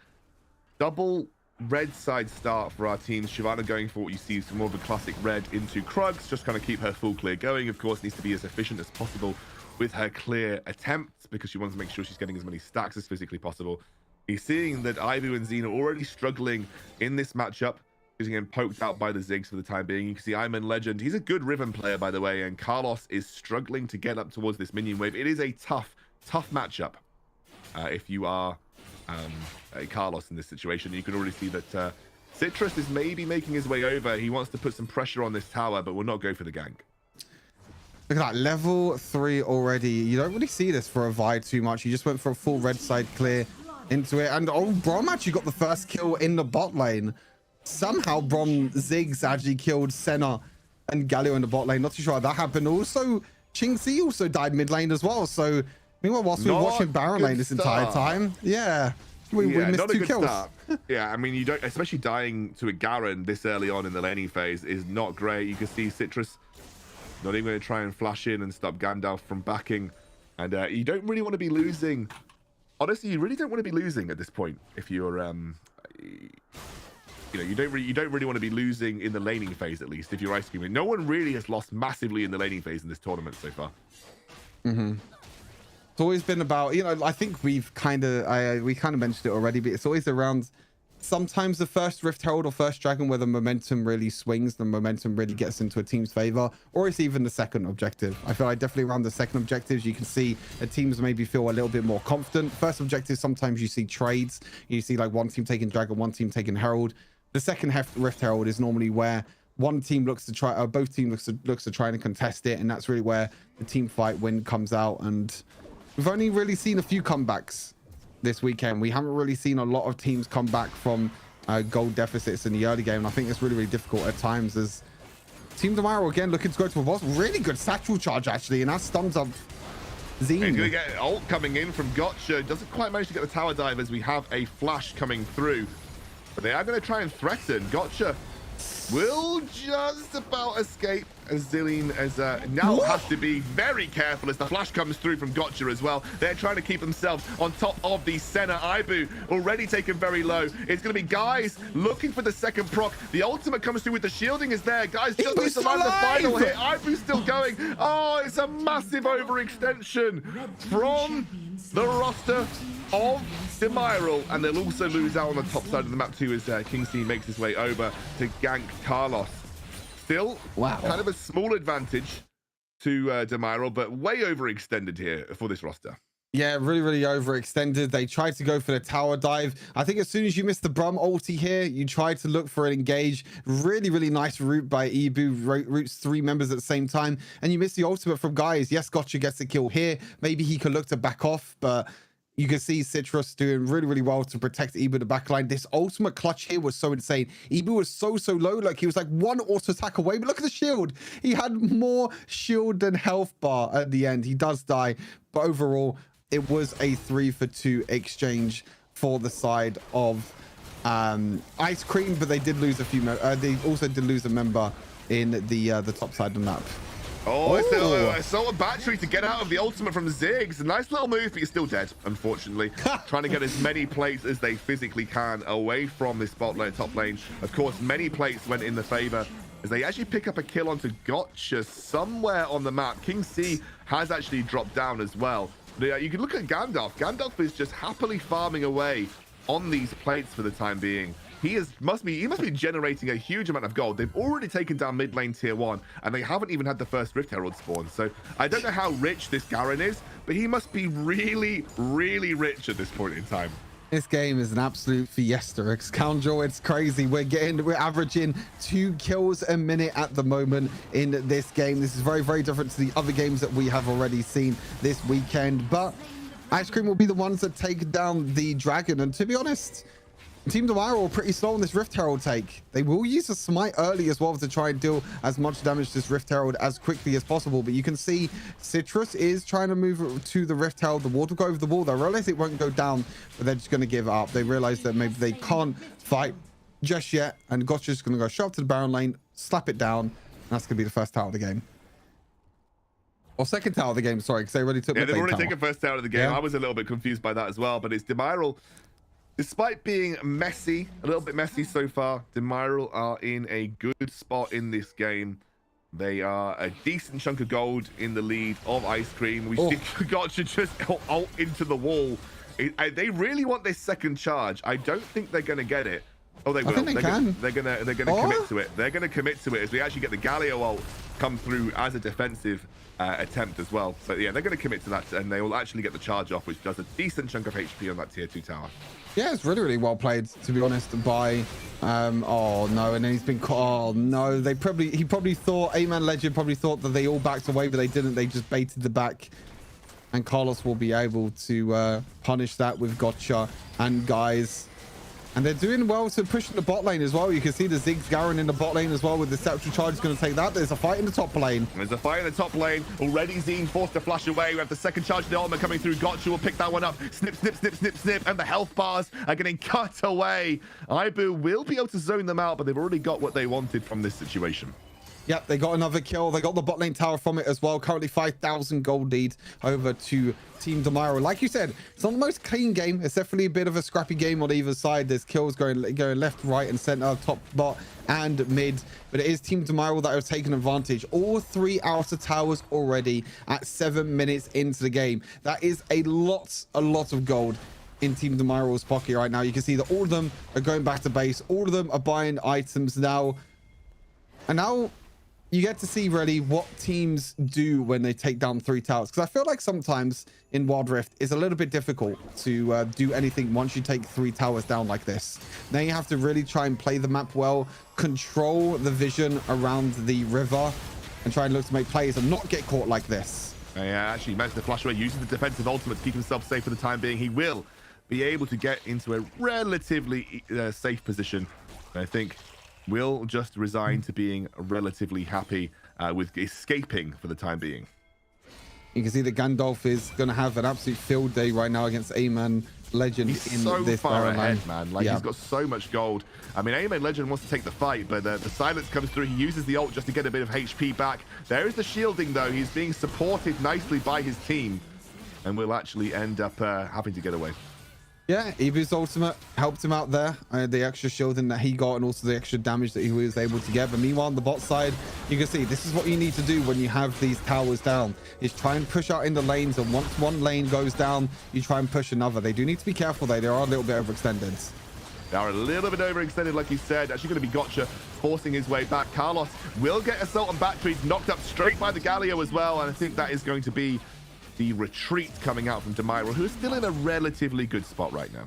Speaker 5: double red side start for our teams. Shyvana going for what you see some more of a classic red into Krugs. Just kind of keep her full clear going. Of course, needs to be as efficient as possible with her clear attempts because she wants to make sure she's getting as many stacks as physically possible. He's seeing that Ivu and Xena already struggling in this matchup. He's getting poked out by the Ziggs for the time being. You can see Iman Legend. He's a good Riven player, by the way, and Carlos is struggling to get up towards this minion wave. It is a tough matchup if you are Carlos in this situation. You can already see that Citrus is maybe making his way over. He wants to put some pressure on this tower, but will not go for the gank.
Speaker 6: Look at that, level 3 already. You don't really see this for a Vi too much. He just went for a full red side clear into it. And oh, Brom actually got the first kill in the bot lane. Somehow Brom Ziggs actually killed Senna and Galio in the bot lane. Not too sure how that happened. Also, Qingxi also died mid lane as well. So, meanwhile, whilst we were watching Baron lane this entire time, yeah, we missed 2 kills.
Speaker 5: Yeah, I mean, you don't, especially dying to a Garen this early on in the laning phase is not great. You can see Citrus not even going to try and flash in and stop Gandalf from backing. And you don't really want to be losing. Honestly, you really don't want to be losing at this point. If you're, you know, you don't really want to be losing in the laning phase, at least, if you're Ice Cream. No one really has lost massively in the laning phase in this tournament so far.
Speaker 6: Mm-hmm. It's always been about, you know, I think we kind of mentioned it already, but it's always around sometimes the first Rift Herald or first Dragon where the momentum really swings, the momentum really gets into a team's favor, or it's even the second objective. I feel like definitely around the second objectives, you can see that teams maybe feel a little bit more confident. First objective, sometimes you see trades. You see like one team taking Dragon, one team taking Herald. The second Rift Herald is normally where one team looks to try, both teams looks to try and contest it, and that's really where the team fight win comes out. And we've only really seen a few comebacks this weekend. We haven't really seen a lot of teams come back from gold deficits in the early game, and I think it's really, really difficult at times. As Team Demiro again looking to go to a boss, really good satchel charge actually, and that stuns up Zine.
Speaker 5: He's going to get an ult coming in from Gotcha. Doesn't quite manage to get the tower dive as we have a flash coming through. But they are going to try and threaten. Gotcha will just about escape as Zillion now has to be very careful as the flash comes through from Gotcha as well. They're trying to keep themselves on top of the Senna. Ibu already taken very low. It's going to be Guys looking for the second proc. The ultimate comes through with the shielding is there. Guys just needs to land the final hit. Ibu's still going. Oh, it's a massive overextension from the roster of Demiral, and they'll also lose out on the top side of the map too as Kingsley makes his way over to gank Carlos. Still, kind of a small advantage to Demiral, but way overextended here for this roster.
Speaker 6: Yeah, really, really overextended. They tried to go for the tower dive. I think as soon as you miss the Brum ulti here, you try to look for an engage. Really, really nice route by Ebu. Roots 3 members at the same time. And you miss the ultimate from Guys. Yes, Gotcha gets the kill here. Maybe he could look to back off, but you can see Citrus doing really, really well to protect Ebu the backline. This ultimate clutch here was so insane. Ebu was so low. Like, he was like one auto attack away, but look at the shield. He had more shield than health bar at the end. He does die, but overall, it was a 3-for-2 exchange for the side of Ice Cream, but they did lose a few. They also did lose a member in the top side of the map.
Speaker 5: Oh, I saw a battery to get out of the ultimate from Ziggs. A nice little move, but you're still dead, unfortunately. Trying to get as many plates as they physically can away from this bot lane, top lane. Of course, many plates went in the favor as they actually pick up a kill onto Gotcha somewhere on the map. King C has actually dropped down as well. You can look at Gandalf. Gandalf is just happily farming away on these plates for the time being. He must be generating a huge amount of gold. They've already taken down mid lane tier 1, and they haven't even had the first Rift Herald spawn. So I don't know how rich this Garen is, but he must be really, really rich at this point in time.
Speaker 6: This game is an absolute fiesta. Scoundrel, it's crazy. We're averaging 2 kills a minute at the moment in this game. This is very, very different to the other games that we have already seen this weekend. But Ice Cream will be the ones that take down the Dragon. And to be honest, Team Demiral are pretty slow on this Rift Herald take. They will use a smite early as well to try and deal as much damage to this Rift Herald as quickly as possible. But you can see Citrus is trying to move to the Rift Herald. The wall will go over the wall. They realize it won't go down, but they're just going to give up. They realize that maybe they can't fight just yet. And Gotcha's going to go sharp to the Baron lane, slap it down. And that's going to be the first tower of the game. Or second tower of the game, sorry, because they already took the
Speaker 5: they've already taken first tower of the game.
Speaker 6: Yeah.
Speaker 5: I was a little bit confused by that as well, but it's Demiral. Despite being messy, a little bit messy so far, Demiral are in a good spot in this game. They are a decent chunk of gold in the lead of Ice Cream. We see Gotcha just ult into the wall. They really want this second charge. I don't think they're going to get it. Oh, they will.
Speaker 6: They're gonna
Speaker 5: commit to it. They're going to commit to it as we actually get the Galio ult come through as a defensive attempt as well. So yeah, they're going to commit to that, and they will actually get the charge off, which does a decent chunk of HP on that tier 2 tower.
Speaker 6: Yeah, it's really, really well played, to be honest, by oh no, and then he's been oh no, he probably thought A-Man Legend probably thought that they all backed away, but they didn't. They just baited the back, and Carlos will be able to punish that with Gotcha and Guys. And they're doing well to push in the bot lane as well. You can see the Ziggs Garen in the bot lane as well with the Septual Charge is going to take that. There's a fight in the top lane.
Speaker 5: There's a fight in the top lane. Already Zine forced to flash away. We have the second charge of the ultimate coming through. Gotcha will pick that one up. Snip, snip, snip, snip, snip. And the health bars are getting cut away. Ibu will be able to zone them out, but they've already got what they wanted from this situation.
Speaker 6: Yep, they got another kill. They got the bot lane tower from it as well. Currently 5,000 gold lead over to Team Demiral. Like you said, it's not the most clean game. It's definitely a bit of a scrappy game on either side. There's kills going left, right, and center, top, bot, and mid. But it is Team Demiral that have taken advantage. All 3 outer towers already at 7 minutes into the game. That is a lot of gold in Team Demiral's pocket right now. You can see that all of them are going back to base. All of them are buying items now. And now you get to see really what teams do when they take down 3 towers, because I feel like sometimes in Wild Rift it's a little bit difficult to do anything once you take 3 towers down like this. Now you have to really try and play the map well, control the vision around the river, and try and look to make plays and not get caught like this.
Speaker 5: Yeah, actually managed to flash away using the defensive ultimate to keep himself safe for the time being. He will be able to get into a relatively safe position. I think will just resign to being relatively happy with escaping for the time being.
Speaker 6: You can see that Gandalf is going to have an absolute field day right now against A-Man Legend.
Speaker 5: He's
Speaker 6: in
Speaker 5: so
Speaker 6: this
Speaker 5: far
Speaker 6: Baron
Speaker 5: ahead,
Speaker 6: lane.
Speaker 5: man. Like, he's got so much gold. I mean, A-Man Legend wants to take the fight, but the silence comes through. He uses the ult just to get a bit of HP back. There is the shielding, though. He's being supported nicely by his team, and will actually end up having to get away.
Speaker 6: Yeah, Ibu's ultimate helped him out there. The extra shielding that he got and also the extra damage that he was able to get. But meanwhile, on the bot side, you can see this is what you need to do when you have these towers down, is try and push out in the lanes. And once one lane goes down, you try and push another. They do need to be careful, though. They are a little bit overextended.
Speaker 5: They are a little bit overextended, like you said. Actually going to be Gotcha forcing his way back. Carlos will get Assault on back, but he's knocked up straight by the Galio as well. And I think that is going to be the retreat coming out from Demiral, who is still in a relatively good spot right now.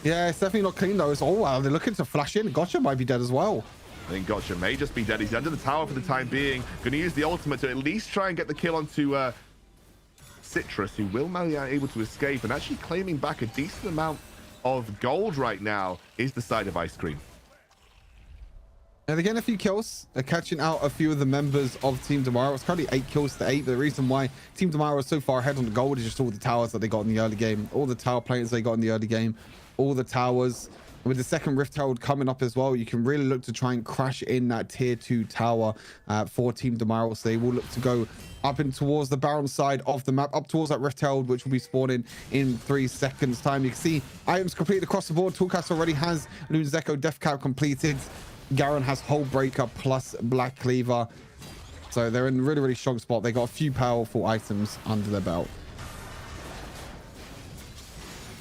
Speaker 6: Yeah, it's definitely not clean, though. It's all wow. They're looking to flash in. Gotcha might be dead as well.
Speaker 5: I think Gotcha may just be dead. He's under the tower for the time being. Going to use the ultimate to at least try and get the kill onto Citrus, who will be able to escape, and actually claiming back a decent amount of gold right now is the side of Ice Cream.
Speaker 6: And again, a few kills. They're catching out a few of the members of Team Demiral. It's currently 8 kills to 8. But the reason why Team Demiral is so far ahead on the gold is just all the towers that they got in the early game. All the tower players they got in the early game. All the towers. And with the second Rift Herald coming up as well, you can really look to try and crash in that tier 2 tower for Team Demiral. So they will look to go up and towards the Baron side of the map, up towards that Rift Herald, which will be spawning in 3 seconds time. You can see items completed across the board. Toolcast already has Loon's Echo Death Cap completed. Garen has Hull Breaker plus Black Cleaver. So they're in a really, really strong spot. They got a few powerful items under their belt.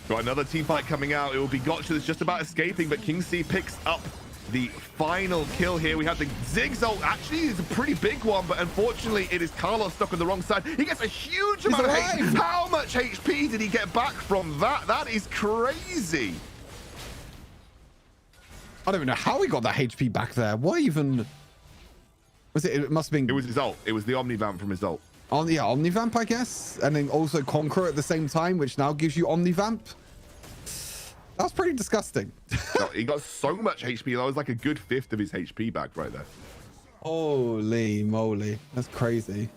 Speaker 5: Got another team fight coming out. It will be Gotcha that's just about escaping, but King C picks up the final kill here. We have the Ziggs ult. Actually, it's a pretty big one, but unfortunately, it is Carlos stuck on the wrong side. He gets a huge amount of HP. How much HP did he get back from that? That is crazy.
Speaker 6: I don't even know how he got that HP back there. What even was it? It must have been.
Speaker 5: It was his ult. It was the Omnivamp from his ult.
Speaker 6: Yeah, Omnivamp, I guess, and then also Conqueror at the same time, which now gives you Omnivamp. That's pretty disgusting.
Speaker 5: He got so much HP. That was like a good fifth of his HP back right there.
Speaker 6: Holy moly, that's crazy.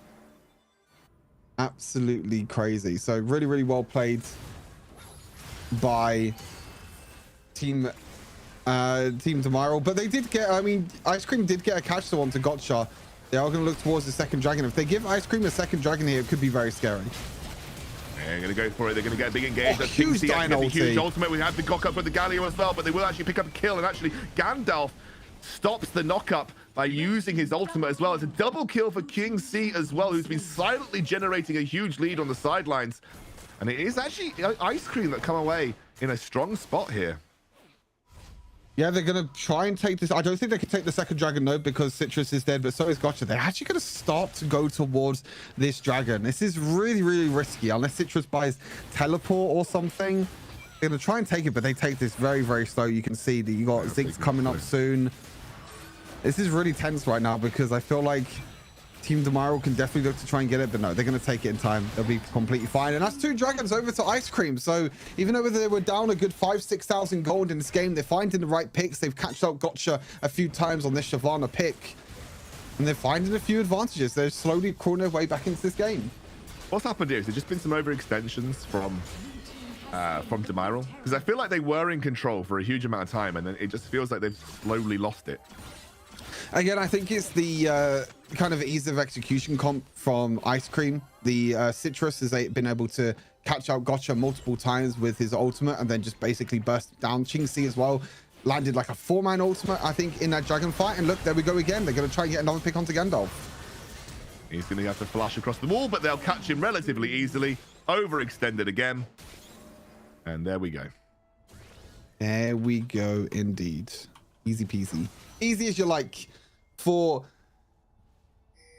Speaker 6: Absolutely crazy. So really, really well played by Team Demiral, but they did get, I mean, Ice Cream did get a catch to one to Gotcha. They are going to look towards the second dragon. If they give Ice Cream a second dragon here, it could be very scary.
Speaker 5: They're going to go for it. They're going to get a big engage.
Speaker 6: Oh, huge Dino ulti.
Speaker 5: Huge ultimate. We have the cock up with the Galio as well, but they will actually pick up a kill. And actually, Gandalf stops the knock-up by using his ultimate as well. It's a double kill for King C as well, who's been silently generating a huge lead on the sidelines. And it is actually Ice Cream that come away in a strong spot here.
Speaker 6: Yeah, they're going to try and take this. I don't think they can take the second dragon, though, because Citrus is dead, but so is Gotcha. They're actually going to start to go towards this dragon. This is really, really risky. Unless Citrus buys teleport or something, they're going to try and take it, but they take this very, very slow. You can see that you got Ziggs coming up soon. This is really tense right now because I feel like Team Demiral can definitely look to try and get it, but no, they're going to take it in time. They'll be completely fine. And that's 2 dragons over to Ice Cream. So even though they were down a good 5,000-6,000 gold in this game, they're finding the right picks. They've catched up Gotcha a few times on this Shyvana pick, and they're finding a few advantages. They're slowly crawling their way back into this game.
Speaker 5: What's happened here is there's just been some overextensions from Demiral, because I feel like they were in control for a huge amount of time, and then it just feels like they've slowly lost it.
Speaker 6: Again, I think it's the kind of ease of execution comp from Ice Cream. The Citrus has been able to catch out Gotcha multiple times with his ultimate and then just basically burst down. Chingsi as well landed like a 4-man ultimate, I think, in that dragon fight. And look, there we go again. They're going to try and get another pick onto Gandalf.
Speaker 5: He's going to have to flash across the wall, but they'll catch him relatively easily. Overextended again. And there we go.
Speaker 6: There we go indeed. Easy peasy. Easy as you like for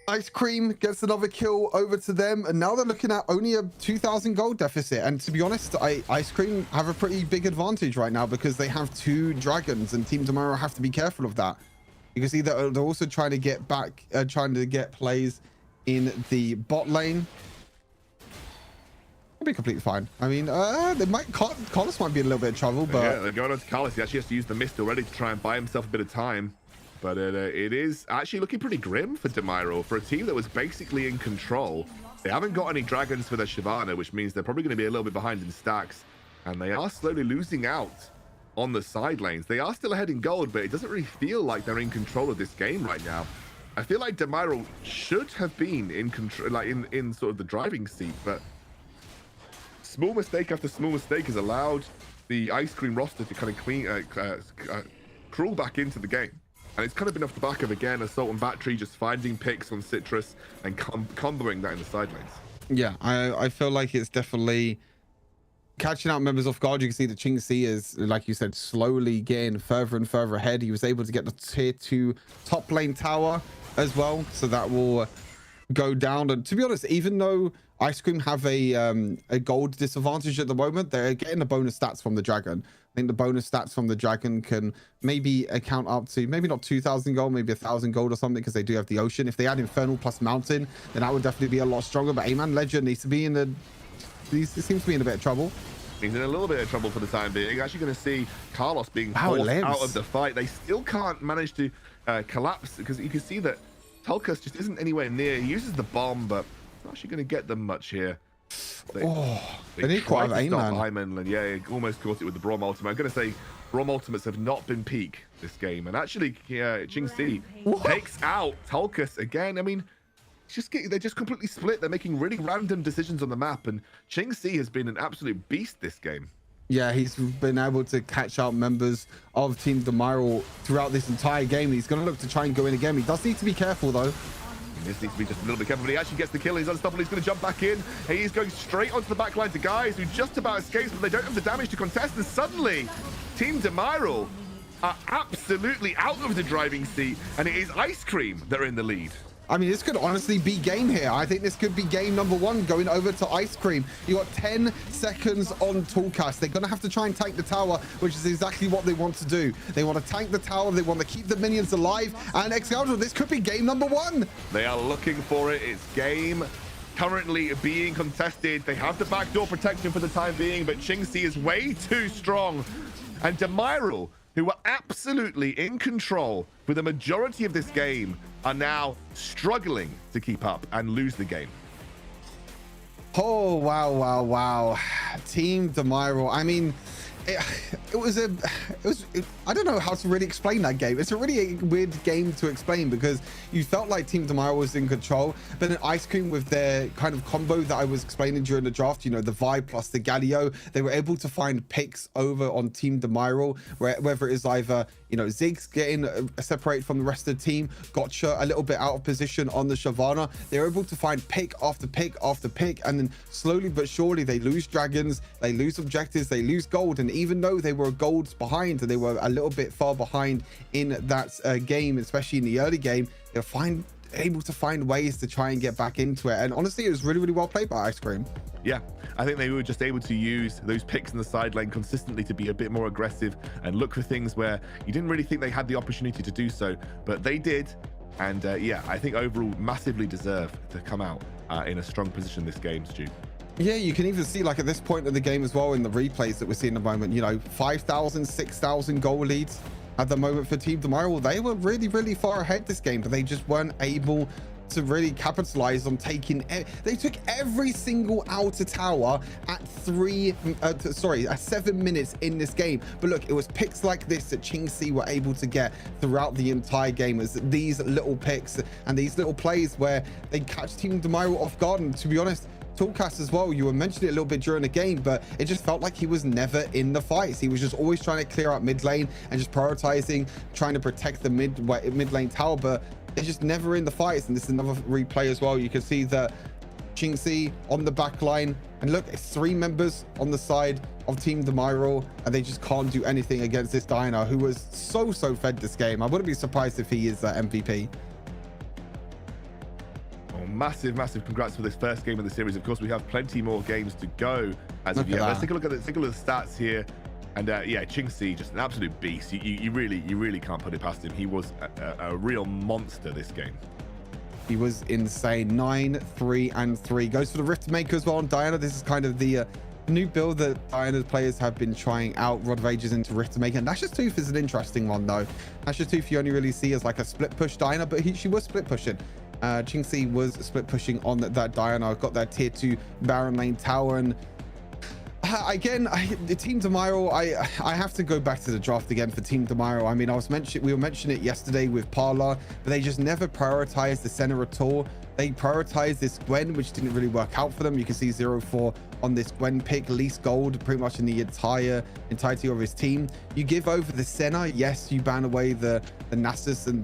Speaker 6: Ice Cream. Gets another kill over to them, and now they're looking at only a 2,000 gold deficit. And to be honest, Ice Cream have a pretty big advantage right now because they have 2 dragons, and Team Demiral have to be careful of that. You can see that they're also trying to get back, trying to get plays in the bot lane. Be completely fine. I mean, they might, Carlos might be in a little bit of trouble, but
Speaker 5: yeah, they're going on to Carlos. He actually has to use the mist already to try and buy himself a bit of time. But it is actually looking pretty grim for Demiral, for a team that was basically in control. They haven't got any dragons for their Shyvana, which means they're probably going to be a little bit behind in stacks, and they are slowly losing out on the side lanes. They are still ahead in gold, but it doesn't really feel like they're in control of this game right now. I feel like Demiral should have been in control, like in sort of the driving seat, but small mistake after small mistake has allowed the Ice Cream roster to kind of crawl back into the game. And it's kind of been off the back of, again, Assault and Battery just finding picks on Citrus and comboing that in the side lanes.
Speaker 6: Yeah, I feel like it's definitely catching out members off guard. You can see that Qingxi is, like you said, slowly getting further and further ahead. He was able to get the tier 2 top lane tower as well, so that will go down. And to be honest, even though Ice Cream have a gold disadvantage at the moment, they're getting the bonus stats from the Dragon. I think the bonus stats from the Dragon can maybe account up to maybe not 2,000 gold, maybe 1,000 gold or something, because they do have the Ocean. If they add Infernal plus Mountain, then that would definitely be a lot stronger. But A-Man Legend needs to be in the... He seems to be in a bit of trouble.
Speaker 5: He's in a little bit of trouble for the time being. You're actually going to see Carlos being forced out of the fight. They still can't manage to collapse, because you can see that Tulkas just isn't anywhere near. He uses the bomb, but it's not actually going to get them much here. They
Speaker 6: need quite an
Speaker 5: A-Man. And yeah, he almost caught it with the Braum ultimate. I'm going to say Braum ultimates have not been peak this game. And actually, Qingxi takes out Tulkas again. I mean, they're just completely split. They're making really random decisions on the map. And Qingxi has been an absolute beast this game.
Speaker 6: Yeah, he's been able to catch out members of Team Demiral throughout this entire game. He's going to look to try and go in again. He does need to be careful, though.
Speaker 5: This needs to be just a little bit careful, but he actually gets the kill. He's unstoppable. He's going to jump back in. He's going straight onto the back line to guys who just about escapes, but they don't have the damage to contest. And suddenly, Team Demiral are absolutely out of the driving seat, and it is Ice Cream that are in the lead.
Speaker 6: I mean, this could honestly be game here. I think this could be game number 1 going over to Ice Cream. You got 10 seconds on Tulkas. They're going to have to try and tank the tower, which is exactly what they want to do. They want to tank the tower. They want to keep the minions alive. And Excalibur, this could be game number 1.
Speaker 5: They are looking for it. It's game currently being contested. They have the backdoor protection for the time being, but Qingxi is way too strong. And Demiral, who are absolutely in control for the majority of this game, are now struggling to keep up and lose the game.
Speaker 6: Oh, wow. Team Demiral. I mean, I don't know how to really explain that game. It's a really weird game to explain, because you felt like Team Demiral was in control, but then Ice Cream, with their kind of combo that I was explaining during the draft, you know, the Vibe plus the Galio, they were able to find picks over on Team Demiral, whether it is either, you know, Ziggs getting separated from the rest of the team, Gotcha a little bit out of position on the Shyvana. They're able to find pick after pick after pick, and then slowly but surely they lose dragons, they lose objectives, they lose gold. And even though they were golds behind, they were a little bit far behind in that game, especially in the early game, they're able to find ways to try and get back into it. And honestly, it was really, really well played by Ice Cream.
Speaker 5: Yeah, I think they were just able to use those picks in the side lane consistently to be a bit more aggressive and look for things where you didn't really think they had the opportunity to do so, but they did. And yeah, I think overall massively deserve to come out in a strong position this game, Stu.
Speaker 6: Yeah, you can even see, like, at this point of the game as well, in the replays that we're seeing at the moment, you know, 5,000, 6,000 goal leads at the moment for Team Demiral. They were really, really far ahead this game, but they just weren't able to really capitalize on taking they took every single outer tower at 7 minutes in this game. But look, it was picks like this that Qingxi were able to get throughout the entire game, as these little picks and these little plays where they catch Team Demiral off guard. And to be honest, Tulkas as well, you were mentioning it a little bit during the game, but it just felt like he was never in the fights. He was just always trying to clear out mid lane and just prioritizing trying to protect the mid lane tower, but they're just never in the fights. And this is another replay as well. You can see that Qingxi on the back line, and look, it's 3 members on the side of Team Demiral, and they just can't do anything against this Diana, who was so fed this game. I wouldn't be surprised if he is MVP.
Speaker 5: Massive congrats for this first game of the series. Of course, we have plenty more games to go as of yet. Let's take a look at the stats here. And yeah, Qingxi, just an absolute beast. You really can't put it past him. He was a real monster this game.
Speaker 6: He was insane. 9, 3, and 3. Goes for the Rift Maker as well on Diana. This is kind of the new build that Diana's players have been trying out. Rod of Ages into Rift Maker. Nash's Tooth is an interesting one, though. Nash's Tooth you only really see as like a split push Diana, but she was split pushing. Qingxi was split pushing on that Diana. Got that tier 2 Baron lane tower. And again, the Team Demiral, I have to go back to the draft again for Team Demiral. I mean, we were mentioning it yesterday with Parla, but they just never prioritized the center at all. They prioritized this Gwen, which didn't really work out for them. You can see 0-4 on this Gwen pick, least gold pretty much in the entirety of his team. You give over the Senna. Yes, you ban away the Nasus and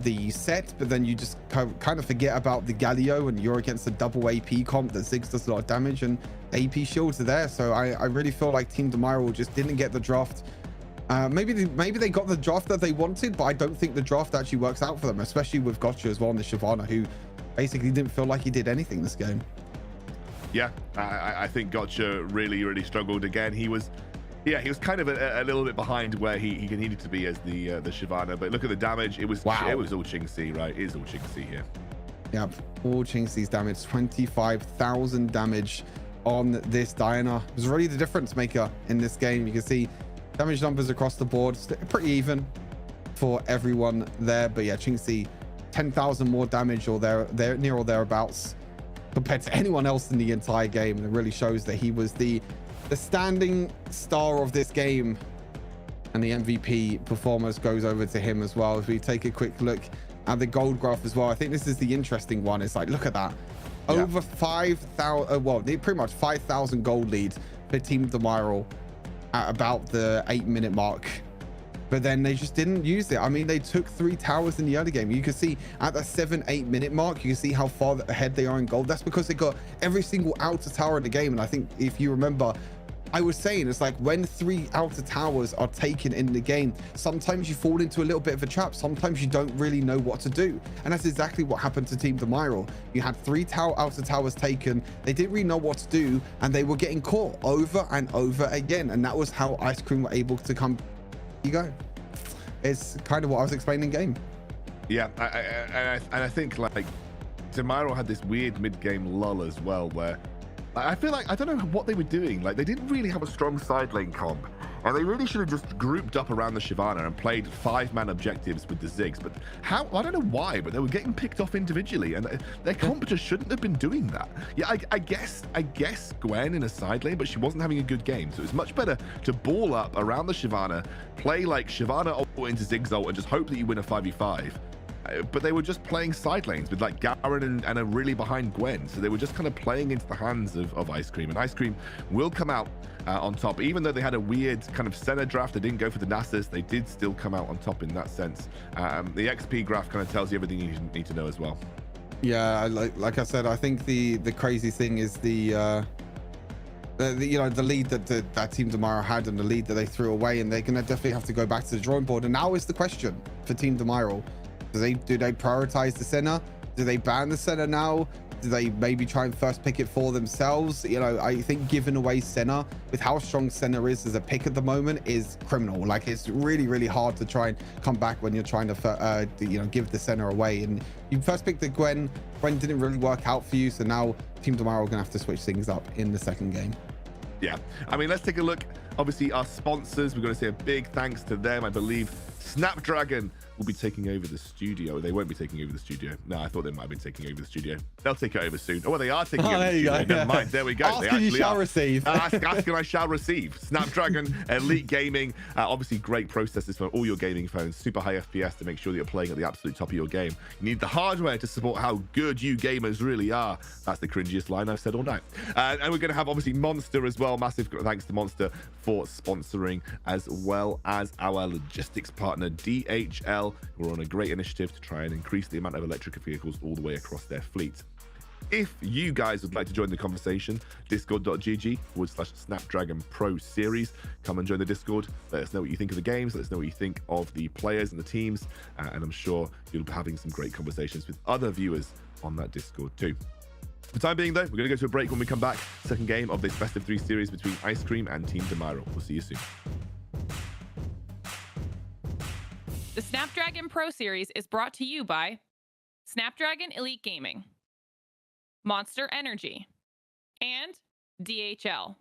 Speaker 6: the set, but then you just kind of forget about the Galio, and you're against a double AP comp that Ziggs does a lot of damage, and AP shields are there. So I really feel like Team Demiral just didn't get the draft. Maybe they got the draft that they wanted, but I don't think the draft actually works out for them, especially with Gotcha as well on the Shyvana, who basically didn't feel like he did anything this game.
Speaker 5: Yeah, I think Gotcha really struggled again. He was kind of a little bit behind where he needed to be as the Shyvana, but look at the damage. It was all Qingxi, right? It is all Qingxi here.
Speaker 6: Yeah, all Qingxi's damage, 25,000 damage on this Diana. It was really the difference maker in this game. You can see damage numbers across the board, pretty even for everyone there. But yeah, Qingxi, 10,000 more damage or they're near or thereabouts compared to anyone else in the entire game. And it really shows that he was the standing star of this game, and the MVP performance goes over to him as well. If we take a quick look at the gold graph as well, I think this is the interesting one. It's like, look at that. Yeah. Over 5,000, well, pretty much 5,000 gold lead for Team Demiral at about the 8-minute mark, but then they just didn't use it. I mean, they took 3 towers in the early game. You can see at the 7-8 minute mark, you can see how far ahead they are in gold. That's because they got every single outer tower in the game. And I think if you remember, I was saying, it's like when 3 outer towers are taken in the game, sometimes you fall into a little bit of a trap. Sometimes you don't really know what to do. And that's exactly what happened to Team Demiral. You had 3 outer towers taken. They didn't really know what to do, and they were getting caught over and over again. And that was how Ice Cream were able to come. You go. It's kind of what I was explaining in game.
Speaker 5: Yeah, I think like Demiral had this weird mid-game lull as well, where I feel like, I don't know what they were doing. Like, they didn't really have a strong side lane comp, and they really should have just grouped up around the Shyvana and played 5-man objectives with the Ziggs. But how? I don't know why, but they were getting picked off individually, and their comp just shouldn't have been doing that. Yeah, I guess Gwen in a side lane, but she wasn't having a good game. So it's much better to ball up around the Shyvana, play like Shyvana ult into Ziggs ult, and just hope that you win a 5v5. But they were just playing side lanes with like Garen and a really behind Gwen. So they were just kind of playing into the hands of Ice Cream. And Ice Cream will come out on top. Even though they had a weird kind of center draft, they didn't go for the Nasus, they did still come out on top in that sense. The XP graph kind of tells you everything you need to know as well.
Speaker 6: Yeah, like I said, I think the crazy thing is the lead that Team Demiral had and the lead that they threw away, and they're going to definitely have to go back to the drawing board. And now is the question for Team Demiral. Do they prioritize the center? Do they ban the center now? Do they maybe try and first pick it for themselves? You know, I think giving away center with how strong center is as a pick at the moment is criminal. Like, it's really hard to try and come back when you're trying to give the center away. And you first picked the Gwen didn't really work out for you, so now Team Demiral are gonna have to switch things up in the second game.
Speaker 5: Yeah, I mean, let's take a look. Obviously, our sponsors, we're going to say a big thanks to them. I believe Snapdragon will be taking over the studio. They won't be taking over the studio. No, I thought they might have been taking over the studio. They'll take it over soon. Oh, well, they are taking over the studio. Never mind. There we go.
Speaker 6: Ask and you shall receive.
Speaker 5: Ask and I shall receive. Snapdragon Elite Gaming. Obviously, great processors for all your gaming phones. Super high FPS to make sure that you're playing at the absolute top of your game. You need the hardware to support how good you gamers really are. That's the cringiest line I've said all night. And we're going to have, obviously, Monster as well. Massive thanks to Monster for sponsoring, as well as our logistics partner, DHL. We're on a great initiative to try and increase the amount of electric vehicles all the way across their fleet. If you guys would like to join the conversation, discord.gg/Snapdragon Pro Series. Come and join the Discord. Let us know what you think of the games. Let us know what you think of the players and the teams. And I'm sure you'll be having some great conversations with other viewers on that Discord too. For the time being, though, we're going to go to a break. When we come back, second game of this best of 3 series between Ice Cream and Team Demiral. We'll see you soon.
Speaker 4: The Snapdragon Pro Series is brought to you by Snapdragon Elite Gaming, Monster Energy, and DHL.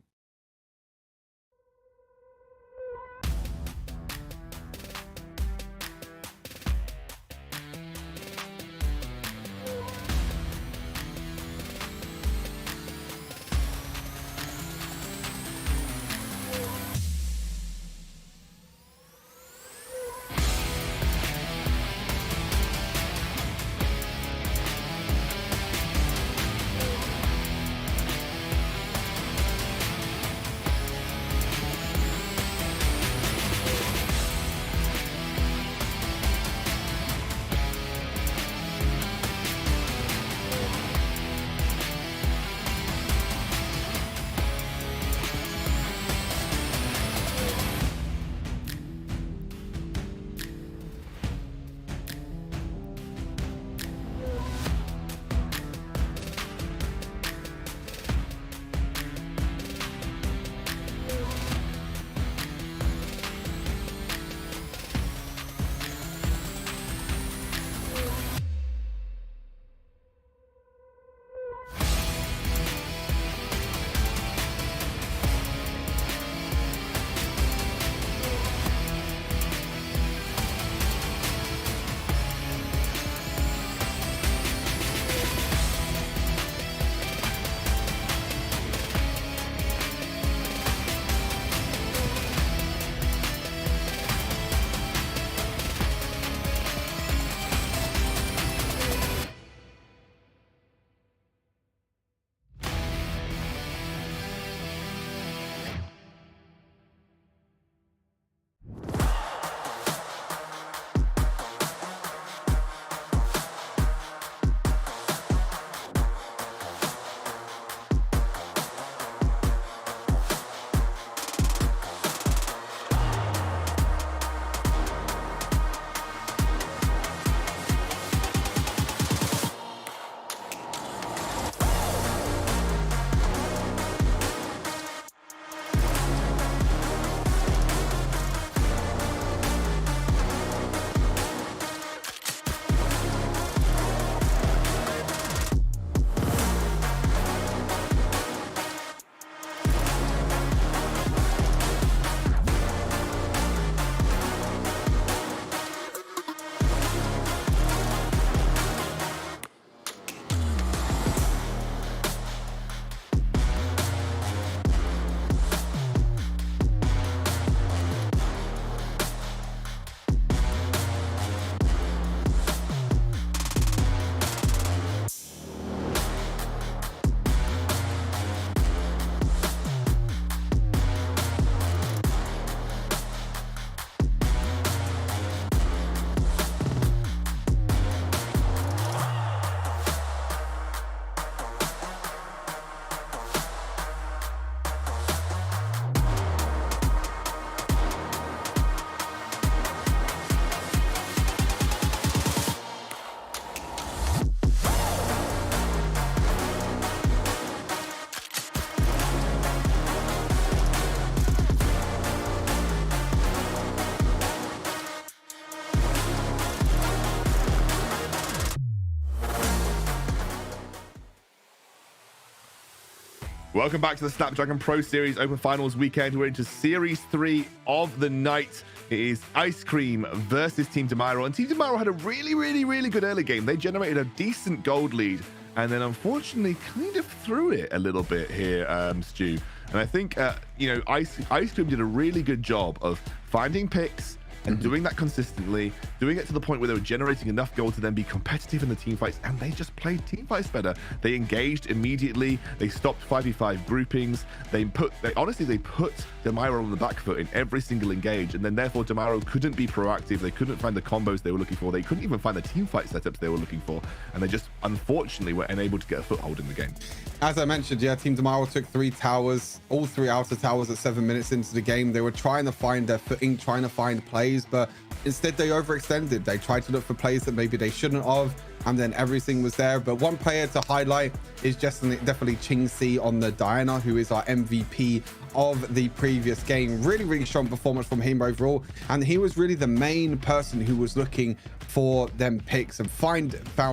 Speaker 5: Welcome back to the Snapdragon Pro Series Open Finals weekend. We're into Series 3 of the night. It is Ice Cream versus Team Demiro. And Team Demiro had a really good early game. They generated a decent gold lead and then unfortunately kind of threw it a little bit here, Stu. And I think, Ice Cream did a really good job of finding picks and doing that consistently, doing it to the point where they were generating enough gold to then be competitive in the team fights, and they just played team fights better. They engaged immediately. They stopped 5v5 groupings. They put Demiro on the back foot in every single engage, and then therefore Demiro couldn't be proactive. They couldn't find the combos they were looking for. They couldn't even find the team fight setups they were looking for, and they just unfortunately were unable to get a foothold in the game.
Speaker 6: As I mentioned, yeah, Team Demiro took 3 towers, all 3 outer towers at 7 minutes into the game. They were trying to find their footing, trying to find plays, but instead they overextended. They tried to look for plays that maybe they shouldn't have, and then everything was there. But one player to highlight is definitely Ching Si on the Diana, who is our MVP of the previous game. Really strong performance from him overall, and he was really the main person who was looking for them picks and found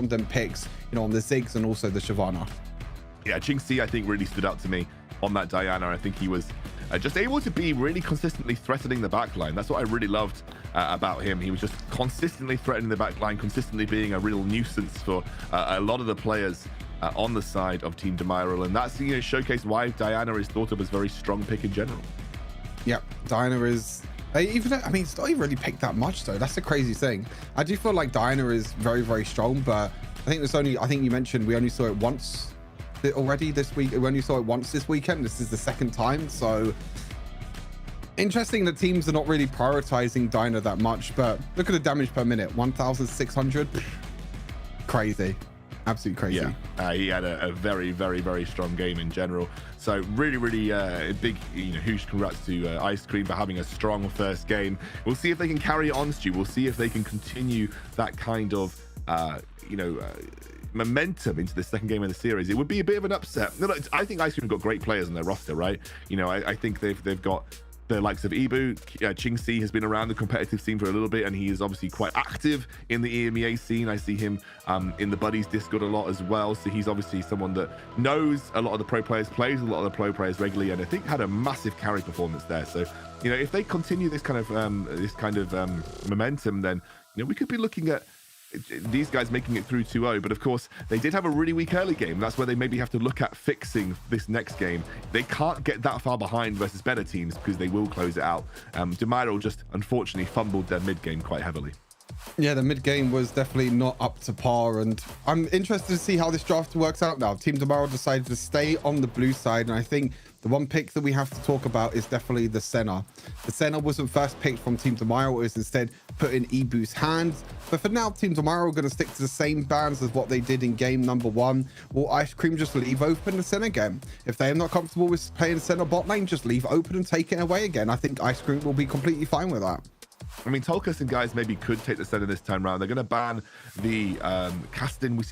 Speaker 6: them picks, on the Ziggs and also the Shyvana.
Speaker 5: Yeah, Ching Si, I think, really stood out to me on that Diana. I think he was just able to be really consistently threatening the backline. That's what I really loved about him. He was just consistently threatening the backline, consistently being a real nuisance for a lot of the players on the side of Team Demiro. And that's, showcased why Diana is thought of as a very strong pick in general. Yeah,
Speaker 6: Diana is... it's not even really picked that much, though. That's the crazy thing. I do feel like Diana is very strong, but I think you mentioned we only saw it once already this week. We only saw it once this weekend. This is the second time, so interesting that teams are not really prioritizing Diana that much. But look at the damage per minute, 1,600. Crazy, absolutely crazy.
Speaker 5: Yeah, he had a very strong game in general. So really big, huge congrats to Ice Cream for having a strong first game. We'll see if they can carry it on, Stu. We'll see if they can continue that kind of momentum into the second game of the series. It would be a bit of an upset. No, I think Ice Cream got great players on their roster, right? I think they've got the likes of Ibu. Ching Si has been around the competitive scene for a little bit, and he is obviously quite active in the EMEA scene. I see him in the Buddies Discord a lot as well, so he's obviously someone that knows a lot of the pro players, plays a lot of the pro players regularly, and I think had a massive carry performance there. So if they continue this kind of momentum, then we could be looking at these guys making it through 2-0. But of course, they did have a really weak early game. That's where they maybe have to look at fixing this next game. They can't get that far behind versus better teams because they will close it out. Demiro just unfortunately fumbled their mid game quite heavily.
Speaker 6: Yeah, the mid game was definitely not up to par, and I'm interested to see how this draft works out now. Team Demiro decided to stay on the blue side, and I think the one pick that we have to talk about is definitely the Senna. The Senna wasn't first picked from Team Demiro, it was instead put in Ibu's hands. But for now, Team Demiro are going to stick to the same bans as what they did in game number 1. Will Ice Cream just leave open the Senna again? If they are not comfortable with playing Senna bot lane, just leave open and take it away again. I think Ice Cream will be completely fine with that.
Speaker 5: Tolkas and guys maybe could take the center this time around. They're going to ban the Castin.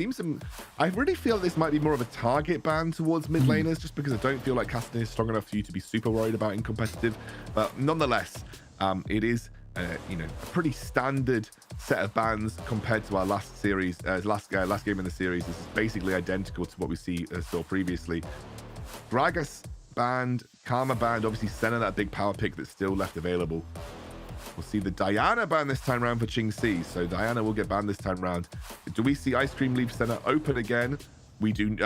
Speaker 5: I really feel this might be more of a target ban towards mid laners, just because I don't feel like Castin is strong enough for you to be super worried about in competitive. But nonetheless, it is a pretty standard set of bans compared to our last series, last game in the series. This is basically identical to what we saw previously. Gragas banned, Karma banned, obviously Senna, that big power pick that's still left available. We'll see the Diana ban this time round for Ching Si. So Diana will get banned this time round. Do we see Ice Cream leave Senna open again? We do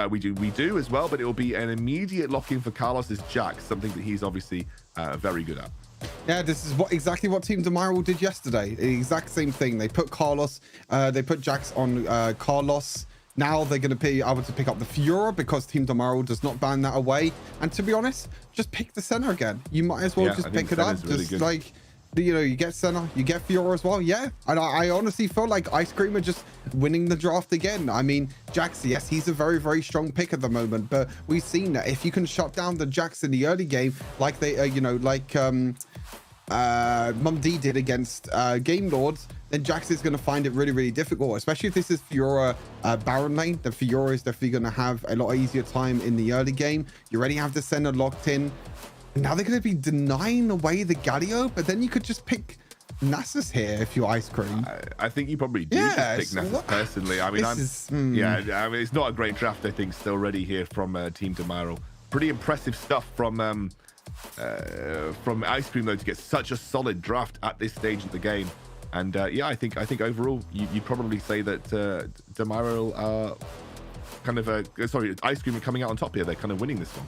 Speaker 5: as well, but it will be an immediate lock-in for Carlos's Jax, something that he's obviously very good at.
Speaker 6: Yeah, this is exactly what Team Demiro did yesterday. The exact same thing. They put Jax on Carlos. Now they're going to be able to pick up the Fiora because Team Demiro does not ban that away. And to be honest, just pick the Senna again. You might as well just pick it up.
Speaker 5: Really
Speaker 6: just good. You get Senna, you get Fiora as well. Yeah, and I honestly feel like Ice Cream are just winning the draft again. Jax, yes, he's a very strong pick at the moment, but we've seen that if you can shut down the Jax in the early game, like they, Mondi did against Game Lords, then Jax is going to find it really difficult, especially if this is Fiora Baron lane. The Fiora is definitely going to have a lot easier time in the early game. You already have the Senna locked in. Now they're going to be denying away the Galio, but then you could just pick Nasus here if you're Ice Cream.
Speaker 5: I think you probably do just pick Nasus personally. It's not a great draft, I think, still ready here from Team Demiro. pretty impressive stuff from Ice Cream though to get such a solid draft at this stage of the game. And yeah, I think overall you probably say that Demiral are kind of Ice Cream are coming out on top here. They're kind of winning this one.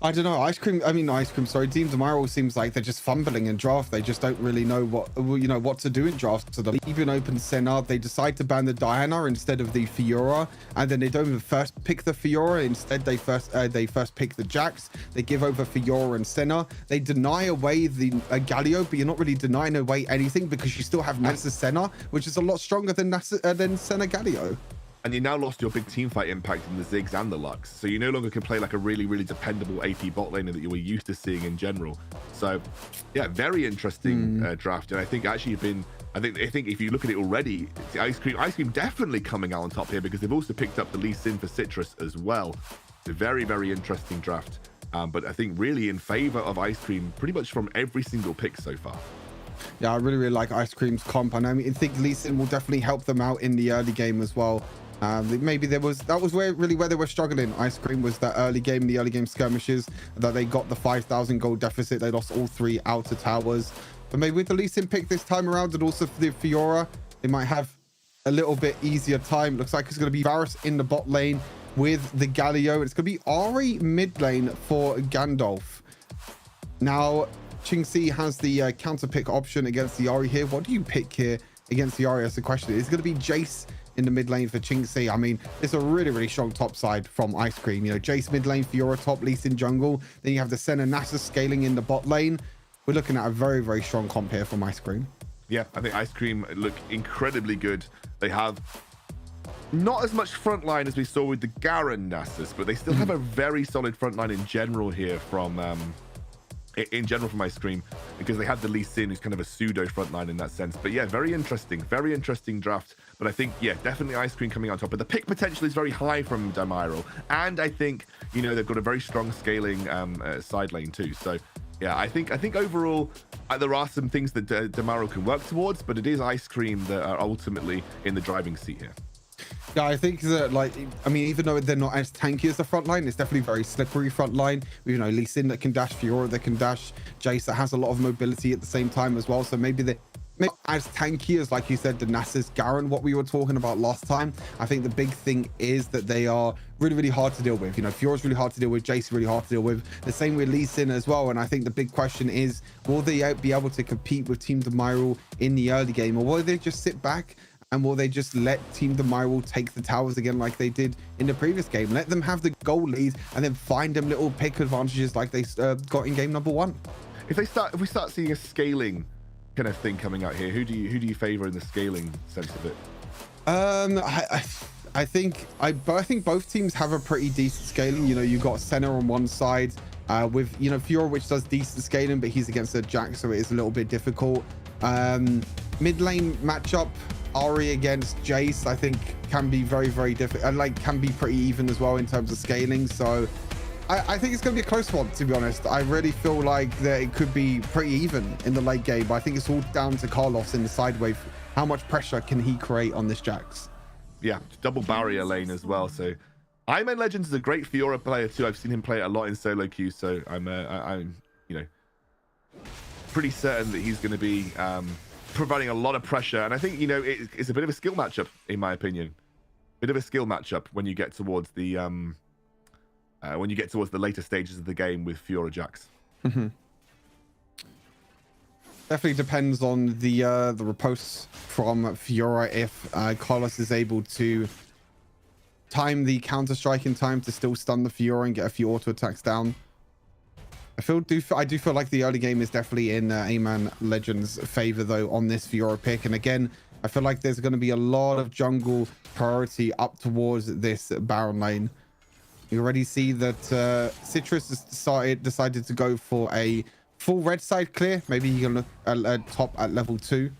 Speaker 6: I don't know. Team Demiral seems like they're just fumbling in draft. They just don't really know what to do in draft. So they even open Senna. They decide to ban the Diana instead of the Fiora, and then they don't even first pick the Fiora. Instead, they first pick the Jax. They give over Fiora and Senna. They deny away the Galio, but you're not really denying away anything because you still have Nasa Senna, which is a lot stronger than Senna Galio.
Speaker 5: And you now lost your big team fight impact in the Ziggs and the Lux. So you no longer can play like a really, really dependable AP bot laner that you were used to seeing in general. So yeah, very interesting draft. And I think actually I think if you look at it already, Ice Cream definitely coming out on top here because they've also picked up the Lee Sin for Citrus as well. It's a very, very interesting draft. But I think really in favor of Ice Cream pretty much from every single pick so far.
Speaker 6: Yeah, I really, really like Ice Cream's comp. And I think Lee Sin will definitely help them out in the early game as well. Maybe that was where they were struggling. Ice Cream was that early game, the early game skirmishes that they got the 5,000 gold deficit. They lost all 3 outer towers. But maybe with the Lee Sin pick this time around and also for the Fiora, they might have a little bit easier time. Looks like it's going to be Varus in the bot lane with the Galio. It's going to be Ahri mid lane for Gandalf. Now, Qingxi has the counter pick option against the Ahri here. What do you pick here against the Ahri? That's the question. It's going to be Jace in the mid lane for Qingxi. I mean, it's a really, really strong top side from Ice Cream. You know, Jace mid lane, Fiora top, Lee Sin jungle. Then you have the Senna Nasa scaling in the bot lane. We're looking at a very, very strong comp here from Ice Cream.
Speaker 5: Yeah, I think Ice Cream look incredibly good. They have not as much front line as we saw with the Garen Nasus, but they still have a very solid front line in general here from Ice Cream, because they have the Lee Sin, who's kind of a pseudo frontline in that sense. But yeah, very interesting draft. But I think, yeah, definitely Ice Cream coming on top. But the pick potential is very high from Demiral. And I think, you know, they've got a very strong scaling side lane too. So yeah, I think overall, there are some things that Demiral can work towards, but it is Ice Cream that are ultimately in the driving seat here.
Speaker 6: Yeah, I think that, like, I mean, even though they're not as tanky as the front line, it's definitely very slippery front line. You know, Lee Sin that can dash, Fiora that can dash, Jace that has a lot of mobility at the same time as well. So maybe they're not as tanky as, like you said, the Nasus Garen, what we were talking about last time. I think the big thing is that they are really, really hard to deal with. You know, Fiora's really hard to deal with, Jace is really hard to deal with. The same with Lee Sin as well. And I think the big question is, will they be able to compete with Team Demiral in the early game, or will they just sit back? And will they just let Team Demiral take the towers again like they did in the previous game? Let them have the goal lead and then find them little pick advantages like they got in game number 1.
Speaker 5: If we start seeing a scaling kind of thing coming out here, who do you favor in the scaling sense of it?
Speaker 6: I think both teams have a pretty decent scaling. You know, you've got Senna on one side with, you know, Fiora, which does decent scaling, but he's against a Jax, so it is a little bit difficult. Mid lane matchup, Ahri against Jace, I think can be very, very difficult. Like, can be pretty even as well in terms of scaling. So I think it's going to be a close one, to be honest. I really feel like that it could be pretty even in the late game, but I think it's all down to Carlos in the side wave. How much pressure can he create on this Jax?
Speaker 5: Yeah, double barrier lane as well. So Iron Man Legends is a great Fiora player too. I've seen him play it a lot in solo queue, so I'm you know, pretty certain that he's going to be providing a lot of pressure. And I think, you know, it's a bit of a skill matchup, in my opinion. Bit of a skill matchup when you get towards the later stages of the game with Fiora Jax.
Speaker 6: Definitely depends on the riposte from Fiora. If Carlos is able to time the counter strike in time to still stun the Fiora and get a few auto attacks down. I do feel like the early game is definitely in Aman Legends' favor though on this Fiora pick. And again, I feel like there's going to be a lot of jungle priority up towards this Baron lane. You already see that Citrus has decided to go for a full red side clear. Maybe he can look at top at level 2.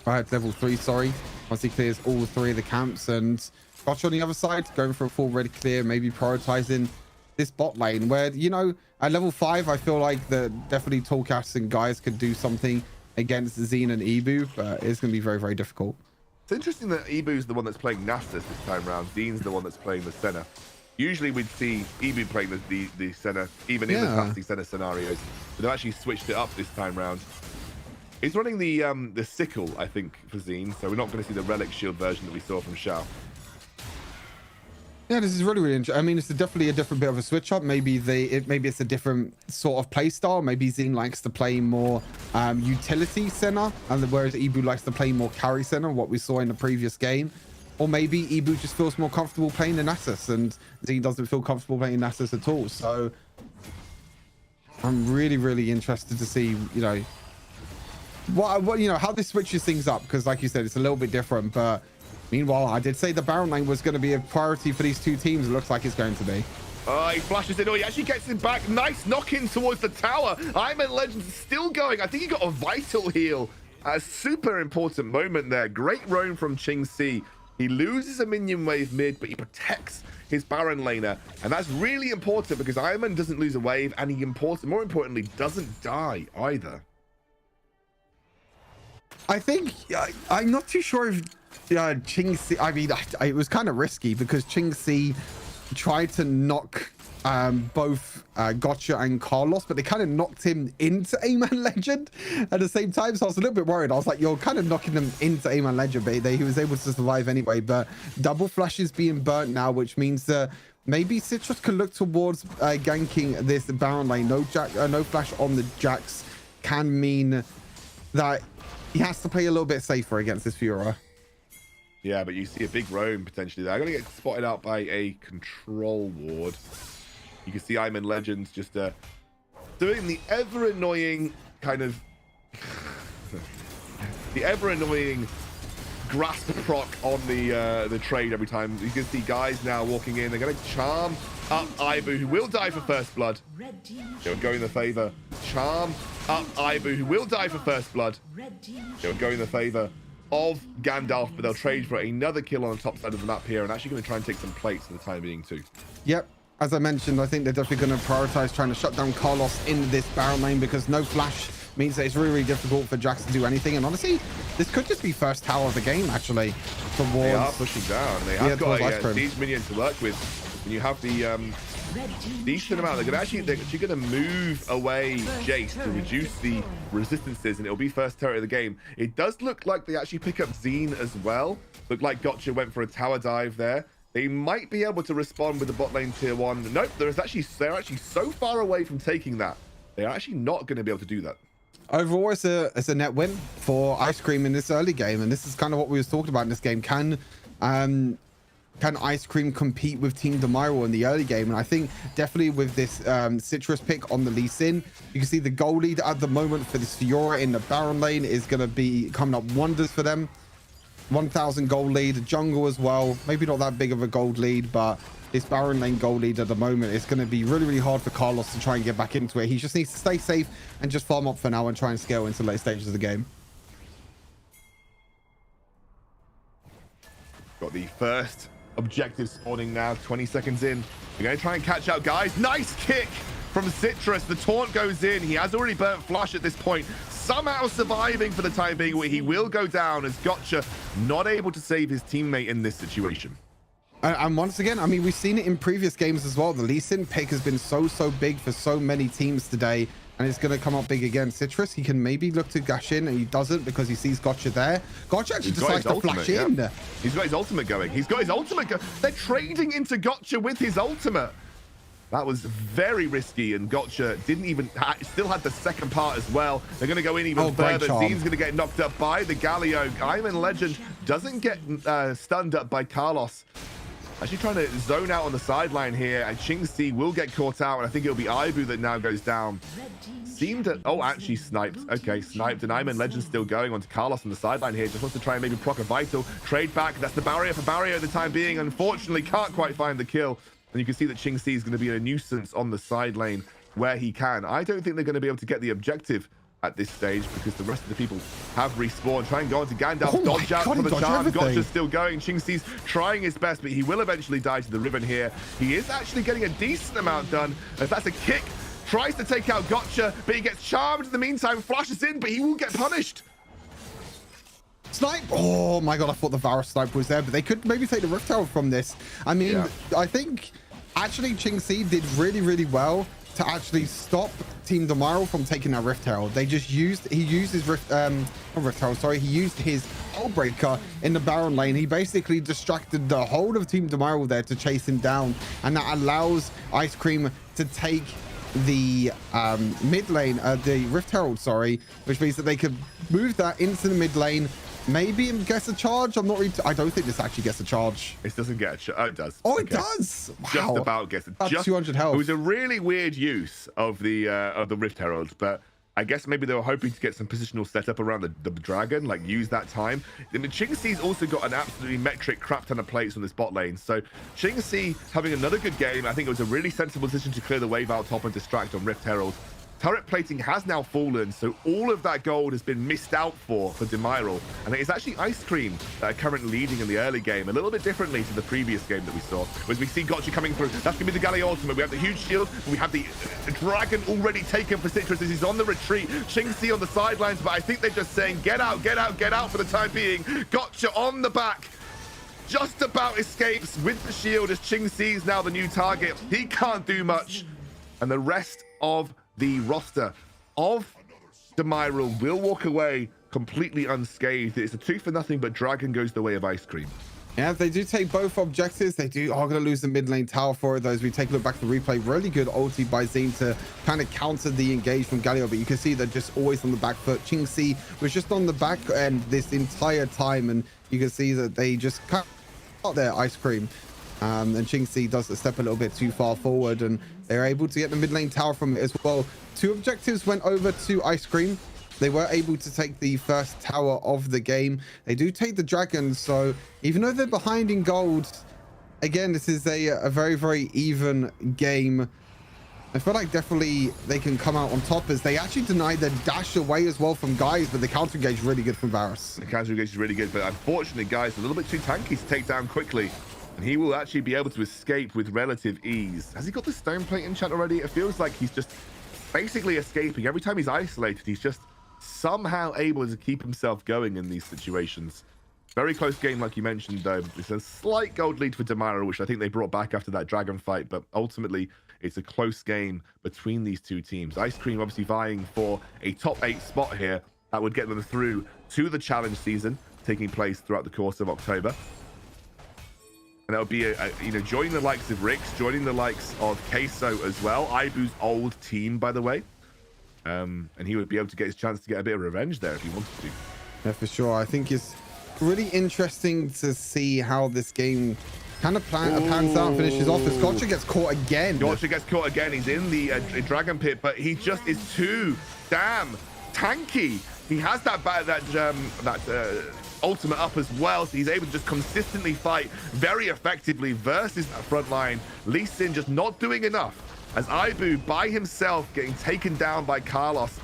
Speaker 6: Level 3, sorry. Once he clears all 3 of the camps, and Gotcha on the other side, going for a full red clear, maybe prioritizing this bot lane where, you know, at level 5, I feel like definitely Tallcast and guys could do something against Zine and Ibu, but it's going to be very, very difficult.
Speaker 5: It's interesting that Ibu's the one that's playing Nasus this time around. Dean's the one that's playing the Senna. Usually we'd see EBU playing the center, even in the classic center scenarios. But they've actually switched it up this time round. He's running the sickle, I think, for Zine, so we're not going to see the relic shield version that we saw from Shao.
Speaker 6: Yeah, this is really, really interesting. I mean, it's definitely a different bit of a switch up. Maybe it's a different sort of play style. Maybe Zine likes to play more utility center, and whereas EBU likes to play more carry center, what we saw in the previous game. Or maybe EBU just feels more comfortable playing the Nasus, and Zine doesn't feel comfortable playing Nasus at all. So I'm really, really interested to see, how this switches things up, because like you said, it's a little bit different. But meanwhile, I did say the Baron lane was going to be a priority for these two teams. It looks like it's going to be.
Speaker 5: He flashes in. Oh, he actually gets him back. Nice knock in towards the tower. Iron Man Legend's still going. I think he got a vital heal. A super important moment there. Great roam from Ching Si. He loses a minion wave mid, but he protects his Baron laner. And that's really important because Iron Man doesn't lose a wave, and he more importantly, doesn't die either.
Speaker 6: I think I'm not too sure if Ching Si. I mean, it was kind of risky because Ching Si tried to knock both Gotcha and Carlos, but they kind of knocked him into A-Man Legend at the same time. So I was a little bit worried. I was like, you're kind of knocking them into A-Man Legend, but he was able to survive anyway. But double flash is being burnt now, which means that maybe Citrus can look towards ganking this Baron lane. No flash on the Jax can mean that he has to play a little bit safer against this Fiora.
Speaker 5: Yeah, but you see a big roam potentially there. I'm going to get spotted out by a control ward. You can see I'm in Legends just doing the ever-annoying kind of... the ever-annoying grasp proc on the trade every time. You can see guys now walking in. They're going to charm up Ibu, who will die for first blood. They'll go in the favor. Charm up Ibu, who will die for first blood. They'll go in the favor of Gandalf, but they'll trade for another kill on the top side of the map here, and actually going to try and take some plates for the time being too.
Speaker 6: Yep. As I mentioned, I think they're definitely going to prioritize trying to shut down Carlos in this Baron lane, because no flash means that it's really, really difficult for Jax to do anything. And honestly, this could just be first tower of the game, actually. Towards,
Speaker 5: they are pushing down. They have got a siege minion to work with. And you have the decent amount. They're actually going to move away Jace to reduce the resistances, and it'll be first turret of the game. It does look like they actually pick up Zine as well. Looked like Gotcha went for a tower dive there. They might be able to respond with the bot lane tier 1. Nope, they're actually so far away from taking that. They're actually not going to be able to do that.
Speaker 6: Overall, it's a net win for Ice Cream in this early game, and this is kind of what we was talking about in this game. Can Ice Cream compete with Team Demairo in the early game? And I think definitely with this Citrus pick on the Lee Sin, you can see the goal lead at the moment for this Fiora in the Baron lane is going to be coming up wonders for them. 1,000 gold lead, jungle as well. Maybe not that big of a gold lead, but this Baron lane gold lead at the moment is going to be really, really hard for Carlos to try and get back into it. He just needs to stay safe and just farm up for now and try and scale into late stages of the game.
Speaker 5: Got the first objective spawning now, 20 seconds in. We're going to try and catch out, guys. Nice kick from Citrus. The taunt goes in. He has already burnt Flush at this point. Somehow surviving for the time being, where he will go down as Gotcha not able to save his teammate in this situation.
Speaker 6: And once again, I mean, we've seen it in previous games as well. The Lee Sin pick has been so big for so many teams today, and it's going to come up big again. Citrus, he can maybe look to gash in, and he doesn't because he sees Gotcha there. Gotcha actually decides to flash in. Yeah.
Speaker 5: He's got his ultimate going. He's got his ultimate going. They're trading into Gotcha with his ultimate. That was very risky, and Gotcha didn't even still had the second part as well. They're going to go in even further. Zene's going to get knocked up by the Galio. Iron Legend doesn't get stunned up by Carlos. Actually trying to zone out on the sideline here, and Ching Si will get caught out, and I think it'll be Ibu that now goes down. Seemed to... Oh, actually sniped. Okay, sniped, and Iron Legend still going onto Carlos on the sideline here. Just wants to try and maybe proc a vital. Trade back. That's the barrier for barrier at the time being. Unfortunately, can't quite find the kill. And you can see that Ching Si is going to be a nuisance on the side lane where he can. I don't think they're going to be able to get the objective at this stage because the rest of the people have respawned. Try and go into Gandalf. Dodge out for the charm. Gotcha's still going. Ching Si's trying his best, but he will eventually die to the Riven here. He is actually getting a decent amount done. If that's a kick, tries to take out Gotcha, but he gets charmed in the meantime. Flashes in, but he will get punished.
Speaker 6: Snipe! Oh my god, I thought the Varus snipe was there, but they could maybe take the Rift Tower from this. I mean, yeah. I think actually Qingxi did really well to actually stop Team Demiral from taking that Rift Herald. They just used, he used his Rift Herald, sorry, he used his Hull Breaker in the Baron lane. He basically distracted the whole of Team Demiral there to chase him down, and that allows Ice Cream to take the mid lane, the Rift Herald, sorry, which means that they could move that into the mid lane, maybe guess a charge. I'm not really, I don't think this actually gets a charge.
Speaker 5: It doesn't get a charge. Oh, it does.
Speaker 6: Oh, it does. Wow.
Speaker 5: Just about gets it. Just
Speaker 6: 200 health.
Speaker 5: It was a really weird use of the Rift Herald, but I guess maybe they were hoping to get some positional setup around the dragon, like use that time. I mean, Qingxi's also got an absolutely metric crap ton of plates on this bot lane. So Qingxi having another good game. I think it was a really sensible decision to clear the wave out top and distract on Rift Herald. Turret plating has now fallen, so all of that gold has been missed out for Demiral. And it's actually Ice Cream that are currently leading in the early game, a little bit differently to the previous game that we saw. As we see Gotcha coming through, that's going to be the Galley ultimate. We have the huge shield, we have the dragon already taken for Citrus as he's on the retreat. Qingxi on the sidelines, but I think they're just saying, get out, get out, get out for the time being. Gotcha on the back. Just about escapes with the shield as Qingxi is now the new target. He can't do much. And the rest of the roster of Demiral will walk away completely unscathed. It's a 2-0, but Dragon goes the way of Ice Cream.
Speaker 6: Yeah, if they do take both objectives, they are going to lose the mid lane tower for it. Though, as we take a look back at the replay, really good ulti by Zine to kind of counter the engage from Galio, but you can see they're just always on the back foot. Qingxi was just on the back end this entire time, and you can see that they just cut out their Ice Cream. And Qingxi does step a little bit too far forward, and they're able to get the mid lane tower from it as well. 2 objectives went over to Ice Cream. They were able to take the first tower of the game. They do take the dragon, so even though they're behind in gold, again, this is a very even game. I feel like definitely they can come out on top, as they actually denied their dash away as well from Guys, but the counter engage is really good from Varus.
Speaker 5: The counter engage is really good, but unfortunately, Guys, a little bit too tanky to take down quickly. And he will actually be able to escape with relative ease. Has he got the stone plate in chat already? It feels like he's just basically escaping. Every time he's isolated, he's just somehow able to keep himself going in these situations. Very close game, like you mentioned, though. It's a slight gold lead for Demiral, which I think they brought back after that dragon fight. But ultimately, it's a close game between these two teams. Ice Cream obviously vying for a top 8 spot here. That would get them through to the challenge season, taking place throughout the course of October. And that'll be joining the likes of Rix, joining the likes of Queso as well. Ibu's old team, by the way. And he would be able to get his chance to get a bit of revenge there if he wanted to.
Speaker 6: Yeah, for sure. I think it's really interesting to see how this game kind of pans out and finishes off. As Gotcha gets caught again.
Speaker 5: Gotcha gets caught again. He's in the dragon pit, but he just is too damn tanky. He has that ultimate up as well, so he's able to just consistently fight very effectively versus that front line. Lee Sin just not doing enough, as Ibu by himself getting taken down by Carlos.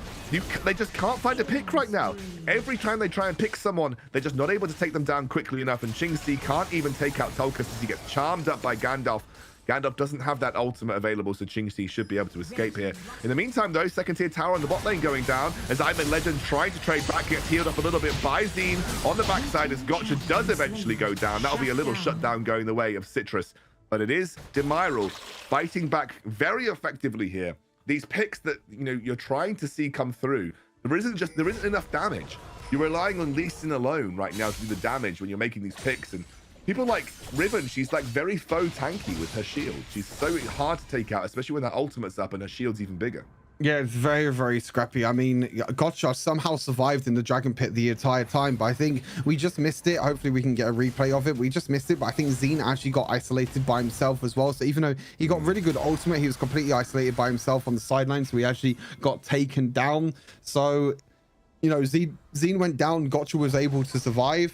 Speaker 5: They just can't find a pick right now. Every time they try and pick someone, they're just not able to take them down quickly enough, and Qingxi can't even take out Tulkas as he gets charmed up by Gandalf. Gandalf doesn't have that ultimate available, so Qingxi should be able to escape here. In the meantime, though, second tier tower on the bot lane going down, as Ivan Legend trying to trade back, gets healed up a little bit by Zine on the backside, as Gotcha does eventually go down. That'll be a little shutdown going the way of Citrus. But it is Demiral fighting back very effectively here. These picks that you're trying to see come through, there isn't enough damage. You're relying on Lee Sin alone right now to do the damage when you're making these picks, and people like Riven, she's like very faux tanky with her shield. She's so hard to take out, especially when her ultimate's up and her shield's even bigger.
Speaker 6: Yeah, it's very scrappy. I mean, Gotcha somehow survived in the dragon pit the entire time, but I think we just missed it. Hopefully we can get a replay of it. We just missed it, but I think Zine actually got isolated by himself as well. So even though he got really good ultimate, he was completely isolated by himself on the sideline, so he actually got taken down. So, Zine went down, Gotcha was able to survive.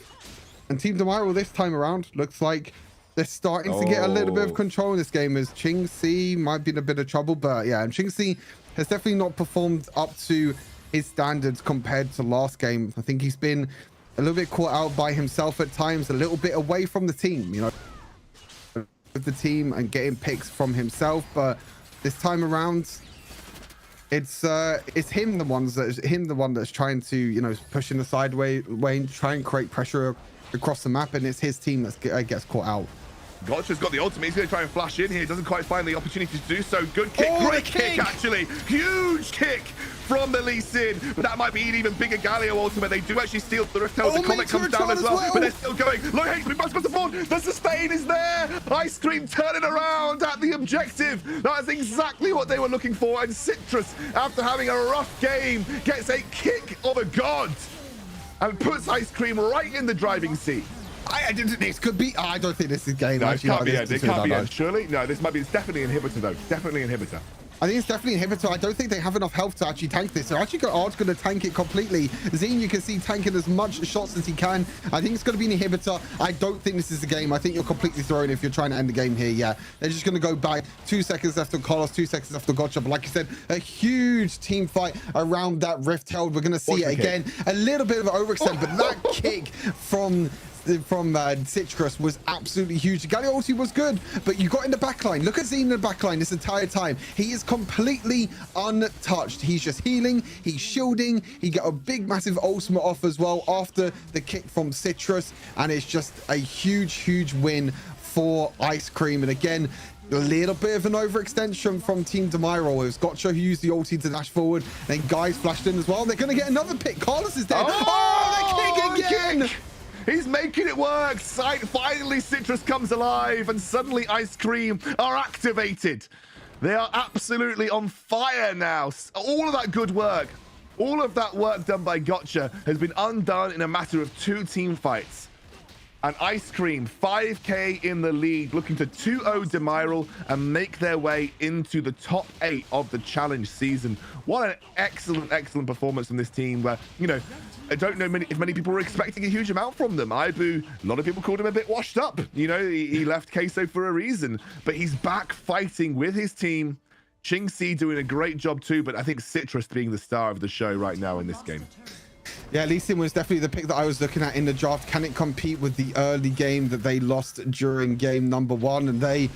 Speaker 6: And Team Demiral this time around looks like they're starting to get a little bit of control in this game, as Qingxi might be in a bit of trouble. But yeah, and Qingxi has definitely not performed up to his standards compared to last game. I think he's been a little bit caught out by himself at times, a little bit away from the team, with the team and getting picks from himself. But this time around, it's him the one that's trying to push in the sideways way, try and create pressure across the map, and it's his team that gets caught out.
Speaker 5: Gotcha's got the ultimate. He's going to try and flash in here. Doesn't quite find the opportunity to do so. Good kick.
Speaker 6: Oh,
Speaker 5: Great
Speaker 6: the
Speaker 5: kick,
Speaker 6: kick.
Speaker 5: actually. Huge kick from the Lee Sin. But that might be an even bigger Galio ultimate. They do actually steal the Rift Tail. The Comet comes down as well. But they're still going. Look, HP must support. The sustain is there. Ice Cream turning around at the objective. That is exactly what they were looking for. And Citrus, after having a rough game, gets a kick of a god and puts Ice Cream right in the driving seat.
Speaker 6: I didn't. This could be. I don't think this is game.
Speaker 5: No, it
Speaker 6: Actually,
Speaker 5: can't be it. It can't be
Speaker 6: it.
Speaker 5: it. Surely? No, this might be. It's definitely Inhibitor, though. Definitely Inhibitor.
Speaker 6: I think it's definitely Inhibitor. I don't think they have enough health to actually tank this. They're actually going to tank it completely. Zine, you can see tanking as much shots as he can. I think it's going to be an Inhibitor. I don't think this is a game. I think you're completely thrown if you're trying to end the game here. Yeah, they're just going to go by 2 seconds after Carlos, 2 seconds after Gotcha. But like you said, a huge team fight around that Rift Held. We're going to see it again. A little bit of an overextend, but that kick from Citrus was absolutely huge. Galio ulti was good, but you got in the backline. Look at Zine in the backline this entire time. He is completely untouched. He's just healing. He's shielding. He got a big, massive ultimate off as well after the kick from Citrus, and it's just a huge win for Ice Cream. And again, a little bit of an overextension from Team Demiro. It was Gotcha who used the ulti to dash forward. Then guys flashed in as well. They're going to get another pick. Carlos is dead. Oh, the kick again.
Speaker 5: Kick. He's making it work. Finally, Citrus comes alive, and suddenly Ice Cream are activated. They are absolutely on fire now. All of that good work, all of that work done by Gotcha has been undone in a matter of 2 team fights. And Ice Cream, 5k in the lead, looking to 2-0 Demiral and make their way into the top 8 of the challenge season. What an excellent performance from this team where, you know, I don't know if many people were expecting a huge amount from them. Ibu, a lot of people called him a bit washed up. You know, he left Queso for a reason, but he's back fighting with his team. Qingxi doing a great job too, but I think Citrus being the star of the show right now in this game.
Speaker 6: Yeah, Lee Sin was definitely the pick that I was looking at in the draft. Can it compete with the early game that they lost during game number 1? And they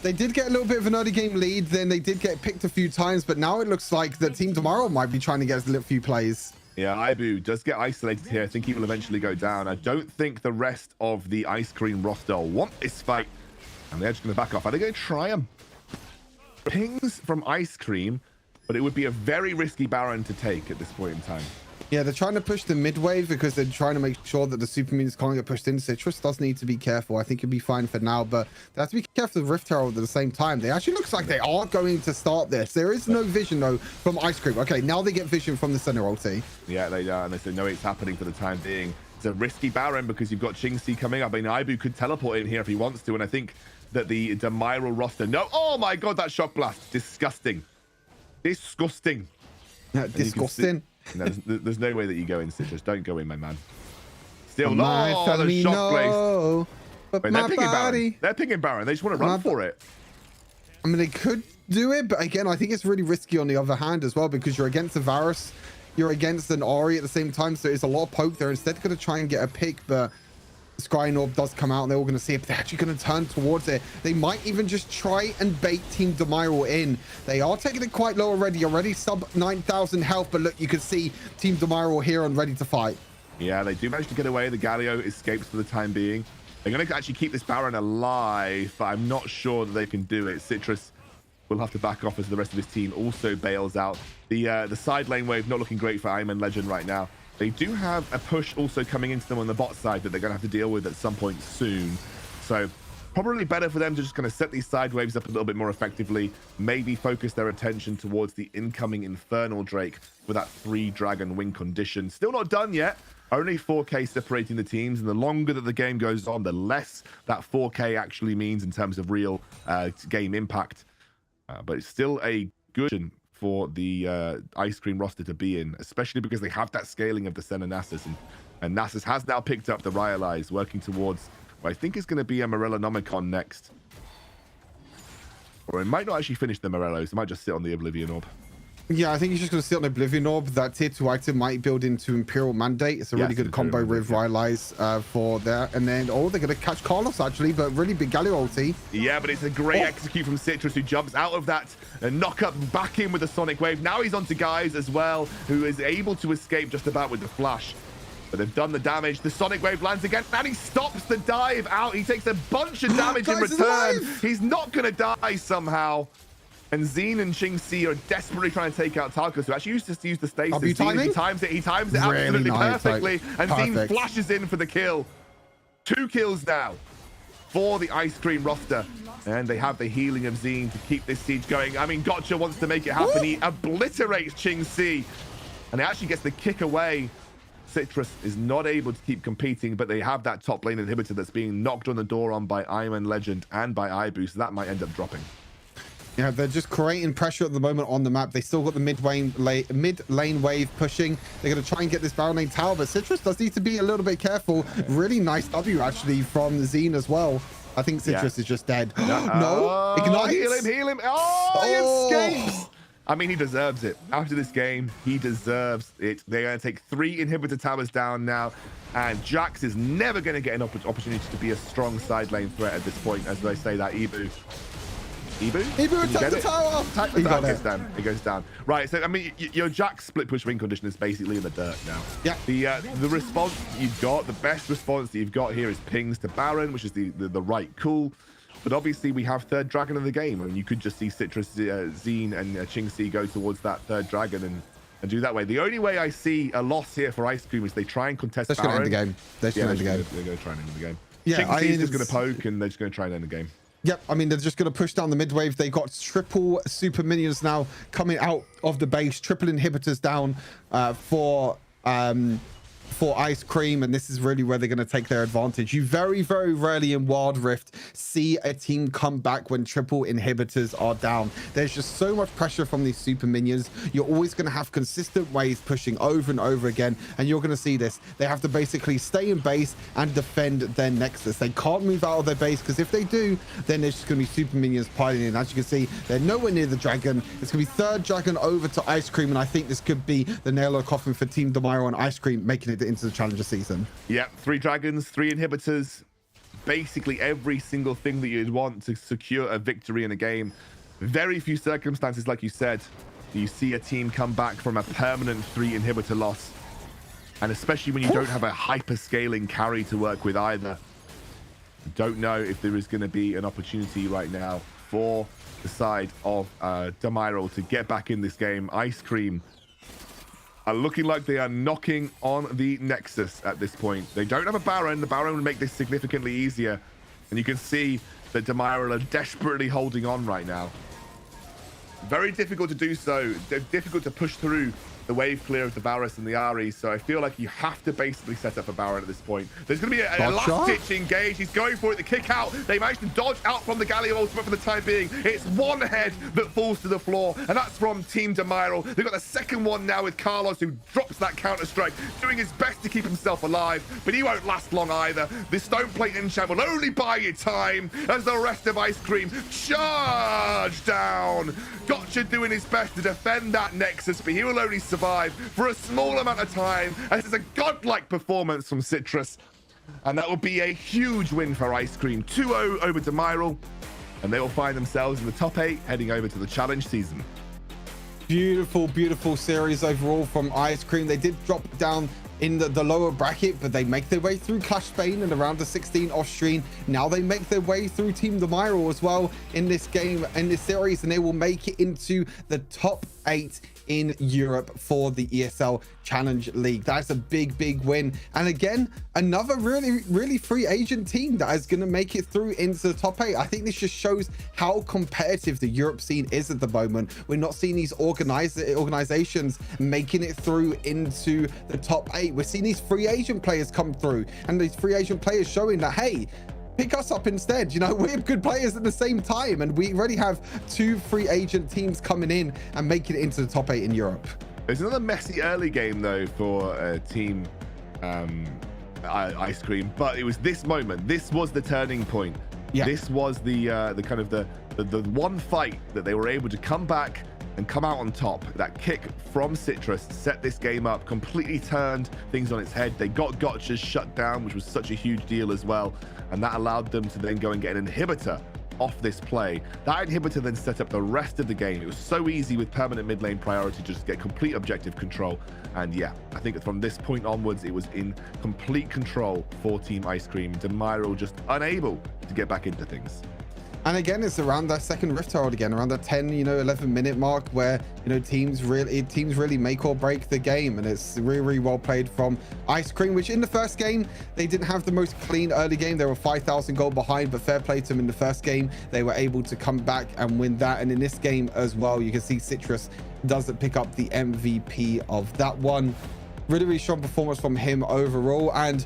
Speaker 6: did get a little bit of an early game lead. Then they did get picked a few times, but now it looks like the team tomorrow might be trying to get a little few plays.
Speaker 5: Yeah, Ibu does get isolated here. I think he will eventually go down. I don't think the rest of the Ice Cream roster want this fight, and they're just going to back off. Are they going to try him? Pings from Ice Cream, but it would be a very risky Baron to take at this point in time.
Speaker 6: Yeah, they're trying to push the mid wave because they're trying to make sure that the super minions can't get pushed in. Citrus does need to be careful. I think he'll be fine for now, but they have to be careful of Rift Herald at the same time. They actually looks like they are going to start this. There is no vision though from Ice Cream. Okay, now they get vision from the center ulti.
Speaker 5: Yeah, they are, and they say no, it's happening for the time being. It's a risky Baron because you've got Qingxi coming up. I mean, Ibu could teleport in here if he wants to, and I think that the Demiral roster. No, oh my god, that shock blast, disgusting.
Speaker 6: Yeah, disgusting.
Speaker 5: No, there's no way that you go in, Citrus. Don't go in, my man. Still,
Speaker 6: My family know, but
Speaker 5: Wait,
Speaker 6: my body.
Speaker 5: They're picking Baron. They just want to run for it.
Speaker 6: I mean, they could do it, but again, I think it's really risky on the other hand as well because you're against a Varus, you're against an Ori at the same time, so it's a lot of poke. They're instead going to try and get a pick, but Scrying Orb does come out and they're all going to see it, but they're actually going to turn towards it. They might even just try and bait Team Demiral in. They are taking it quite low already sub 9,000 health, but look, you can see Team Demiral here and ready to fight.
Speaker 5: Yeah, they do manage to get away. The Galio escapes for the time being. They're going to actually keep this Baron alive, but I'm not sure that they can do it. Citrus will have to back off as the rest of his team also bails out. The side lane wave not looking great for Iron Man Legend right now. They do have a push also coming into them on the bot side that they're going to have to deal with at some point soon. So probably better for them to just kind of set these side waves up a little bit more effectively. Maybe focus their attention towards the incoming Infernal Drake for that 3-dragon win condition. Still not done yet. Only 4k separating the teams. And the longer that the game goes on, the less that 4k actually means in terms of real game impact. But it's still a good for the Ice Cream roster to be in, especially because they have that scaling of the Senna Nasus, and Nasus has now picked up the Ryalize, working towards what I think is going to be a Morello Nomicon next. Or it might not actually finish the Morellos, it might just sit on the Oblivion Orb.
Speaker 6: Yeah, I think he's just going to sit on Oblivion Orb. That tier 2 item might build into Imperial Mandate. It's a really good combo with Ryalize for that. And then, they're going to catch Carlos actually, but really big Galio ulti.
Speaker 5: Yeah, but it's a great execute from Citrus, who jumps out of that and knock up back in with the Sonic Wave. Now he's onto Guys as well, who is able to escape just about with the flash. But they've done the damage. The Sonic Wave lands again, and he stops the dive out. He takes a bunch of damage in return. He's not going to die somehow. And Zine and Qingxi are desperately trying to take out Tarkus, who actually used to use the stasis. He times it really absolutely perfectly. And Zine flashes in for the kill. 2 kills now for the Ice Cream roster. And they have the healing of Zine to keep this siege going. I mean, Gotcha wants to make it happen. Woo! He obliterates Qingxi. And it actually gets the kick away. Citrus is not able to keep competing, but they have that top lane inhibitor that's being knocked on the door on by Iron Legend and by Ibu, so that might end up dropping.
Speaker 6: Yeah, they're just creating pressure at the moment on the map. They still got the mid lane wave pushing. They're going to try and get this Baron lane tower, but Citrus does need to be a little bit careful. Really nice W, actually, from Zine as well. I think Citrus is just dead. No, Ignite.
Speaker 5: Heal him. Oh, he escapes. I mean, he deserves it. After this game, he deserves it. They're going to take 3 inhibitor towers down now. And Jax is never going to get an opportunity to be a strong side lane threat at this point, as they say that. Ebu attack the tower. Attack the tower. It goes down. Right, so I mean, your Jax split push win condition is basically in the dirt now. Yeah. The response you've got, the best response that you've got here is pings to Baron, which is the right call. But obviously, we have third dragon of the game, and you could just see Citrus, Zine, and Qingxi go towards that third dragon and do that way. The only way I see a loss here for Ice Cream is they try and contest Baron.
Speaker 6: They're going to end the game. They're going
Speaker 5: to try and end the game.
Speaker 6: Yeah,
Speaker 5: Qingxi is just going to poke, and they're just going to try and end the game.
Speaker 6: Yep, I mean, they're just going to push down the mid wave. They got triple super minions now coming out of the base, triple inhibitors down for Ice Cream, and this is really where they're going to take their advantage. You very, very rarely in Wild Rift see a team come back when triple inhibitors are down. There's just so much pressure from these super minions. You're always going to have consistent waves pushing over and over again, and you're going to see this. They have to basically stay in base and defend their nexus. They can't move out of their base, because if they do, then there's just going to be super minions piling in. As you can see, they're nowhere near the dragon. It's going to be third dragon over to Ice Cream, and I think this could be the nail of the coffin for Team Demyro and Ice Cream making it into the challenger season. Yeah,
Speaker 5: 3 dragons, 3 inhibitors, basically every single thing that you'd want to secure a victory in a game. Very few circumstances, like you said, you see a team come back from a permanent 3 inhibitor loss, and especially when you don't have a hyper scaling carry to work with either. Don't know if there is going to be an opportunity right now for the side of Demyro to get back in this game. Ice Cream are looking like they are knocking on the Nexus at this point. They don't have a Baron. The Baron would make this significantly easier. And you can see that Demyro are desperately holding on right now. Very difficult to do so. Difficult to push through the wave clear of the Varus and the Ahri. So I feel like you have to basically set up a Baron at this point. There's going to be a last-ditch engage. He's going for it. The kick out. They managed to dodge out from the Galio ultimate for the time being. It's one head that falls to the floor, and that's from Team Demyro. They've got the second one now with Carlos, who drops that counter-strike, doing his best to keep himself alive, but he won't last long either. The Stone Plate enchant will only buy you time as the rest of Ice Cream charge down. Gotcha doing his best to defend that Nexus, but he will only survive for a small amount of time, as it's a godlike performance from Citrus, and that will be a huge win for Ice Cream. 2-0 over Demyro, and they will find themselves in the top 8 heading over to the challenge season.
Speaker 6: Beautiful, beautiful series overall from Ice Cream. They did drop down in the lower bracket, but they make their way through Clash Spain and around the 16 off stream. Now they make their way through Team Demyro as well in this game, in this series, and they will make it into the top 8 in Europe for the ESL Challenge League. That's a big, big win. And again, another really free agent team that is going to make it through into the top 8. I think this just shows how competitive the Europe scene is at the moment. We're not seeing these organizations making it through into the top 8. We're seeing these free agent players come through, and these free agent players showing that, hey, pick us up instead. You know, we're good players at the same time, and we already have 2 free agent teams coming in and making it into the top 8 in Europe.
Speaker 5: There's another messy early game though for Team Ice Cream, but it was this moment. This was the turning point. Yeah. This was the kind of the one fight that they were able to come back and come out on top. That kick from Citrus set this game up, completely turned things on its head. They got Gotcha's shut down, which was such a huge deal as well, and that allowed them to then go and get an inhibitor off this play, that inhibitor then set up the rest of the game. It was so easy with permanent mid lane priority to just get complete objective control. And yeah, I think from this point onwards, it was in complete control for Team Ice Cream. Demiral just unable to get back into things.
Speaker 6: And again, it's around that second Rift Herald again, around that 10, 11 minute mark where, teams really make or break the game. And it's really, really well played from Ice Cream, which in the first game, they didn't have the most clean early game. They were 5,000 gold behind, but fair play to them in the first game. They were able to come back and win that. And in this game as well, you can see Citrus does pick up the MVP of that one. Really, really strong performance from him overall. And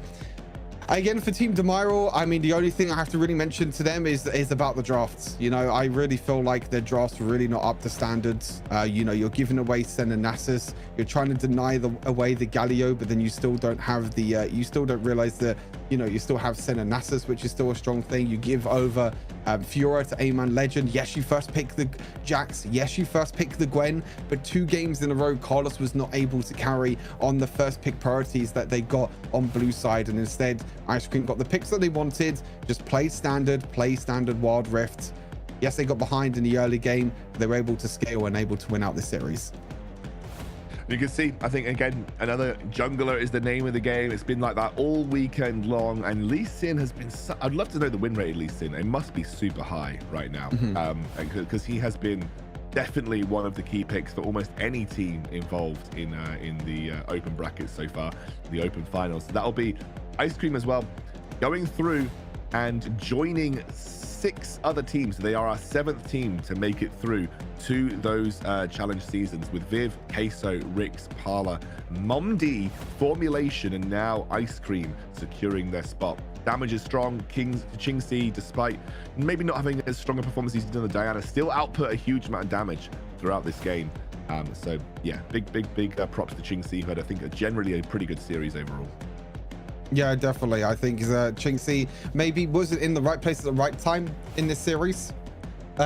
Speaker 6: again, for Team Demiral, I mean, the only thing I have to really mention to them is about the drafts. I really feel like their drafts are really not up to standards. You're giving away Senanasis. You're trying to deny away the Galio, but then you still don't have the, you still don't realize that, you still have Senanasis, which is still a strong thing. You give over Fiora to A-Man Legend. Yes, you first pick the Jax. Yes, you first pick the Gwen, but 2 games in a row, Carlos was not able to carry on the first pick priorities that they got on blue side. And instead, Ice Cream got the picks that they wanted, just play standard Wild Rift. Yes, they got behind in the early game, but they were able to scale and able to win out the series.
Speaker 5: You can see, I think, again, another jungler is the name of the game. It's been like that all weekend long, and Lee Sin has been I'd love to know the win rate of Lee Sin. It must be super high right now, because he has been definitely one of the key picks for almost any team involved in the open brackets so far, the open finals. So that'll be Ice Cream as well, going through and joining 6 other teams. They are our 7th team to make it through to those challenge seasons, with Viv, Queso, Rix, Parla, Mondi, Formulation, and now Ice Cream securing their spot. Damage is strong. Qingxi, despite maybe not having as strong a performance as he did on the Diana, still output a huge amount of damage throughout this game. So yeah, big props to Qingxi, who had, I think, generally a pretty good series overall.
Speaker 6: Yeah, definitely. I think Qingxi maybe wasn't in the right place at the right time in this series.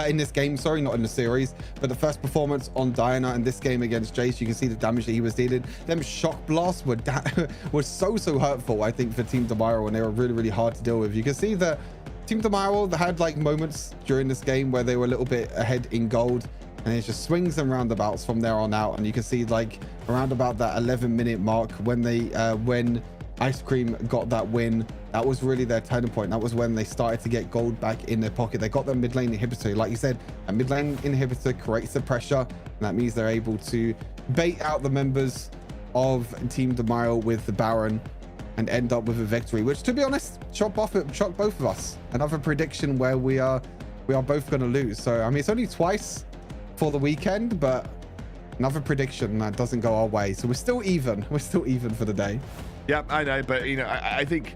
Speaker 6: In this game, sorry, not in the series, but the first performance on Diana in this game against Jace, you can see the damage that he was dealing. Them shock blasts were so hurtful, I think, for Team Demiral, and they were really, really hard to deal with. You can see that Team Demiral had like moments during this game where they were a little bit ahead in gold, and it's just swings and roundabouts from there on out. And you can see like around about that 11-minute mark when they when Ice Cream got that win, that was really their turning point. That was when they started to get gold back in their pocket. They got their mid lane inhibitor. Like you said, a mid lane inhibitor creates the pressure, and that means they're able to bait out the members of Team Demiral with the Baron and end up with a victory, which, to be honest, shocked both of us. Another prediction where we are both going to lose. So I mean, it's only twice for the weekend, but another prediction that doesn't go our way. So we're still even for the day.
Speaker 5: Yeah, I know, but I think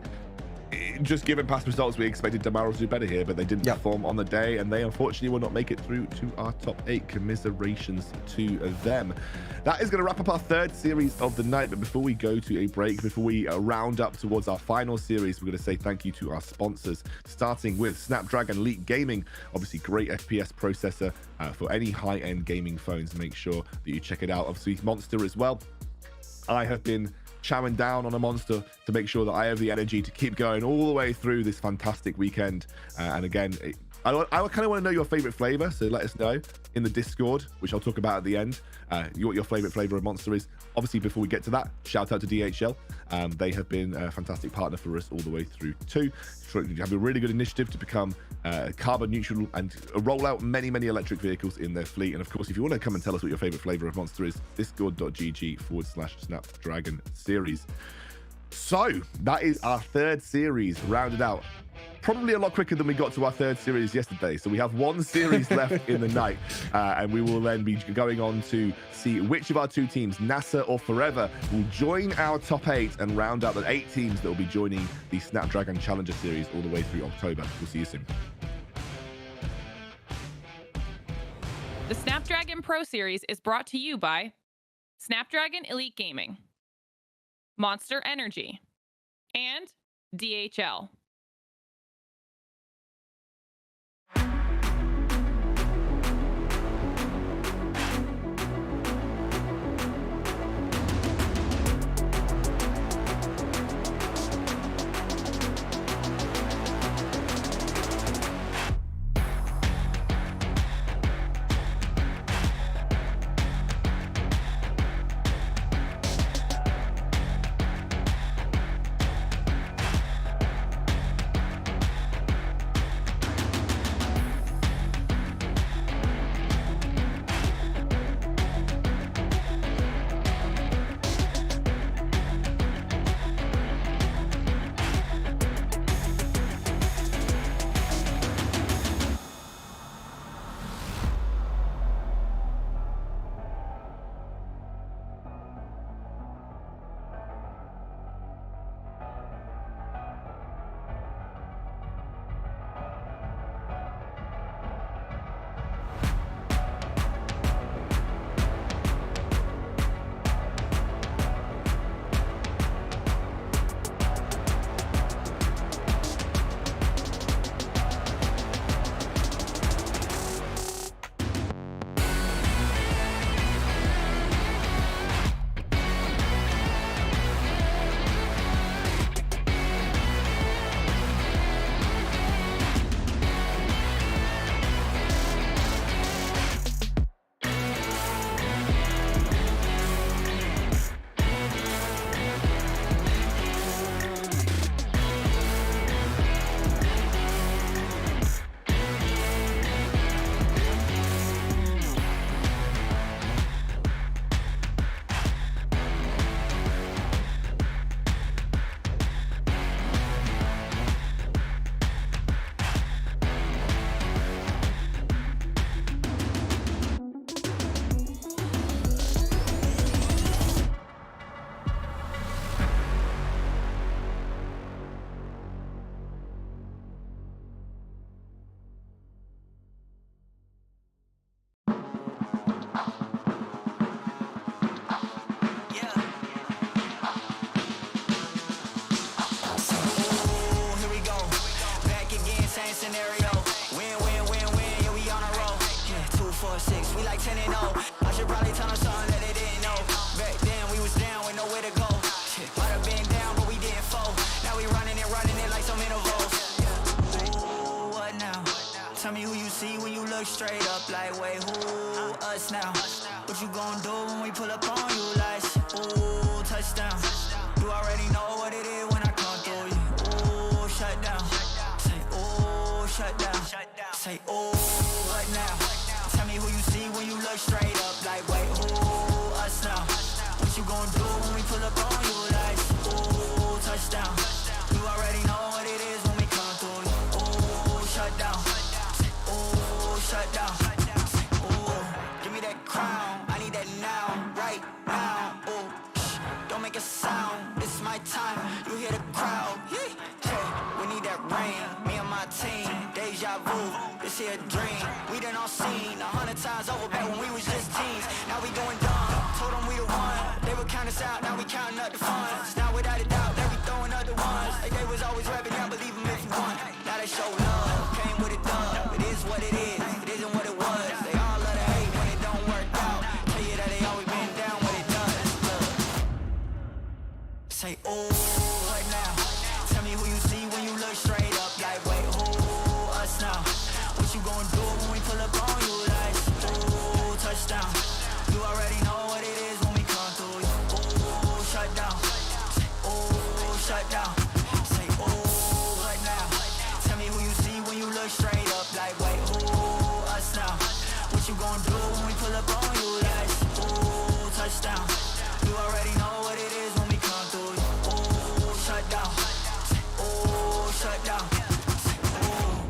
Speaker 5: just given past results, we expected Demiral to do better here, but they didn't perform on the day, and they unfortunately will not make it through to our top 8. Commiserations to them. That is going to wrap up our 3rd series of the night, but before we go to a break, before we round up towards our final series, we're going to say thank you to our sponsors, starting with Snapdragon Elite Gaming. Obviously, great FPS processor for any high-end gaming phones. Make sure that you check it out. Obviously, Monster as well. I have been chowing down on a Monster to make sure that I have the energy to keep going all the way through this fantastic weekend. And again, I kind of want to know your favorite flavor, so let us know in the Discord, which I'll talk about at the end, what your favorite flavor of Monster is. Obviously, before we get to that, shout out to DHL. They have been a fantastic partner for us all the way through too. You have a really good initiative to become carbon neutral and roll out many electric vehicles in their fleet. And of course, if you want to come and tell us what your favorite flavor of Monster is, discord.gg/Snapdragon series. So that is our 3rd series rounded out. Probably a lot quicker than we got to our 3rd series yesterday. So we have 1 series left in the night, and we will then be going on to see which of our 2 teams, NASA or Forever, will join our top 8 and round out the 8 teams that will be joining the Snapdragon Challenger Series all the way through October. We'll see you soon.
Speaker 4: The Snapdragon Pro Series is brought to you by Snapdragon Elite Gaming, Monster Energy, and DHL.
Speaker 3: 4-6, we like 10 and 0. I should probably tell them something that they didn't know. Back then we was down with nowhere to go. Might have been down, but we didn't fold. Now we running it like some intervals. Ooh, what now? Tell me who you see when you look straight up. Like, wait, who? Us now. What you gon' do when we pull up on you? Like, ooh, touchdown. You already know what it is when I come through you. Ooh, shut down. Say, ooh, shut down. Say, ooh, what now? Tell me who you see when you look straight up. Like, wait, who? Us now. What you gon' do when we pull up on you? Like, ooh, touchdown. You already know what it is when we come through you. Ooh, shut down. Say, ooh, shut down. Say, ooh, give me that crown. I need that now, right now. Ooh, don't make a sound. This is my time. You hear the crowd. Hey, we need that rain. Me and my team. Deja vu. This here a dream. We done all seen 100 times over back when we was just teens. Now we going dumb. Told them we the one. They would count us out. Now we counting up the funds. Now without a doubt, they we throwing other ones. Like they was always rapping. Now believe them if you want. Now they show love. Came with a dub. It is what it is. It isn't what it was. They all love to hate when it don't work out. Tell you that they always been down when it does. Look. Say, ooh, what now? Tell me who you see when you look straight up. Like, wait, who? Us now. What you gon' do when we pull up on you? Like, ooh, touchdown. You already know what it is when we come through you. Ooh, shut down. Say, ooh, shut down. Say, ooh, what now? Tell me who you see when you look straight up. Like, wait, who? Us now. What you gon' do when we pull up on you? Like, ooh, touchdown. You already know what it is when we come through you. Ooh, shut down. Say, ooh, shut down. Say, ooh.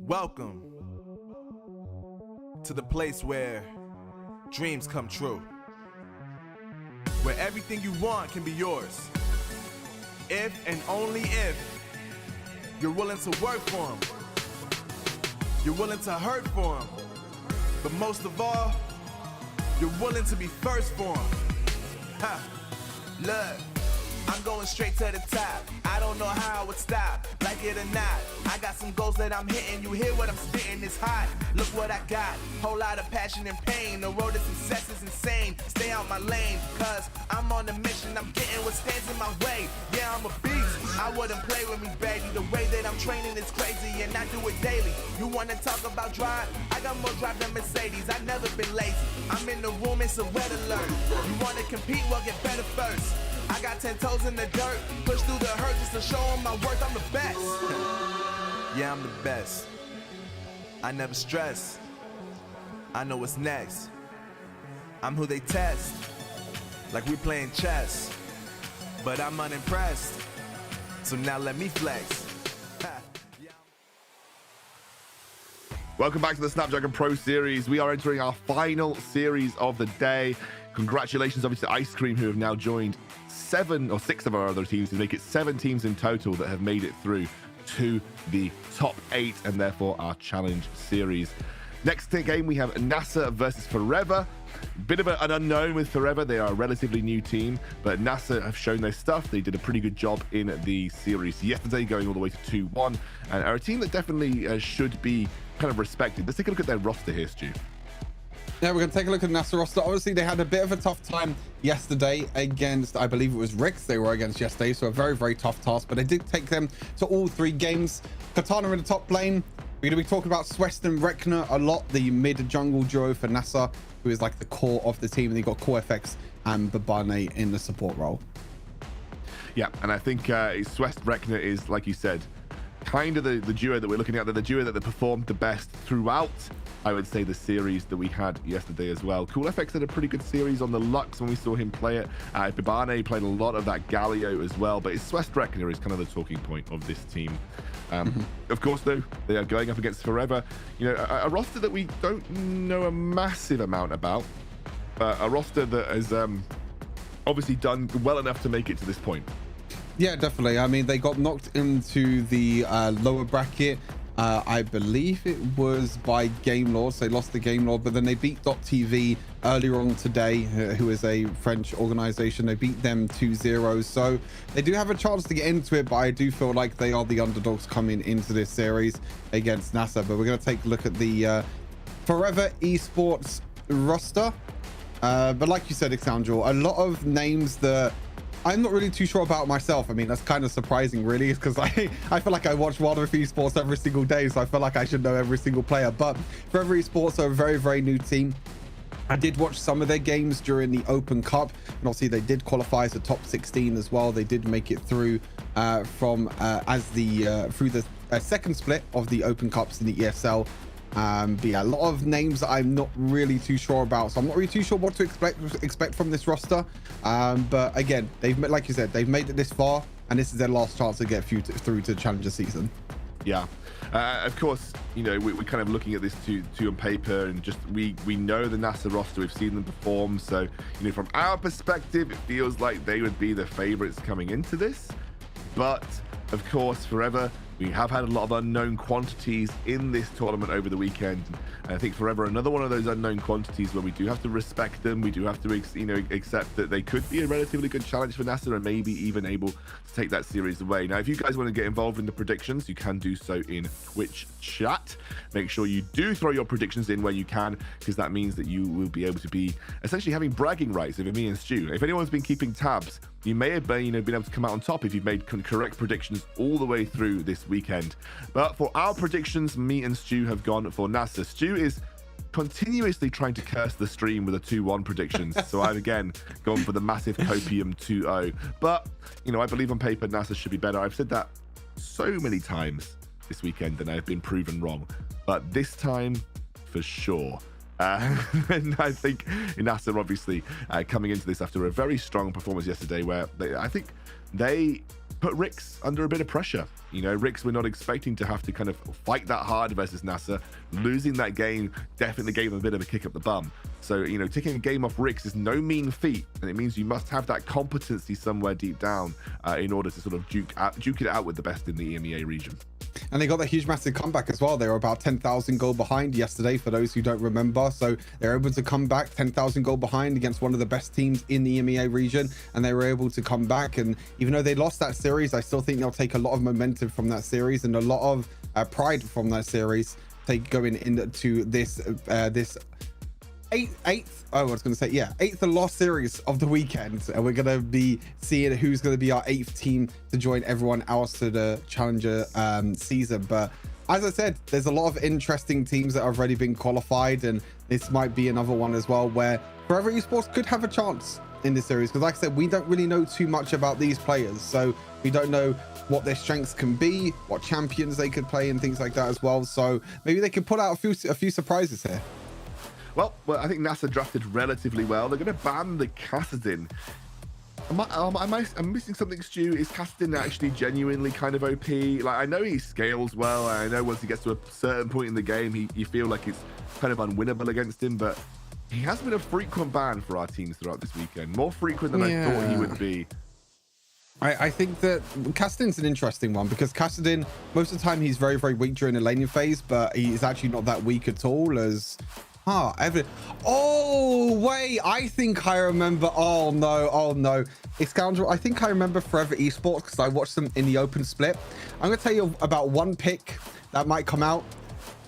Speaker 8: Welcome to the place where dreams come true, where everything you want can be yours, if and only if you're willing to work for them, you're willing to hurt for them, but most of all, you're willing to be first for them. Ha! Look, I'm going straight to the top. I don't know how I would stop, like it or not. I got some goals that I'm hitting. You hear what I'm spitting? It's hot. Look what I got. Whole lot of passion and pain. The road to success is insane. Stay out my lane, cause I'm on a mission. I'm getting what stands in my way. Yeah, I'm a beast. I wouldn't play with me, baby. The way that I'm training is crazy, and I do it daily. You wanna talk about drive? I got more drive than Mercedes. I've never been lazy. I'm in the room, it's a red alert. You wanna compete? Well, get better first. I got 10 toes in the dirt. Push through the hurt just to show them my worth. I'm the best. Yeah, I'm the best. I never stress. I know what's next. I'm who they test. Like we playing chess. But I'm unimpressed. So now let me flex.
Speaker 5: Welcome back to the Snapdragon Pro Series. We are entering our final series of the day. Congratulations, obviously, to Ice Cream, who have now joined 7 or 6 of our other teams to make it 7 teams in total that have made it through to the top 8 and therefore our challenge series. Next game, we have NASA versus Forever. Bit of an unknown with Forever. They are a relatively new team, but NASA have shown their stuff. They did a pretty good job in the series yesterday, going all the way to 2-1, and are a team that definitely should be kind of respected. Let's take a look at their roster here, Stu.
Speaker 6: Yeah, we're going to take a look at NASA roster. Obviously, they had a bit of a tough time yesterday against, I believe it was Ricks they were against yesterday, so a very, very tough task, but they did take them to all 3 games. Katana in the top lane. We're going to be talking about Swest and Rekna a lot, the mid-jungle duo for NASA, who is like the core of the team. And they got Core FX and Babane in the support role.
Speaker 5: Yeah, and I think Swest Rekna is, like you said, kind of the duo that we're looking at, the duo that performed the best throughout, I would say, the series that we had yesterday as well. Cool FX had a pretty good series on the Lux when we saw him play it. Babane played a lot of that Galio as well, but it's Swest Rekna is kind of the talking point of this team. Of course, though, they are going up against Forever, you know, a roster that we don't know a massive amount about, a roster that has obviously done well enough to make it to this point.
Speaker 6: Yeah, definitely. I mean, they got knocked into the lower bracket. I believe it was by Game Lord, so they lost the Game Lord, but then they beat .tv earlier on today, who is a French organization. They beat them 2-0, so they do have a chance to get into it, but I do feel like they are the underdogs coming into this series against NASA. But we're going to take a look at the Forever Esports roster. But like you said, Alexandro, a lot of names that I'm not really too sure about myself. I mean, that's kind of surprising, really, because I feel like I watch Wild Rift Esports every single day, so I feel like I should know every single player. But Forever Esports are a very, very new team. I did watch some of their games during the Open Cup, and obviously they did qualify as a top 16 as well. They did make it through through the second split of the Open Cups in the ESL. But yeah, a lot of names that I'm not really too sure about, so I'm not really too sure what to expect from this roster. But again, like you said, they've made it this far, and this is their last chance to get through to the Challenger season.
Speaker 5: Yeah, of course, you know, we're kind of looking at this too on paper, and just we know the NASA roster, we've seen them perform, so you know, from our perspective, it feels like they would be the favorites coming into this. But of course, Forever, we have had a lot of unknown quantities in this tournament over the weekend. And I think Forever, another one of those unknown quantities where we do have to respect them. We do have to, you know, accept that they could be a relatively good challenge for NASA and maybe even able to take that series away. Now, if you guys want to get involved in the predictions, you can do so in Twitch chat. Make sure you do throw your predictions in where you can, because that means that you will be able to be essentially having bragging rights over me and Stu. If anyone's been keeping tabs, you may have been, been able to come out on top if you've made correct predictions all the way through this weekend. But for our predictions, me and Stu have gone for NASA. Stu is continuously trying to curse the stream with a 2-1 predictions. So I've again gone for the massive copium 2-0. But, you know, I believe on paper NASA should be better. I've said that so many times this weekend and I've been proven wrong. But this time, for sure. And I think NASA obviously coming into this after a very strong performance yesterday, where I think they put Ricks under a bit of pressure. You know, Ricks were not expecting to have to kind of fight that hard versus NASA. Losing that game definitely gave them a bit of a kick up the bum. So, you know, taking a game off Rix is no mean feat, and it means you must have that competency somewhere deep down in order to sort of duke it out with the best in the EMEA region.
Speaker 6: And they got a huge, massive comeback as well. They were about 10,000 goal behind yesterday, for those who don't remember. So they're able to come back 10,000 goal behind against one of the best teams in the EMEA region, and they were able to come back. And even though they lost that series, I still think they'll take a lot of momentum from that series and a lot of pride from that series, going into this eighth lost series of the weekend, and we're gonna be seeing who's gonna be our 8th team to join everyone else to the Challenger season. But as I said, there's a lot of interesting teams that have already been qualified, and this might be another one as well where Forever Esports could have a chance in this series, because like I said, we don't really know too much about these players, so we don't know what their strengths can be, what champions they could play, and things like that as well. So maybe they could put out a few surprises here.
Speaker 5: Well, I think NASA drafted relatively well. They're going to ban the Kassadin. I'm missing something, Stu. Is Kassadin actually genuinely kind of OP? Like, I know he scales well. I know once he gets to a certain point in the game, you feel like it's kind of unwinnable against him, but he has been a frequent ban for our teams throughout this weekend. More frequent than I thought he would be.
Speaker 6: I think that Kassadin's an interesting one, because Kassadin, most of the time, he's very, very weak during the laning phase, but he's actually not that weak at all as... Oh, wait, I think I remember. Oh, no. It's Scoundrel. I think I remember Forever Esports because I watched them in the open split. I'm going to tell you about one pick that might come out.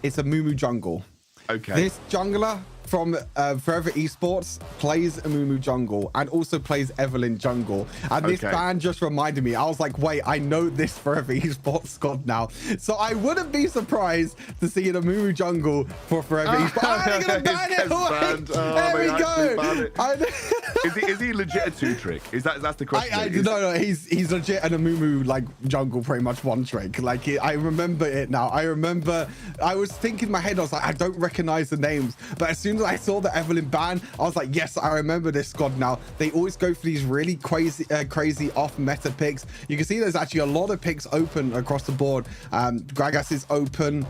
Speaker 6: It's a Mumu jungle.
Speaker 5: Okay.
Speaker 6: This jungler from Forever Esports plays Amumu jungle and also plays Evelyn jungle, and this ban just reminded me. I was like, wait, I know this Forever Esports squad now, so I wouldn't be surprised to see an Amumu jungle for Forever Esports. They're gonna ban it. There we go.
Speaker 5: Is he legit a 2-trick? That's the question.
Speaker 6: No, he's legit an Amumu like jungle, pretty much one trick. Like, I remember it now. I was thinking in my head, I was like, I don't recognize the names, but as soon as I saw the Evelyn ban, I was like, yes, I remember this squad now. They always go for these really crazy off meta picks. You can see there's actually a lot of picks open across the board. Gragas is open.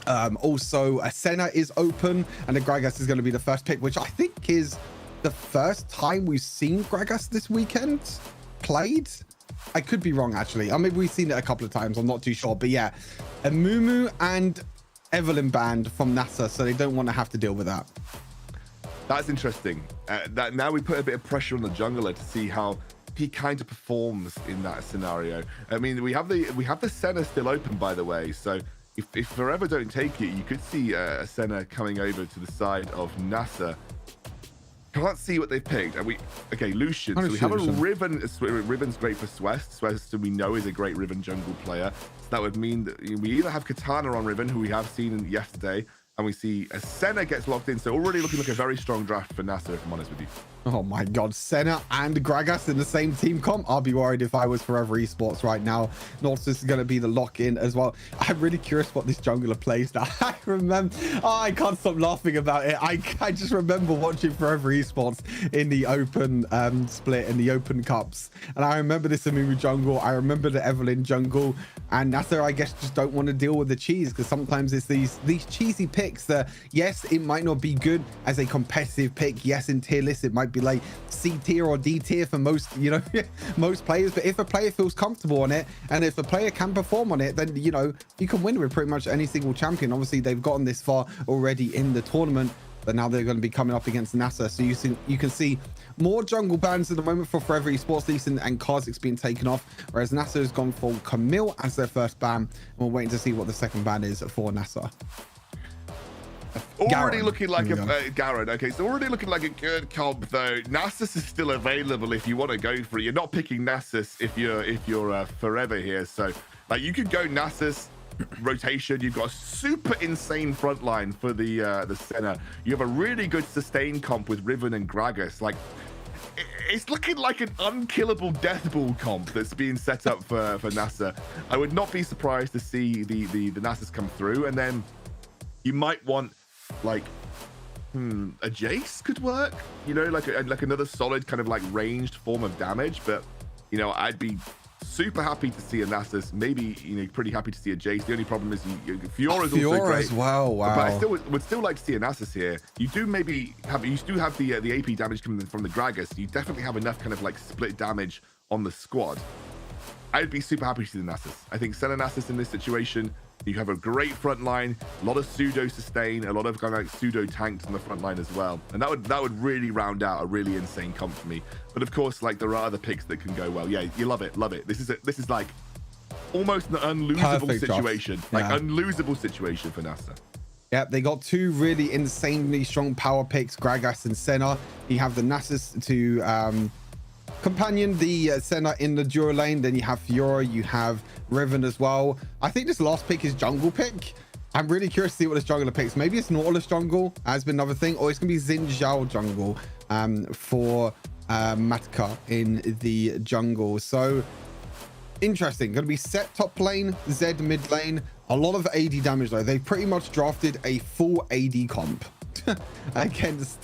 Speaker 6: Also Senna is open, and the Gragas is going to be the first pick, which I think is the first time we've seen Gragas this weekend played. I could be wrong, actually. I mean, we've seen it a couple of times. I'm not too sure, but yeah, Amumu and Evelyn banned from NASA, so they don't want to have to deal with that.
Speaker 5: That's interesting. That now we put a bit of pressure on the jungler to see how he kind of performs in that scenario. I mean, we have the Senna still open, by the way, so if Forever don't take it, you could see a Senna coming over to the side of NASA. Can't see what they've picked. Lucian. So we have a Riven. Riven's great for Swest. Swest, we know, is a great Riven jungle player. So that would mean that we either have Katana on Riven, who we have seen yesterday, and we see a Senna gets locked in. So already looking like a very strong draft for NASA, if I'm honest with you.
Speaker 6: Oh my God, Senna and Gragas in the same team comp. I'll be worried if I was Forever Esports right now. Nautilus is going to be the lock-in as well. I'm really curious what this jungler plays now. I remember, I can't stop laughing about it. I just remember watching Forever Esports in the open split, in the open cups. And I remember this Amumu jungle. I remember the Evelyn jungle. And NASA, I guess, just don't want to deal with the cheese, because sometimes it's these cheesy picks that, yes, it might not be good as a competitive pick. Yes, in tier list, it might be like C tier or D tier for most, most players. But if a player feels comfortable on it, and if a player can perform on it, then, you can win with pretty much any single champion. Obviously, they've gotten this far already in the tournament, but now they're going to be coming up against NASA. So you can see more jungle bans at the moment for Forever Esports, Leeson and Kha'Zix being taken off, whereas NASA has gone for Camille as their first ban. And we're waiting to see what the second ban is for NASA.
Speaker 5: Already looking like a Garen. Okay, so already looking like a good comp though. Nasus is still available if you want to go for it. You're not picking Nasus if you're Forever here. So like you could go Nasus rotation. You've got a super insane front line for the Senna. You have a really good sustain comp with Riven and Gragas. Like it's looking like an unkillable death ball comp that's being set up for NASA. I would not be surprised to see the Nasus come through, and then you might want like a Jace could work, like another solid kind of like ranged form of damage. But I'd be super happy to see a Nasus. Maybe, you know, pretty happy to see a Jace. The only problem is Fiora's also
Speaker 6: Fiora
Speaker 5: great.
Speaker 6: as well. Wow.
Speaker 5: But I would still like to see a Nasus here. You do have the AP damage coming from the Gragas. You definitely have enough kind of like split damage on the squad. I'd be super happy to see the Nasus. I think Senna Nasus in this situation, you have a great front line, a lot of pseudo sustain, a lot of kind of like pseudo tanks on the front line as well, and that would really round out a really insane comp for me. But of course, like there are other picks that can go well. Yeah, you love it. This is like almost an unlosable
Speaker 6: Perfect
Speaker 5: situation,
Speaker 6: draft.
Speaker 5: like
Speaker 6: Yeah.
Speaker 5: unlosable situation for Nasa.
Speaker 6: Yep, they got two really insanely strong power picks, Gragas and Senna. You have the Nasus to companion the Senna in the duo lane. Then you have Fiora, you have Riven as well. I think this last pick is jungle pick. I'm really curious to see what this jungler picks. Maybe it's Nautilus jungle has been another thing, or it's gonna be Xin Zhao jungle for Matka in the jungle. So interesting. Gonna be set top lane, Zed mid lane. A lot of AD damage though. They pretty much drafted a full AD comp against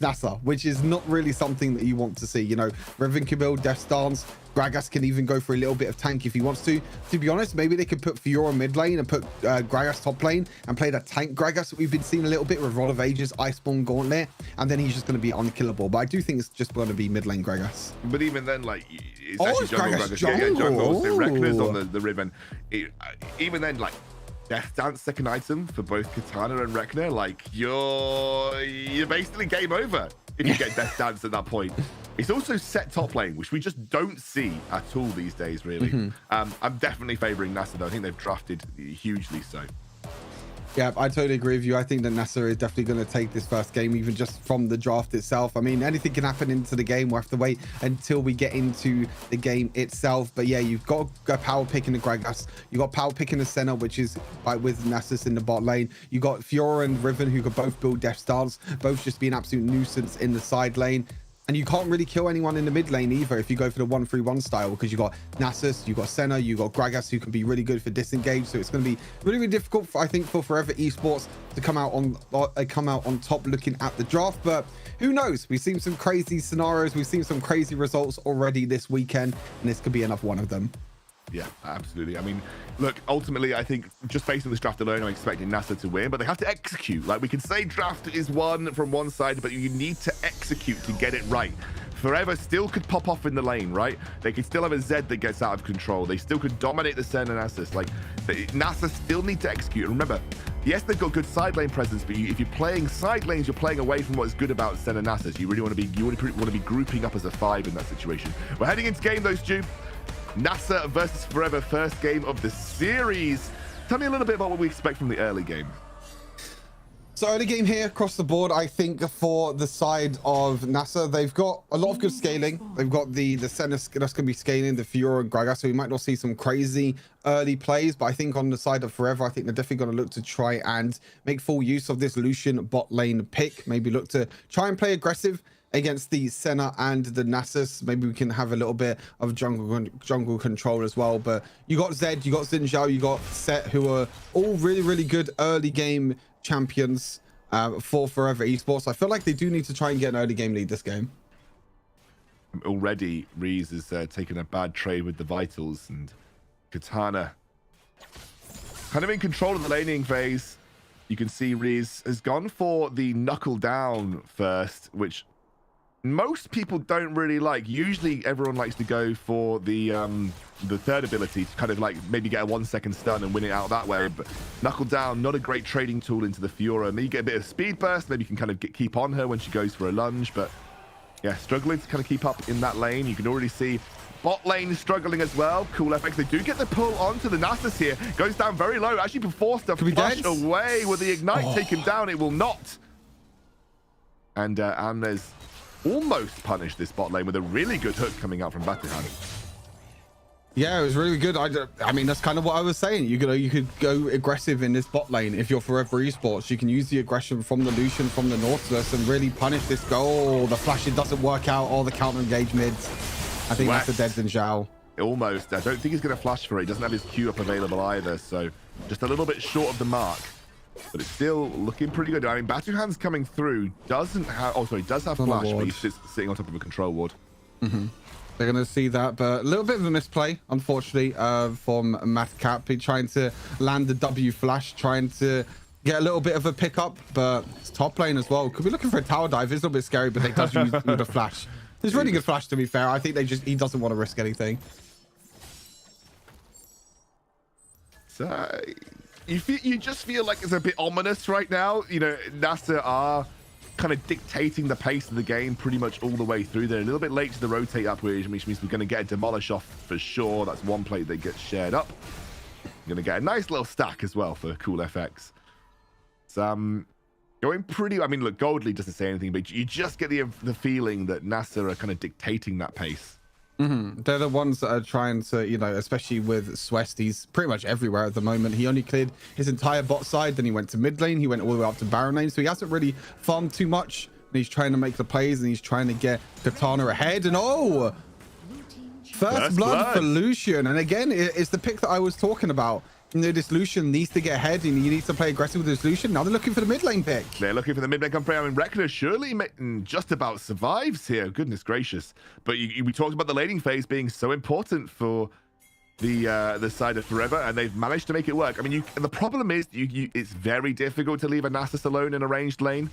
Speaker 6: NASA, which is not really something that you want to see. You know, Riven can build Death Stance. Gragas can even go for a little bit of tank if he wants to. To be honest, maybe they could put Fiora mid lane and put Gragas top lane and play that tank Gragas that we've been seeing a little bit with Rod of Ages, Iceborne Gauntlet, and then he's just going to be unkillable. But I do think it's just going to be mid lane Gragas.
Speaker 5: But even then, like, it's
Speaker 6: Oh,
Speaker 5: actually
Speaker 6: it's
Speaker 5: jungle
Speaker 6: Gragas
Speaker 5: Gragas.
Speaker 6: jungle.
Speaker 5: Yeah, jungle. So Rekna's
Speaker 6: Ooh.
Speaker 5: on the Riven. Even then, like, Death Dance second item for both Katana and Rekna, like, you're basically game over if you get Death Dance at that point. It's also set top lane, which we just don't see at all these days, really. I'm definitely favoring NASA, though. I think they've drafted hugely so.
Speaker 6: Yeah, I totally agree with you. I think that NASA is definitely going to take this first game, even just from the draft itself. I mean, anything can happen into the game. We'll have to wait until we get into the game itself. But yeah, you've got a power pick in the Gragas. You got power pick in the center, which is like with Nasus in the bot lane. You got Fiora and Riven, who could both build Death Stance, both just be an absolute nuisance in the side lane. And you can't really kill anyone in the mid lane either if you go for the 1-3-1 style, because you got Nasus, you got Senna, you got Gragas, who can be really good for disengage. So it's going to be really, really difficult, I think, for Forever Esports to come out on top looking at the draft. But who knows? We've seen some crazy scenarios. We've seen some crazy results already this weekend, and this could be another one of them.
Speaker 5: Yeah, absolutely. I mean, look, ultimately, I think just based on this draft alone, I'm expecting NASA to win, but they have to execute. Like, we can say draft is won from one side, but you need to execute to get it right. Forever still could pop off in the lane, right? They could still have a Zed that gets out of control. They still could dominate the Sen and Nasus. Like, NASA still need to execute. And remember, yes, they've got good side lane presence, but if you're playing side lanes, you're playing away from what's good about Sen and Nasus. You really want to be grouping up as a 5 in that situation. We're heading into game though, Stu. NASA versus Forever, first game of the series. Tell me a little bit about what we expect from the early game.
Speaker 6: So early game here across the board, I think for the side of NASA, they've got a lot of good scaling. They've got the center that's going to be scaling, the Fiora and Gragas, so we might not see some crazy early plays, but I think on the side of Forever, I think they're definitely going to look to try and make full use of this Lucian bot lane pick. Maybe look to try and play aggressive against the Senna and the Nasus. Maybe we can have a little bit of jungle control as well. But you got Zed, you got Xin Zhao, you got Set, who are all really, really good early game champions for Forever Esports. I feel like they do need to try and get an early game lead this game.
Speaker 5: Already, Reese has taken a bad trade with the Vitals, and Katana kind of in control of the laning phase. You can see Reese has gone for the knuckle down first, which most people don't really like. Usually everyone likes to go for the third ability to kind of like maybe get a 1-second stun and win it out that way. But knuckle down, not a great trading tool into the Fiora. Maybe you get a bit of speed burst, maybe you can kind of keep on her when she goes for a lunge. But yeah, struggling to kind of keep up in that lane. You can already see bot lane struggling as well. Cool FX. They do get the pull onto the Nasus here. Goes down very low. Actually forced to flush away. Will the ignite take him down? It will not. And Amnes almost punished this bot lane with a really good hook coming out from Batuhan.
Speaker 6: Yeah, it was really good. I mean, that's kind of what I was saying. You could go aggressive in this bot lane if you're Forever Esports. You can use the aggression from the Lucian, from the Nautilus, and really punish this goal. The flash, it doesn't work out. All the counter engage mids. I think that's a dead Xin Zhao.
Speaker 5: Almost. I don't think he's going to flash for it. He doesn't have his Q up available either, so just a little bit short of the mark. But it's still looking pretty good. I mean, Batuhan's coming through. Doesn't have... Oh, sorry, does have flash, but he's just sitting on top of a control ward.
Speaker 6: They're going to see that, but a little bit of a misplay, unfortunately, from Matcap. He trying to land the W flash, trying to get a little bit of a pickup, but it's top lane as well. Could be looking for a tower dive. It's a little bit scary, but they does use the flash. It's really good flash, to be fair. I think he doesn't want to risk anything.
Speaker 5: So you just feel like it's a bit ominous right now. You know, NASA are kind of dictating the pace of the game pretty much all the way through. They're a little bit late to the rotate up, which means we're going to get a demolish off for sure. That's one plate that gets shared up. Going to get a nice little stack as well for Cool FX. It's going pretty. I mean, look, Goldly doesn't say anything, but you just get the feeling that NASA are kind of dictating that pace.
Speaker 6: They're the ones that are trying to, you know, especially with Swest, he's pretty much everywhere at the moment. He only cleared his entire bot side, then he went to mid lane, he went all the way up to Baron lane, so he hasn't really farmed too much. And he's trying to make the plays, and he's trying to get Katana ahead. And oh, first blood for Lucian. And again, it's the pick that I was talking about. You know, this Lucian needs to get ahead, and he needs to play aggressive with this Lucian. Now they're looking for the mid lane pick.
Speaker 5: They're looking for the mid lane come play. I mean, Rekner surely just about survives here. Goodness gracious. But we talked about the laning phase being so important for the side of Forever, and they've managed to make it work. I mean, the problem is it's very difficult to leave a Nasus alone in a ranged lane.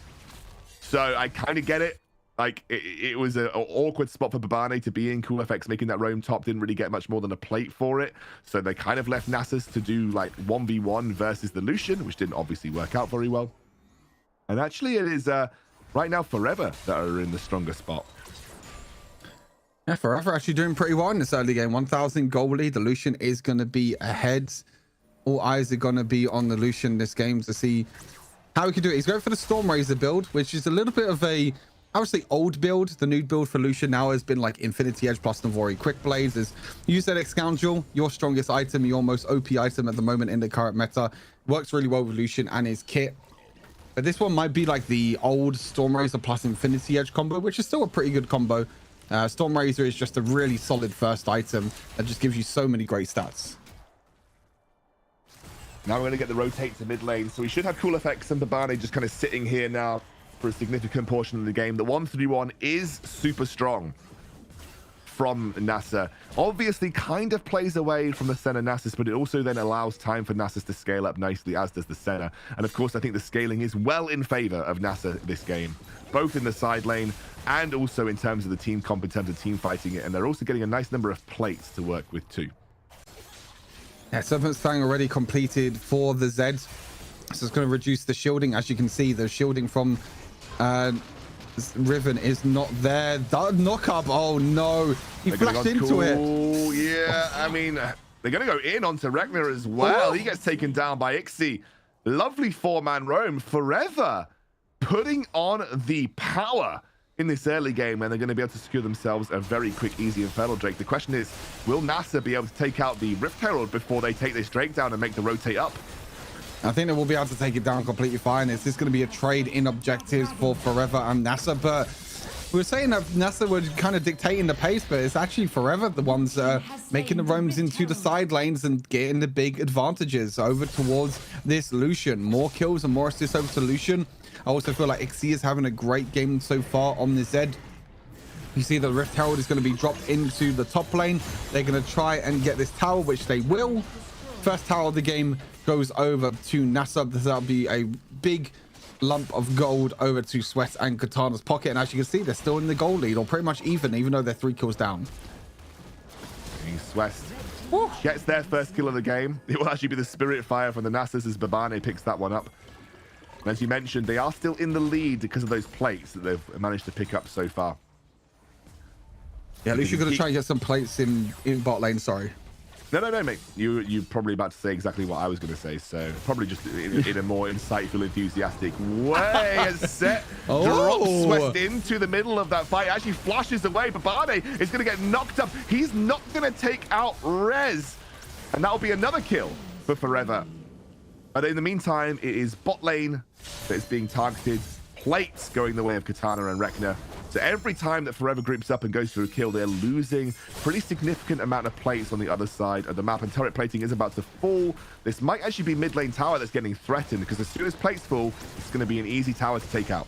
Speaker 5: So I kind of get it. Like, it was an awkward spot for Babane to be in. Cool FX making that roam top didn't really get much more than a plate for it. So they kind of left Nasus to do, like, 1v1 versus the Lucian, which didn't obviously work out very well. And actually, it is right now Forever that are in the stronger spot.
Speaker 6: Yeah, Forever actually doing pretty well in this early game. 1,000 goal lead. The Lucian is going to be ahead. All eyes are going to be on the Lucian this game to see how he can do it. He's going for the Storm Razor build, which is a little bit of a, I would say, old build. The new build for Lucian now has been like Infinity Edge plus Navori Quick Blades. Is use that Scoundrel, your strongest item, your most OP item at the moment in the current meta. Works really well with Lucian and his kit. But this one might be like the old Storm Razor plus Infinity Edge combo, which is still a pretty good combo. Storm Razor is just a really solid first item that just gives you so many great stats.
Speaker 5: Now we're going to get the rotate to mid lane. So we should have Cool FX and Babane just kind of sitting here now for a significant portion of the game. The 1-3-1 is super strong from NASA. Obviously kind of plays away from the Senna Nasus, but it also then allows time for Nasus to scale up nicely, as does the Senna. And of course, I think the scaling is well in favor of NASA this game, both in the side lane and also in terms of the team comp, in terms of team fighting it. And they're also getting a nice number of plates to work with too.
Speaker 6: Yeah, Serpent Fang already completed for the Z. So it's going to reduce the shielding. As you can see, the shielding from Riven is not there. That knock up. Oh no, he flashed into it.
Speaker 5: Oh yeah, I mean, they're going to go in onto Rekner as well. He gets taken down by Ixie. Lovely 4-man roam. Forever putting on the power in this early game, and they're going to be able to secure themselves a very quick, easy Infernal Drake. The question is, will NASA be able to take out the Rift Herald before they take this Drake down and make the rotate up?
Speaker 6: I think they will be able to take it down completely fine. It's just going to be a trade in objectives for Forever and NASA, but we were saying that NASA were kind of dictating the pace, but it's actually Forever the ones making the roams into the side lanes and getting the big advantages over towards this Lucian. More kills and more assists over to Lucian. I also feel like Ixie is having a great game so far on the Z. You see the Rift Herald is going to be dropped into the top lane. They're going to try and get this tower, which they will. First tower of the game goes over to NASA. That'll be a big lump of gold over to Sweat and Katana's pocket. And as you can see, they're still in the goal lead, or pretty much even though they're 3 kills down.
Speaker 5: Sweat gets their first kill of the game. It will actually be the Spirit Fire from the Nasus as Babane picks that one up. And as you mentioned, they are still in the lead because of those plates that they've managed to pick up so far.
Speaker 6: Yeah, at least you're going to try and get some plates in bot lane, sorry.
Speaker 5: No, mate. You're probably about to say exactly what I was going to say, so probably just in a more insightful, enthusiastic way. As Set drops Sweat into the middle of that fight, actually flashes away. Babane is going to get knocked up. He's not going to take out Rez, and that'll be another kill for Forever. But in the meantime, it is bot lane that is being targeted. Plates going the way of Katana and Rekner. So every time that Forever groups up and goes for a kill, they're losing pretty significant amount of plates on the other side of the map, and turret plating is about to fall. This might actually be mid lane tower that's getting threatened, because as soon as plates fall, it's going to be an easy tower to take out.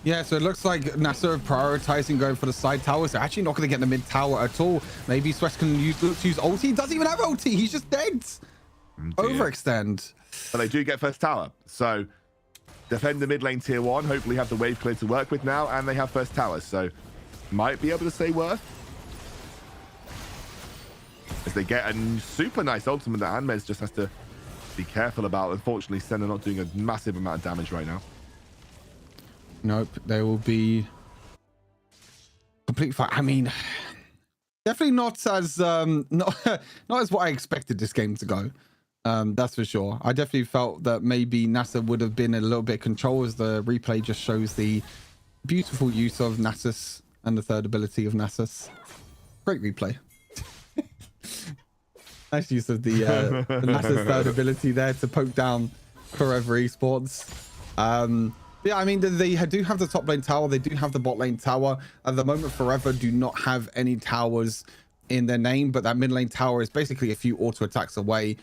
Speaker 6: Yeah, so it looks like NASA are prioritizing going for the side towers. They're actually not going to get the mid tower at all. Maybe Sweat can use ulti. He doesn't even have ulti. He's just dead. Overextend.
Speaker 5: But they do get first tower. So defend the mid lane tier 1. Hopefully have the wave clear to work with now. And they have first tower. So might be able to stay worth. As they get a super nice ultimate that Anmez just has to be careful about. Unfortunately, Senna not doing a massive amount of damage right now.
Speaker 6: Nope, they will be complete fine. I mean, definitely not as not as what I expected this game to go. That's for sure. I definitely felt that maybe NASA would have been a little bit control, as the replay just shows the beautiful use of Nasus and the third ability of Nasus. Great replay. Nice use of the Nasus third ability there to poke down Forever Esports. Yeah, I mean, they do have the top lane tower. They do have the bot lane tower. At the moment, Forever do not have any towers in their name, but that mid lane tower is basically a few auto attacks away.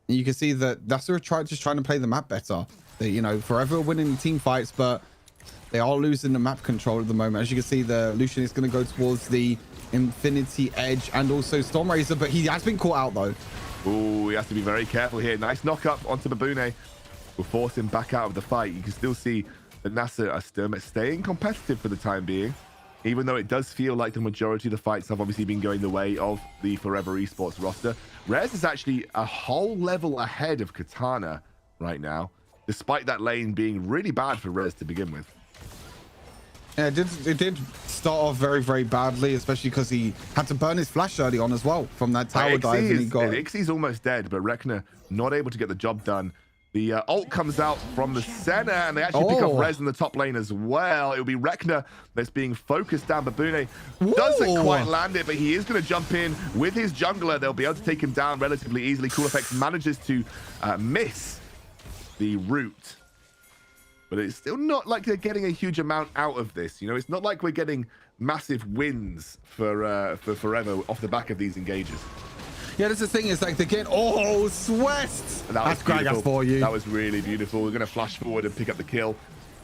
Speaker 6: And you can see that that's just trying to play the map better. They, you know, Forever winning team fights, but they are losing the map control at the moment. As you can see, the Lucian is going to go towards the Infinity Edge and also Stormrazor, but he has been caught out though.
Speaker 5: Oh, he has to be very careful here. Nice knock up onto Babune. Will force him back out of the fight. You can still see the NASA are still staying competitive for the time being, even though it does feel like the majority of the fights have obviously been going the way of the Forever Esports roster. Rez is actually a whole level ahead of Katana right now, despite that lane being really bad for Rez to begin with.
Speaker 6: Yeah, it did start off very, very badly, especially because he had to burn his flash early on as well from that tower dive. And he got
Speaker 5: Ixie's almost dead, but Rekna not able to get the job done. The ult comes out from the Senna, and they actually pick off Rez in the top lane as well. It'll be Rekna that's being focused down. Babune doesn't quite land it, but he is going to jump in with his jungler. They'll be able to take him down relatively easily. Cool Effects manages to miss the root, but it's still not like they're getting a huge amount out of this. You know, it's not like we're getting massive wins for Forever off the back of these engages.
Speaker 6: Yeah, that's the thing, is like they get Sweat. That's Gragas for you.
Speaker 5: That was really beautiful. We're going to flash forward and pick up the kill.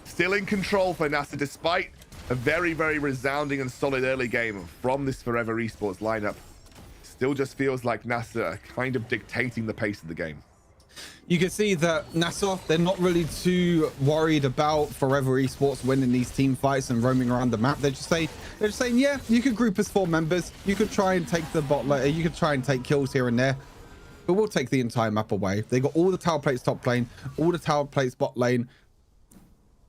Speaker 5: Still in control for NASA, despite a very, very resounding and solid early game from this Forever Esports lineup. Still just feels like NASA are kind of dictating the pace of the game.
Speaker 6: You can see that NASA, they're not really too worried about Forever Esports winning these team fights and roaming around the map. They're just saying, yeah, you could group as 4 members. You could try and take the bot later. You could try and take kills here and there, but we'll take the entire map away. They got all the tower plates top lane, all the tower plates bot lane.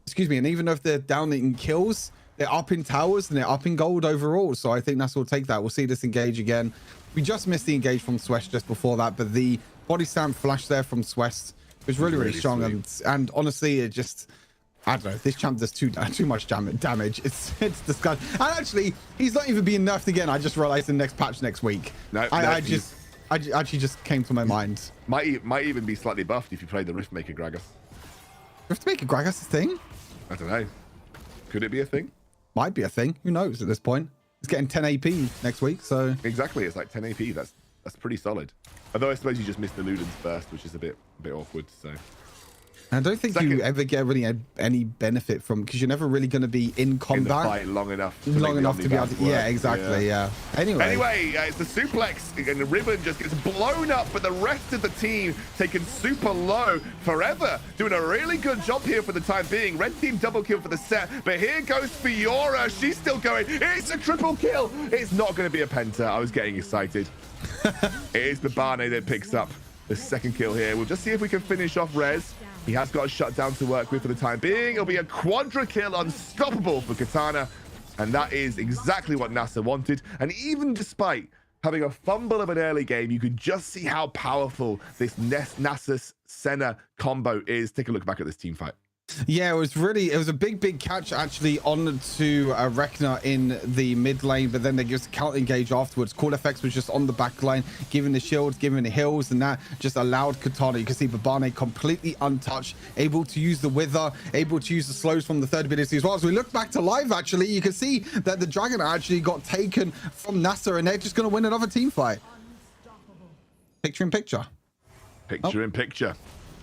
Speaker 6: Excuse me. And even if they're down in kills, they're up in towers and they're up in gold overall. So I think NASA will take that. We'll see this engage again. We just missed the engage from Swesh just before that, but the body slam flash there from Swesh was really strong. And honestly, it just, I don't know, this champ does too much damage. It's disgusting. And actually, he's not even being nerfed again. I just realized in the next patch next week. No, I actually just came to my mind.
Speaker 5: Might even be slightly buffed if you play the Riftmaker Gragas.
Speaker 6: Riftmaker Gragas a thing?
Speaker 5: I don't know. Could it be a thing?
Speaker 6: Might be a thing. Who knows at this point? It's getting 10 AP next week, so
Speaker 5: exactly, it's like 10 AP. That's pretty solid. Although I suppose you just missed the Ludens first, which is a bit awkward. So
Speaker 6: I don't think you ever get really any benefit from, because you're never really going to be in combat
Speaker 5: in the fight long enough to
Speaker 6: be able to. Yeah, exactly. Yeah. Anyway,
Speaker 5: it's the suplex, and the ribbon just gets blown up, but the rest of the team taken super low. Forever doing a really good job here for the time being. Red team double kill for the set, but here goes Fiora. She's still going. It's a triple kill. It's not going to be a penta. I was getting excited. It is Babane that picks up the second kill here. We'll just see if we can finish off Rez. He has got a shutdown to work with for the time being. It'll be a quadra kill, unstoppable for Katana. And that is exactly what NASA wanted. And even despite having a fumble of an early game, you could just see how powerful this Nasus Senna combo is. Take a look back at this team fight.
Speaker 6: Yeah, it was a big catch actually on to Rekna in the mid lane, but then they just counter engage afterwards. Cool Effects was just on the back line, giving the shields, giving the heals, and that just allowed Katana. You can see Babane completely untouched, able to use the Wither, able to use the slows from the third ability as well. As we look back to live, actually, you can see that the Dragon actually got taken from NASA, and they're just going to win another team fight. Picture in picture.
Speaker 5: Picture in picture.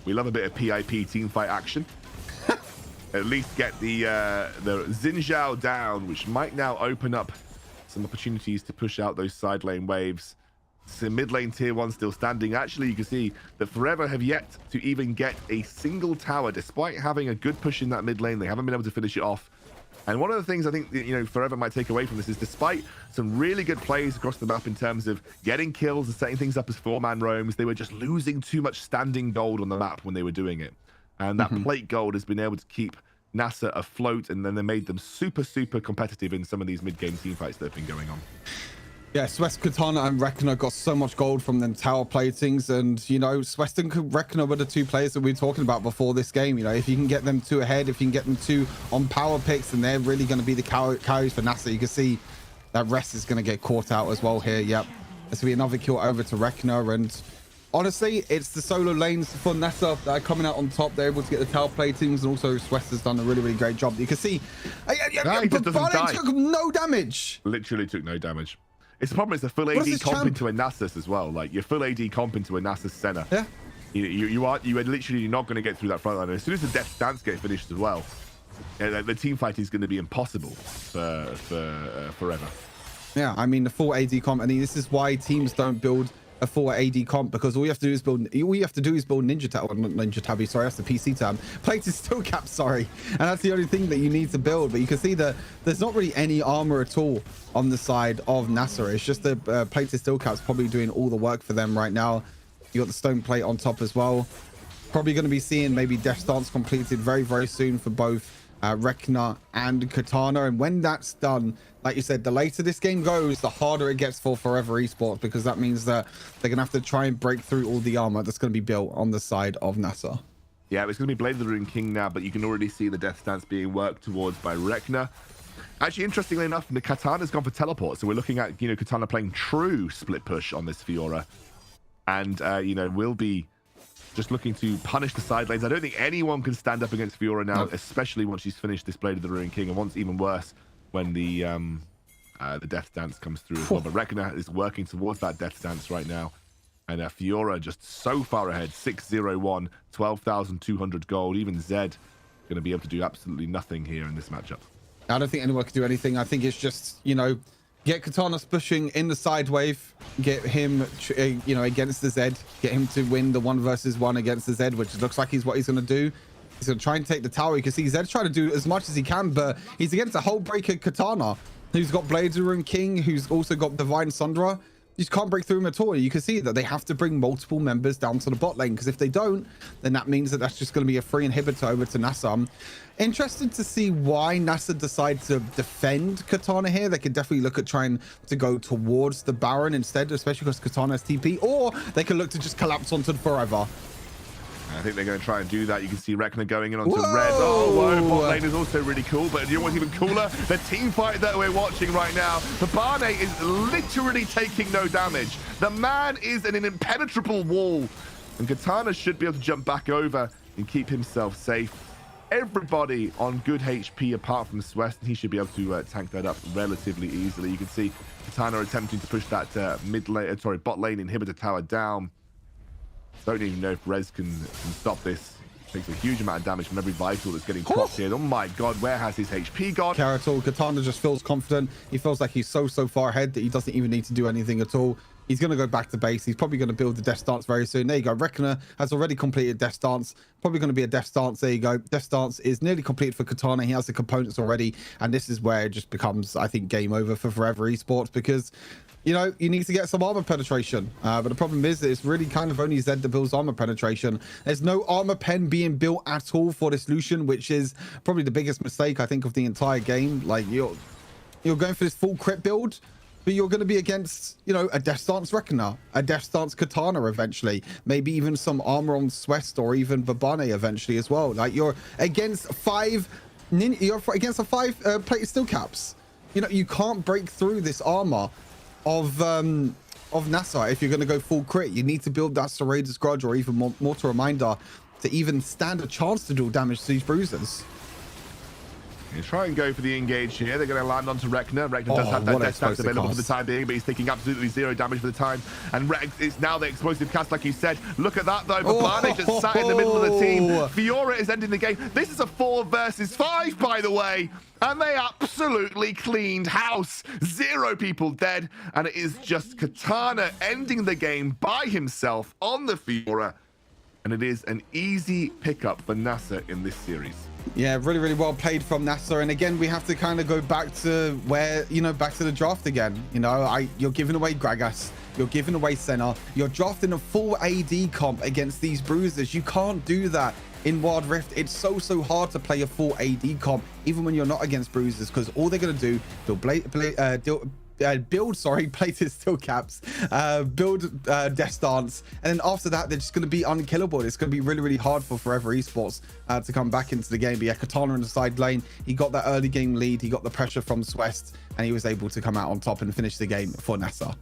Speaker 5: We love a bit of PIP team fight action. at least get the Xin Zhao down, which might now open up some opportunities to push out those side lane waves. So mid lane tier 1 still standing. Actually, you can see that Forever have yet to even get a single tower, despite having a good push in that mid lane. They haven't been able to finish it off. And one of the things I think that, you know, Forever might take away from this is, despite some really good plays across the map in terms of getting kills and setting things up as 4-man roams, they were just losing too much standing gold on the map when they were doing it. And that plate gold has been able to keep NASA afloat, and then they made them super, super competitive in some of these mid-game team fights that have been going on.
Speaker 6: Yeah, Swest, Katana, and Reckoner got so much gold from them tower platings. And, you know, Swest and Reckoner were the two players that we were talking about before this game. You know, if you can get them 2 ahead, if you can get them 2 on power picks, then they're really going to be the carries for NASA. You can see that Rest is going to get caught out as well here. Yep. There's going to be another kill over to Reckoner. And honestly, it's the solo lanes for NASA that are coming out on top. They're able to get the tower platings. And also, Swest has done a really, really great job. You can see,
Speaker 5: He just doesn't die.
Speaker 6: took no damage.
Speaker 5: Literally took no damage. It's the problem. It's the full AD comp into a Nasus as well. Like, your full AD comp into a Nasus Senna. Yeah. You are literally not going to get through that front line. And as soon as the Death Stance get finished as well, the team fight is going to be impossible for Forever.
Speaker 6: Yeah, I mean, the full AD comp. I mean, this is why teams don't build a full AD comp, because all you have to do is build Ninja Tab, or not Ninja Tabby, sorry, that's the PC term. Plated Steel Cap, sorry. And that's the only thing that you need to build. But you can see that there's not really any armor at all on the side of NASA. It's just the Plated Steel Cap's probably doing all the work for them right now. You got the stone plate on top as well. Probably going to be seeing maybe Death Stance completed very, very soon for both Reckoner and Katana. And when that's done, like you said, the later this game goes, the harder it gets for Forever Esports, because that means that they're gonna have to try and break through all the armor that's going to be built on the side of NASA.
Speaker 5: Yeah, it's going to be Blade of the Rune King now, but you can already see the Death Stance being worked towards by Reckoner. Actually, interestingly enough, the Katana's gone for teleport, so we're looking at, you know, Katana playing true split push on this Fiora, and you know, will be just looking to punish the side lanes. I don't think anyone can stand up against Fiora now, especially once she's finished this Blade of the Ruin King, and once even worse when the Death Stance comes through as well. But Reckoner is working towards that Death Stance right now, and Fiora just so far ahead, 6-0-1, 12,200 gold. Even Zed going to be able to do absolutely nothing here in this matchup.
Speaker 6: I don't think anyone can do anything. I think it's just, you know, get Katana's pushing in the side wave, get him, you know, against the Zed, get him to win the 1 versus 1 against the Zed, which looks like what he's going to do. He's going to try and take the tower. You can see Zed's trying to do as much as he can, but he's against a whole breaker Katana, who's got Blades of Ruin King, who's also got Divine Sundra. You just can't break through him at all. You can see that they have to bring multiple members down to the bot lane, because if they don't, then that means that that's just going to be a free inhibitor over to NASA. I'm interested to see why NASA decide to defend Katana here. They could definitely look at trying to go towards the Baron instead, especially because Katana has TP, or they could look to just collapse onto the Forever.
Speaker 5: I think they're going to try and do that. You can see Reckoner going in onto red. Oh, whoa, bot lane is also really cool. But you know what's even cooler? The team fight that we're watching right now. The Barney is literally taking no damage. The man is an impenetrable wall. And Katana should be able to jump back over and keep himself safe. Everybody on good HP apart from Swest, and he should be able to tank that up relatively easily. You can see Katana attempting to push that bot lane inhibitor tower down. Don't even know if Rez can stop this. Takes a huge amount of damage from every vital that's getting propped in. Oh my god, where has his HP gone?
Speaker 6: Care at all. Katana just feels confident. He feels like he's so far ahead that he doesn't even need to do anything at all. He's going to go back to base. He's probably going to build the Death Stance very soon. There you go. Reckoner has already completed Death Stance. Probably going to be a Death Stance. There you go. Death Stance is nearly completed for Katana. He has the components already. And this is where it just becomes, I think, game over for Forever Esports, because, you know, you need to get some armor penetration. But the problem is that it's really kind of only Zed that builds armor penetration. There's no armor pen being built at all for this Lucian, which is probably the biggest mistake, I think, of the entire game. Like, you're going for this full crit build, but you're going to be against, you know, a Death Stance Reckoner, a Death Stance Katana eventually, maybe even some armor on Swest or even Babane eventually as well. Like, you're against a 5 plated steel caps. You know, you can't break through this armor of NASA if you're going to go full crit. You need to build that Serratus Grudge or even Mortal Reminder to even stand a chance to do damage to these bruisers.
Speaker 5: You try and go for the engage here. They're going to land onto Rekna. Rekna does have that
Speaker 6: what
Speaker 5: death stats
Speaker 6: explosive
Speaker 5: available for the
Speaker 6: cast.
Speaker 5: time being, but he's taking absolutely 0 damage for the time. And Rex is now the explosive cast, like you said. Look at that, though. Babane just sat in the middle of the team. Fiora is ending the game. This is a 4 versus 5, by the way. And they absolutely cleaned house. 0 people dead. And it is just Katana ending the game by himself on the Fiora. And it is an easy pickup for NASA in this series.
Speaker 6: Yeah, really, really well played from NASA. And again, we have to kind of go back to where, back to the draft again. You're giving away Gragas. You're giving away Senna. You're drafting a full AD comp against these bruisers. You can't do that in Wild Rift. It's so hard to play a full AD comp, even when you're not against bruisers, because all they're going to do, they'll build plated steel caps, build death stance, and then after that they're just going to be unkillable. It's going to be really, really hard for Forever Esports to come back into the game. But yeah, Katana in the side lane, he got that early game lead, he got the pressure from Swest, and he was able to come out on top and finish the game for NASA.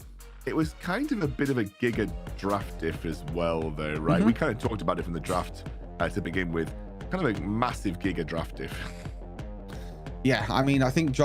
Speaker 5: It was kind of a bit of a Giga draft diff as well, though, right? We kind of talked about it from the draft to begin with. Kind of a massive Giga draft diff.
Speaker 6: Yeah, I think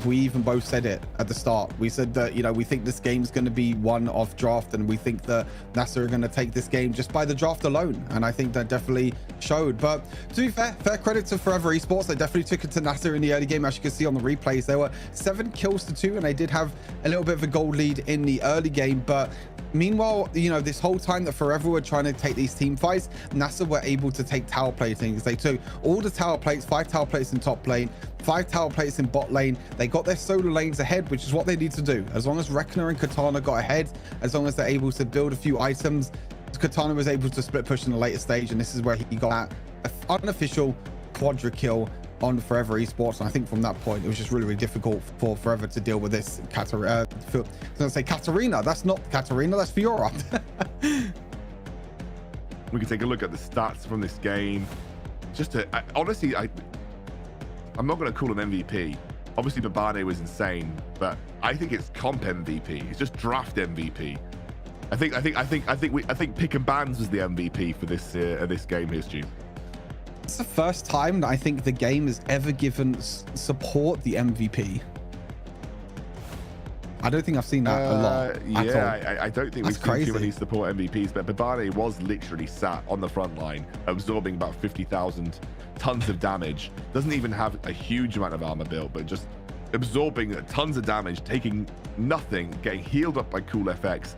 Speaker 6: we even both said it at the start. We said that, we think this game's going to be one off draft, and we think that NASA are going to take this game just by the draft alone. And I think that definitely showed. But to be fair credit to Forever Esports. They definitely took it to NASA in the early game. As you can see on the replays, there were 7 kills to 2, and they did have a little bit of a gold lead in the early game. But meanwhile, this whole time that Forever were trying to take these team fights, NASA were able to take tower plating. They took all the tower plates, 5 tower plates in top lane, 5 tower plates in bot lane. They got their solo lanes ahead, which is what they need to do. As long as Rekna and Katana got ahead, as long as they're able to build a few items, Katana was able to split push in the later stage, and this is where he got an unofficial quadra kill on Forever Esports. And I think from that point, it was just really, really difficult for Forever to deal with this. I was going to say Katarina. That's not Katarina, that's Fiora.
Speaker 5: We can take a look at the stats from this game. Honestly, I'm not going to call him MVP. Obviously, Babane was insane, but I think it's comp MVP. It's just draft MVP. I think Pick and Bans was the MVP for this game here, Stu.
Speaker 6: It's the first time that I think the game has ever given support the MVP. I don't think I've seen that a lot.
Speaker 5: Yeah, I don't think we've seen too many
Speaker 6: crazy.
Speaker 5: support MVPs, but Babane was literally sat on the front line, absorbing about 50,000 tons of damage. Doesn't even have a huge amount of armor built, but just absorbing tons of damage, taking nothing, getting healed up by Cool FX.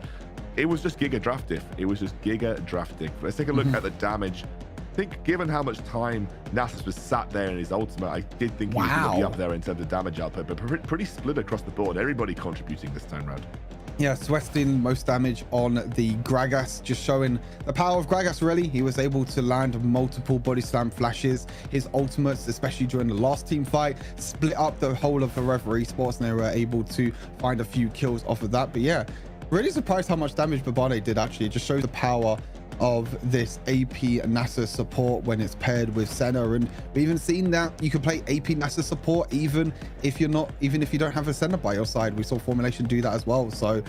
Speaker 5: It was just Giga draft diff. It was just Giga draft diff. Let's take a look at the damage. I think given how much time Nasus was sat there in his ultimate, I did think he was going to be up there in terms of damage output, but pretty split across the board. Everybody contributing this time round.
Speaker 6: Yeah, Swest dealing most damage on the Gragas, just showing the power of Gragas, really. He was able to land multiple body slam flashes. His ultimates, especially during the last team fight, split up the whole of Forever Esports, and they were able to find a few kills off of that. But yeah, really surprised how much damage Babane did, actually. It just shows the power of this AP NASA support when it's paired with Senna. And we've even seen that you can play AP NASA support even if you don't have a Senna by your side. We saw Formulation do that as well. So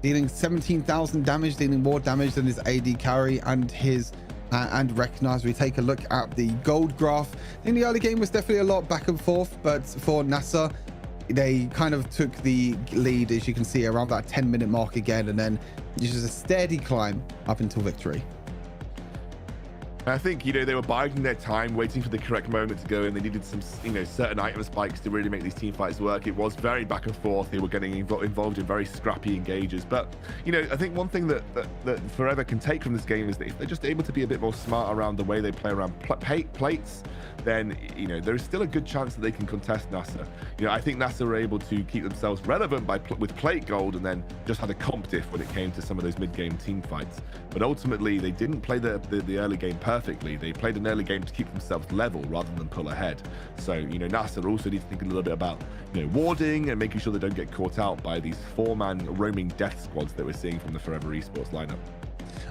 Speaker 6: dealing 17,000 damage, dealing more damage than his AD carry and his and Rekna. As we take a look at the gold graph, in the early game was definitely a lot back and forth, but for NASA, they kind of took the lead, as you can see, around that 10-minute mark again, and then just a steady climb up until victory.
Speaker 5: I think, they were biding their time, waiting for the correct moment to go in. They needed some, certain item spikes to really make these team fights work. It was very back and forth. They were getting involved in very scrappy engages. But, I think one thing that Forever can take from this game is that if they're just able to be a bit more smart around the way they play around plates, then, there is still a good chance that they can contest NASA. I think NASA were able to keep themselves relevant with plate gold, and then just had a comp diff when it came to some of those mid-game team fights. But ultimately, they didn't play the early game perfectly. They played an early game to keep themselves level rather than pull ahead. So, NASA also need to think a little bit about, warding and making sure they don't get caught out by these 4-man roaming death squads that we're seeing from the Forever Esports lineup.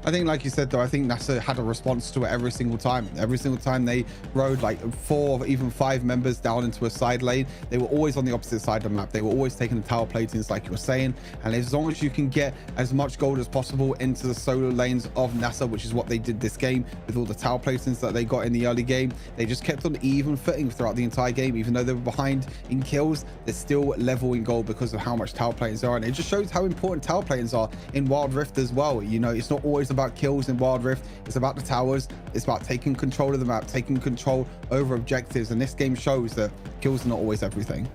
Speaker 6: I think, like you said, though, I think NASA had a response to it every single time. Every single time they rode like 4 or even 5 members down into a side lane, they were always on the opposite side of the map. They were always taking the tower platings, like you were saying. And as long as you can get as much gold as possible into the solo lanes of NASA, which is what they did this game with all the tower platings that they got in the early game, they just kept on even footing throughout the entire game. Even though they were behind in kills, they're still level in gold because of how much tower platings are. And it just shows how important tower platings are in Wild Rift as well. You know, it's not always about kills in Wild Rift. It's about the towers. It's about taking control of the map, taking control over objectives. And this game shows that kills are not always everything.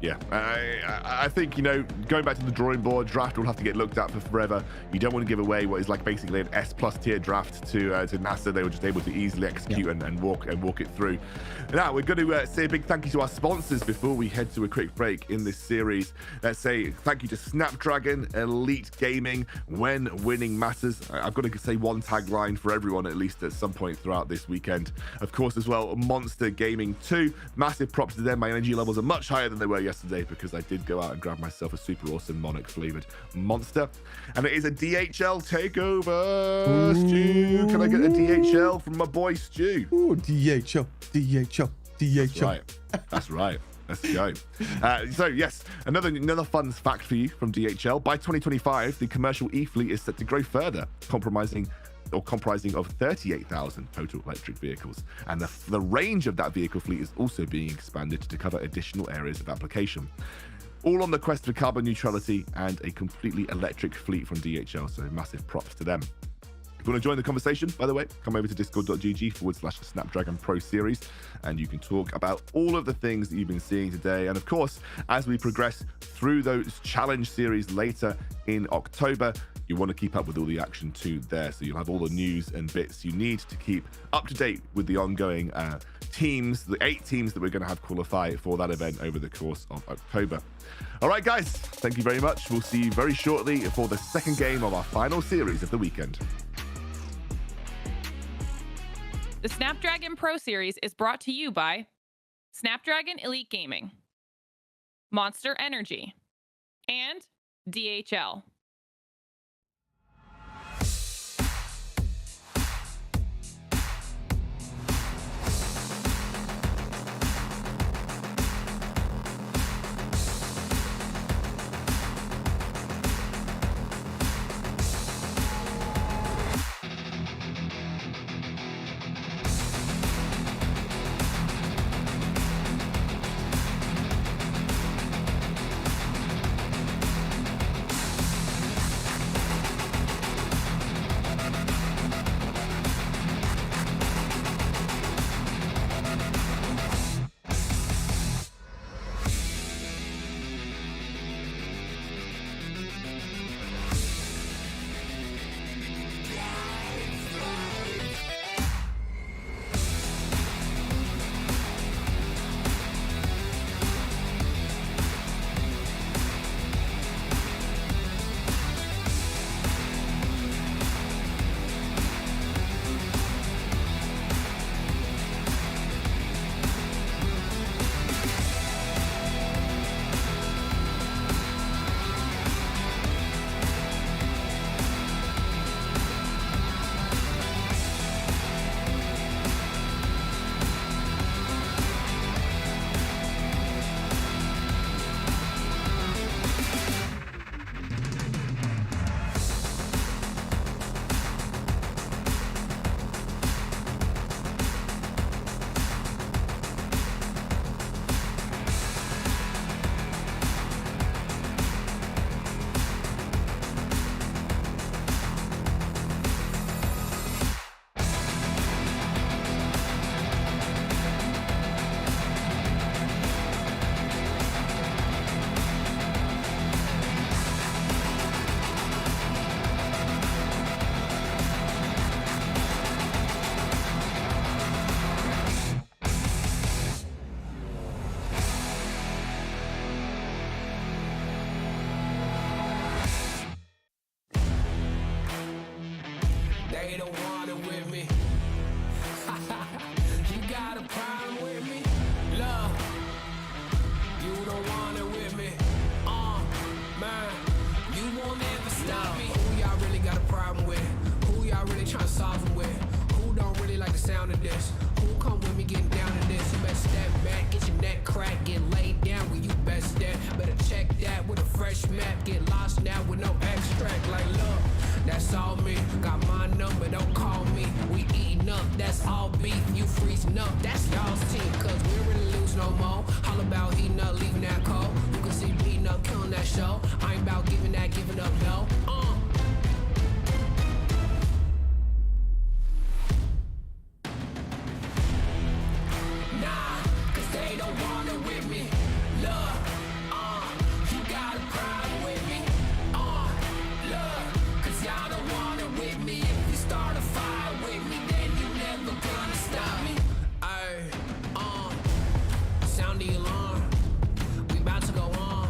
Speaker 5: Yeah, I think, you know, going back to the drawing board, draft will have to get looked at for forever. You don't want to give away what is like basically an S+ tier draft to NASA. They were just able to easily execute and walk it through. Now we're going to say a big thank you to our sponsors before we head to a quick break in this series. Let's say thank you to Snapdragon Elite Gaming. When winning matters. I've got to say one tagline for everyone at least at some point throughout this weekend. Of course, as well, Monster Gaming 2. Massive props to them. My energy levels are much higher than they were yesterday because I did go out and grab myself a super awesome Monarch flavored monster, and it is a DHL takeover. Stu, can I get a DHL from my boy Stu?
Speaker 6: Ooh, DHL.
Speaker 5: That's right. Let's go. So yes, another fun fact for you from DHL. By 2025, the commercial e-fleet is set to grow further, comprising of 38,000 total electric vehicles, and the range of that vehicle fleet is also being expanded to cover additional areas of application, all on the quest for carbon neutrality and a completely electric fleet from DHL. So massive props to them. If you want to join the conversation, by the way, come over to discord.gg/Snapdragon Pro Series, and you can talk about all of the things that you've been seeing today. And of course, as we progress through those challenge series later in October, you want to keep up with all the action too there. So you'll have all the news and bits you need to keep up to date with the ongoing teams, the 8 teams that we're going to have qualify for that event over the course of October. All right, guys, thank you very much. We'll see you very shortly for the second game of our final series of the weekend.
Speaker 4: The Snapdragon Pro Series is brought to you by Snapdragon Elite Gaming, Monster Energy, and DHL.
Speaker 1: They don't want it with me. You got a problem with me? Love, you don't want it with me. Man, you won't ever stop me. Who y'all really got?
Speaker 9: got a problem with? Who y'all really trying to solve it with? Who don't really like the sound of this? Who come with me getting down to this? You better step back, get your neck cracked, get laid down where you best step. Better check that with a fresh map, get lost now with no extract. Like, look, that's all me. Got my number, don't call me. We eating up, that's all beef. You freezing up, that's y'all's team. Cause we don't really lose no more. All about heating up, leaving that cold. You can see beating up, killing that show. I ain't about giving up, no. Nah, cause they don't want it with me. Look, you got a problem with me. Look, cause y'all don't want it with me. If you start a fire with me, then you never gonna stop me. Ayy, sound the alarm. We about to go on.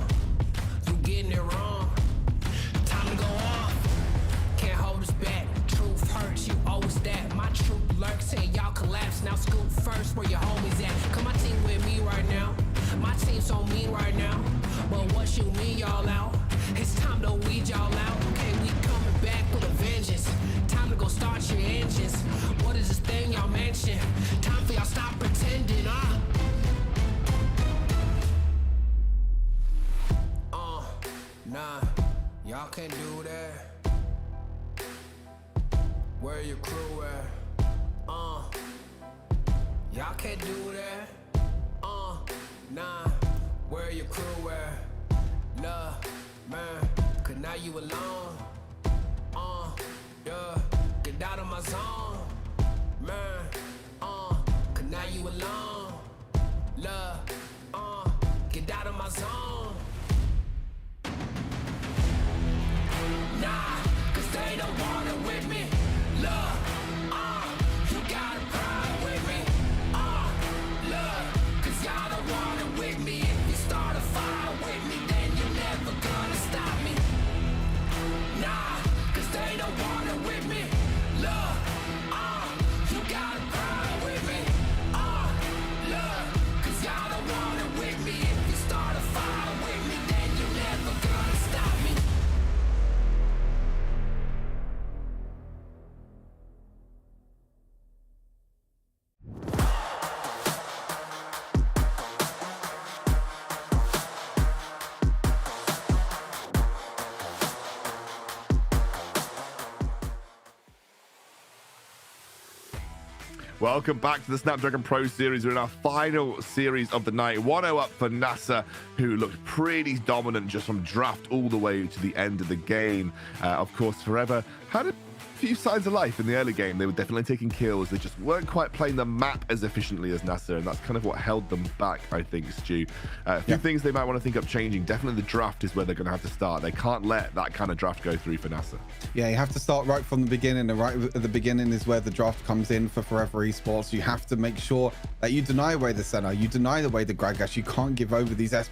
Speaker 9: You getting it wrong. Time to go off. Can't hold us back. Truth hurts, you owe us that. My truth lurks, say y'all collapse. Now scoop first where your homies at. Come my team with me right now. My team's so mean right now. But what you mean y'all out? It's time to weed y'all out. Okay, we coming back with a vengeance. Time to go start your engines. What is this thing y'all mention? Time for y'all stop pretending, Nah, y'all can't do that. Where your crew at? Y'all can't do that. Nah, where your crew at? Love, man, cause now you alone. Yeah, get out of my zone. Man, cause now you alone. Love, get out of my zone. Nah, cause they don't want it with me. Look, you got a problem with me. Look, cause y'all don't want it with me. If you start a fire with me, then you're never gonna stop me. Nah, cause they don't want it with me. Look, you got a problem with me. Look, cause y'all don't want it with me. If you start a fire with me, then you're never gonna stop me.
Speaker 5: Welcome back to the Snapdragon Pro Series. We're in our final series of the night. 1-0 up for NASA, who looked pretty dominant just from draft all the way to the end of the game. Of course, Forever had a few signs of life in the early game. They were definitely taking kills. They just weren't quite playing the map as efficiently as NASA, and that's kind of what held them back, I think, Stu. A few things they might want to think of changing. Definitely the draft is where they're going to have to start. They can't let that kind of draft go through for NASA.
Speaker 6: Yeah, you have to start right from the beginning, and right at the beginning is where the draft comes in for Forever Esports. You have to make sure that you deny away the center, you deny away the Gragas. You can't give over these S+++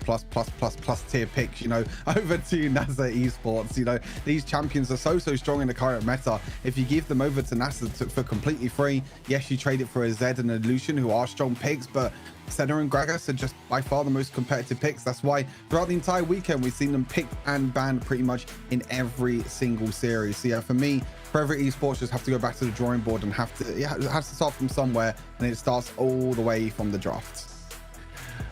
Speaker 6: tier picks, you know, over to NASA Esports. You know, these champions are so strong in the current meta. If you give them over to NASA for completely free, yes, you trade it for a Zed and a Lucian, who are strong picks, but Senna and Gragas are just by far the most competitive picks. That's why throughout the entire weekend, we've seen them picked and banned pretty much in every single series. So yeah, for me, Forever Esports just have to go back to the drawing board and have to start from somewhere, and it starts all the way from the draft.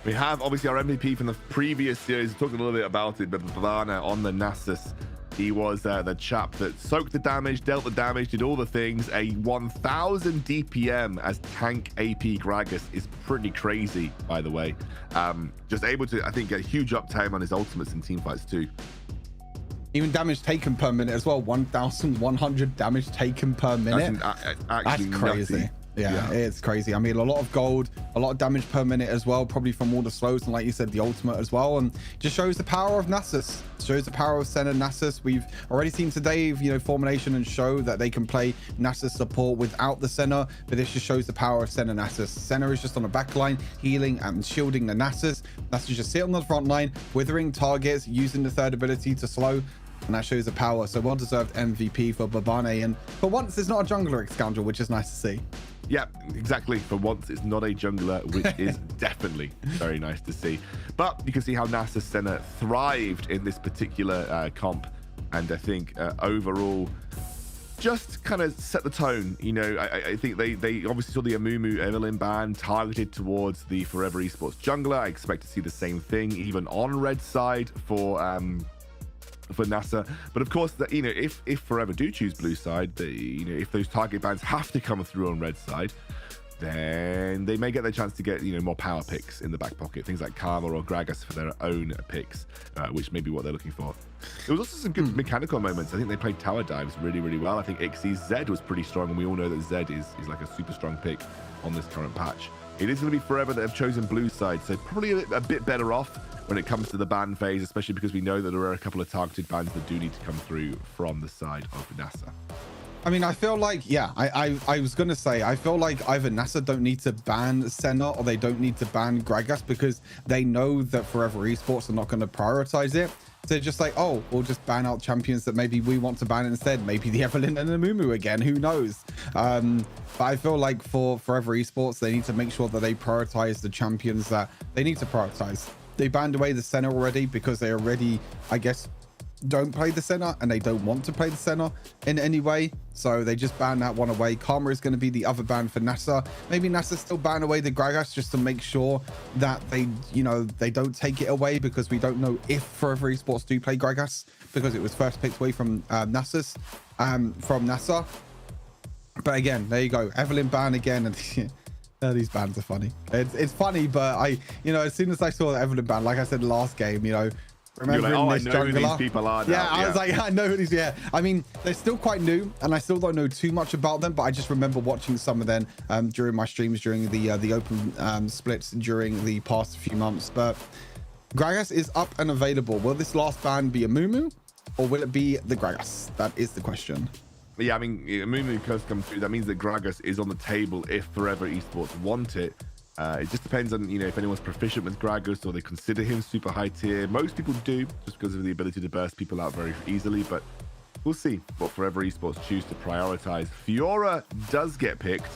Speaker 5: We have obviously our MVP from the previous series. We talked a little bit about it, but Bavana on the Nasus. He was the chap that soaked the damage, dealt the damage, did all the things. A 1000 DPM as tank AP Gragas is pretty crazy, by the way. Just able to, I think, get a huge uptime on his ultimates in teamfights too.
Speaker 6: Even damage taken per minute as well. 1100 damage taken per minute.
Speaker 5: That's
Speaker 6: crazy.
Speaker 5: Nutty.
Speaker 6: Yeah, it's crazy. I mean, a lot of gold, a lot of damage per minute as well, probably from all the slows, and like you said, the ultimate as well. And just shows the power of Nasus, shows the power of Senna Nasus. We've already seen today, you know, Formulation and show that they can play Nasus support without the Senna, but this just shows the power of Senna Nasus. Senna is just on the back line, healing and shielding the Nasus. Nasus just sit on the front line, withering targets, using the third ability to slow. And that shows the power. So well-deserved MVP for Babane. And for once, it's not a jungler scoundrel, which is nice to see.
Speaker 5: Yeah, exactly. For once, it's not a jungler, which is definitely very nice to see. But you can see how Nasus Senna thrived in this particular comp. And I think overall, just kind of set the tone. You know, I think they obviously saw the Amumu Evelyn ban targeted towards the Forever Esports jungler. I expect to see the same thing even on red side for NASA. But of course, you know, if Forever do choose blue side, you know, if those target bans have to come through on red side, then they may get their chance to get, you know, more power picks in the back pocket, things like Karma or Gragas for their own picks, which may be what they're looking for. There was also some good mechanical moments. I think they played tower dives really, really well. I think Ixie's Zed was pretty strong, and we all know that Zed is like a super strong pick on this current patch. It is going to be Forever that have chosen blue side, so probably a bit better off when it comes to the ban phase, especially because we know that there are a couple of targeted bans that do need to come through from the side of NASA.
Speaker 6: I mean, I feel like, yeah, I was going to say, I feel like either NASA don't need to ban Senna or they don't need to ban Gragas because they know that Forever Esports are not going to prioritize it. So just like, oh, we'll just ban out champions that maybe we want to ban instead. Maybe the Evelyn and the Amumu again, who knows? But I feel like for Forever Esports, they need to make sure that they prioritize the champions that they need to prioritize. They banned away the Senna already because they already, I guess, don't play the Senna and they don't want to play the Senna in any way, so they just ban that one away. Karma is going to be the other ban for NASA. Maybe NASA still ban away the Gragas just to make sure that they, you know, they don't take it away, because we don't know if Forever Esports do play Gragas because it was first picked away from NASA. But again, there you go, Evelyn ban again, and these bans are funny. It's funny, but you know, as soon as I saw the Evelyn ban, like I said last game, you know, remembering
Speaker 5: like,
Speaker 6: this
Speaker 5: I know
Speaker 6: jungler,
Speaker 5: who these people are now.
Speaker 6: Yeah, I was like, I know who these. Yeah, I mean, they're still quite new, and I still don't know too much about them. But I just remember watching some of them during my streams during the open splits during the past few months. But Gragas is up and available. Will this last ban be a Amumu, or will it be the Gragas? That is the question.
Speaker 5: Yeah, I mean, Amumu does come through. That means that Gragas is on the table if Forever Esports want it. It just depends on, you know, if anyone's proficient with Gragas or they consider him super high tier. Most people do, just because of the ability to burst people out very easily, but we'll see what Forever Esports choose to prioritize. Fiora does get picked.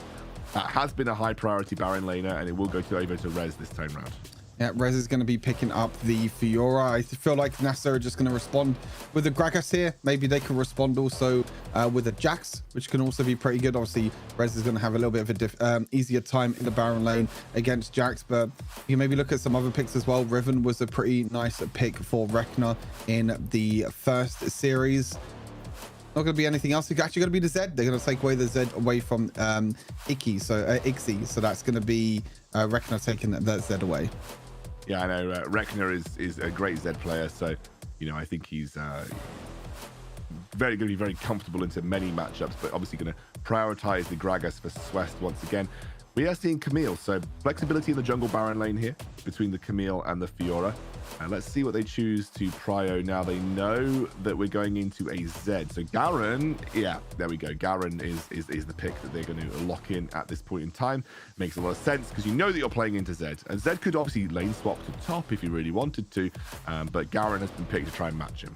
Speaker 5: That has been a high priority Baron laner, and it will go over to Rez this time round.
Speaker 6: Yeah, Rez is going to be picking up the Fiora. I feel like NASA are just going to respond with the Gragas here. Maybe they can respond also with a Jax, which can also be pretty good. Obviously, Rez is going to have a little bit of a easier time in the Baron lane against Jax, but you can maybe look at some other picks as well. Riven was a pretty nice pick for Rek'Na in the first series. Not going to be anything else. It's actually going to be the Zed. They're going to take away the Zed away from Ixie. So that's going to be Rek'Na taking that Zed away.
Speaker 5: Yeah, I know. Rek'Na is a great Zed player, so, you know, I think he's going to be very comfortable into many matchups, but obviously going to prioritize the Gragas for Swest once again. We are seeing Camille, so flexibility in the jungle Baron lane here between the Camille and the Fiora. Let's see what they choose to prio now. They know that we're going into a Zed. So Garen, yeah, there we go. Garen is the pick that they're going to lock in at this point in time. Makes a lot of sense because you know that you're playing into Zed. And Zed could obviously lane swap to top if you really wanted to, but Garen has been picked to try and match him.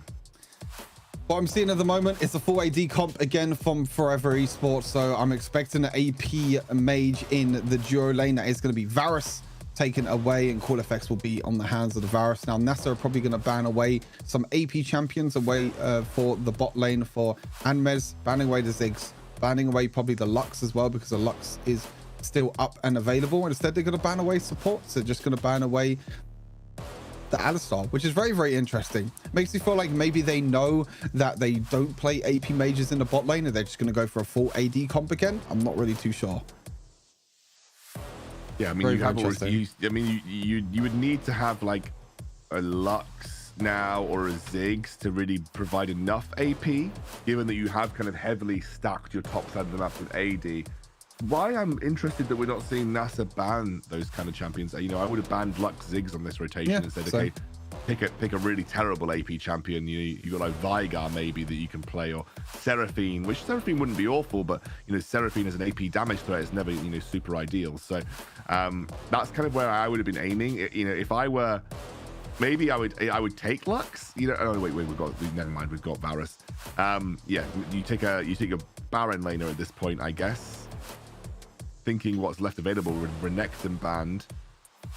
Speaker 6: What I'm seeing at the moment is a full AD comp again from Forever Esports. So I'm expecting an AP mage in the duo lane. That is going to be Varus taken away, and cool effects will be on the hands of the Varus. Now, NASA are probably going to ban away some AP champions away for the bot lane for Anmez, banning away the Ziggs, banning away probably the Lux as well, because the Lux is still up and available. And instead, they're going to ban away support. So just going to ban away the Alistar, which is very, very interesting. Makes me feel like maybe they know that they don't play AP mages in the bot lane and they're just going to go for a full AD comp again. I'm not really too sure.
Speaker 5: Yeah, I mean,
Speaker 6: Very,
Speaker 5: you have
Speaker 6: very
Speaker 5: already, you would need to have like a Lux now or a Ziggs to really provide enough AP, given that you have kind of heavily stacked your top side of the map with AD. Why I'm interested that we're not seeing NASA ban those kind of champions. You know, I would have banned Lux Ziggs on this rotation and said, okay, pick a really terrible AP champion. You got like Vigar maybe that you can play, or Seraphine, which Seraphine wouldn't be awful, but you know, Seraphine as an AP damage threat is never, you know, super ideal. So that's kind of where I would have been aiming. You know, if I were, maybe I would take Lux. You know, oh wait, never mind, we've got Varus. Yeah, you take a Baron laner at this point, I guess. Thinking what's left available with Renekton banned.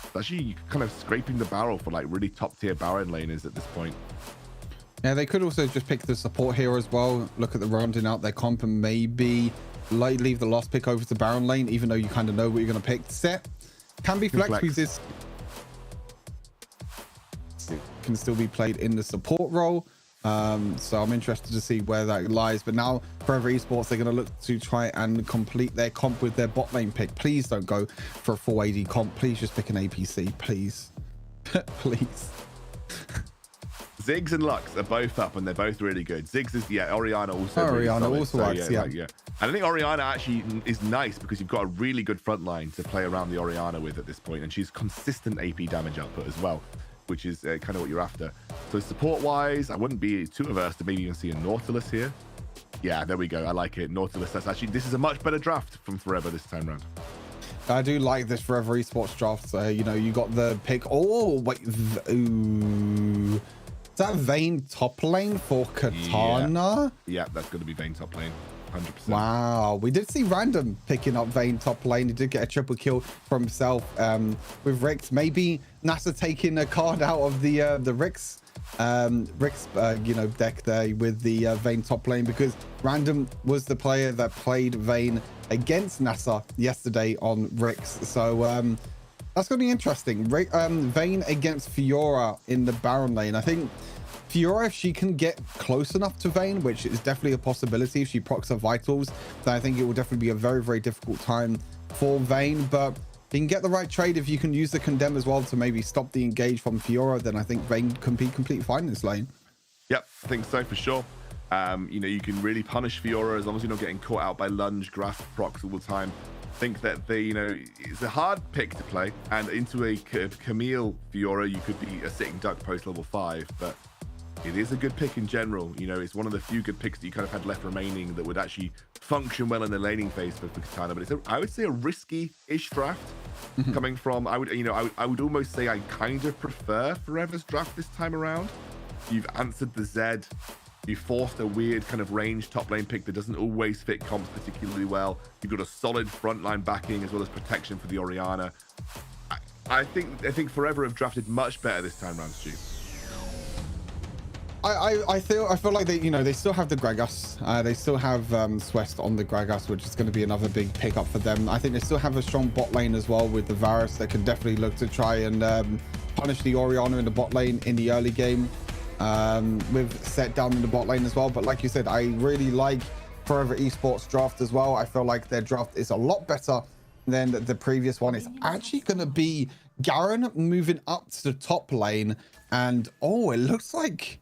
Speaker 5: It's actually kind of scraping the barrel for like really top tier Baron laners at this point.
Speaker 6: Yeah, they could also just pick the support here as well. Look at the rounding out their comp and maybe leave the last pick over to Baron lane, even though you kind of know what you're going to pick. Set can be flex because this can still be played in the support role. So I'm interested to see where that lies. But now Forever Esports, they're going to look to try and complete their comp with their bot lane pick. Please don't go for a full AD comp. Please just pick an APC, please. Please.
Speaker 5: Ziggs and Lux are both up, and they're both really good. Ziggs is, yeah, Orianna also.
Speaker 6: Orianna
Speaker 5: really
Speaker 6: also works, yeah.
Speaker 5: And I think Orianna actually is nice because you've got a really good front line to play around the Orianna with at this point, and she's consistent AP damage output as well, which is kind of what you're after. So support-wise, I wouldn't be too averse to maybe even see a Nautilus here. Yeah, there we go. I like it. Nautilus, this is a much better draft from Forever this time around.
Speaker 6: I do like this Forever Esports draft. You know, you got the pick. Oh, wait. Ooh. Is that Vayne top lane for Katana?
Speaker 5: Yeah, that's going to be Vayne top lane. 100%.
Speaker 6: Wow, we did see Random picking up Vayne top lane. He did get a triple kill for himself with Rix. Maybe NASA taking a card out of the Rix you know, deck there with the Vayne top lane, because Random was the player that played Vayne against NASA yesterday on Rix. So that's going to be interesting. Vayne against Fiora in the Baron lane. I think Fiora, if she can get close enough to Vayne, which is definitely a possibility if she procs her vitals, then I think it will definitely be a very, very difficult time for Vayne. But you can get the right trade if you can use the Condemn as well to maybe stop the engage from Fiora, then I think Vayne can be completely fine in this lane.
Speaker 5: Yep, I think so for sure. You know, you can really punish Fiora as long as you're not getting caught out by lunge, grasp, procs all the time. I think that you know, it's a hard pick to play, and into a Camille Fiora, you could be a sitting duck post level 5, but it is a good pick in general. You know, it's one of the few good picks that you kind of had left remaining that would actually function well in the laning phase for Katana. But it's I would say a risky-ish draft coming from. I would almost say I kind of prefer Forever's draft this time around. You've answered the Zed. You forced a weird kind of range top lane pick that doesn't always fit comps particularly well. You've got a solid frontline backing as well as protection for the Orianna. I think Forever have drafted much better this time around, Stu.
Speaker 6: I feel like they still have the Gragas. They still have Swest on the Gragas, which is going to be another big pickup for them. I think they still have a strong bot lane as well with the Varus that can definitely look to try and punish the Orianna in the bot lane in the early game. With Set down in the bot lane as well. But like you said, I really like Forever Esports draft as well. I feel like their draft is a lot better than the previous one. It's actually going to be Garen moving up to the top lane, and it looks like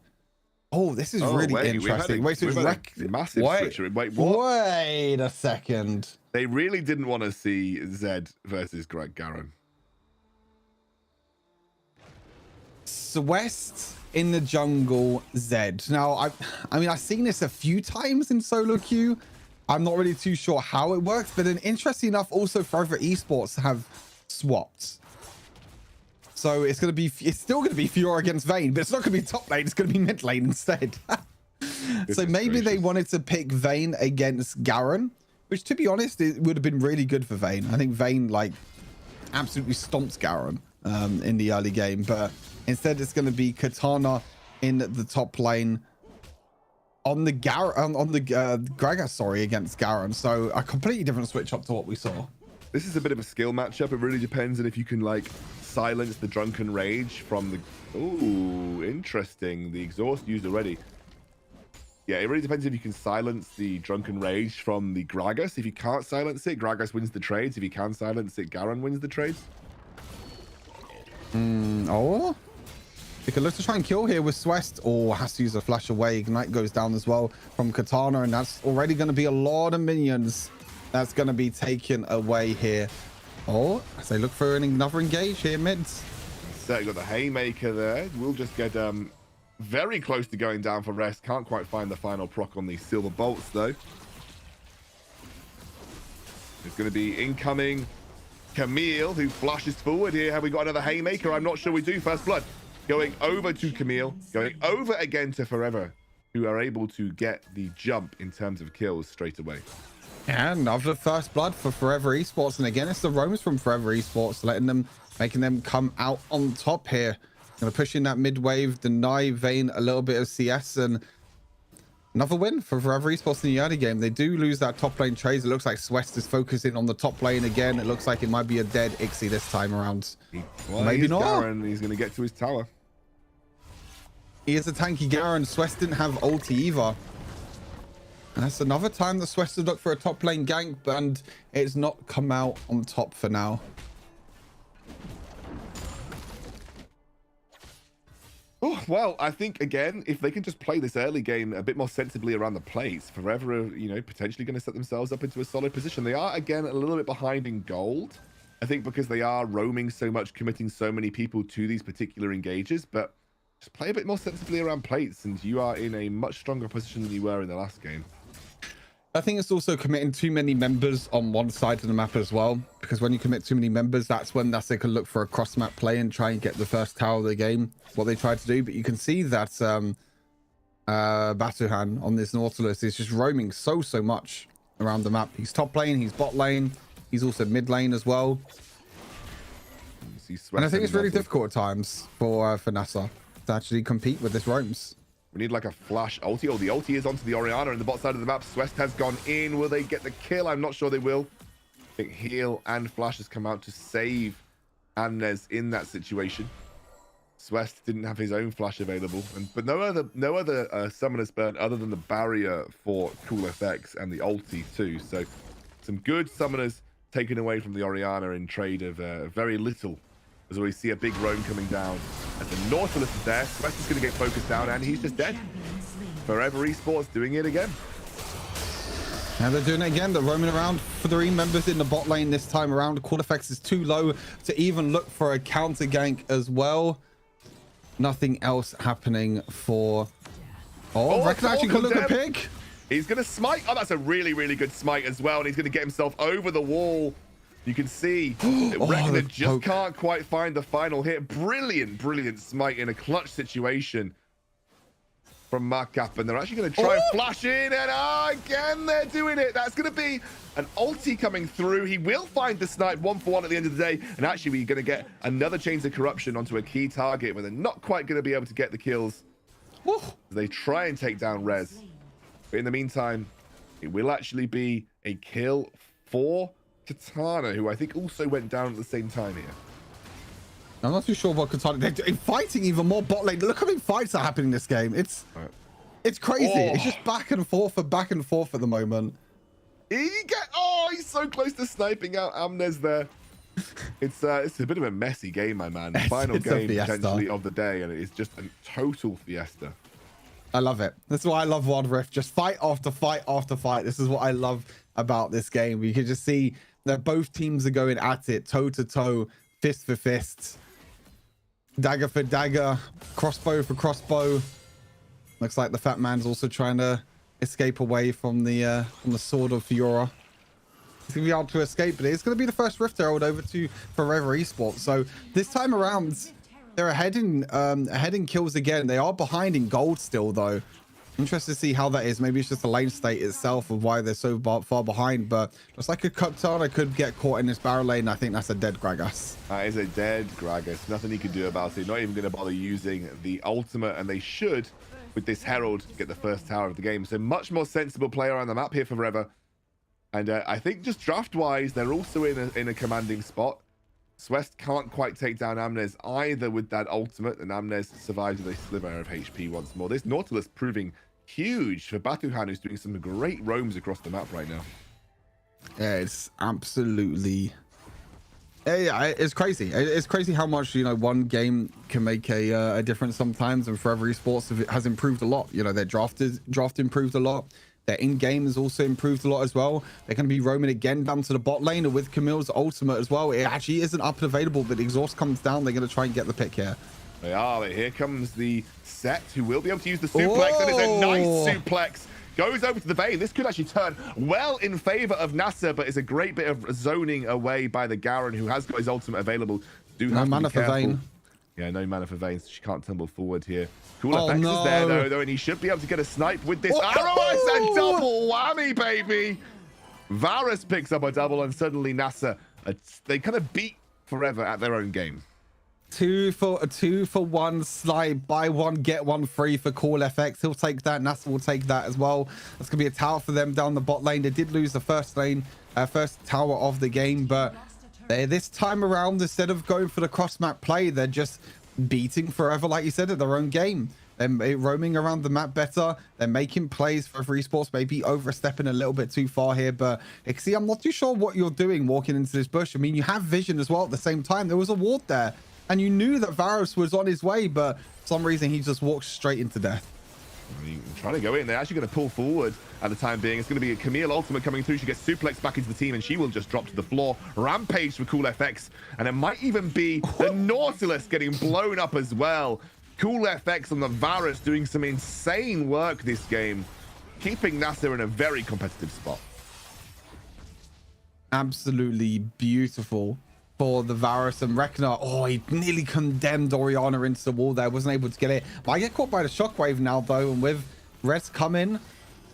Speaker 6: this is really interesting.
Speaker 5: Massive switcher. Wait, what?
Speaker 6: Wait a second.
Speaker 5: They really didn't want to see Zed versus Garen.
Speaker 6: Swest in the jungle, Zed. Now, I mean, I've seen this a few times in solo queue. I'm not really too sure how it works, but then interesting enough, also Forever Esports have swapped. So it's still going to be Fiora against Vayne, but it's not going to be top lane. It's going to be mid lane instead. So maybe they wanted to pick Vayne against Garen, which, to be honest, it would have been really good for Vayne. I think Vayne absolutely stomps Garen in the early game, but instead it's going to be Katana in the top lane on the Gragas, against Garen. So a completely different switch up to what we saw.
Speaker 5: This is a bit of a skill matchup. It really depends on if you can silence the Drunken Rage from the... Ooh, interesting. The exhaust used already. Yeah, it really depends if you can silence the Drunken Rage from the Gragas. If you can't silence it, Gragas wins the trades. If you can silence it, Garen wins the trades.
Speaker 6: They could look to try and kill here with Swest, or has to use a flash away. Ignite goes down as well from Katana, and that's already going to be a lot of minions that's going to be taken away here. As they look for another engage here mids.
Speaker 5: So you got the Haymaker there. We'll just get very close to going down for rest. Can't quite find the final proc on the Silver Bolts though. It's going to be incoming Camille, who flashes forward here. Have we got another Haymaker? I'm not sure we do. First blood going over to Camille, going over again to Forever, who are able to get the jump in terms of kills straight away.
Speaker 6: And another first blood for Forever Esports. And again, it's the roams from Forever Esports making them come out on top here. Gonna push in that mid wave, deny Vayne a little bit of CS, and another win for Forever Esports in the early game. They do lose that top lane trades. It looks like Swest is focusing on the top lane again. It looks like it might be a dead Ixie this time around.
Speaker 5: Well,
Speaker 6: maybe not.
Speaker 5: Garen. He's going to get to his tower.
Speaker 6: He is a tanky Garen. Swest didn't have ulti either. And that's another time that Swest has looked for a top lane gank, and it's not come out on top for now.
Speaker 5: Oh, well, I think, again, if they can just play this early game a bit more sensibly around the plates, Forever are, you know, potentially going to set themselves up into a solid position. They are, again, a little bit behind in gold, I think, because they are roaming so much, committing so many people to these particular engages, but just play a bit more sensibly around plates, and you are in a much stronger position than you were in the last game.
Speaker 6: I think it's also committing too many members on one side of the map as well, because when you commit too many members, that's when they can look for a cross map play and try and get the first tower of the game, what they tried to do. But you can see that Batuhan on this Nautilus is just roaming so much around the map. He's top lane, he's bot lane, he's also mid lane as well. And I think it's really difficult at times for NASA to actually compete with this roams.
Speaker 5: We need like a flash ulti. Oh, the ulti is onto the Orianna in the bot side of the map. Swest has gone in. Will they get the kill? I'm not sure they will. I think heal and flash has come out to save Amnes in that situation. Swest didn't have his own flash available, but no other summoners burn other than the barrier for cool effects and the ulti too. So some good summoners taken away from the Orianna in trade of very little. As we see a big roam coming down. As the Nautilus is there, Swest is going to get focused down, and he's just dead. Forever Esports doing it again.
Speaker 6: And they're doing it again. They're roaming around. 3 members in the bot lane this time around. Cool effects is too low to even look for a counter gank as well. Nothing else happening for... Oh, Reckon actually could look a pig.
Speaker 5: He's going to smite. Oh, that's a really, really good smite as well. And he's going to get himself over the wall. You can see Reckoner just can't quite find the final hit. Brilliant smite in a clutch situation from Markup. And they're actually going to try and flash in. And again, they're doing it. That's going to be an ulti coming through. He will find the snipe 1-for-1 at the end of the day. And actually, we're going to get another Chains of Corruption onto a key target where they're not quite going to be able to get the kills. They try and take down Rez. But in the meantime, it will actually be a kill for Katana, who I think also went down at the same time here.
Speaker 6: I'm not too sure what Katana... They're fighting even more bot lane. Look how many fights are happening in this game. It's crazy. It's just back and forth at the moment.
Speaker 5: He's so close to sniping out Amnes there. It's a bit of a messy game, my man. Final game potentially of the day, and it is just a total fiesta.
Speaker 6: I love it. That's why I love Wild Rift. Just fight after fight after fight. This is what I love about this game. You can just see that both teams are going at it, toe to toe, fist for fist, dagger for dagger, crossbow for crossbow. Looks like the fat man's also trying to escape away from the sword of Fiora. He's gonna be able to escape, but it's gonna be the first Rift Herald over to Forever Esports. So this time around, they're ahead in kills again. They are behind in gold still, though. Interested to see how that is. Maybe it's just the lane state itself of why they're so far behind, but looks like a Katana could get caught in this barrel lane. I think that's a dead Gragas.
Speaker 5: That is a dead Gragas. Nothing he can do about it. Not even going to bother using the ultimate, and they should, with this Herald, get the first tower of the game. So much more sensible player on the map here for Forever. And I think just draft-wise, they're also in a commanding spot. Swest can't quite take down Amnes either with that ultimate, and Amnes survives with a sliver of HP once more. This Nautilus proving huge for Batuhan, who's doing some great roams across the map right now.
Speaker 6: Yeah, it's absolutely... Yeah, it's crazy. It's crazy how much, one game can make a difference sometimes, and Forever Esports has improved a lot. Their draft improved a lot. Their in-game has also improved a lot as well. They're going to be roaming again down to the bot lane with Camille's ultimate as well. It actually isn't up and available, but the exhaust comes down. They're going to try and get the pick here.
Speaker 5: They are. But here comes the set, who will be able to use the suplex. And it's a nice suplex. Goes over to the Vayne. This could actually turn well in favor of Nasser, but it's a great bit of zoning away by the Garen, who has got his ultimate available.
Speaker 6: No mana for Vayne.
Speaker 5: Yeah, no mana for Vayne, so she can't tumble forward here. Cool effects is there, though, and he should be able to get a snipe with this arrow. It's a double whammy, baby. Varus picks up a double, and suddenly Nasser, they kind of beat Forever at their own game.
Speaker 6: Two for one slide. Buy one, get one free for Cool FX. He'll take that. NASA will take that as well. That's going to be a tower for them down the bot lane. They did lose the first tower of the game, but this time around, instead of going for the cross map play, they're just beating forever, like you said, at their own game. They're roaming around the map better. They're making plays for Esports, maybe overstepping a little bit too far here. But see, I'm not too sure what you're doing walking into this bush. I mean, you have vision as well at the same time. There was a ward there, and you knew that Varus was on his way, but for some reason he just walked straight into death.
Speaker 5: I mean, trying to go in. They're actually going to pull forward at the time being. It's going to be a Camille ultimate coming through. She gets suplexed back into the team, and she will just drop to the floor. Rampage for Cool FX, and it might even be the Nautilus getting blown up as well. Cool FX on the Varus doing some insane work this game, keeping NASA in a very competitive spot.
Speaker 6: Absolutely beautiful for the Varus and Rek'Na. Oh, he nearly condemned Orianna into the wall there. Wasn't able to get it. But I get caught by the shockwave now, though. And with Res coming,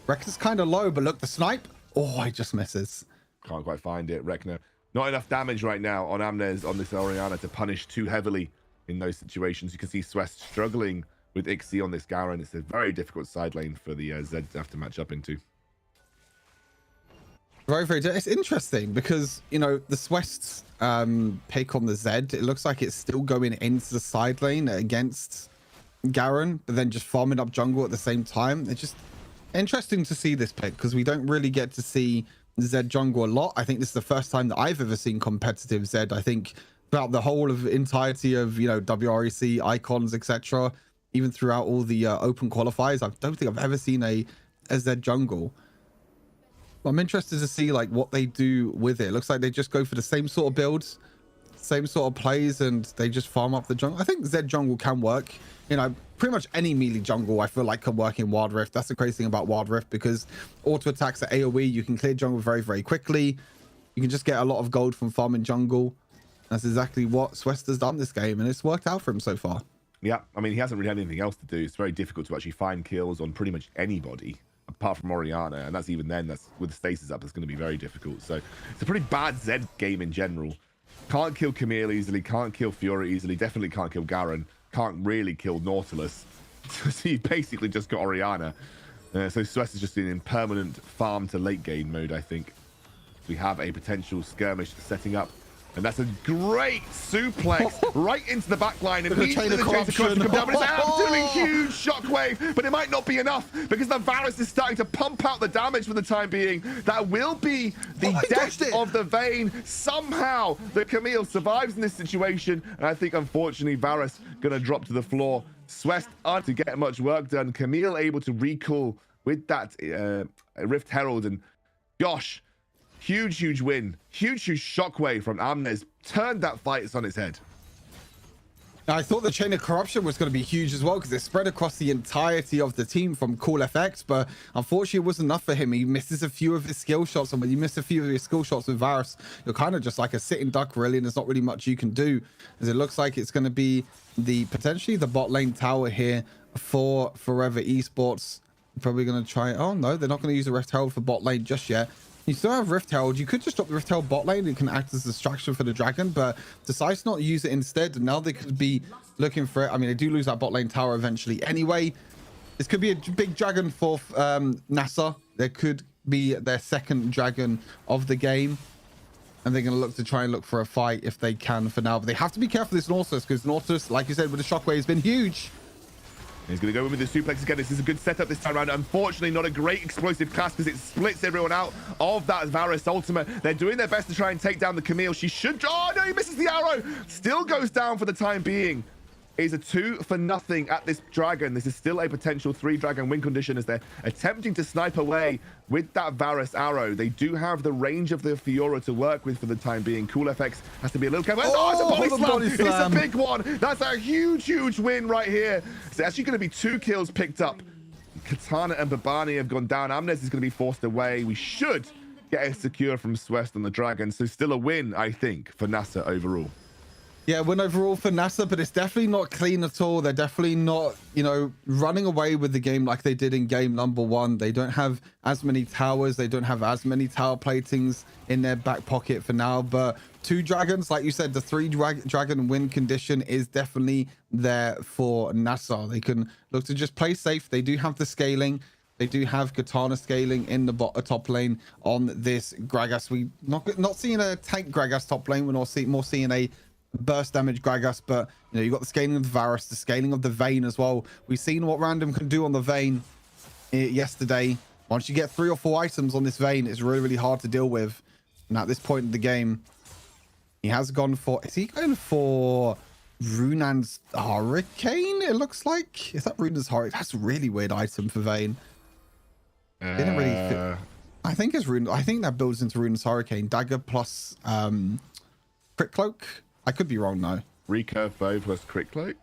Speaker 6: Rek'Na's kind of low. But look, the snipe. Oh, he just misses.
Speaker 5: Can't quite find it. Rek'Na. Not enough damage right now on Amnes on this Orianna to punish too heavily in those situations. You can see Swest struggling with Ixie on this Garen. It's a very difficult side lane for the Zed to have to match up into.
Speaker 6: Very, very. It's interesting because, you know, the Swest's pick on the Zed, it looks like it's still going into the side lane against Garen, but then just farming up jungle at the same time. It's just interesting to see this pick because we don't really get to see Zed jungle a lot. I think this is the first time that I've ever seen competitive Zed. I think throughout the whole of entirety of, you know, WREC, Icons, etc., even throughout all the open qualifiers, I don't think I've ever seen a Zed jungle. I'm interested to see like what they do with it. Looks like they just go for the same sort of builds, same sort of plays, and they just farm up the jungle. I think Zed jungle can work. You know, pretty much any melee jungle I feel like can work in Wild Rift. That's the crazy thing about Wild Rift, because auto attacks at AoE, you can clear jungle very, very quickly. You can just get a lot of gold from farming jungle. That's exactly what Swest has done this game, and it's worked out for him so far.
Speaker 5: Yeah, I mean, he hasn't really had anything else to do. It's very difficult to actually find kills on pretty much anybody apart from Orianna, and that's even then, that's with the stasis up, it's going to be very difficult. So it's a pretty bad Zed game in general. Can't kill Camille easily, can't kill Fiora easily, definitely can't kill Garen, can't really kill Nautilus. So you basically just got Orianna. So Swest is just in permanent farm to late game mode, I think. We have a potential skirmish setting up. And that's a great suplex right into the back line. And he's the corruption come down, but it's absolutely huge shockwave. But it might not be enough because the Varus is starting to pump out the damage for the time being. That will be the death of the Vayne. Somehow the Camille survives in this situation. And I think, unfortunately, Varus going to drop to the floor. Swest aren't to get much work done. Camille able to recall with that Rift Herald. And gosh, huge win. Huge shockwave from Amnes. Turned that fight on its head.
Speaker 6: I thought the chain of corruption was going to be huge as well because it spread across the entirety of the team from Cool FX, but unfortunately it wasn't enough for him. He misses a few of his skill shots, and when you miss a few of your skill shots with Varus, you're kind of just like a sitting duck really, and there's not really much you can do, as it looks like it's going to be potentially the bot lane tower here for Forever Esports. Probably going to try. Oh no, they're not going to use the Rift Herald for bot lane just yet. You still have Rift Herald. You could just drop the Rift Herald bot lane. It can act as a distraction for the dragon, but decides not to use it instead. And now they could be looking for it. I mean, they do lose that bot lane tower eventually anyway. This could be a big dragon for NASA. There could be their second dragon of the game. And they're going to look to try and look for a fight if they can for now. But they have to be careful with this Nautilus, because Nautilus, like you said, with the shockwave has been huge.
Speaker 5: He's going to go in with the suplex again. This is a good setup this time around. Unfortunately, not a great explosive cast because it splits everyone out of that Varus ultimate. They're doing their best to try and take down the Camille. She should... Oh, no, he misses the arrow. Still goes down for the time being. Is a 2-for-0 at this dragon. This is still a potential 3-dragon win condition as they're attempting to snipe away with that Varus arrow. They do have the range of the Fiora to work with for the time being. Cool FX has to be a little careful. Oh, it's a body slam. It's a big one. That's a huge win right here. It's actually going to be 2 kills picked up. Katana and Babani have gone down. Amnes is going to be forced away. We should get a secure from Swest on the dragon. So still a win, I think, for NASA overall.
Speaker 6: Yeah, win overall for NASA, but it's definitely not clean at all. They're definitely not, you know, running away with the game like they did in game number 1. They don't have as many towers. They don't have as many tower platings in their back pocket for now. But 2 dragons, like you said, the 3 dragon win condition is definitely there for NASA. They can look to just play safe. They do have the scaling. They do have Katana scaling in the top lane on this Gragas. We not seeing a tank Gragas top lane. We're more seeing a burst damage Gragas, but you know, you got the scaling of the Varus, the scaling of the Vayne as well. We've seen what Random can do on the Vayne yesterday. Once you get 3 or 4 items on this Vayne, it's really, really hard to deal with. And at this point in the game, he has gone for, is he going for Runan's Hurricane? It looks like, is that Runan's Hurricane? That's a really weird item for Vayne. Didn't really fit. I think it's Runan. I think that builds into Runan's Hurricane. Dagger plus Crit Cloak. I could be wrong though.
Speaker 5: Recurve bow plus Crit Cloak?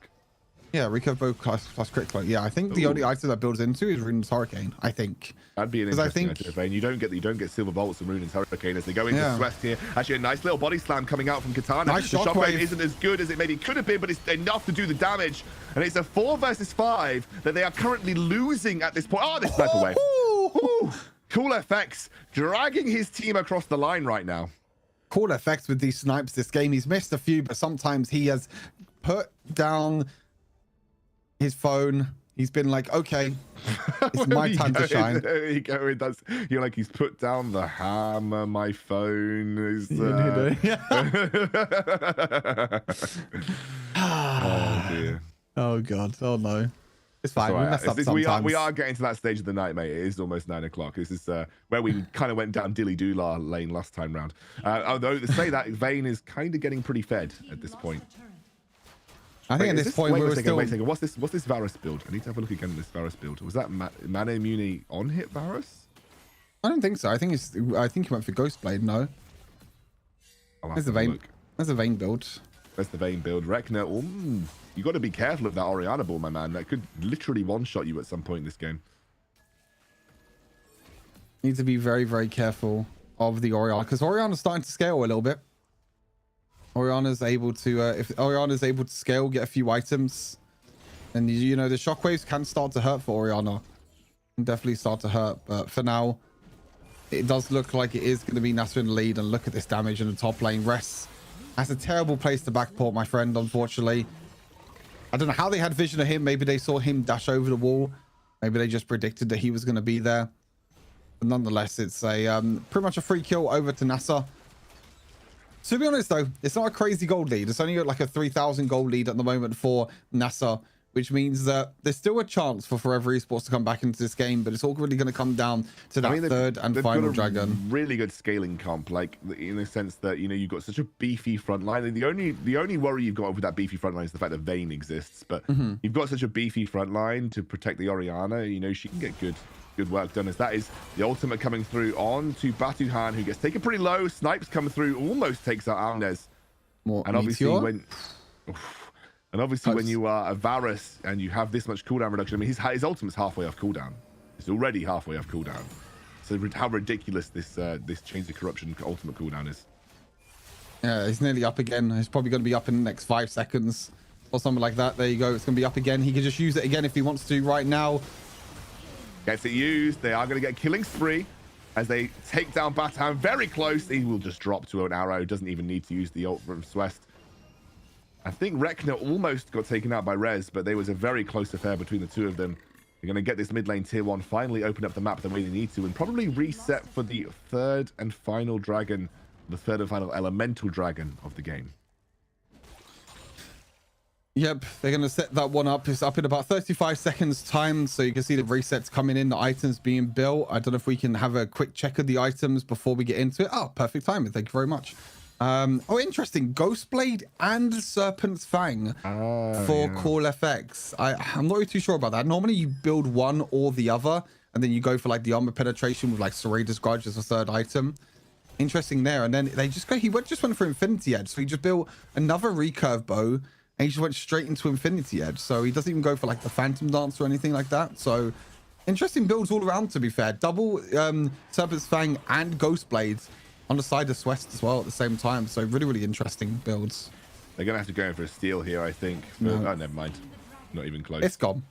Speaker 6: Yeah, Recurve bow plus Crit Cloak. Yeah, I think the only item that builds into is Runan's Hurricane, I think.
Speaker 5: That'd be an interesting item, Vayne. You don't get Silver Bolts and Runan's Hurricane as they go into Swift here. Actually, a nice little body slam coming out from Katana.
Speaker 6: Nice
Speaker 5: the
Speaker 6: shockwave
Speaker 5: isn't as good as it maybe could have been, but it's enough to do the damage. And it's a 4 versus 5 that they are currently losing at this point. Oh, this sniper away. Cool FX dragging his team across the line right now.
Speaker 6: Cool effects with these snipes this game. He's missed a few, but sometimes he has put down his phone. He's been like, okay, it's my time to shine.
Speaker 5: There you go. You're like, he's put down the hammer. My phone is. Oh dear.
Speaker 6: Oh god. Oh no. It's fine. We mess up sometimes.
Speaker 5: We are getting to that stage of the night, mate. It is almost 9 o'clock. This is where we kind of went down Dilly Doolah lane last time round. Although to say that, Vayne is kind of getting pretty fed at this point.
Speaker 6: I think at this point we're still.
Speaker 5: Wait a second. What's this Varus build? I need to have a look again at this Varus build. Was that Mana Immunity on hit Varus?
Speaker 6: I don't think so. I think he went for Ghostblade. No. There's the Vayne. There's the Vayne build.
Speaker 5: That's the Vayne build. Rekna. You got to be careful of that Orianna ball, my man. That could literally one-shot you at some point in this game.
Speaker 6: Need to be very, very careful of the Orianna, because Orianna's starting to scale a little bit. Orianna's able to, if Orianna's able to scale, get a few items, and you know the shockwaves can start to hurt for Orianna. Can definitely start to hurt, but for now, it does look like it is going to be NASA in the lead. And look at this damage in the top lane. Rest. That's a terrible place to backport, my friend. Unfortunately. I don't know how they had vision of him. Maybe they saw him dash over the wall. Maybe they just predicted that he was going to be there. But nonetheless, it's a pretty much a free kill over to NASA. To be honest, though, it's not a crazy gold lead. It's only like a 3,000 gold lead at the moment for NASA, which means that there's still a chance for Forever Esports to come back into this game, but it's all really going to come down to that third and final dragon.
Speaker 5: Really good scaling comp, like in the sense that, you know, you've got such a beefy front line. And the only worry you've got with that beefy front line is the fact that Vayne exists, but you've got such a beefy front line to protect the Orianna. You know, she can get good work done, as that is the ultimate coming through on to Batuhan, who gets taken pretty low. Snipes coming through, almost takes out Alnez. And obviously when you are a Varus and you have this much cooldown reduction, I mean, his ultimate's halfway off cooldown. It's already halfway off cooldown. So how ridiculous this Chains of Corruption ultimate cooldown is.
Speaker 6: Yeah, he's nearly up again. He's probably going to be up in the next 5 seconds or something like that. There you go. It's going to be up again. He can just use it again if he wants to right now.
Speaker 5: Gets it used. They are going to get a killing spree as they take down Batan very close. He will just drop to an arrow. Doesn't even need to use the ult from Swest. I think Rekna almost got taken out by Rez, but there was a very close affair between the two of them. They're going to get this mid lane tier 1, finally open up the map the way they need to, and probably reset for the third and final dragon, the third and final elemental dragon of the game.
Speaker 6: Yep, they're going to set that one up. It's up in about 35 seconds time, so you can see the resets coming in, the items being built. I don't know if we can have a quick check of the items before we get into it. Oh, perfect timing. Thank you very much. Oh, interesting. Ghostblade and Serpent's Fang for Call FX. I'm not really too sure about that. Normally you build one or the other, and then you go for like the armor penetration with like Serratus Grudge as a third item. Interesting there. And then they just go, he just went for Infinity Edge. So he just built another recurve bow, and he just went straight into Infinity Edge. So he doesn't even go for like the Phantom Dance or anything like that. So interesting builds all around, to be fair. Double Serpent's Fang and Ghostblades on the side of Swest as well at the same time. So really, really interesting builds.
Speaker 5: They're going to have to go in for a steal here, I think. But, oh, never mind. Not even close.
Speaker 6: It's gone.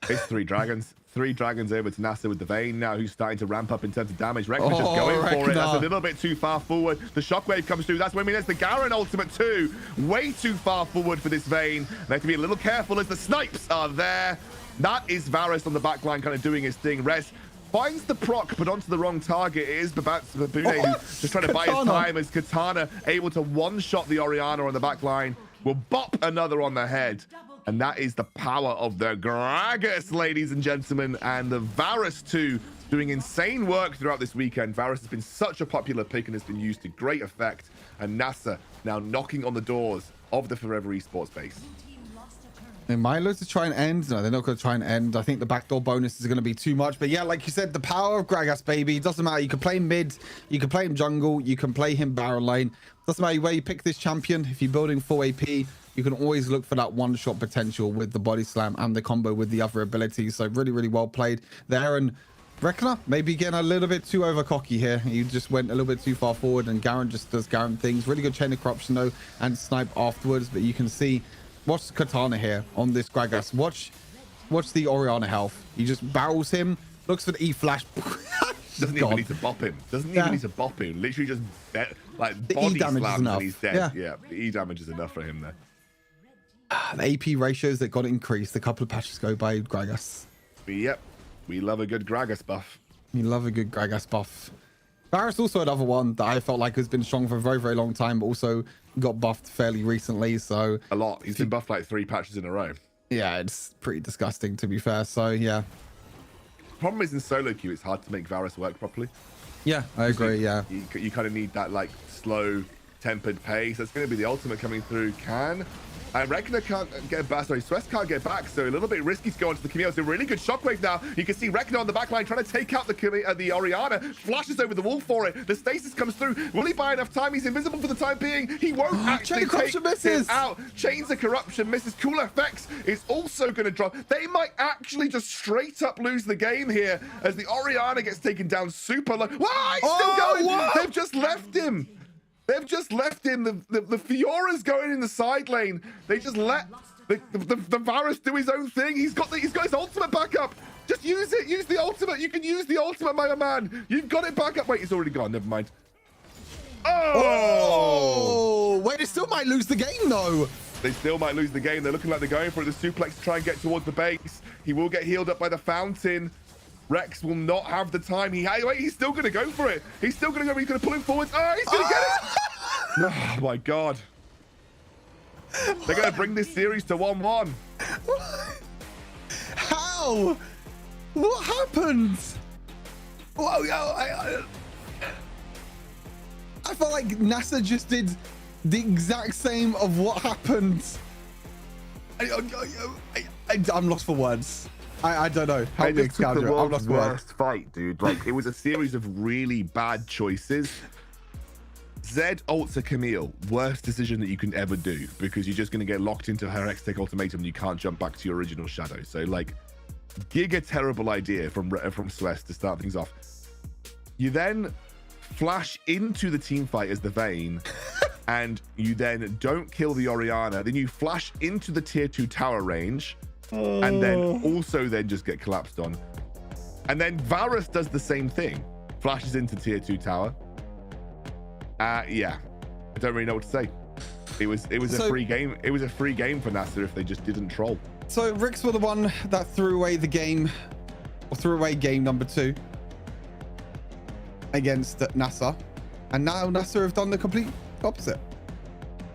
Speaker 5: It's 3 dragons. 3 dragons over to NASA with the Vayne now, who's starting to ramp up in terms of damage. Rekna's just going for it. That's a little bit too far forward. The shockwave comes through. That's when we there's the Garen ultimate too. Way too far forward for this Vayne. They have to be a little careful as the snipes are there. That is Varus on the backline kind of doing his thing. Res finds the proc, but onto the wrong target. It is Babune who's just trying to buy his time as Katana able to one-shot the Orianna on the backline. Will bop another on the head. And that is the power of the Gragas, ladies and gentlemen. And the Varus too, doing insane work throughout this weekend. Varus has been such a popular pick and has been used to great effect. And NASA now knocking on the doors of the Forever Esports base.
Speaker 6: They might look to try and end. No, they're not going to try and end. I think the backdoor bonus is going to be too much. But yeah, like you said, the power of Gragas, baby. It doesn't matter. You can play him mid. You can play him jungle. You can play him Baron lane. Doesn't matter where you pick this champion. If you're building full AP, you can always look for that one-shot potential with the body slam and the combo with the other abilities. So really, really well played there. And Rekna maybe getting a little bit too over cocky here. You just went a little bit too far forward, and Garen just does Garen things. Really good chain of corruption though, and snipe afterwards. But you can see, watch Katana here on this Gragas. Watch the Orianna health. He just barrels him, looks for the E flash.
Speaker 5: Doesn't even need to bop him. Doesn't even need to bop him. Literally just like
Speaker 6: the
Speaker 5: body
Speaker 6: E damage
Speaker 5: slams
Speaker 6: is enough.
Speaker 5: and he's dead. Yeah, the E damage is enough for him there.
Speaker 6: The AP ratios that got increased a couple of patches go by Gragas.
Speaker 5: Yep, we love a good Gragas buff.
Speaker 6: We love a good Gragas buff. Varus also another one that I felt like has been strong for a very, very long time, but also got buffed fairly recently. So
Speaker 5: a lot. He's been buffed like 3 patches in a row.
Speaker 6: Yeah, it's pretty disgusting to be fair. So yeah.
Speaker 5: Problem is in solo queue, it's hard to make Varus work properly.
Speaker 6: Yeah, I agree. Yeah,
Speaker 5: you kind of need that like slow, tempered pace. That's going to be the ultimate coming through. Rekna can't get back. Sorry, Swiss can't get back. So a little bit risky to go onto the Camille. It's a really good shockwave now. You can see Rekna on the back line trying to take out the Orianna. Flashes over the wall for it. The stasis comes through. Will he buy enough time? He's invisible for the time being. He won't actually take him out. Chains of corruption misses. Cool effects is also going to drop. They might actually just straight up lose the game here as the Orianna gets taken down super low. Why? Still going. What? They've just left him. They've just left him. The Fiora's going in the side lane. They just let the Varus do his own thing. He's got his ultimate back up. Just use it. Use the ultimate. You can use the ultimate, my man. You've got it back up. Wait, it's already gone. Never mind. Oh!
Speaker 6: Wait, they still might lose the game though.
Speaker 5: They still might lose the game. They're looking like they're going for it. The suplex to try and get towards the base. He will get healed up by the fountain. Rex will not have the time. He's still going to go for it. He's still going to go. He's going to pull him forward. Oh, he's going to get it. Oh, my God. They're going to bring this series to 1-1.
Speaker 6: How? What happened? I felt like NASA just did the exact same of what happened. I'm lost for words. I don't know.
Speaker 5: How big took the world's worst fight, dude. Like, it was a series of really bad choices. Zed ults a Camille. Worst decision that you can ever do, because you're just going to get locked into her X-Tech ultimatum and you can't jump back to your original shadow. So, like, giga terrible idea from Suez to start things off. You then flash into the team fight as the Vayne, and you then don't kill the Orianna. Then you flash into the tier 2 tower range, and then also then just get collapsed on. And then Varus does the same thing. Flashes into tier 2 tower. Yeah. I don't really know what to say. It was a free game. It was a free game for NASA if they just didn't troll.
Speaker 6: So Ricks were the one that threw away the game, or threw away game number 2 against NASA. And now NASA have done the complete opposite.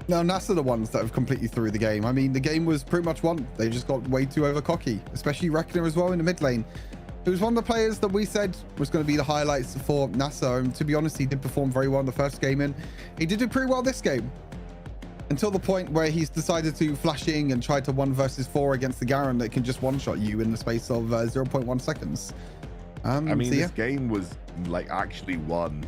Speaker 6: Now NASA are the ones that have completely threw the game. I mean, the game was pretty much won. They just got way too over cocky, especially Rekna as well in the mid lane. It was one of the players that we said was going to be the highlights for NASA. And to be honest, he did perform very well in the first game, and he did do pretty well this game. Until the point where he's decided to flash in and try to 1 versus 4 against the Garen that can just one-shot you in the space of 0.1 seconds.
Speaker 5: I mean, this game was like actually won.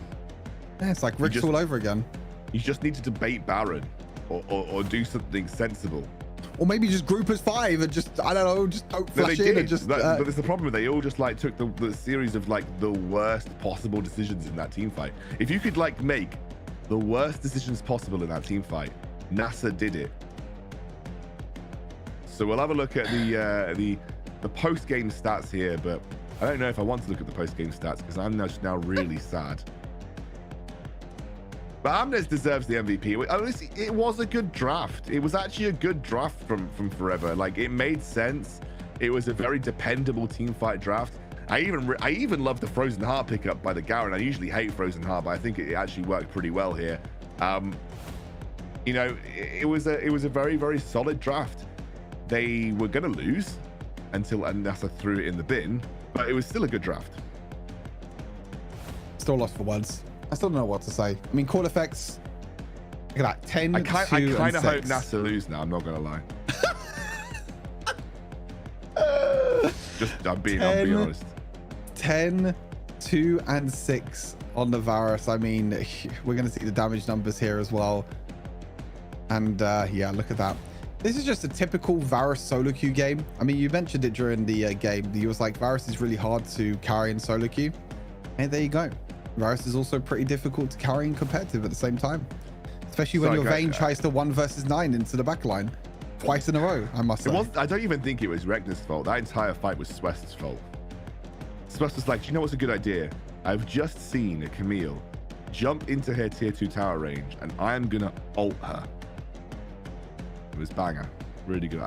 Speaker 6: Yeah, it's like Rick's all over again.
Speaker 5: You just needed to bait Baron or do something sensible.
Speaker 6: Or maybe just group as 5 and just, I don't know, just don't flash in and just...
Speaker 5: But there's the problem. They all just like took the series of like the worst possible decisions in that team fight. If you could like make the worst decisions possible in that team fight, NASA did it. So we'll have a look at the post-game stats here, but I don't know if I want to look at the post-game stats because I'm now really sad. But Amnes deserves the MVP. Honestly, it was a good draft. It was actually a good draft from Forever. Like, it made sense. It was a very dependable team fight draft. I even love the Frozen Heart pickup by the Garen. I usually hate Frozen Heart, but I think it actually worked pretty well here. You know, it was a very, very solid draft. They were going to lose until Nasa threw it in the bin, but it was still a good draft.
Speaker 6: Still lost for words. I still don't know what to say. I mean, Call Effects, look at that, 10,
Speaker 5: I
Speaker 6: 2,
Speaker 5: kind of hope
Speaker 6: and 6.
Speaker 5: NASA lose now, I'm not going to lie. I'm being honest.
Speaker 6: 10, 2, and 6 on the Varus. I mean, we're going to see the damage numbers here as well. And yeah, look at that. This is just a typical Varus solo queue game. I mean, you mentioned it during the game. You was like, Varus is really hard to carry in solo queue. And there you go. Varus is also pretty difficult to carry in competitive at the same time. Especially when your Vayne tries to 1 versus 9 into the backline. Twice in a row, I must say.
Speaker 5: I don't even think it was Regner's fault. That entire fight was Swest's fault. Swest was like, do you know what's a good idea? I've just seen a Camille jump into her tier 2 tower range, and I am going to ult her. It was banger. Really good.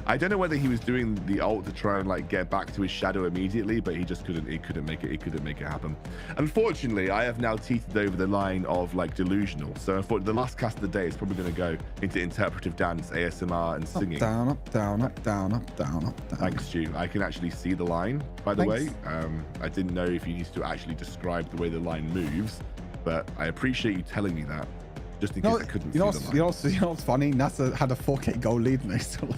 Speaker 5: I don't know whether he was doing the ult to try and like get back to his shadow immediately, but he just couldn't make it happen. Unfortunately, I have now teetered over the line of like delusional. So unfortunately, the last cast of the day is probably going to go into interpretive dance, ASMR, and singing.
Speaker 6: Up, down, up, down, up, down, up, down, up, down.
Speaker 5: Thanks, Stu. I can actually see the line, by the way. I didn't know if you need to actually describe the way the line moves, but I appreciate you telling me that. Just in case I couldn't see the line.
Speaker 6: You know what's funny? NASA had a 4K goal lead and they still...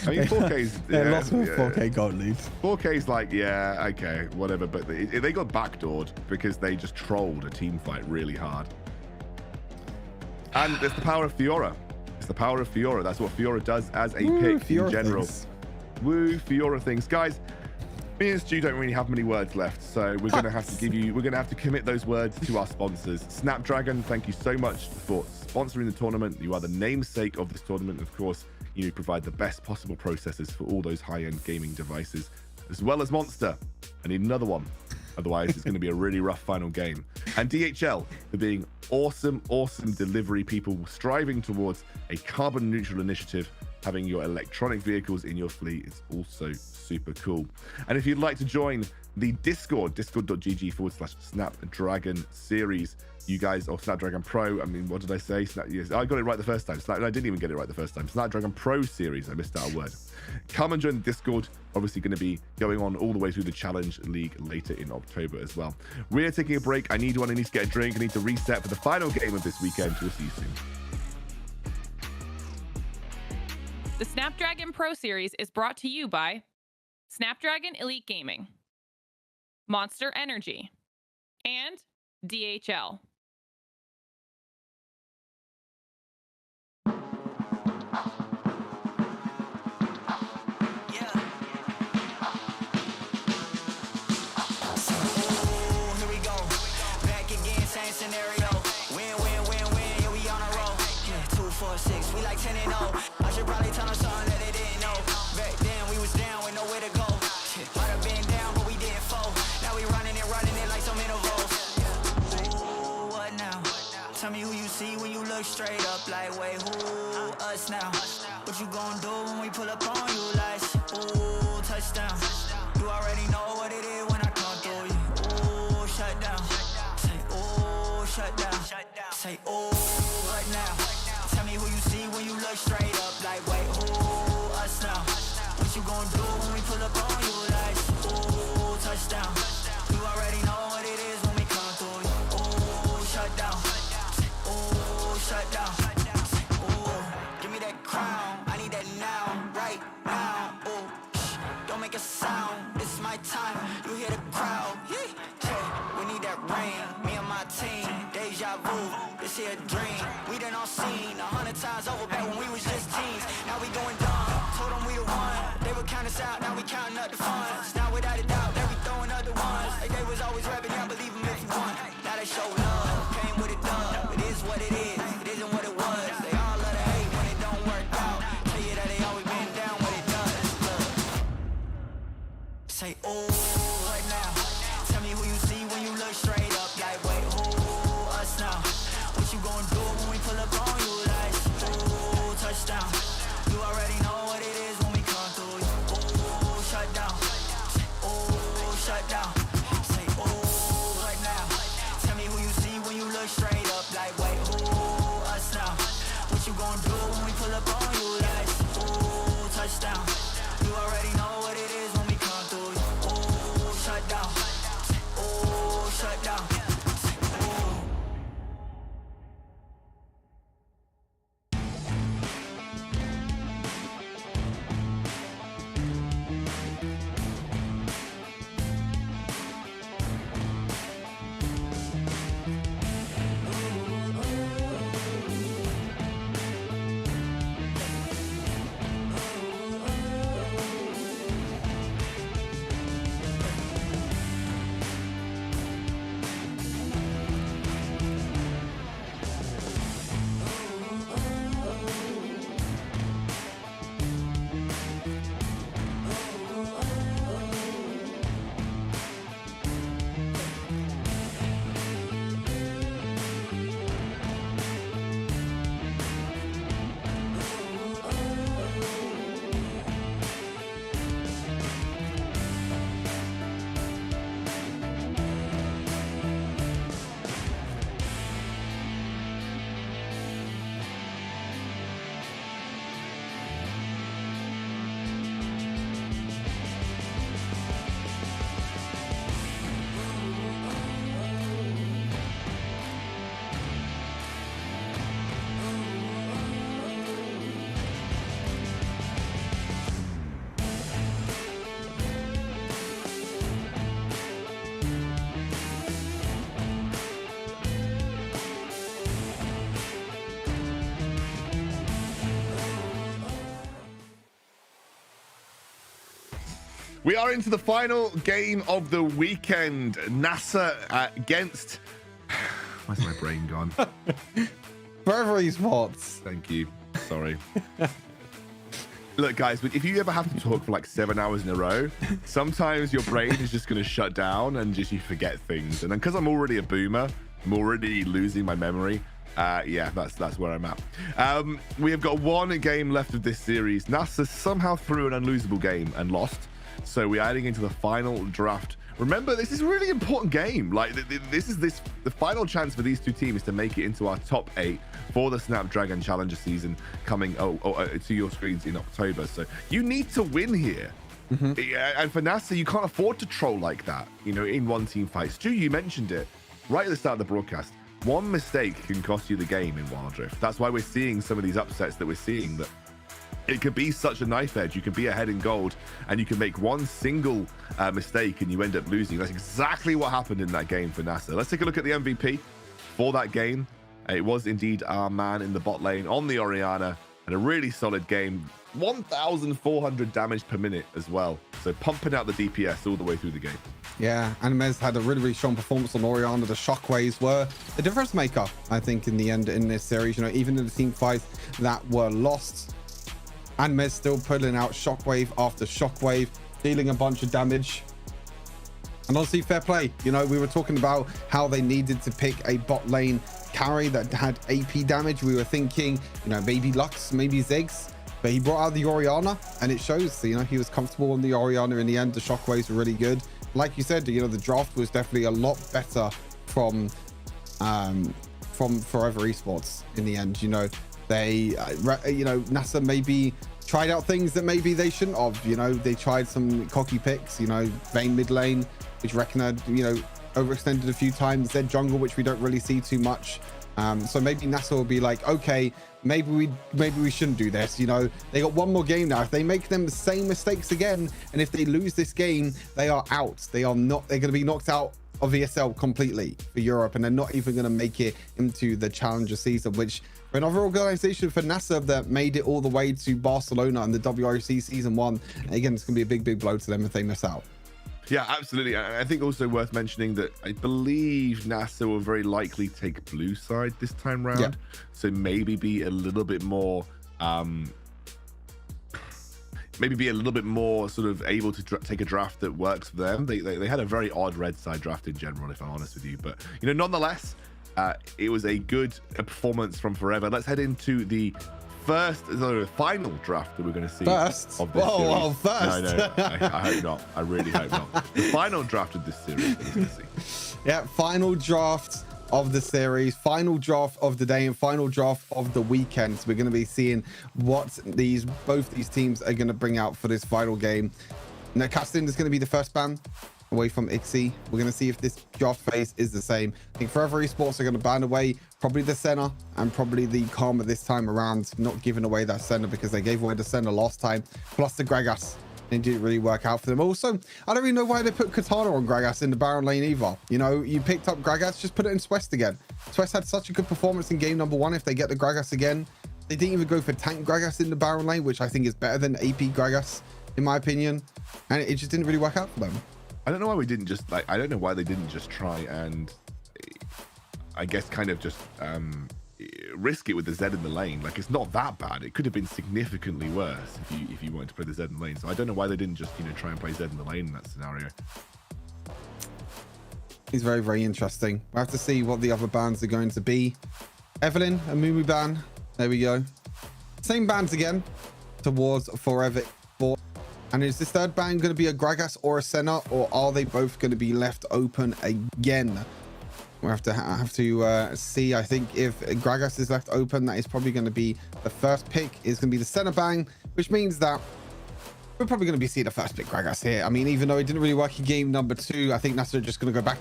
Speaker 5: I mean, 4K's...
Speaker 6: They lost with 4K goal lead.
Speaker 5: 4K's like, yeah, okay, whatever. But they got backdoored because they just trolled a team fight really hard. And it's the power of Fiora. It's the power of Fiora. That's what Fiora does as a pick
Speaker 6: Fiora
Speaker 5: in general.
Speaker 6: things.
Speaker 5: Woo, Fiora things. Guys, me and Stu don't really have many words left, so we're going to have to commit those words to our sponsors. Snapdragon, thank you so much for sponsoring the tournament. You are the namesake of this tournament. Of course, you provide the best possible processors for all those high-end gaming devices, as well as Monster. I need another one. Otherwise, it's going to be a really rough final game. And DHL for being awesome delivery people striving towards a carbon neutral initiative. Having your electronic vehicles in your fleet is also super cool. And if you'd like to join the Discord, discord.gg/Snapdragon series, you guys, or Snapdragon Pro, I mean, what did I say? Yes, I got it right the first time. I didn't even get it right the first time. Snapdragon Pro series, I missed out a word. Come and join the Discord. Obviously going to be going on all the way through the Challenge League later in October as well. We're taking a break. I need to get a drink. I need to reset for the final game of this weekend. We'll see you soon.
Speaker 4: The Snapdragon Pro Series is brought to you by Snapdragon Elite Gaming, Monster Energy, and DHL.
Speaker 3: Scenario. Win, win, win, win. Yeah, we on a roll. Yeah, 2, 4, 6. We like 10 and 0. I should probably tell them something that they didn't know. Back then we was down with nowhere to go. Might have been down, but we didn't fall. Now we running it like some intervals. Ooh, what now? Tell me who you see when you look straight up. Like, wait, who? Us now. What you gonna do when we pull up on you? Like, ooh, touchdown. You already know what it is when I come through you. Ooh, shut down. Shut down. Say, oh, what now? Tell me who you see when you look straight up. Like, wait, who? Us now. What you gonna do when we pull up on you? Like, ooh, touchdown. You already know what it is when we come through you. Ooh, shut down. Ooh, shut down. Ooh, give me that crown. I need that now, right now. Ooh, don't make a sound. It's my time. You hear the crowd. Yeah, we need that rain. Me and my team. Deja vu, this here a dream. We done all seen 100 times over back when we was just teens. Now we going dumb, told them we the one. They would count us out, now we counting up the funds. Now without a doubt, they be throwing up the ones. Like they was always rapping, yeah, believe them if you want. Now they show love, came with a dub. It is what it is, it isn't what it was. They all love to hate when it don't work out. Tell you that they always been
Speaker 5: We are into the final game of the weekend. NASA against... Where's my brain gone?
Speaker 6: Forever Esports.
Speaker 5: Thank you. Sorry. Look, guys, if you ever have to talk for like 7 hours in a row, sometimes your brain is just going to shut down and just you forget things. And then because I'm already a boomer, I'm already losing my memory. Yeah, that's where I'm at. We have got one game left of this series. NASA somehow threw an unlosable game and lost. So we're adding into the final draft. Remember, this is a really important game. Like the final chance for these two teams to make it into our top 8 for the Snapdragon Challenger season coming to your screens in October. So you need to win here. And for NASA, you can't afford to troll like that, you know, in one team fight. Stu, you mentioned it right at the start of the broadcast. One mistake can cost you the game in Wild Rift. That's why we're seeing some of these upsets that we're seeing, that it could be such a knife edge. You can be ahead in gold and you can make one single mistake and you end up losing. That's exactly what happened in that game for NASA. Let's take a look at the MVP for that game. It was indeed our man in the bot lane on the Orianna, and a really solid game. 1,400 damage per minute as well. So pumping out the DPS all the way through the game.
Speaker 6: Yeah, and Mez had a really strong performance on Orianna. The shockwaves were the difference maker, I think, in the end in this series. You know, even in the team fights that were lost, and Mez still putting out shockwave after shockwave, dealing a bunch of damage. And honestly, fair play. You know, we were talking about how they needed to pick a bot lane carry that had AP damage. We were thinking, you know, maybe Lux, maybe Ziggs. But he brought out the Orianna, and it shows. You know, he was comfortable on the Orianna in the end. The shockwaves were really good. Like you said, you know, the draft was definitely a lot better from Forever Esports in the end. You know, they, you know, NASA maybe tried out things that maybe they shouldn't have. You know, they tried some cocky picks. You know, Vayne mid lane, which Reckoner, you know, overextended a few times. Zed jungle, which we don't really see too much. So maybe NASA will be like, okay, maybe we shouldn't do this. You know, they got one more game now. If they make them the same mistakes again, and if they lose this game, they are out. They're going to be knocked out of ESL completely for Europe, and they're not even going to make it into the Challenger season, which for another organization, for NASA, that made it all the way to Barcelona and the WRC season 1, again, it's going to be a big blow to them if they miss out.
Speaker 5: Yeah, absolutely. I think also worth mentioning that I believe NASA will very likely take blue side this time round. Yeah. So maybe be a little bit more, sort of able to take a draft that works for them. They had a very odd red side draft in general, if I'm honest with you. But, you know, nonetheless, it was a good performance from Forever. Let's head into the final draft that we're going to see
Speaker 6: first
Speaker 5: of this series.
Speaker 6: First.
Speaker 5: No, I hope not. I really hope not. The final draft of this series that we're going to see.
Speaker 6: Yeah, final draft of the series, final draft of the day, and final draft of the weekend. So we're going to be seeing what both these teams are going to bring out for this final game. Now, Casting is going to be the first ban away from Ixie. We're going to see if this draft phase is the same. I think Forever Esports are going to ban away probably the Senna and probably the Karma this time around, not giving away that Senna because they gave away the Senna last time, plus the Gragas. It didn't really work out for them. Also, I don't really know why they put Katana on Gragas in the Baron lane either. You know, you picked up Gragas, just put it in Swest again. Swest had such a good performance in game number 1. If they get the Gragas again, they didn't even go for tank Gragas in the Baron lane, which I think is better than AP Gragas, in my opinion. And it just didn't really work out for them.
Speaker 5: I don't know why we didn't just I don't know why they didn't just try and I guess kind of just risk it with the Zed in the lane. Like, it's not that bad. It could have been significantly worse if you wanted to play the Zed in the lane. So I don't know why they didn't just, you know, try and play Zed in the lane in that scenario.
Speaker 6: It's very, very interesting. We'll have to see what the other bans are going to be. Evelyn, a Mumu ban. There we go. Same bans again towards Forever. And is this third ban going to be a Gragas or a Senna, or are they both going to be left open again? We'll have to see. I think if Gragas is left open, that is probably going to be the first pick. Is going to be the Senna bang, which means that we're probably going to be seeing the first pick Gragas here. I mean, even though it didn't really work in game number 2, I think NASA are just going to go back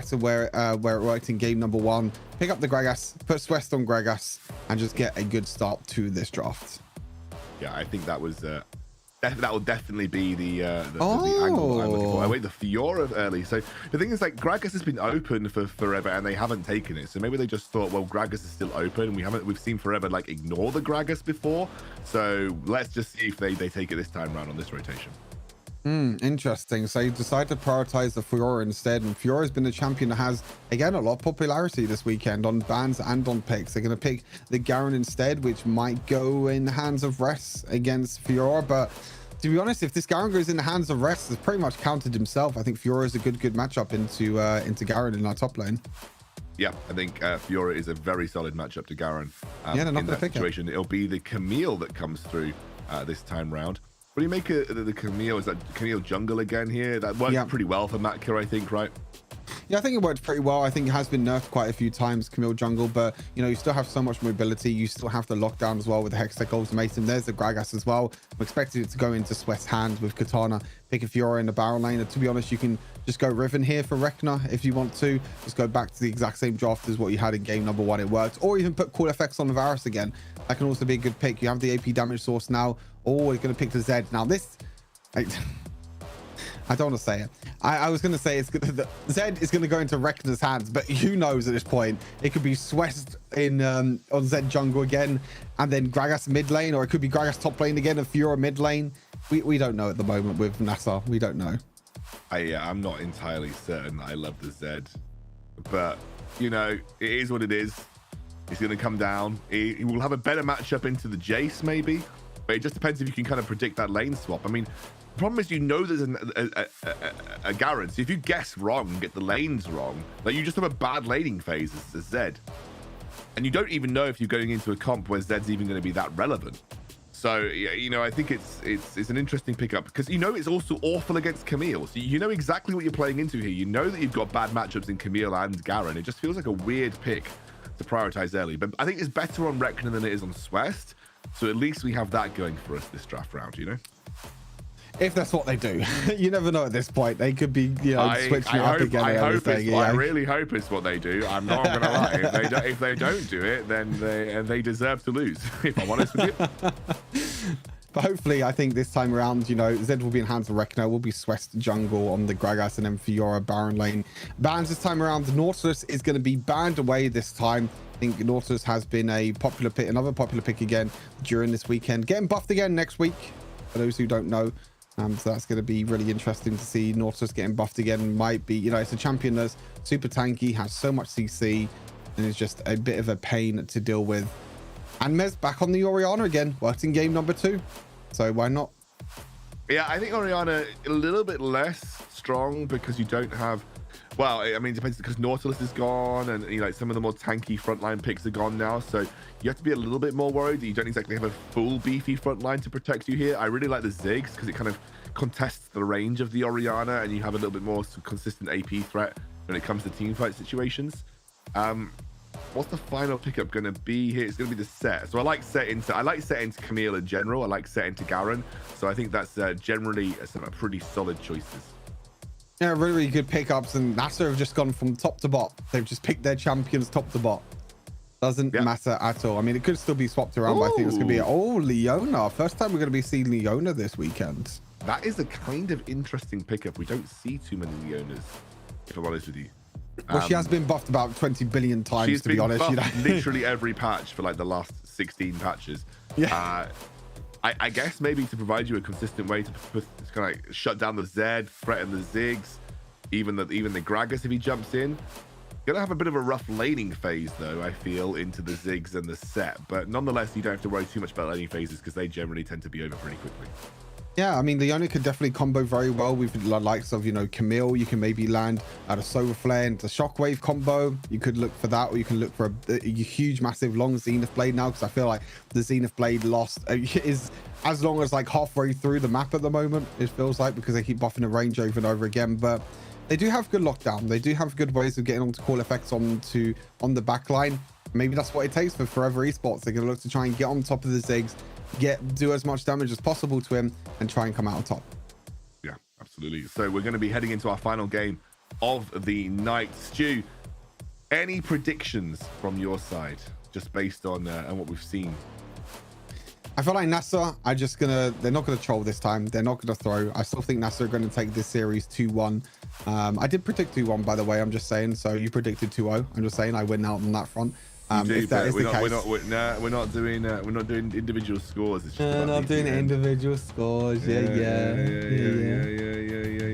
Speaker 6: to where it worked in game number 1. Pick up the Gragas, put Swest on Gragas, and just get a good start to this draft.
Speaker 5: Yeah, I think that was that will definitely be the angle I'm looking for. I wait the Fiora early. So the thing is, like, Gragas has been open for Forever and they haven't taken it. So maybe they just thought, well, Gragas is still open. We've seen Forever like ignore the Gragas before. So let's just see if they take it this time around on this rotation.
Speaker 6: Interesting. So you decide to prioritize the Fiora instead, and Fiora's been a champion that has, again, a lot of popularity this weekend on bans and on picks. They're going to pick the Garen instead, which might go in the hands of Res against Fiora, but to be honest, if this Garen goes in the hands of Res, it's pretty much counted himself. I think Fiora is a good matchup into Garen in our top lane.
Speaker 5: Yeah, I think Fiora is a very solid matchup to Garen.
Speaker 6: Yeah, they're not
Speaker 5: in
Speaker 6: going
Speaker 5: that
Speaker 6: to pick
Speaker 5: situation. It'll be the Camille that comes through this time round. What do you make of the Camille? Is that Camille jungle again here? That worked pretty well for Matka, I think, right?
Speaker 6: Yeah, I think it worked pretty well. I think it has been nerfed quite a few times, Camille jungle, but you know, you still have so much mobility. You still have the lockdown as well with the Hextech ultimatum. There's the Gragas as well. I'm expecting it to go into Sweat's hands with Katana, pick a Fiora in the barrel lane. And to be honest, you can just go Riven here for Rek'Na if you want to. Just go back to the exact same draft as what you had in game number 1. It worked. Or even put Cool FX on the Varus again. That can also be a good pick. You have the AP damage source now. Or you're going to pick the Zed. Now this... I don't want to say it. I was going to say the Zed is going to go into Rek'Na's hands, but who knows at this point? It could be Sweat in on Zed jungle again, and then Gragas mid lane, or it could be Gragas top lane again and Fiora mid lane. We don't know at the moment with Nassar. We don't know.
Speaker 5: I'm not entirely certain. I love the Zed, but you know, it is what it is. It's going to come down. He will have a better matchup into the Jace maybe, but it just depends if you can kind of predict that lane swap. I mean, the problem is, you know, there's a Garen. So if you guess wrong and get the lanes wrong, like you just have a bad laning phase as Zed. And you don't even know if you're going into a comp where Zed's even going to be that relevant. So, you know, I think it's an interesting pickup because, you know, it's also awful against Camille. So you know exactly what you're playing into here. You know that you've got bad matchups in Camille and Garen. It just feels like a weird pick to prioritize early. But I think it's better on Rek'Na than it is on Swest. So at least we have that going for us this draft round, you know?
Speaker 6: If that's what they do. You never know at this point. They could be, you know, switching up again.
Speaker 5: I really hope it's what they do. I'm not going to lie. If they don't do it, then they deserve to lose, if I'm honest with you.
Speaker 6: But hopefully, I think this time around, you know, Zed will be in hands of Rek'Na. Will be Sweat jungle on the Gragas and then Fiora Baron lane. Bans this time around. Nautilus is going to be banned away this time. I think Nautilus has been a popular pick, another popular pick again during this weekend. Getting buffed again next week, for those who don't know. So that's going to be really interesting to see. Nautilus getting buffed again. Might be, you know, it's a champion that's super tanky, has so much CC, and is just a bit of a pain to deal with. And Mez back on the Orianna again, worked in game number 2. So why not?
Speaker 5: Yeah, I think Orianna a little bit less strong because you don't have... Well, I mean, it depends because Nautilus is gone and, you know, some of the more tanky frontline picks are gone now. So you have to be a little bit more worried that you don't exactly have a full beefy frontline to protect you here. I really like the Ziggs because it kind of contests the range of the Orianna and you have a little bit more consistent AP threat when it comes to teamfight situations. What's the final pickup going to be here? It's going to be the Set. So I like Set into Camille in general. I like Set into Garen. So I think that's generally some pretty solid choices.
Speaker 6: Yeah, really, really good pickups, and Nassar have just gone from top to bot. They've just picked their champions top to bot. Doesn't matter at all. I mean, it could still be swapped around, but I think it's going to be... Oh, Leona. First time we're going to be seeing Leona this weekend.
Speaker 5: That is a kind of interesting pickup. We don't see too many Leonas, if I'm honest with you.
Speaker 6: Well, she has been buffed about 20 billion times, to be honest. You know?
Speaker 5: Literally every patch for like the last 16 patches.
Speaker 6: Yeah.
Speaker 5: I guess maybe to provide you a consistent way to kind of like shut down the Zed, threaten the Ziggs, even the Gragas if he jumps in. Gonna have a bit of a rough laning phase though, I feel, into the Ziggs and the Set. But nonetheless, you don't have to worry too much about laning phases because they generally tend to be over pretty quickly.
Speaker 6: Yeah, I mean, Leona could definitely combo very well with the likes of, you know, Camille. You can maybe land at a Solar Flare into Shockwave combo. You could look for that, or you can look for a huge, massive, long Zenith Blade now, because I feel like the Zenith Blade is as long as like halfway through the map at the moment, it feels like, because they keep buffing the range over and over again. But they do have good lockdown. They do have good ways of getting onto call effects on the back line. Maybe that's what it takes for Forever Esports. They're going to look to try and get on top of the Ziggs, do as much damage as possible to him, and try and come out on top.
Speaker 5: Yeah, absolutely. So we're going to be heading into our final game of the night. Stu, any predictions from your side, just based on what we've seen?
Speaker 6: I feel like Nassar they're not gonna troll this time. They're not gonna throw. I still think Nassar are gonna take this series 2-1. I did predict 2-1, by the way. I'm just saying. So you predicted 2-0. I'm just saying I win out on that front. If that is the case.
Speaker 5: We're not doing individual scores. It's just about
Speaker 6: Not doing
Speaker 5: DPM.
Speaker 6: individual scores. Yeah.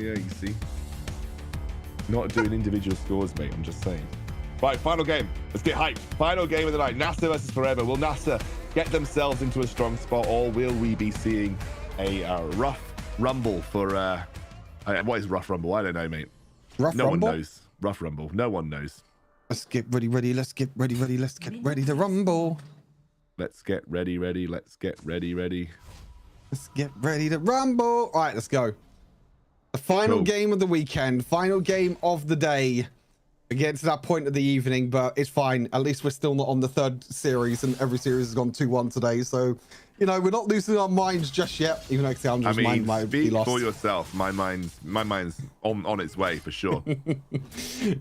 Speaker 5: You see, not doing individual scores, mate. I'm just saying. Right, final game. Let's get hyped. Final game of the night. NASA versus Forever. Will NASA get themselves into a strong spot, or will we be seeing a rough rumble for? What is rough rumble? I don't know, mate.
Speaker 6: Rough rumble?
Speaker 5: One knows. Rough rumble. No one knows.
Speaker 6: Let's get ready. Let's get ready. Let's get ready to rumble.
Speaker 5: Let's get ready. Let's get ready.
Speaker 6: Let's get ready to rumble. All right, let's go. The final game of the weekend. Final game of the day. We're getting to that point of the evening, but it's fine. At least we're still not on the third series, and every series has gone 2-1 today. So, you know, we're not losing our minds just yet. Even though Alexander's mind might be lost.
Speaker 5: For yourself. My mind's on its way for sure.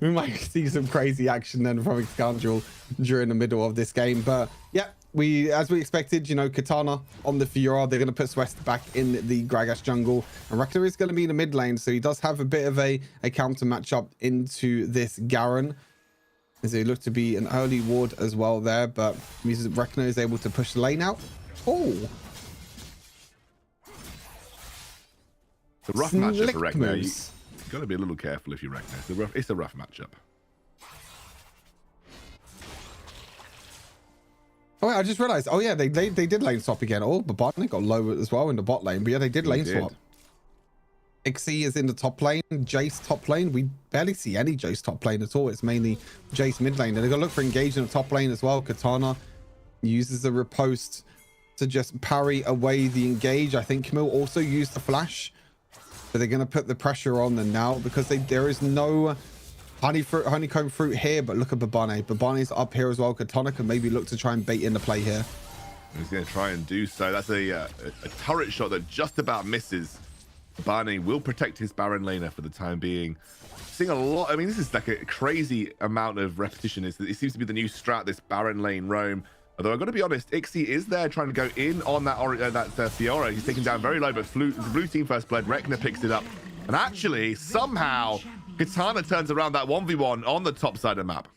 Speaker 6: We might see some crazy action then from Excalibur during the middle of this game, but yeah, as we expected, you know, Katana on the Fiora. They're going to put Swest back in the Gragas jungle, and Rekner is going to be in the mid lane, so he does have a bit of a counter matchup into this Garen, as they look to be an early ward as well there, but Rekner is able to push the lane out. Oh,
Speaker 5: the rough matchup for Rekner. You've got to be a little careful if you're Rekner. It's a rough matchup.
Speaker 6: Oh, wait, I just realized. Oh, yeah, they did lane swap again. Oh, but Barney got low as well in the bot lane. But yeah, they did lane swap. Ixie is in the top lane. Jace top lane. We barely see any Jace top lane at all. It's mainly Jace mid lane. And they're going to look for engage in the top lane as well. Katana uses the riposte to just parry away the engage. I think Camille also used the flash. But they're going to put the pressure on them now because there is no honeycomb fruit here, but look at Babane. Babane's up here as well. Katana can maybe look to try and bait in the play here.
Speaker 5: He's going to try and do so. That's a turret shot that just about misses. Babane will protect his Baron laner for the time being. Seeing a lot. I mean, this is like a crazy amount of repetition. It seems to be the new strat, this Baron lane roam. Although I've got to be honest, Ixie is there trying to go in on that Fiora. He's taken down very low, but the blue team first blood. Rekner picks it up. And actually, somehow, Katana turns around that 1v1 on the top side of the map.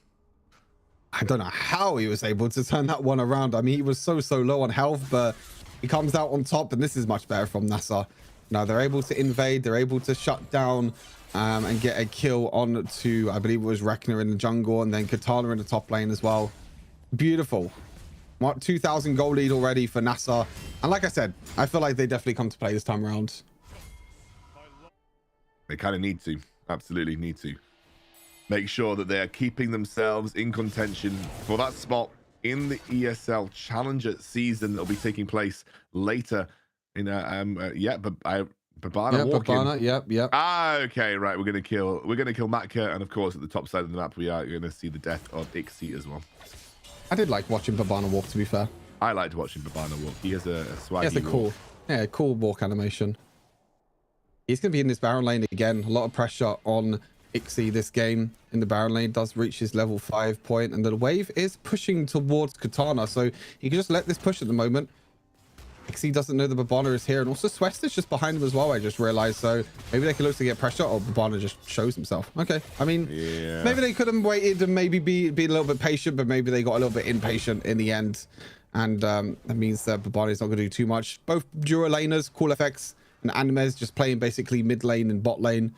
Speaker 6: I don't know how he was able to turn that one around. I mean, he was so low on health, but he comes out on top, and this is much better from NASA. Now, they're able to invade. They're able to shut down and get a kill on to, I believe it was Rekner in the jungle, and then Katana in the top lane as well. Beautiful. What, 2,000 goal lead already for NASA. And like I said, I feel like they definitely come to play this time around.
Speaker 5: They kind of need to. Absolutely need to. Make sure that they are keeping themselves in contention for that spot in the ESL Challenger season that will be taking place later in Babana walking.
Speaker 6: Yep.
Speaker 5: Okay, right. We're gonna kill Matka, and of course at the top side of the map we are going to see the death of Ixie as well.
Speaker 6: I did like watching Babana walk, to be fair.
Speaker 5: I liked watching Babana walk. He has a swaggy.
Speaker 6: He has a cool walk animation. He's going to be in this Baron lane again. A lot of pressure on Ixie this game in the Baron lane. Does reach his level 5 point, and the wave is pushing towards Katana, so he can just let this push at the moment. Ixie doesn't know that Babana is here, and also Swest is just behind him as well, I just realized. So maybe they can look to get pressure, or Babana just shows himself. Okay, I mean, maybe they could have waited and maybe be a little bit patient, but maybe they got a little bit impatient in the end, and that means that Babana is not going to do too much. Both duo laners, Cool FX and Animes, just playing basically mid lane and bot lane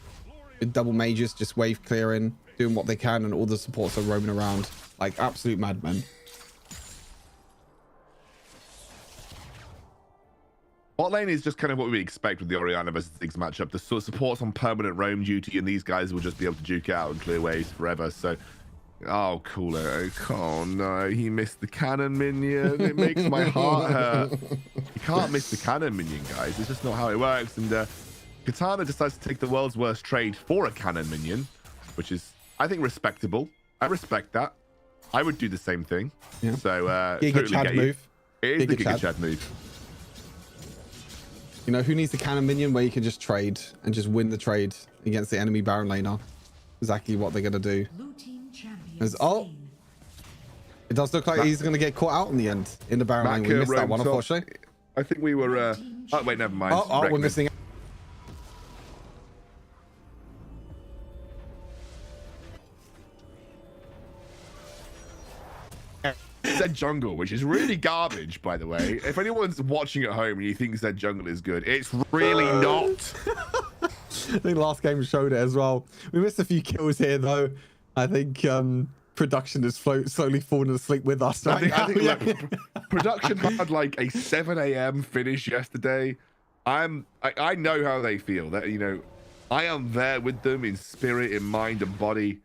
Speaker 6: with double mages, just wave clearing, doing what they can, and all the supports are roaming around like absolute madmen.
Speaker 5: Bot lane is just kind of what we expect with the Orianna versus Ziggs matchup. The sort of support's on permanent roam duty, and these guys will just be able to juke out and clear waves forever. So, oh, cool. Oh, no, he missed the cannon minion. It makes my heart hurt. You can't miss the cannon minion, guys. It's just not how it works. And Katana decides to take the world's worst trade for a cannon minion, which is, I think, respectable. I respect that. I would do the same thing.
Speaker 6: Yeah.
Speaker 5: So,
Speaker 6: Giga
Speaker 5: totally
Speaker 6: Chad
Speaker 5: get you.
Speaker 6: move.
Speaker 5: It is the Giga Chad move.
Speaker 6: You know, who needs the cannon minion where you can just trade and just win the trade against the enemy Baron laner? Exactly what they're going to do. It does look like he's going to get caught out in the end in the Baron lane. We missed that one, unfortunately.
Speaker 5: I think we were... oh, wait, never mind.
Speaker 6: Oh, we're missing...
Speaker 5: Zed Jungle, which is really garbage, by the way. If anyone's watching at home and you think Zed Jungle is good, it's really not.
Speaker 6: I think last game showed it as well. We missed a few kills here, though. I think production is slowly falling asleep with us. Right
Speaker 5: I think look, production had like a 7 a.m. finish yesterday. I know how they feel. That, you know, I am there with them in spirit, in mind, and body.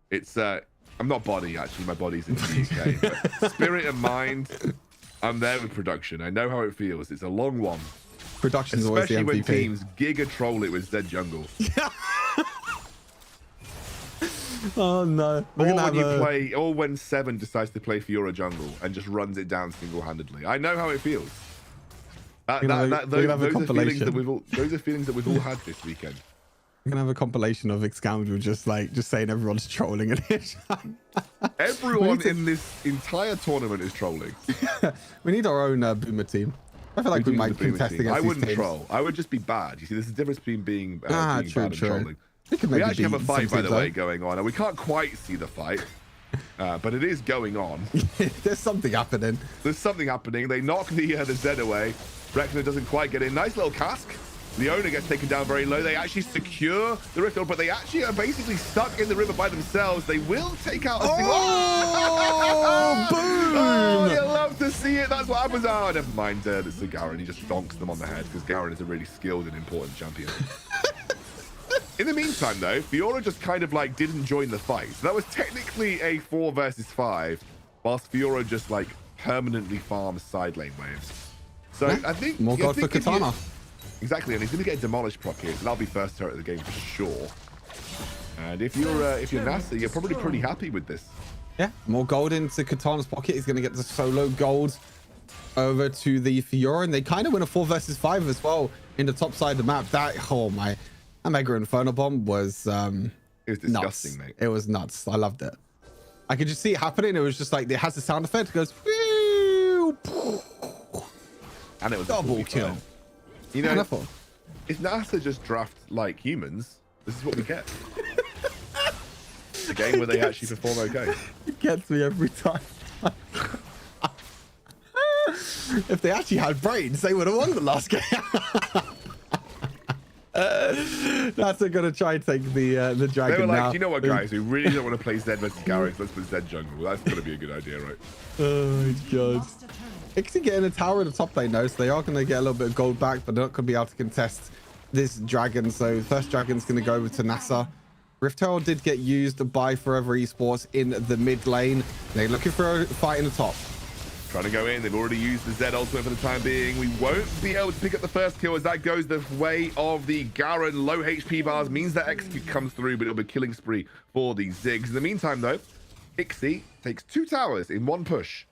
Speaker 5: It's I'm not body, actually. My body's in the UK. But spirit and mind, I'm there with production. I know how it feels. It's a long one.
Speaker 6: Production's always the MVP.
Speaker 5: Especially when teams giga troll it with Zed Jungle.
Speaker 6: Oh no.
Speaker 5: Or when Seven decides to play Fiora Jungle and just runs it down single-handedly. I know how it feels. Those are feelings that we've all had this weekend.
Speaker 6: We're gonna have a compilation of Excalibur just saying everyone's trolling it.
Speaker 5: Everyone in this entire tournament is trolling.
Speaker 6: We need our own Boomer team. I feel like we might contest against
Speaker 5: I
Speaker 6: these
Speaker 5: wount
Speaker 6: teams.
Speaker 5: troll. I would just be bad. You see, there's a difference between being
Speaker 6: true,
Speaker 5: bad
Speaker 6: true.
Speaker 5: and trolling. We actually have a fight, by the way, going on, and we can't quite see the fight, but it is going on.
Speaker 6: There's something happening.
Speaker 5: There's something happening. They knock the Zed away. Reckner doesn't quite get in. Nice little cask. Leona gets taken down very low. They actually secure the rift, but they actually are basically stuck in the river by themselves. They will take out a single.
Speaker 6: Oh, boom!
Speaker 5: Oh, you love to see it. That's what happens. Oh, never mind. It's Garen. He just donks them on the head because Garen is a really skilled and important champion. In the meantime, though, Fiora just kind of like didn't join the fight. So that was technically a 4 versus 5, whilst Fiora just like permanently farms side lane waves. So I think
Speaker 6: more god for Katana.
Speaker 5: Exactly, and he's going to get demolished prop here, so that'll be first turret of the game for sure. And if you're NASA, you're probably pretty happy with this.
Speaker 6: Yeah, more gold into Katana's pocket. He's going to get the solo gold over to the Fiora, and they kind of win a 4 versus 5 as well in the top side of the map. That Mega Inferno Bomb was
Speaker 5: it was disgusting,
Speaker 6: nuts.
Speaker 5: mate.
Speaker 6: It was nuts. I loved it. I could just see it happening. It was just like it has the sound effect. It goes, whew,
Speaker 5: and it was
Speaker 6: double kill.
Speaker 5: You know, if NASA just draft like humans, this is what we get. A game where they actually perform okay.
Speaker 6: It gets me every time. If they actually had brains, they would have won the last game. NASA gonna try and take the dragon.
Speaker 5: They were like,
Speaker 6: now.
Speaker 5: you know what, guys? We really don't want to play Zed versus Garrett. Let's put Zed jungle. That's gonna be a good idea, right?
Speaker 6: Oh my god. Ixie getting a tower in the top lane though, so they are going to get a little bit of gold back, but they're not going to be able to contest this dragon. So first dragon's going to go over to NASA. Rift Herald did get used by Forever Esports in the mid lane. They're looking for a fight in the top.
Speaker 5: Trying to go in. They've already used the Zed ultimate for the time being. We won't be able to pick up the first kill as that goes the way of the Garen. Low HP bars means that execute comes through, but it'll be a killing spree for the Ziggs. In the meantime, though, Ixie takes 2 towers in 1 push.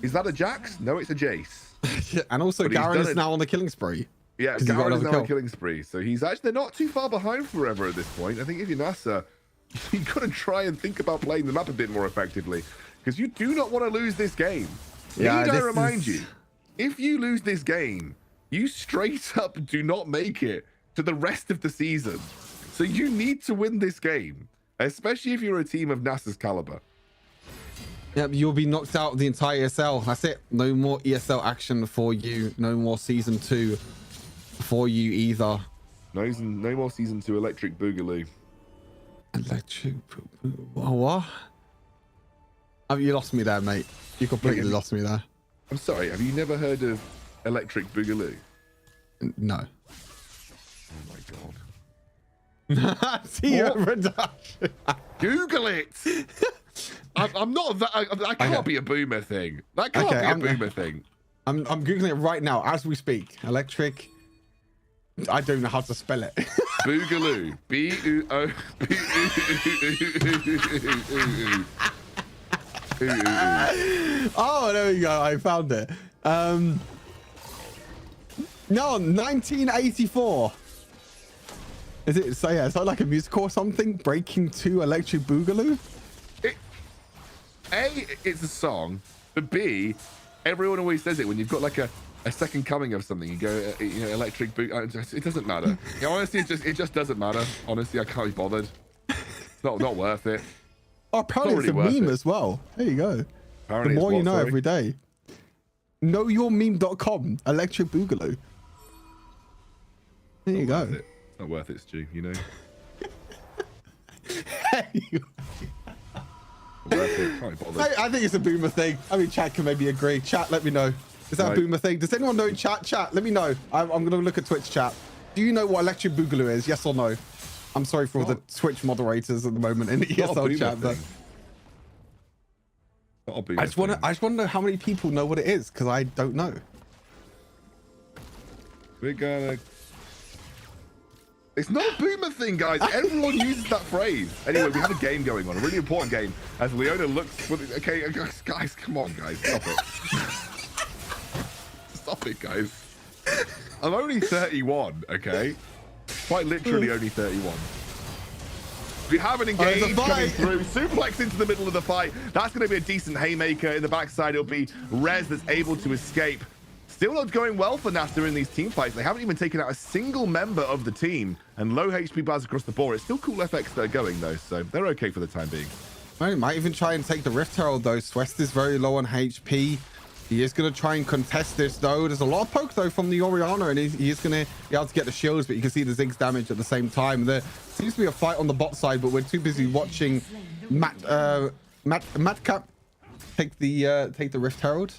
Speaker 5: Is that a Jax? No, it's a Jace.
Speaker 6: And also Garen is now on the killing spree.
Speaker 5: Yeah, Garen is now on the killing spree. So he's actually, they're not too far behind Forever at this point. I think if you're NASA, you've got to try and think about playing the map a bit more effectively, because you do not want to lose this game.
Speaker 6: Yeah,
Speaker 5: Need I remind you, if you lose this game, you straight up do not make it to the rest of the season. So you need to win this game, especially if you're a team of NASA's caliber.
Speaker 6: Yep, you'll be knocked out of the entire ESL. That's it. No more ESL action for you. No more season 2 for you either.
Speaker 5: No more season 2 Electric Boogaloo.
Speaker 6: Electric what? Oh, you lost me there, mate. You completely lost me there.
Speaker 5: I'm sorry, have you never heard of Electric Boogaloo?
Speaker 6: No.
Speaker 5: Oh my god.
Speaker 6: See you production.
Speaker 5: Google it. I'm not that. That can't be a boomer thing. That can't be a boomer thing.
Speaker 6: I'm googling it right now as we speak. Electric. I don't know how to spell it.
Speaker 5: Boogaloo. B-U-O.
Speaker 6: Oh, there we go. I found it. No, 1984. Is it? So yeah, it's like a musical or something. Breaking 2 Electric Boogaloo.
Speaker 5: A, it's a song, but B, everyone always says it when you've got like a second coming of something. You go, Electric Boot. It doesn't matter. Honestly, it just doesn't matter. Honestly, I can't be bothered. It's not worth it.
Speaker 6: Oh, apparently it's a meme as well. There you go.
Speaker 5: Apparently
Speaker 6: the
Speaker 5: it's
Speaker 6: more you
Speaker 5: what,
Speaker 6: know
Speaker 5: sorry?
Speaker 6: every day. Knowyourmeme.com. Electric Boogaloo. There you go.
Speaker 5: It's not worth it, Stu, you know? Worth it. Can't be bothered.
Speaker 6: I think it's a boomer thing. I mean, chat can maybe agree. Chat, let me know. Is that a
Speaker 5: Right.
Speaker 6: boomer thing? Does anyone know in chat? Chat, let me know. I'm going to look at Twitch chat. Do you know what Electric Boogaloo is? Yes or no? I'm sorry for all the Twitch moderators at the moment in the
Speaker 5: Not a
Speaker 6: ESL
Speaker 5: boomer
Speaker 6: chat, but
Speaker 5: thing. Not a boomer
Speaker 6: I just want
Speaker 5: thing.
Speaker 6: to know how many people know what it is, because I don't know.
Speaker 5: We're gonna... It's not a boomer thing, guys. Everyone uses that phrase. Anyway, we have a game going on, a really important game. As Leona looks for the... Okay, guys, come on, guys. Stop it. Stop it, guys. I'm only 31, okay? Quite literally only 31. We have an engage
Speaker 6: there's a
Speaker 5: coming
Speaker 6: fight.
Speaker 5: through. Suplex into the middle of the fight. That's going to be a decent haymaker. In the backside, it'll be Rez that's able to escape. Still not going well for NASA in these team fights. They haven't even taken out a single member of the team. And low HP bars across the board. It's still cool FX that are going, though. So they're okay for the time being.
Speaker 6: I might even try and take the Rift Herald, though. Swest is very low on HP. He is going to try and contest this, though. There's a lot of poke, though, from the Oriana, and he is going to be able to get the shields, but you can see the Ziggs damage at the same time. There seems to be a fight on the bot side, but we're too busy watching Matcap take the Rift Herald.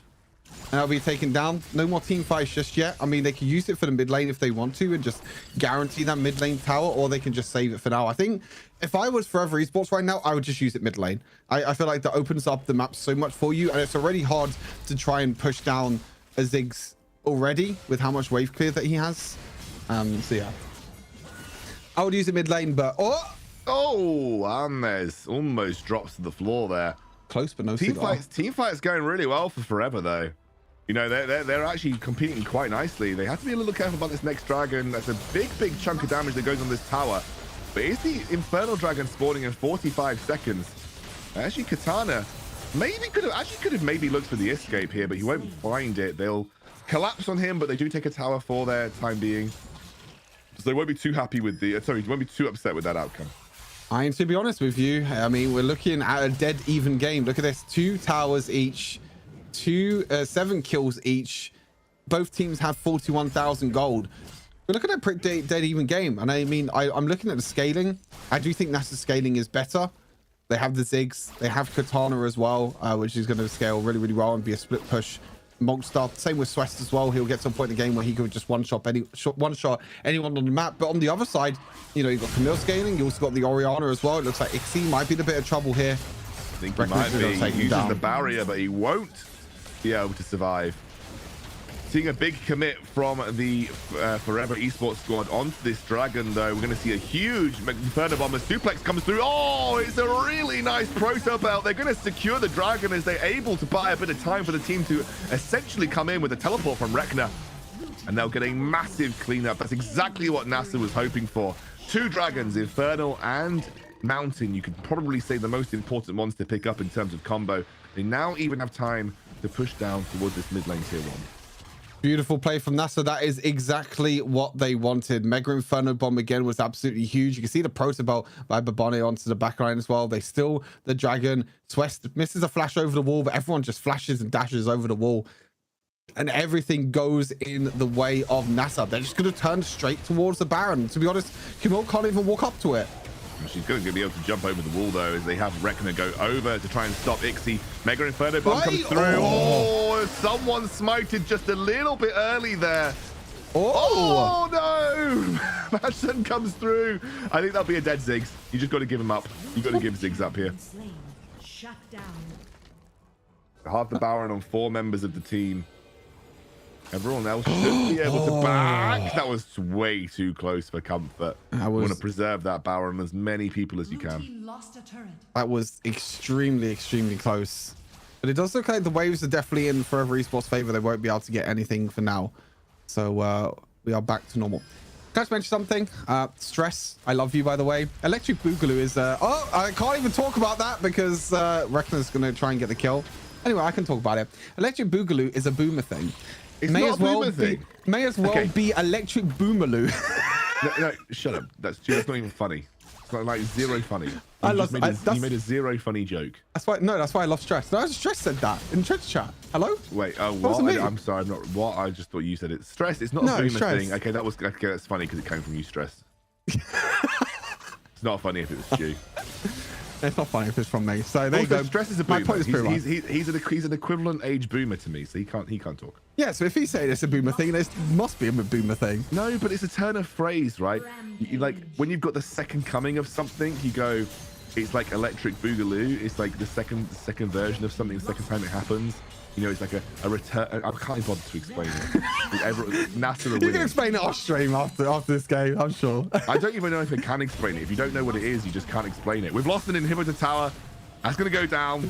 Speaker 6: And that'll be taken down. No more team fights just yet. I mean, they can use it for the mid lane if they want to and just guarantee that mid lane tower, or they can just save it for now. I think if I was Forever Esports right now, I would just use it mid lane. I feel like that opens up the map so much for you, and it's already hard to try and push down a Ziggs already with how much wave clear that he has. So yeah, I would use it mid lane, but
Speaker 5: Ames almost drops to the floor there.
Speaker 6: Close, but no
Speaker 5: Team
Speaker 6: cigar.
Speaker 5: fights going really well for Forever, though. You know, they're actually competing quite nicely. They have to be a little careful about this next dragon. That's a big chunk of damage that goes on this tower. But is the Infernal Dragon spawning in 45 seconds? Actually, Katana could have maybe looked for the escape here, but he won't find it. They'll collapse on him, but they do take a tower for their time being. So they won't be too happy with the... Sorry, they won't be too upset with that outcome.
Speaker 6: I mean, to be honest with you, I mean, we're looking at a dead even game. Look at this, 2 towers each, 7 kills each. Both teams have 41,000 gold. We're looking at a pretty dead even game. And I mean, I'm looking at the scaling. I do think NASA's scaling is better. They have the Ziggs, they have Katana as well, which is going to scale really well and be a split push monster. Same with Swest as well. He'll get to a point in the game where he could just one shot anyone on the map. But on the other side, you know, you've got Camille scaling. You also got the Oriana as well. It looks like Ixie might be in a bit of trouble here.
Speaker 5: I think he might be. He uses the barrier, but he won't be able to survive. Seeing a big commit from the Forever Esports squad onto this dragon, though. We're going to see a huge Inferno Bomber suplex comes through. Oh, it's a really nice proto belt. They're going to secure the dragon as they're able to buy a bit of time for the team to essentially come in with a teleport from Rekna. And they'll get a massive cleanup. That's exactly what NASA was hoping for. 2 dragons, Infernal and Mountain. You could probably say the most important ones to pick up in terms of combo. They now even have time to push down towards this mid lane tier 1.
Speaker 6: Beautiful play from NASA. That is exactly what they wanted. Mega Inferno Bomb again was absolutely huge. You can see the Proto Belt by Babone onto the backline as well. They still the dragon. Swest misses a flash over the wall, but everyone just flashes and dashes over the wall. And everything goes in the way of NASA. They're just going to turn straight towards the Baron. To be honest, Camille can't even walk up to it.
Speaker 5: She's going to be able to jump over the wall, though, as they have Rekna go over to try and stop Ixie. Mega Inferno Bomb comes through. Oh, someone smited just a little bit early there. Oh no! Bastion comes through. I think that'll be a dead Ziggs. You just got to give him up. You got to give Ziggs up here.
Speaker 10: Shut down.
Speaker 5: Half the Baron on 4 members of the team. Everyone else should be able to back. That was way too close for comfort. You want to preserve that Baron on as many people as you can.
Speaker 10: Lost a turret.
Speaker 6: That was extremely close. But it does look like the waves are definitely in Forever Esports' favor. They won't be able to get anything for now. So we are back to normal. Can I just mention something? Stress, I love you, by the way. Electric Boogaloo is... I can't even talk about that because Rekna's going to try and get the kill. Anyway, I can talk about it. Electric Boogaloo is a boomer thing.
Speaker 5: It's not a boomer thing.
Speaker 6: May as well be Electric Boomaloo.
Speaker 5: No, shut up. That's not even funny. like zero funny.
Speaker 6: That's
Speaker 5: You made a zero funny joke.
Speaker 6: that's why I love Stress. No, Stress said that in Twitch chat. Hello?
Speaker 5: Wait, oh, what? I'm sorry, I'm not. What? I just thought you said it. Stress. It's not a boomer
Speaker 6: Stress.
Speaker 5: thing. Okay, that's funny because it came from you, Stress. It's not funny if it was Stu.
Speaker 6: It's not funny if it's from me. So there you
Speaker 5: Also,
Speaker 6: go.
Speaker 5: Stress is a
Speaker 6: My
Speaker 5: boomer.
Speaker 6: point is pretty right.
Speaker 5: He's an equivalent age boomer to me, so he can't talk.
Speaker 6: Yeah, so if he's saying it's a boomer thing, it must be a boomer thing.
Speaker 5: No, but it's a turn of phrase, right? You like when you've got the second coming of something, you go, it's like Electric Boogaloo. It's like the second version of something, the second time it happens. You know, it's like a return. I can't even bother to explain it. NASA are winning.
Speaker 6: You can explain it off stream after this game, I'm sure.
Speaker 5: I don't even know if I can explain it. If you don't know what it is, you just can't explain it. We've lost an inhibitor tower. That's going to go down.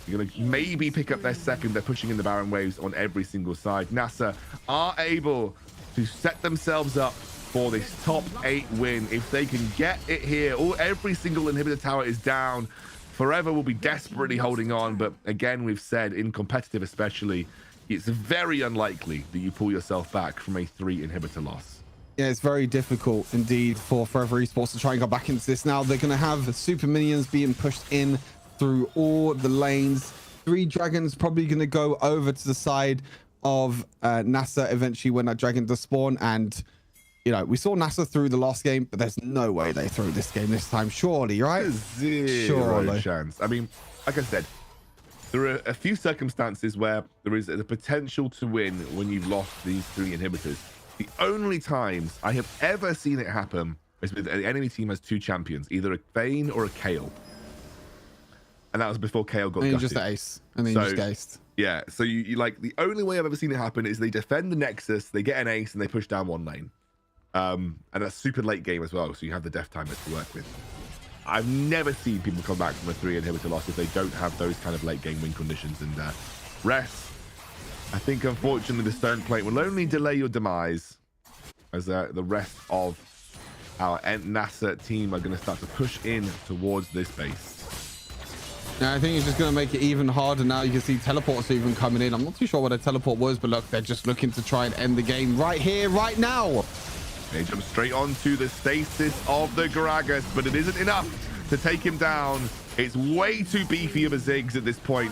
Speaker 5: You're going to maybe pick up their second. They're pushing in the Baron waves on every single side. NASA are able to set themselves up for this top 8 win. If they can get it here, every single inhibitor tower is down. Forever will be desperately holding on. But again, we've said in competitive especially, it's very unlikely that you pull yourself back from a 3 inhibitor loss.
Speaker 6: Yeah, it's very difficult indeed for Forever Esports to try and go back into this now. They're going to have super minions being pushed in through all the lanes. 3 dragons probably going to go over to the side of NASA eventually when that dragon does spawn. And, you know, we saw NASA through the last game, but there's no way they through this game this time, surely, right?
Speaker 5: Zero chance. I mean, like I said, there are a few circumstances where there is the potential to win when you've lost these 3 inhibitors. The only times I have ever seen it happen is with an enemy team has 2 champions, either a Vayne or a Kayle. And that was before Kayle got gutted.
Speaker 6: Just ace. And then you just aced.
Speaker 5: Yeah, so you like, the only way I've ever seen it happen is they defend the Nexus, they get an ace, and they push down one lane. And that's super late game as well, so you have the death timers to work with. I've never seen people come back from a 3 inhibitor loss if they don't have those kind of late game win conditions. And rest, I think unfortunately the Stone Plate will only delay your demise, as the rest of our NASA team are going to start to push in towards this base.
Speaker 6: Now, I think it's just going to make it even harder now. You can see teleports even coming in. I'm not too sure what a teleport was, but look, they're just looking to try and end the game right here, right now.
Speaker 5: They jump straight onto the stasis of the Gragas, but it isn't enough to take him down. It's way too beefy of a Ziggs at this point.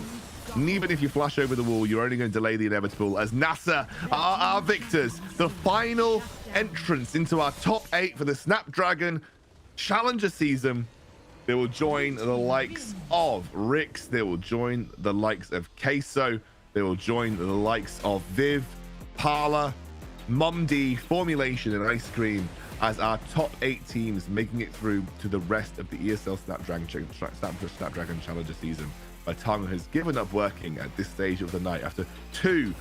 Speaker 5: And even if you flash over the wall, you're only going to delay the inevitable, as NASA are our victors. The final entrance into our top 8 for the Snapdragon Challenger season. They will join the likes of Rix. They will join the likes of Queso. They will join the likes of Viv, Parla, Mondi, Formulation, and Ice Cream as our top 8 teams making it through to the rest of the ESL Snapdragon Challenger season. My tongue has given up working at this stage of the night after 2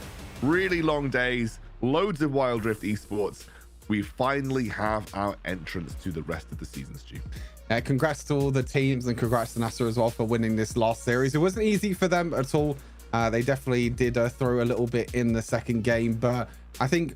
Speaker 5: really long days, loads of Wild Rift esports. We finally have our entrance to the rest of the season, Stu.
Speaker 6: Congrats to all the teams and congrats to NASA as well for winning this last series. It wasn't easy for them at all. They definitely did throw a little bit in the second game, but I think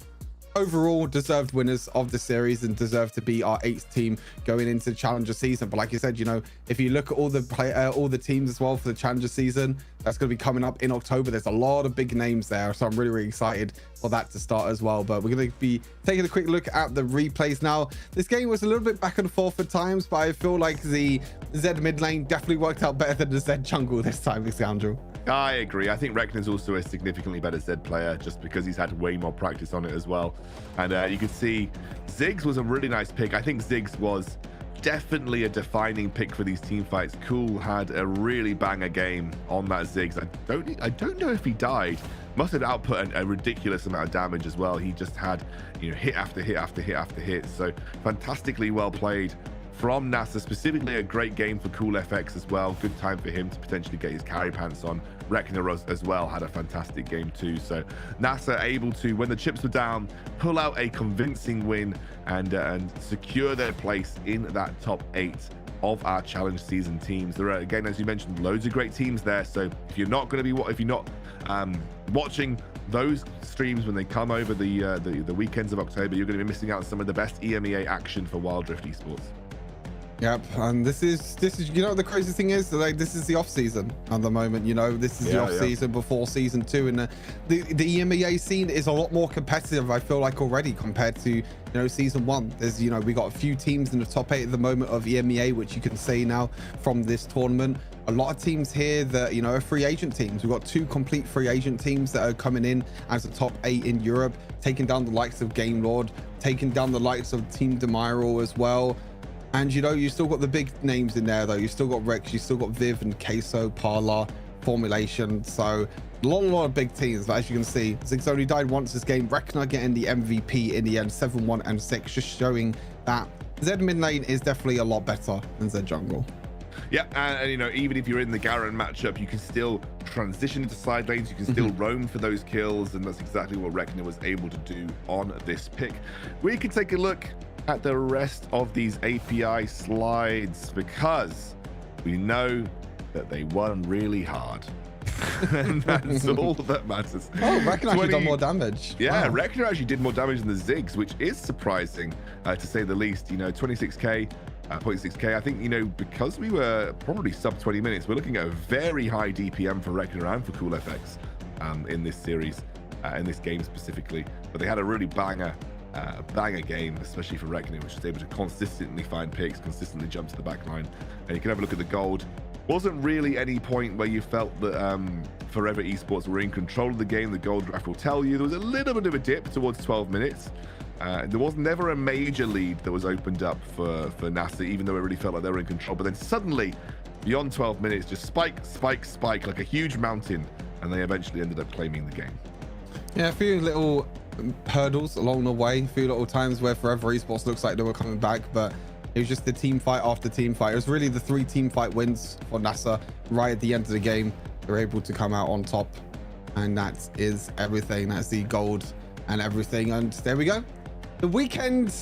Speaker 6: overall deserved winners of the series and deserve to be our 8th team going into the Challenger season. But like you said, you know, if you look at all the teams as well for the Challenger season, that's going to be coming up in October. There's a lot of big names there, so I'm really excited for that to start as well. But we're going to be taking a quick look at the replays now. This game was a little bit back and forth at times, but I feel like the Z mid lane definitely worked out better than the Z jungle this time, Scoundrel.
Speaker 5: I agree. I think Rekner's also a significantly better Z player just because he's had way more practice on it as well. And you can see Ziggs was a really nice pick. I think Ziggs was definitely a defining pick for these team fights. Cool had a really banger game on that Ziggs. I don't know if he died. Must have output a ridiculous amount of damage as well. He just had, you know, hit after hit after hit after hit. So fantastically well played from NASA, specifically a great game for Cool FX as well. Good time for him to potentially get his carry pants on. Rekner as well had a fantastic game too. So NASA able to, when the chips were down, pull out a convincing win and secure their place in that top 8 of our challenge season teams. There are, again, as you mentioned, loads of great teams there. So if you're not going to be, if you're not watching those streams when they come over the weekends of October, you're going to be missing out on some of the best EMEA action for Wild Rift Esports.
Speaker 6: Yep, and this is you know, the crazy thing is, like, this is the off season at the moment. You know, this is the off season before season 2, and the EMEA scene is a lot more competitive, I feel like, already compared to, you know, season 1. There's, you know, we got a few teams in the top 8 at the moment of EMEA, which you can say now from this tournament. A lot of teams here that, you know, are free agent teams. We've got 2 complete free agent teams that are coming in as the top 8 in Europe, taking down the likes of Game Lord, taking down the likes of Team Demiral as well. And, you know, you still got the big names in there, though. You still got Rex, you still got Viv and Queso, Parla, Formulation. So a lot of big teams. But as you can see, Ziggs only died once this game. Rekna getting the MVP in the end, 7-1 and 6, just showing that Zed mid lane is definitely a lot better than Zed jungle.
Speaker 5: Yeah, and you know, even if you're in the Garen matchup, you can still transition into side lanes, you can still roam for those kills, and that's exactly what Rekna was able to do on this pick. We can take a look at the rest of these API slides, because we know that they won really hard. And that's all that matters.
Speaker 6: Oh, Rekna actually done more damage.
Speaker 5: Yeah,
Speaker 6: wow.
Speaker 5: Rekna actually did more damage than the Ziggs, which is surprising, to say the least. You know, 26k, 0.6k. I think, you know, because we were probably sub 20 minutes, we're looking at a very high DPM for Rekna and for CoolFX in this series, in this game specifically. But they had a really banger game, especially for Rekna, which was able to consistently find picks, consistently jump to the back line. And you can have a look at the gold. Wasn't really any point where you felt that Forever Esports were in control of the game. The gold graph will tell you there was a little bit of a dip towards 12 minutes. There was never a major lead that was opened up for NASA, even though it really felt like they were in control. But then suddenly, beyond 12 minutes, just spike like a huge mountain, and they eventually ended up claiming the game.
Speaker 6: Yeah, a few little hurdles along the way, a few little times where Forever Esports looks like they were coming back, but it was just the team fight after team fight. It was really the 3 team fight wins for NASA right at the end of the game. They're able to come out on top, and that is everything. That's the gold and everything. And there we go. The weekend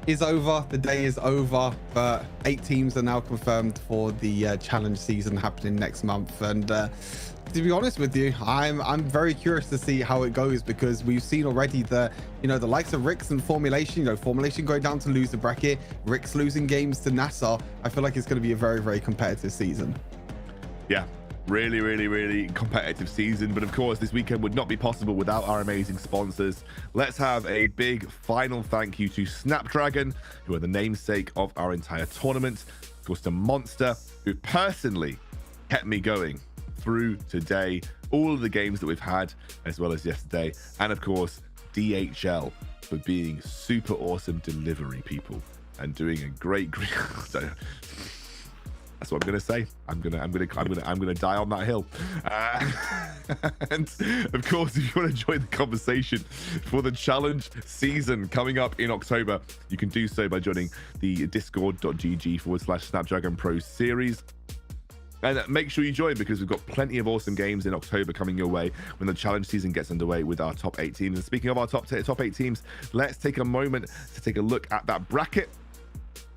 Speaker 6: is over. The day is over. But 8 teams are now confirmed for the challenge season happening next month. And to be honest with you, I'm very curious to see how it goes, because we've seen already the, you know, the likes of Rix and Formulation, you know, Formulation going down to lose the bracket, Rix losing games to NASA. I feel like it's going to be a very, very competitive season.
Speaker 5: Yeah, really competitive season. But of course, this weekend would not be possible without our amazing sponsors. Let's have a big final thank you to Snapdragon, who are the namesake of our entire tournament. Of course, to Monster, who personally kept me going through today, all of the games that we've had, as well as yesterday. And of course, DHL for being super awesome delivery people and doing a great that's what I'm gonna say. I'm gonna die on that hill. And of course, if you want to join the conversation for the challenge season coming up in October, you can do so by joining the discord.gg/Snapdragon Pro Series. And make sure you join, because we've got plenty of awesome games in October coming your way when the challenge season gets underway with our top 8 teams. And speaking of our top 8 teams, let's take a moment to take a look at that bracket,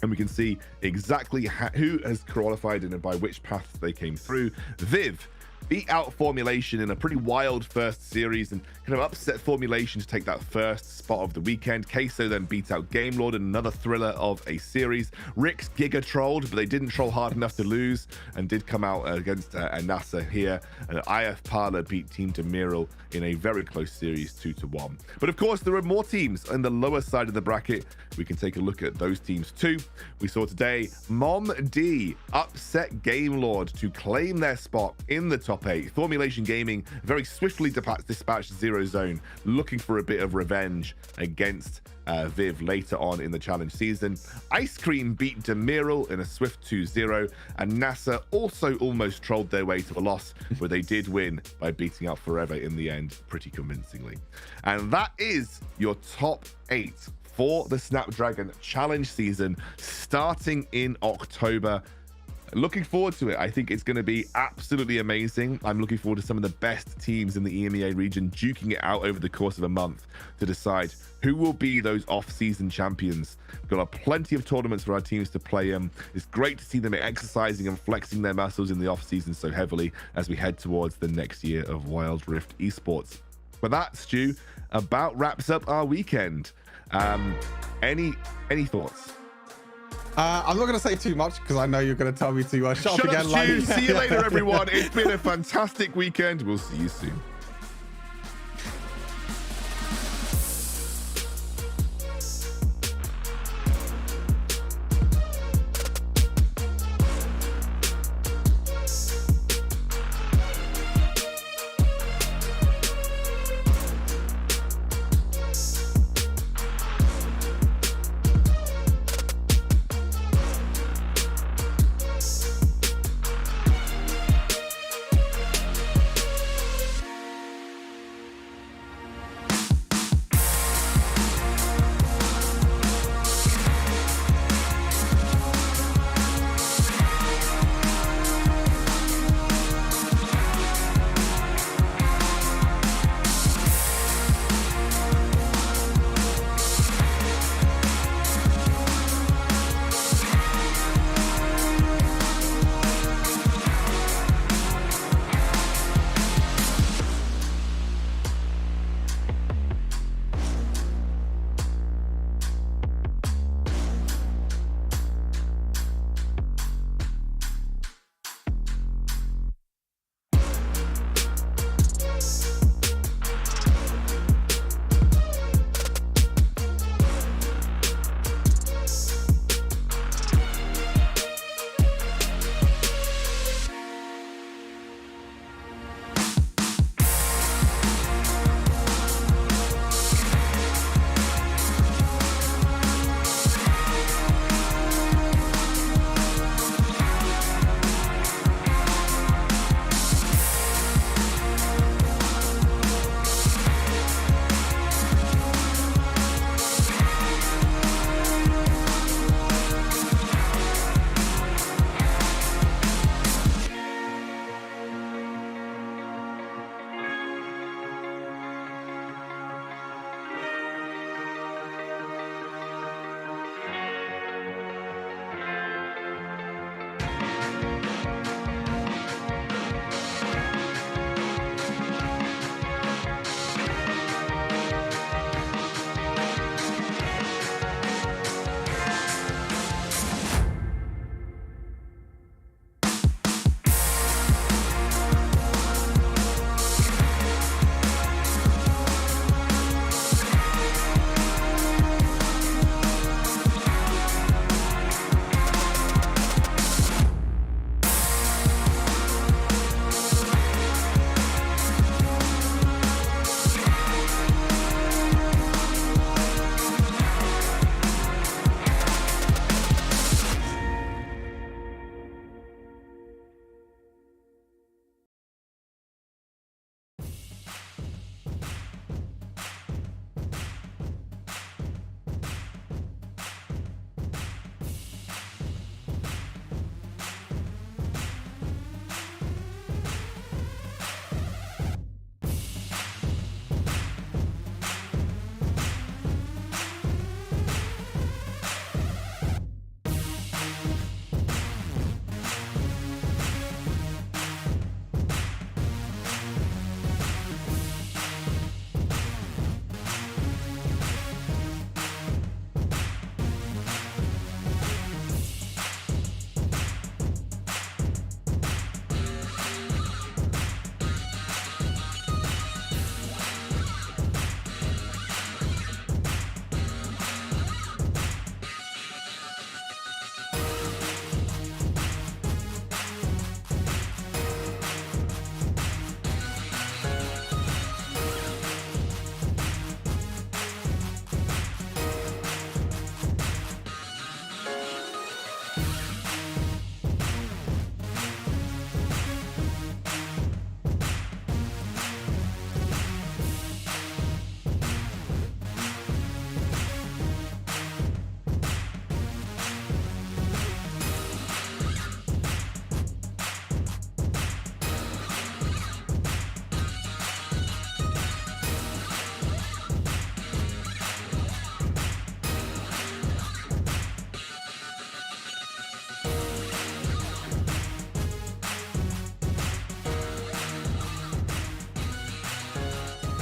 Speaker 5: and we can see exactly who has qualified and by which path they came through. Viv beat out Formulation in a pretty wild first series and kind of upset Formulation to take that first spot of the weekend. Queso then beat out Game Lord in another thriller of a series. Rix giga trolled, but they didn't troll hard enough to lose and did come out against NASA here. And IF Parla beat Team Demiral in a very close series, 2-1. But of course, there are more teams on the lower side of the bracket. We can take a look at those teams too. We saw today Mondi upset Game Lord to claim their spot in the top 8. Formulation Gaming very swiftly dispatched Zero Zone, looking for a bit of revenge against Viv later on in the challenge season. Ice Cream beat Demiral in a swift 2-0, and NASA also almost trolled their way to a loss, but they did win by beating out Forever in the end pretty convincingly. And that is your top 8 for the Snapdragon challenge season starting in October. Looking forward to it. I think it's going to be absolutely amazing. I'm looking forward to some of the best teams in the EMEA region duking it out over the course of a month to decide who will be those off-season champions. We've got plenty of tournaments for our teams to play in. It's great to see them exercising and flexing their muscles in the off-season so heavily as we head towards the next year of Wild Rift Esports. But that, Stu, about wraps up our weekend. Any thoughts?
Speaker 6: I'm not going to say too much because I know you're going to tell me to shut up again.
Speaker 5: Stu. See you later, everyone. It's been a fantastic weekend. We'll see you soon.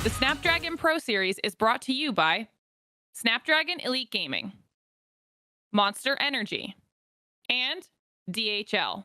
Speaker 4: The Snapdragon Pro Series is brought to you by Snapdragon Elite Gaming, Monster Energy, and DHL.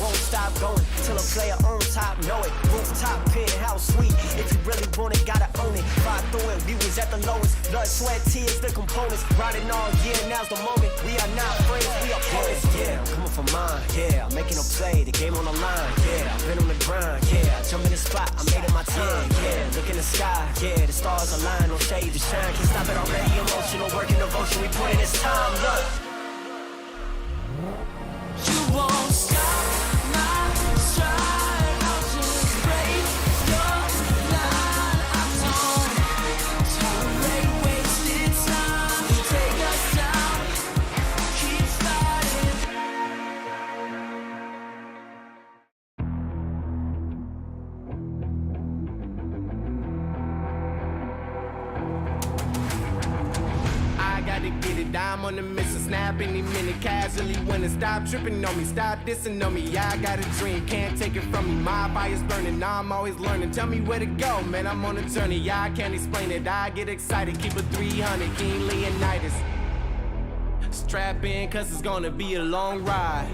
Speaker 3: Won't stop going till a player on top know it. Rooftop, penthouse, suite. If you really want it, gotta own it. Fly through it, we was at the lowest. Blood, sweat, tears, the components. Riding all year, now's the moment. We are not friends, we are opponents. Yeah, I'm coming for mine. Yeah, I'm making a play, the game on the line. Yeah, I've been on the grind. Yeah, I jump in the spot, I made it my time. Yeah, look in the sky. Yeah, the stars align, no shade to shine. Can't stop it already. Emotional work and devotion, we put in this time. Look, you won't stop.
Speaker 1: Get it, I'm on the mission, snap any minute, casually winning. Stop tripping on me, stop dissing on me. Yeah, I got a dream, can't take it from me. My fire's burning, I'm always learning. Tell me where to go, man, I'm on a journey. Yeah, I can't explain it, I get excited. Keep it 300, King Leonidas. Strap in, cause it's gonna be a long ride.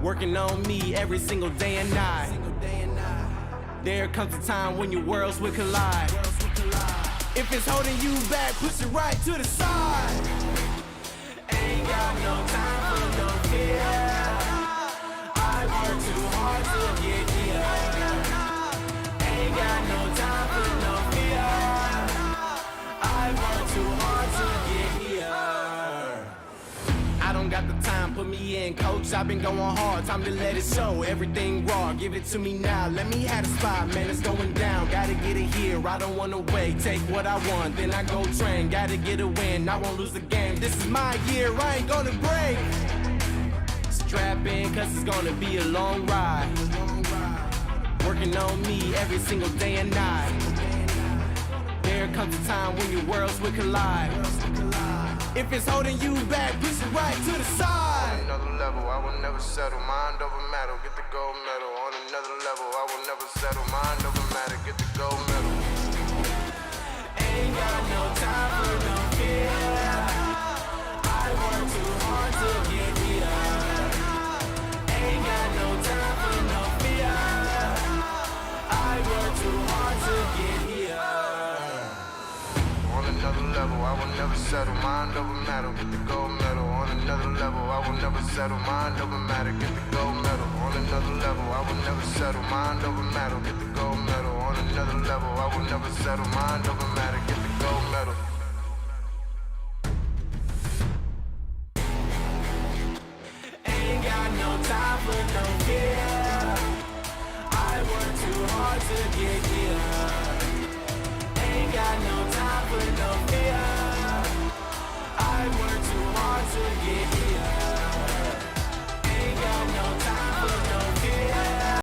Speaker 1: Working on me every single day and night. There comes a time when your worlds will collide. If it's holding you back, push it right to the side. Ain't got no time for no fear. I work too hard to get here. Ain't got no time for no fear. I work too hard to get here. I don't got the time, put me in, coach. I've been going hard, time to let it show. Everything raw, give it to me now. Let me have the spot, man, it's going down. Gotta get it here, I don't wanna wait. Take what I want, then I go train. Gotta get a win, I won't lose the game. This is my year, I ain't gonna break. Strap in, cause it's gonna be a long ride. Working on me every single day and night. There comes a time when your worlds will collide. If it's holding you back, push it right to the side.
Speaker 2: On another level, I will never settle. Mind over matter, get the gold medal. On another level, I will never settle. Mind over matter, get the gold medal.
Speaker 1: Ain't got no time for no fear. I work too hard to get here. Ain't got no time for no fear. I work too hard to get here.
Speaker 2: On another level, I will never settle. Mind over matter, get the gold medal. On another level, I will never settle. Mind over matter, get the gold medal. On another level, I will never settle. Mind over matter, get the gold medal. On another level, I will never settle. Mind over matter, get the gold medal.